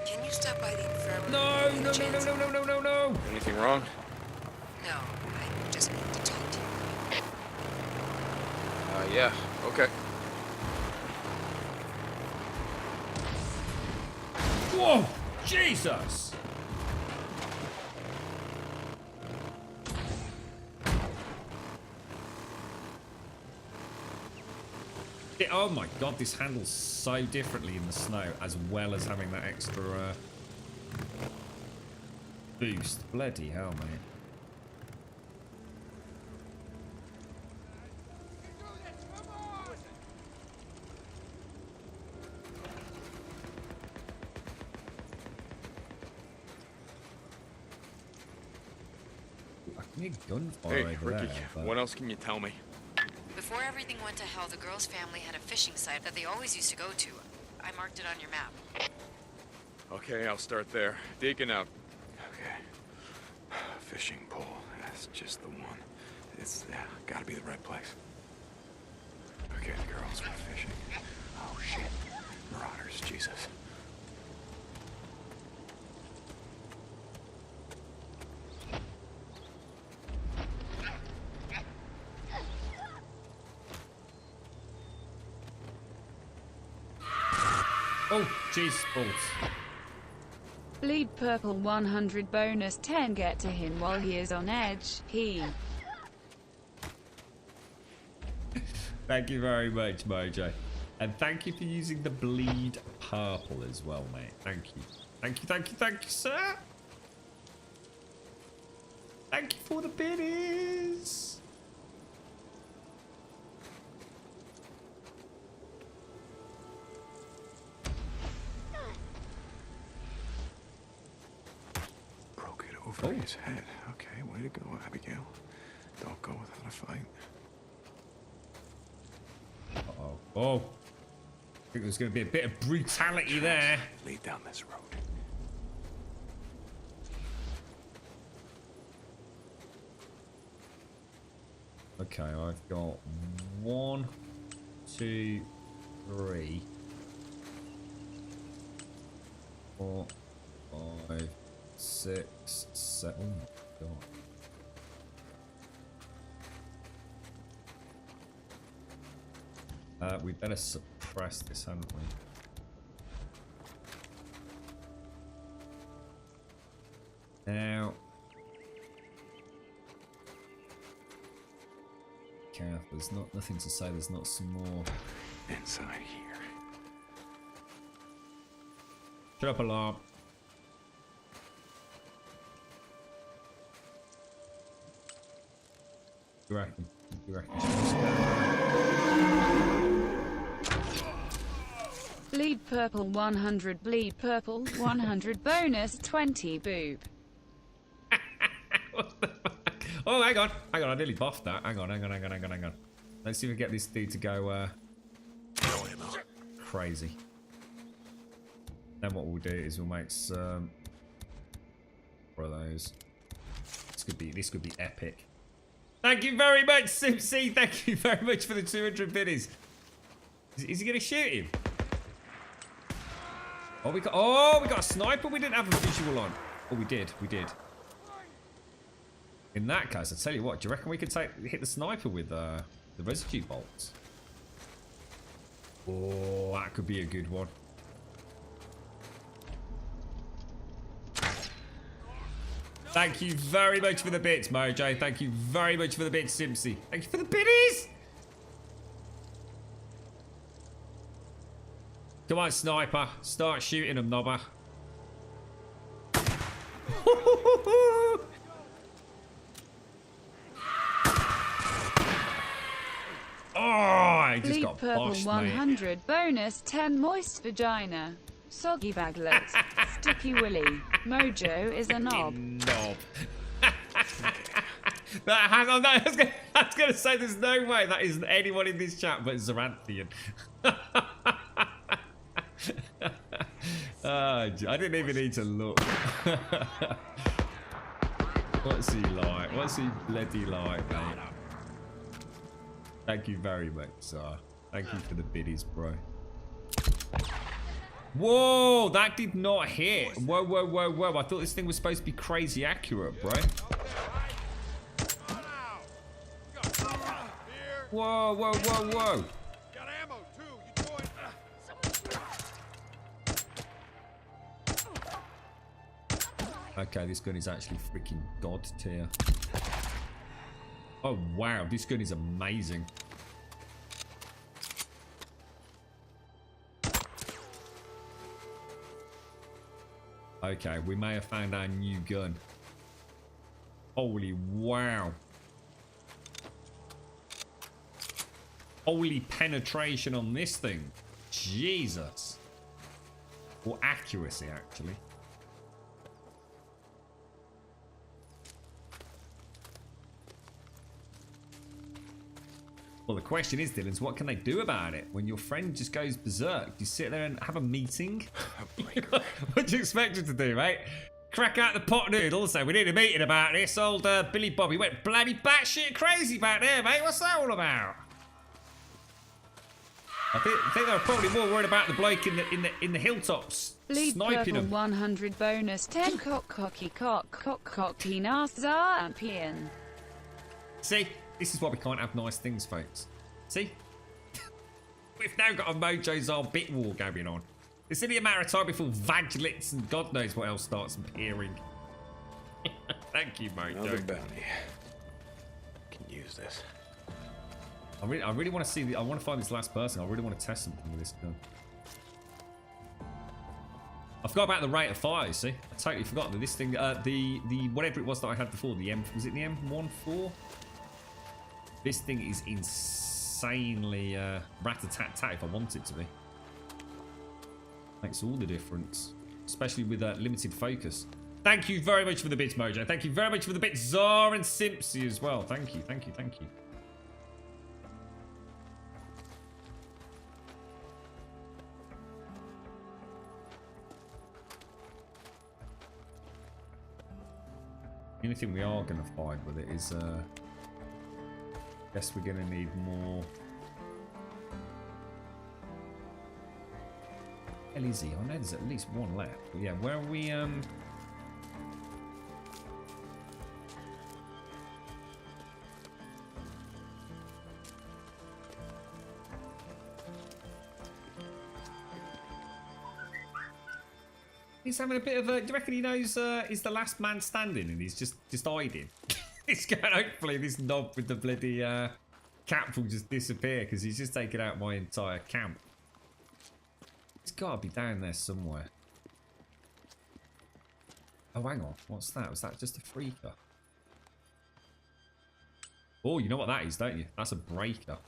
Can you stop by the infirmary? No. Anything wrong? No, I just need to talk to you. Yeah, okay. Whoa! Jesus! Oh my god, this handles so differently in the snow, as well as having that extra boost. Bloody hell, mate. I can hear gunfire Hey, over Ricky, there, but... what else can you tell me? Before everything went to hell, the girl's family had a fishing site that they always used to go to. I marked it on your map. Okay, I'll start there. Deacon out. Okay. Fishing pole. That's just the one. It's gotta be the right place. Okay, the girls went fishing. Oh shit. Marauders, Jesus. Oh, Jesus balls. Bleed purple 100 bonus 10. Get to him while he is on edge. He. Thank you very much, Mojo. And thank you for using the bleed purple as well, mate. Thank you. Thank you, thank you, thank you, sir. Thank you for the biddies. Broke it over his head. Okay, way to go, Abigail. Don't go without a fight. Uh-oh. Oh. I think there's going to be a bit of brutality there. Lead down this road. Okay, I've got 1, 2, 3, 4, 5, 6, 7. Oh my god. We better suppress this, haven't we? Now. There's nothing to say there's not some more inside here. Shut up, alarm. You reckon? You reckon? Bleed purple 100. Bleed purple 100 bonus 20. Boop. Oh, hang on. Hang on, I nearly buffed that. Hang on. Let's see if we get this dude to go crazy. Then what we'll do is we'll make some of those. This could be epic. Thank you very much, Simpsy. Thank you very much for the 200 biddies. Is he gonna shoot him? Oh, we got a sniper. We didn't have a visual on. Oh, we did. In that case, I tell you what. Do you reckon we could hit the sniper with the residue bolts? Oh, that could be a good one. Thank you very much for the bits, Mojo. Thank you very much for the bits, Simpsy. Thank you for the biddies. Come on, sniper. Start shooting them, knobber. Oh, I just got purple boshed, 100 mate. bonus 10. Moist vagina. Soggy baglet. Sticky willy. Mojo is a knob. Knob. Hang on, no, I was going to say there's no way that is anyone in this chat but Zaranthian. I didn't even need to look. What's he like? What's he bloody like, mate? Thank you very much, sir. Thank you for the biddies, bro. Whoa, that did not hit. Whoa. I thought this thing was supposed to be crazy accurate, bro. Whoa. Okay, this gun is actually freaking god tier. Oh, wow, this gun is amazing. Okay, we may have found our new gun. Holy wow. Holy penetration on this thing. Jesus. Or accuracy, actually. Well, the question is, Dylan, what can they do about it when your friend just goes berserk? Do you sit there and have a meeting? What do you expect him to do, mate? Crack out the pot noodle and say, we need a meeting about this. Old Billy Bobby went bloody batshit crazy back there, mate. What's that all about? I think they were probably more worried about the bloke in the hilltops Bleed sniping purple them. 100 bonus 10. Cocky Nasa and Pian. See, this is why we can't have nice things, folks. See, we've now got a Mojo's our bit war going on. It's only a matter of time before vaglets and God knows what else starts appearing. Thank you, Mojo. Another bounty. Can use this. I really want to see. I want to find this last person. I really want to test something with this gun. I forgot about the rate of fire. You see, I totally forgot that this thing, the whatever it was that I had before, the M, was it the M14? This thing is insanely rat-a-tat-tat if I want it to be. Makes all the difference, especially with limited focus. Thank you very much for the bits, Mojo. Thank you very much for the bits, Zar and Simpsy as well. Thank you, thank you, thank you. The only thing we are going to find with it is, I guess we're going to need more. Hell is he? I know there's at least one left. But yeah, where are we? He's having a bit of a. Do you reckon he knows he's the last man standing and he's just hiding? He's going. Hopefully, this knob with the bloody cap will just disappear because he's just taken out my entire camp. It's got to be down there somewhere. Oh, hang on. What's that? Was that just a freaker? Oh, you know what that is, don't you? That's a breaker.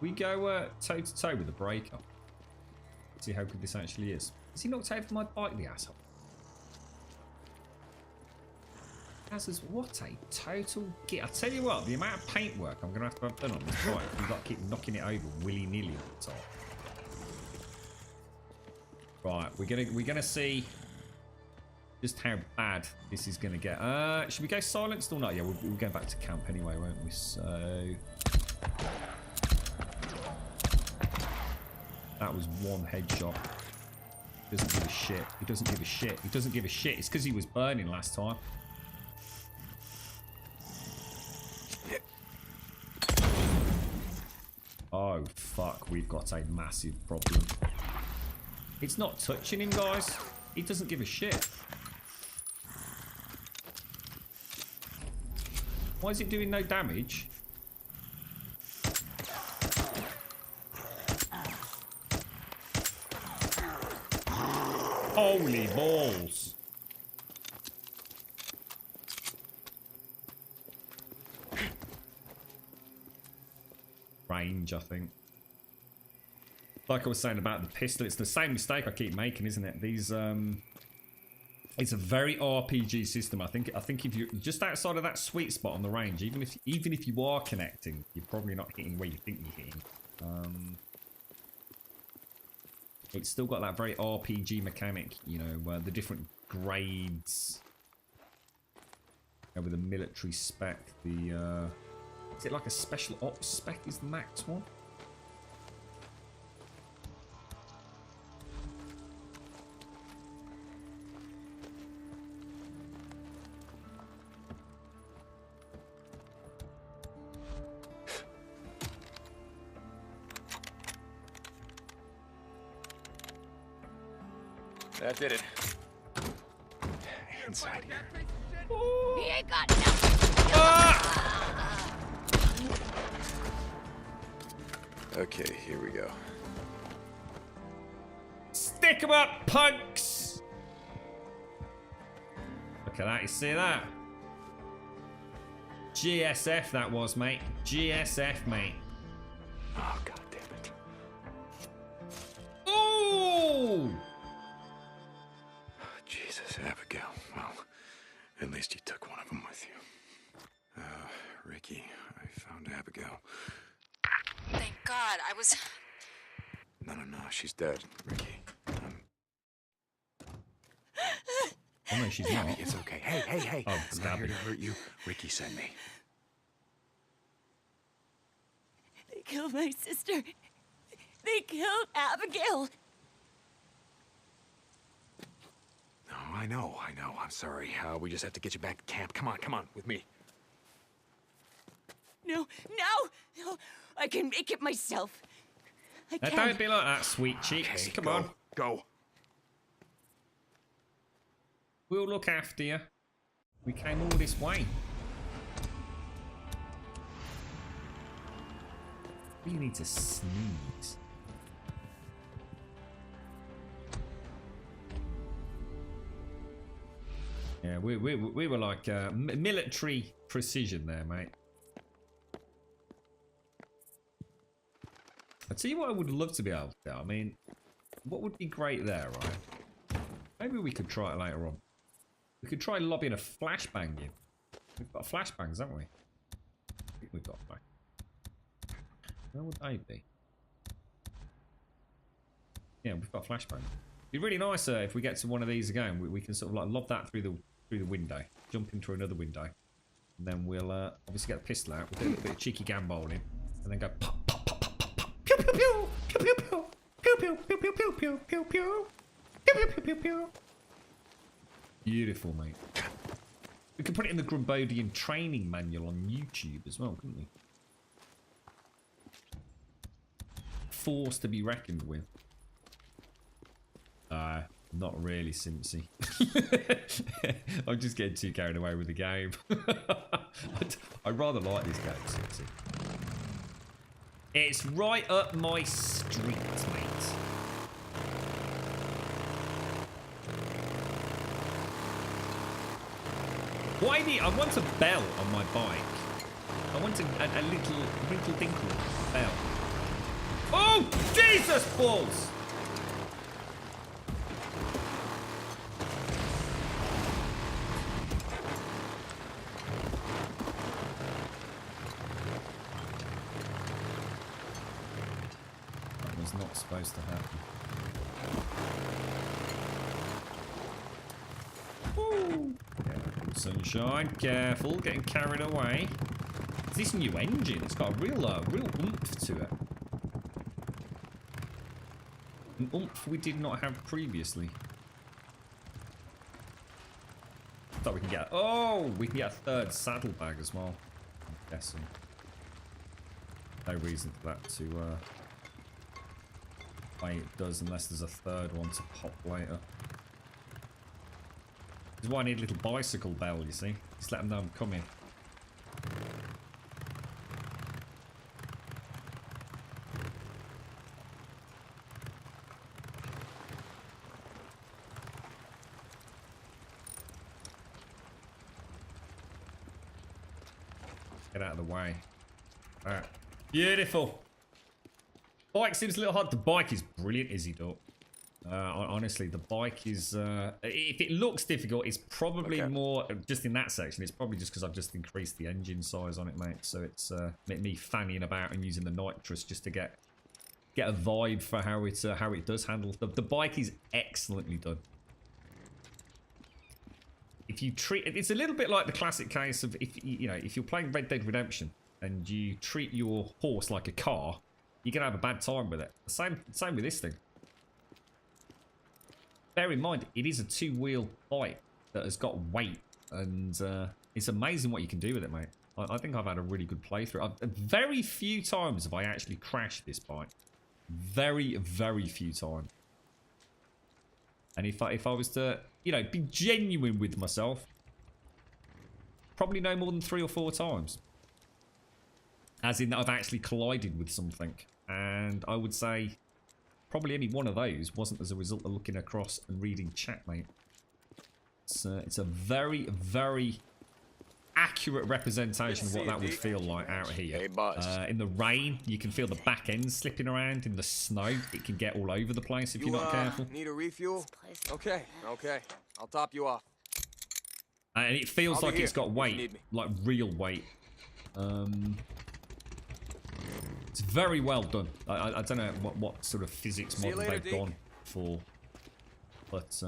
We go toe to toe with the breaker. See how good this actually is. Has he knocked over my bike, the asshole? As what a total git. I tell you what, the amount of paintwork I'm going to have done on this bike, we've got to keep knocking it over willy-nilly all the time. Right, we're gonna see just how bad this is gonna get. Should we go silenced or not? Yeah, we're going back to camp anyway, won't we? So that was one headshot. Doesn't give a shit. He doesn't give a shit. He doesn't give a shit. It's because he was burning last time. Oh, fuck. We've got a massive problem. It's not touching him, guys. He doesn't give a shit. Why is it doing no damage? Holy balls. Range, I think. Like I was saying about the pistol, it's the same mistake I keep making, isn't it? These, it's a very RPG system. I think if you're just outside of that sweet spot on the range, even if you are connecting, you're probably not hitting where you think you're hitting. It's still got that very RPG mechanic, you know, the different grades. With the military spec, is it like a special ops spec is the max one? That did it. Inside here. He ain't got nothing. Okay, here we go. Stick 'em up, punks! Look at that, you see that? GSF that was, mate. GSF, mate. Oh, god damn it. Ooh! Jesus, Abigail. Well, at least you took one of them with you. Ricky, I found Abigail. Thank God, I was... No, she's dead, Ricky. Oh no, she's not. Abby, it's okay. Hey. Oh, I'm not here to hurt you. Ricky sent me. killed my sister. They killed Abigail. No, I know. I'm sorry. We just have to get you back to camp. Come on, with me. No. I can make it myself. I Now, can. don't be like that, sweet cheeks. Okay, Come go, on. Go. We'll look after you. We came all this way. We need to sneeze. Yeah, we were like military precision there, mate. I tell you what, I would love to be able to do. I mean, what would be great there, right? Maybe we could try it later on. We could try lobbying a flashbang in. We've got flashbangs, haven't we? I think we've got back. Where would they be? Yeah, we've got flashbang. It'd be really nice if we get to one of these again. We can sort of like lob that through the window, jump into another window, and then we'll obviously get the pistol out. We'll do a little bit of cheeky gambolling, and then go pop, pop, pop, pop, pop, pop, pew, pew, pew, pew, pew, pew, pew, pew, pew, pew, pew, pew, pew, pew, pew, pew, pew, pew. Beautiful, mate. We could put it in the Grumbodian training manual on YouTube as well, couldn't we? Force to be reckoned with. Not really, Simpsy. I'm just getting too carried away with the game. I rather like this game, Simpsy. It's right up my street, mate. Why I want a bell on my bike. I want a little wrinkle dinkle bell. Oh, Jesus balls! That was not supposed to happen. Woo! Careful, sunshine. Careful, getting carried away. It's this new engine. It's got a real oomph to it. An oomph we did not have previously. Thought we can get. Oh, we can get a third saddlebag as well. I'm guessing. No reason for that to. Why it does unless there's a third one to pop later. This is why I need a little bicycle bell, you see. Just let them know I'm coming. Get out of the way. Alright. Beautiful. Bike seems a little hard. The bike is brilliant, Izzy Dot. Honestly, the bike is... if it looks difficult, it's probably more... Just in that section, it's probably just because I've just increased the engine size on it, mate. So it's me fannying about and using the nitrous just to get a vibe for how it does handle. The bike is excellently done. If you treat... It's a little bit like the classic case of if you're playing Red Dead Redemption and you treat your horse like a car, you're going to have a bad time with it. Same with this thing. Bear in mind, it is a two-wheel bike that has got weight, and it's amazing what you can do with it, mate. I think I've had a really good playthrough. Very few times have I actually crashed this bike. Very, very few times. And if I was to, be genuine with myself, probably no more than 3 or 4 times. As in that I've actually collided with something. And I would say probably only one of those wasn't as a result of looking across and reading chat, mate. It's a very, very accurate representation of what that would feel like out here. In the rain, you can feel the back end slipping around. In the snow, it can get all over the place if you're not careful. Need a refuel? Okay. I'll top you off. And it feels like it's got weight, like real weight. It's very well done. I don't know what sort of physics model they've gone for, but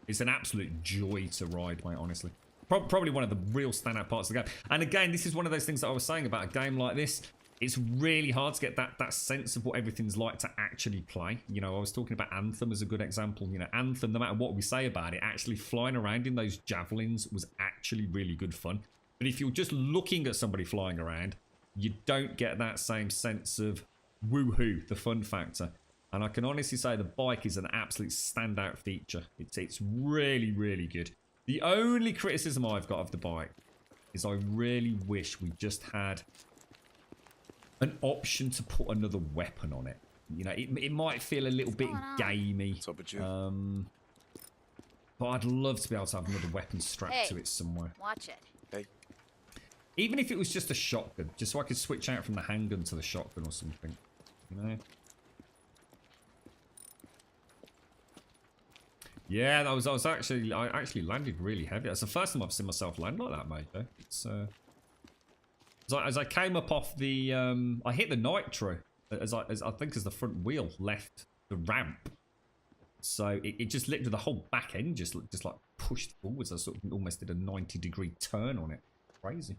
it's an absolute joy to ride, mate, honestly. Probably one of the real standout parts of the game. And again, this is one of those things that I was saying about a game like this. It's really hard to get that sense of what everything's like to actually play. You know, I was talking about Anthem as a good example. You know, Anthem, no matter what we say about it, actually flying around in those javelins was actually really good fun. But if you're just looking at somebody flying around, you don't get that same sense of woohoo, the fun factor. And I can honestly say the bike is an absolute standout feature. It's really, really good. The only criticism I've got of the bike is I really wish we just had an option to put another weapon on it. You know, it might feel a little bit gamey. What's up with you? But I'd love to be able to have another weapon strapped to it somewhere. Watch it. Hey. Even if it was just a shotgun, just so I could switch out from the handgun to the shotgun or something. You know? Yeah, I actually landed really heavy. That's the first time I've seen myself land like that, mate. It's as I came up off the I hit the nitro as I think as the front wheel left the ramp. So it just literally the whole back end just like pushed forwards. I sort of almost did a 90-degree turn on it. Crazy.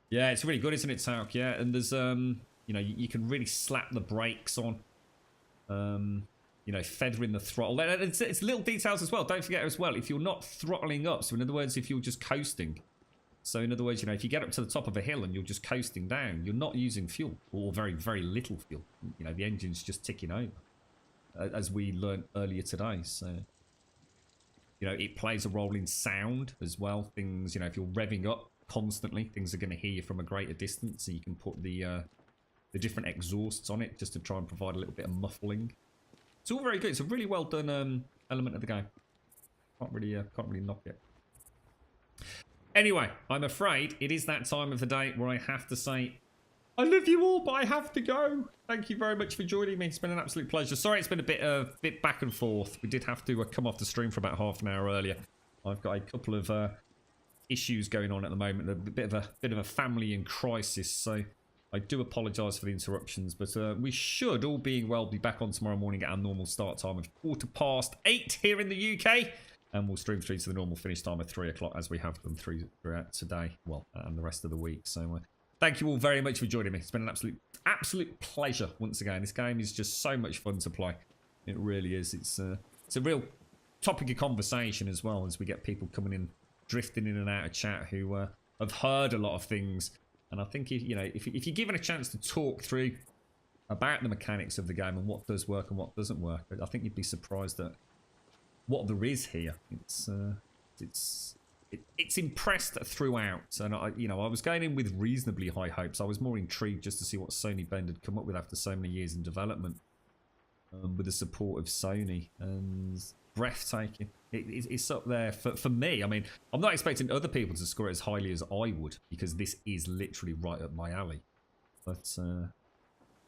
Yeah, it's really good, isn't it, Tauk? Yeah, and there's you know, you can really slap the brakes on. You know, feathering the throttle. It's little details as well. Don't forget as well, if you're not throttling up, so in other words, if you're just coasting. So in other words, you know, if you get up to the top of a hill and you're just coasting down, you're not using fuel or very, very little fuel. You know, the engine's just ticking over, as we learned earlier today. So, you know, it plays a role in sound as well. Things, you know, if you're revving up constantly, things are going to hear you from a greater distance. So you can put the different exhausts on it just to try and provide a little bit of muffling. It's all very good. It's a really well done element of the game. Can't really knock it. Anyway, I'm afraid it is that time of the day where I have to say, I love you all, but I have to go. Thank you very much for joining me. It's been an absolute pleasure. Sorry, it's been a bit back and forth. We did have to come off the stream for about half an hour earlier. I've got a couple of issues going on at the moment. A bit of a family in crisis, so I do apologise for the interruptions, but we should, all being well, be back on tomorrow morning at our normal start time of 8:15 here in the UK. And we'll stream through to the normal finish time of 3 o'clock as we have done throughout today, well, and the rest of the week. So thank you all very much for joining me. It's been an absolute pleasure once again. This game is just so much fun to play. It really is. It's a real topic of conversation as well, as we get people coming in, drifting in and out of chat who have heard a lot of things. And I think, if you're given a chance to talk through about the mechanics of the game and what does work and what doesn't work, I think you'd be surprised at what there is here. It's impressed throughout, and I was going in with reasonably high hopes. I was more intrigued just to see what Sony Bend had come up with after so many years in development, with the support of Sony, and breathtaking. It's up there for me. I mean, I'm not expecting other people to score it as highly as I would, because this is literally right up my alley. But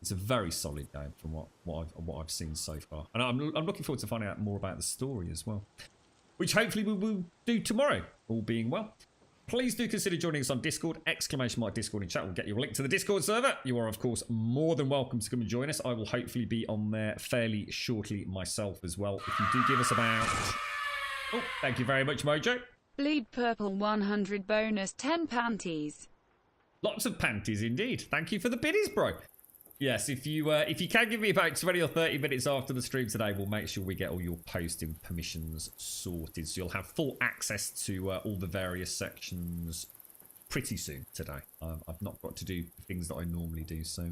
it's a very solid game from what I've seen so far, and I'm looking forward to finding out more about the story as well, which hopefully we will do tomorrow, all being well. Please do consider joining us on Discord. !Discord in chat will get you a link to the Discord server. You are, of course, more than welcome to come and join us. I will hopefully be on there fairly shortly myself as well. If you do give us about... Oh, thank you very much, Mojo. Bleed Purple 100 bonus 10 panties. Lots of panties indeed. Thank you for the biddies, bro. Yes, if you can give me about 20 or 30 minutes after the stream today, we'll make sure we get all your posting permissions sorted. So you'll have full access to all the various sections pretty soon today. I've not got to do things that I normally do. So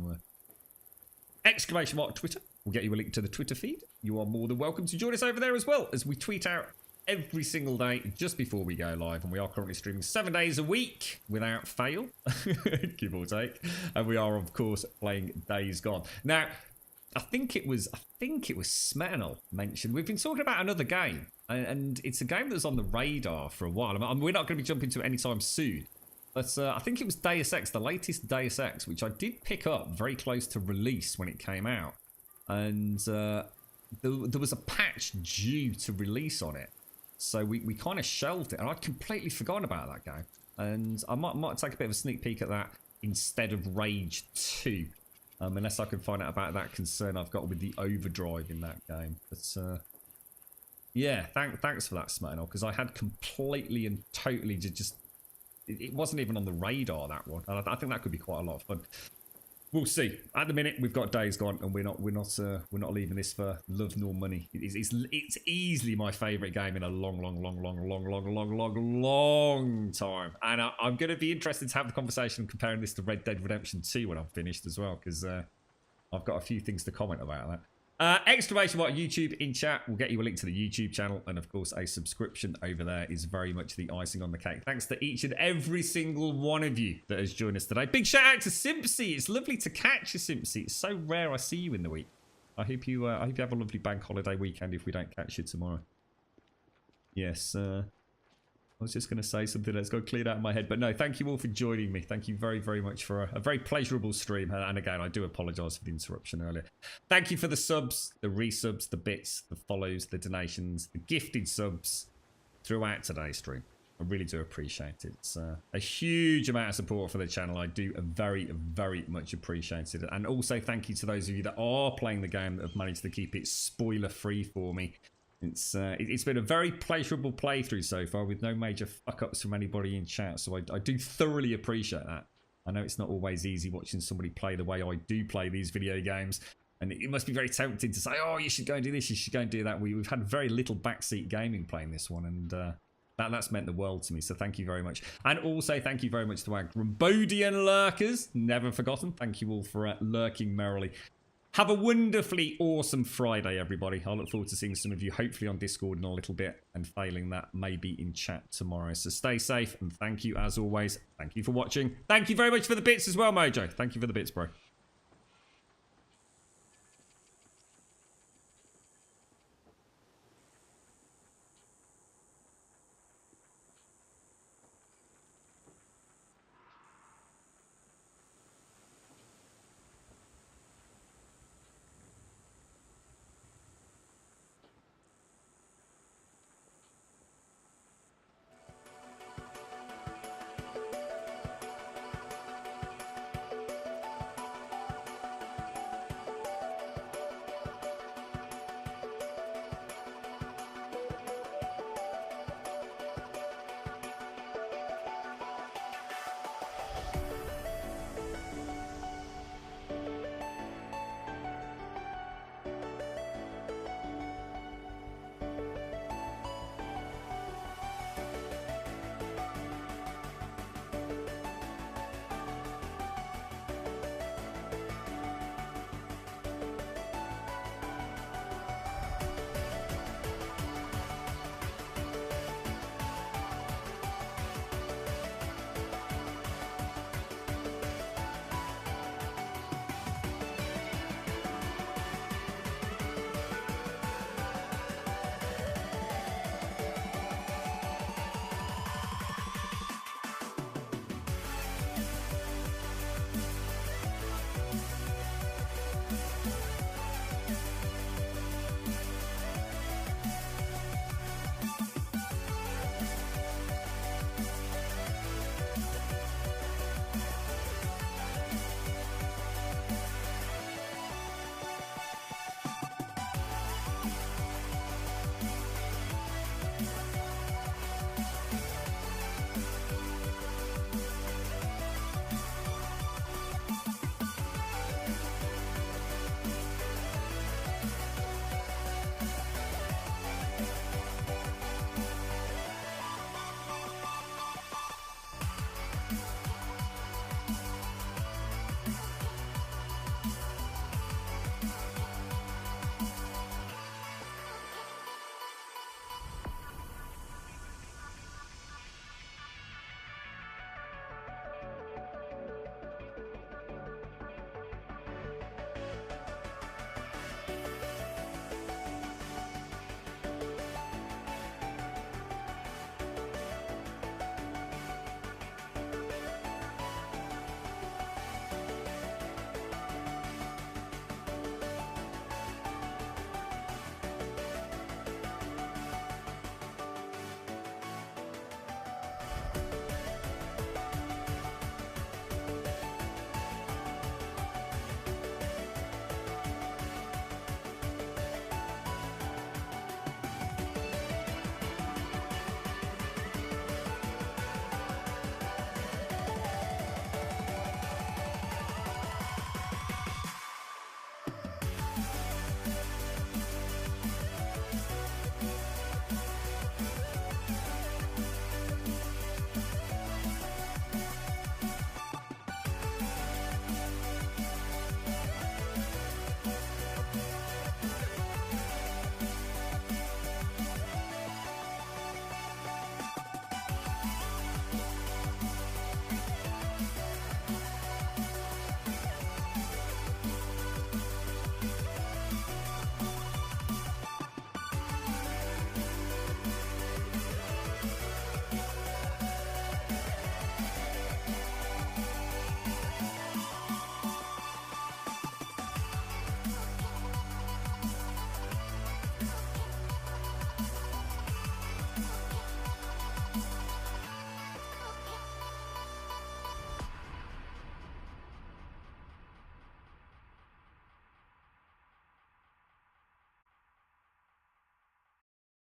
!Twitter will get you a link to the Twitter feed. You are more than welcome to join us over there as well, as we tweet out every single day just before we go live, and we are currently streaming 7 days a week without fail, give or take, and we are of course playing Days Gone. Now, I think it was Smetano mentioned we've been talking about another game, and it's a game that's on the radar for a while. I mean, we're not going to be jumping to it anytime soon, but I think it was Deus Ex, the latest Deus Ex, which I did pick up very close to release when it came out, and there was a patch due to release on it. So we kind of shelved it, and I'd completely forgotten about that game. And I might take a bit of a sneak peek at that instead of Rage 2, unless I can find out about that concern I've got with the overdrive in that game. But yeah, thanks for that, Smetano, because I had completely and totally just it wasn't even on the radar, that one. And I think that could be quite a lot of fun. We'll see. At the minute, we've got Days Gone, and we're not leaving this for love nor money. It's easily my favourite game in a long time. And I'm going to be interested to have the conversation comparing this to Red Dead Redemption 2 when I'm finished as well, because I've got a few things to comment about that. Exclamation mark YouTube in chat will get you a link to the YouTube channel, and of course a subscription over there is very much the icing on the cake. Thanks to each and every single one of you that has joined us today. Big shout out to Simpsy. It's lovely to catch you, Simpsy. It's so rare I see you in the week. I hope you have a lovely bank holiday weekend if we don't catch you tomorrow. Yes, I was just going to say something that's got cleared out of my head, but no, thank you all for joining me. Thank you very, very much for a very pleasurable stream. And again, I do apologise for the interruption earlier. Thank you for the subs, the resubs, the bits, the follows, the donations, the gifted subs throughout today's stream. I really do appreciate it. It's a huge amount of support for the channel. I do very, very much appreciate it. And also thank you to those of you that are playing the game that have managed to keep it spoiler-free for me. It's been a very pleasurable playthrough so far with no major fuck-ups from anybody in chat, so I do thoroughly appreciate that. I know it's not always easy watching somebody play the way I do play these video games, and it must be very tempting to say, oh, you should go and do this, you should go and do that. We've had very little backseat gaming playing this one, and that's meant the world to me, so thank you very much. And also thank you very much to our Grumbodian lurkers, never forgotten. Thank you all for lurking merrily. Have a wonderfully awesome Friday, everybody. I look forward to seeing some of you, hopefully on Discord in a little bit, and failing that, maybe in chat tomorrow. So stay safe, and thank you as always. Thank you for watching. Thank you very much for the bits as well, Mojo. Thank you for the bits, bro.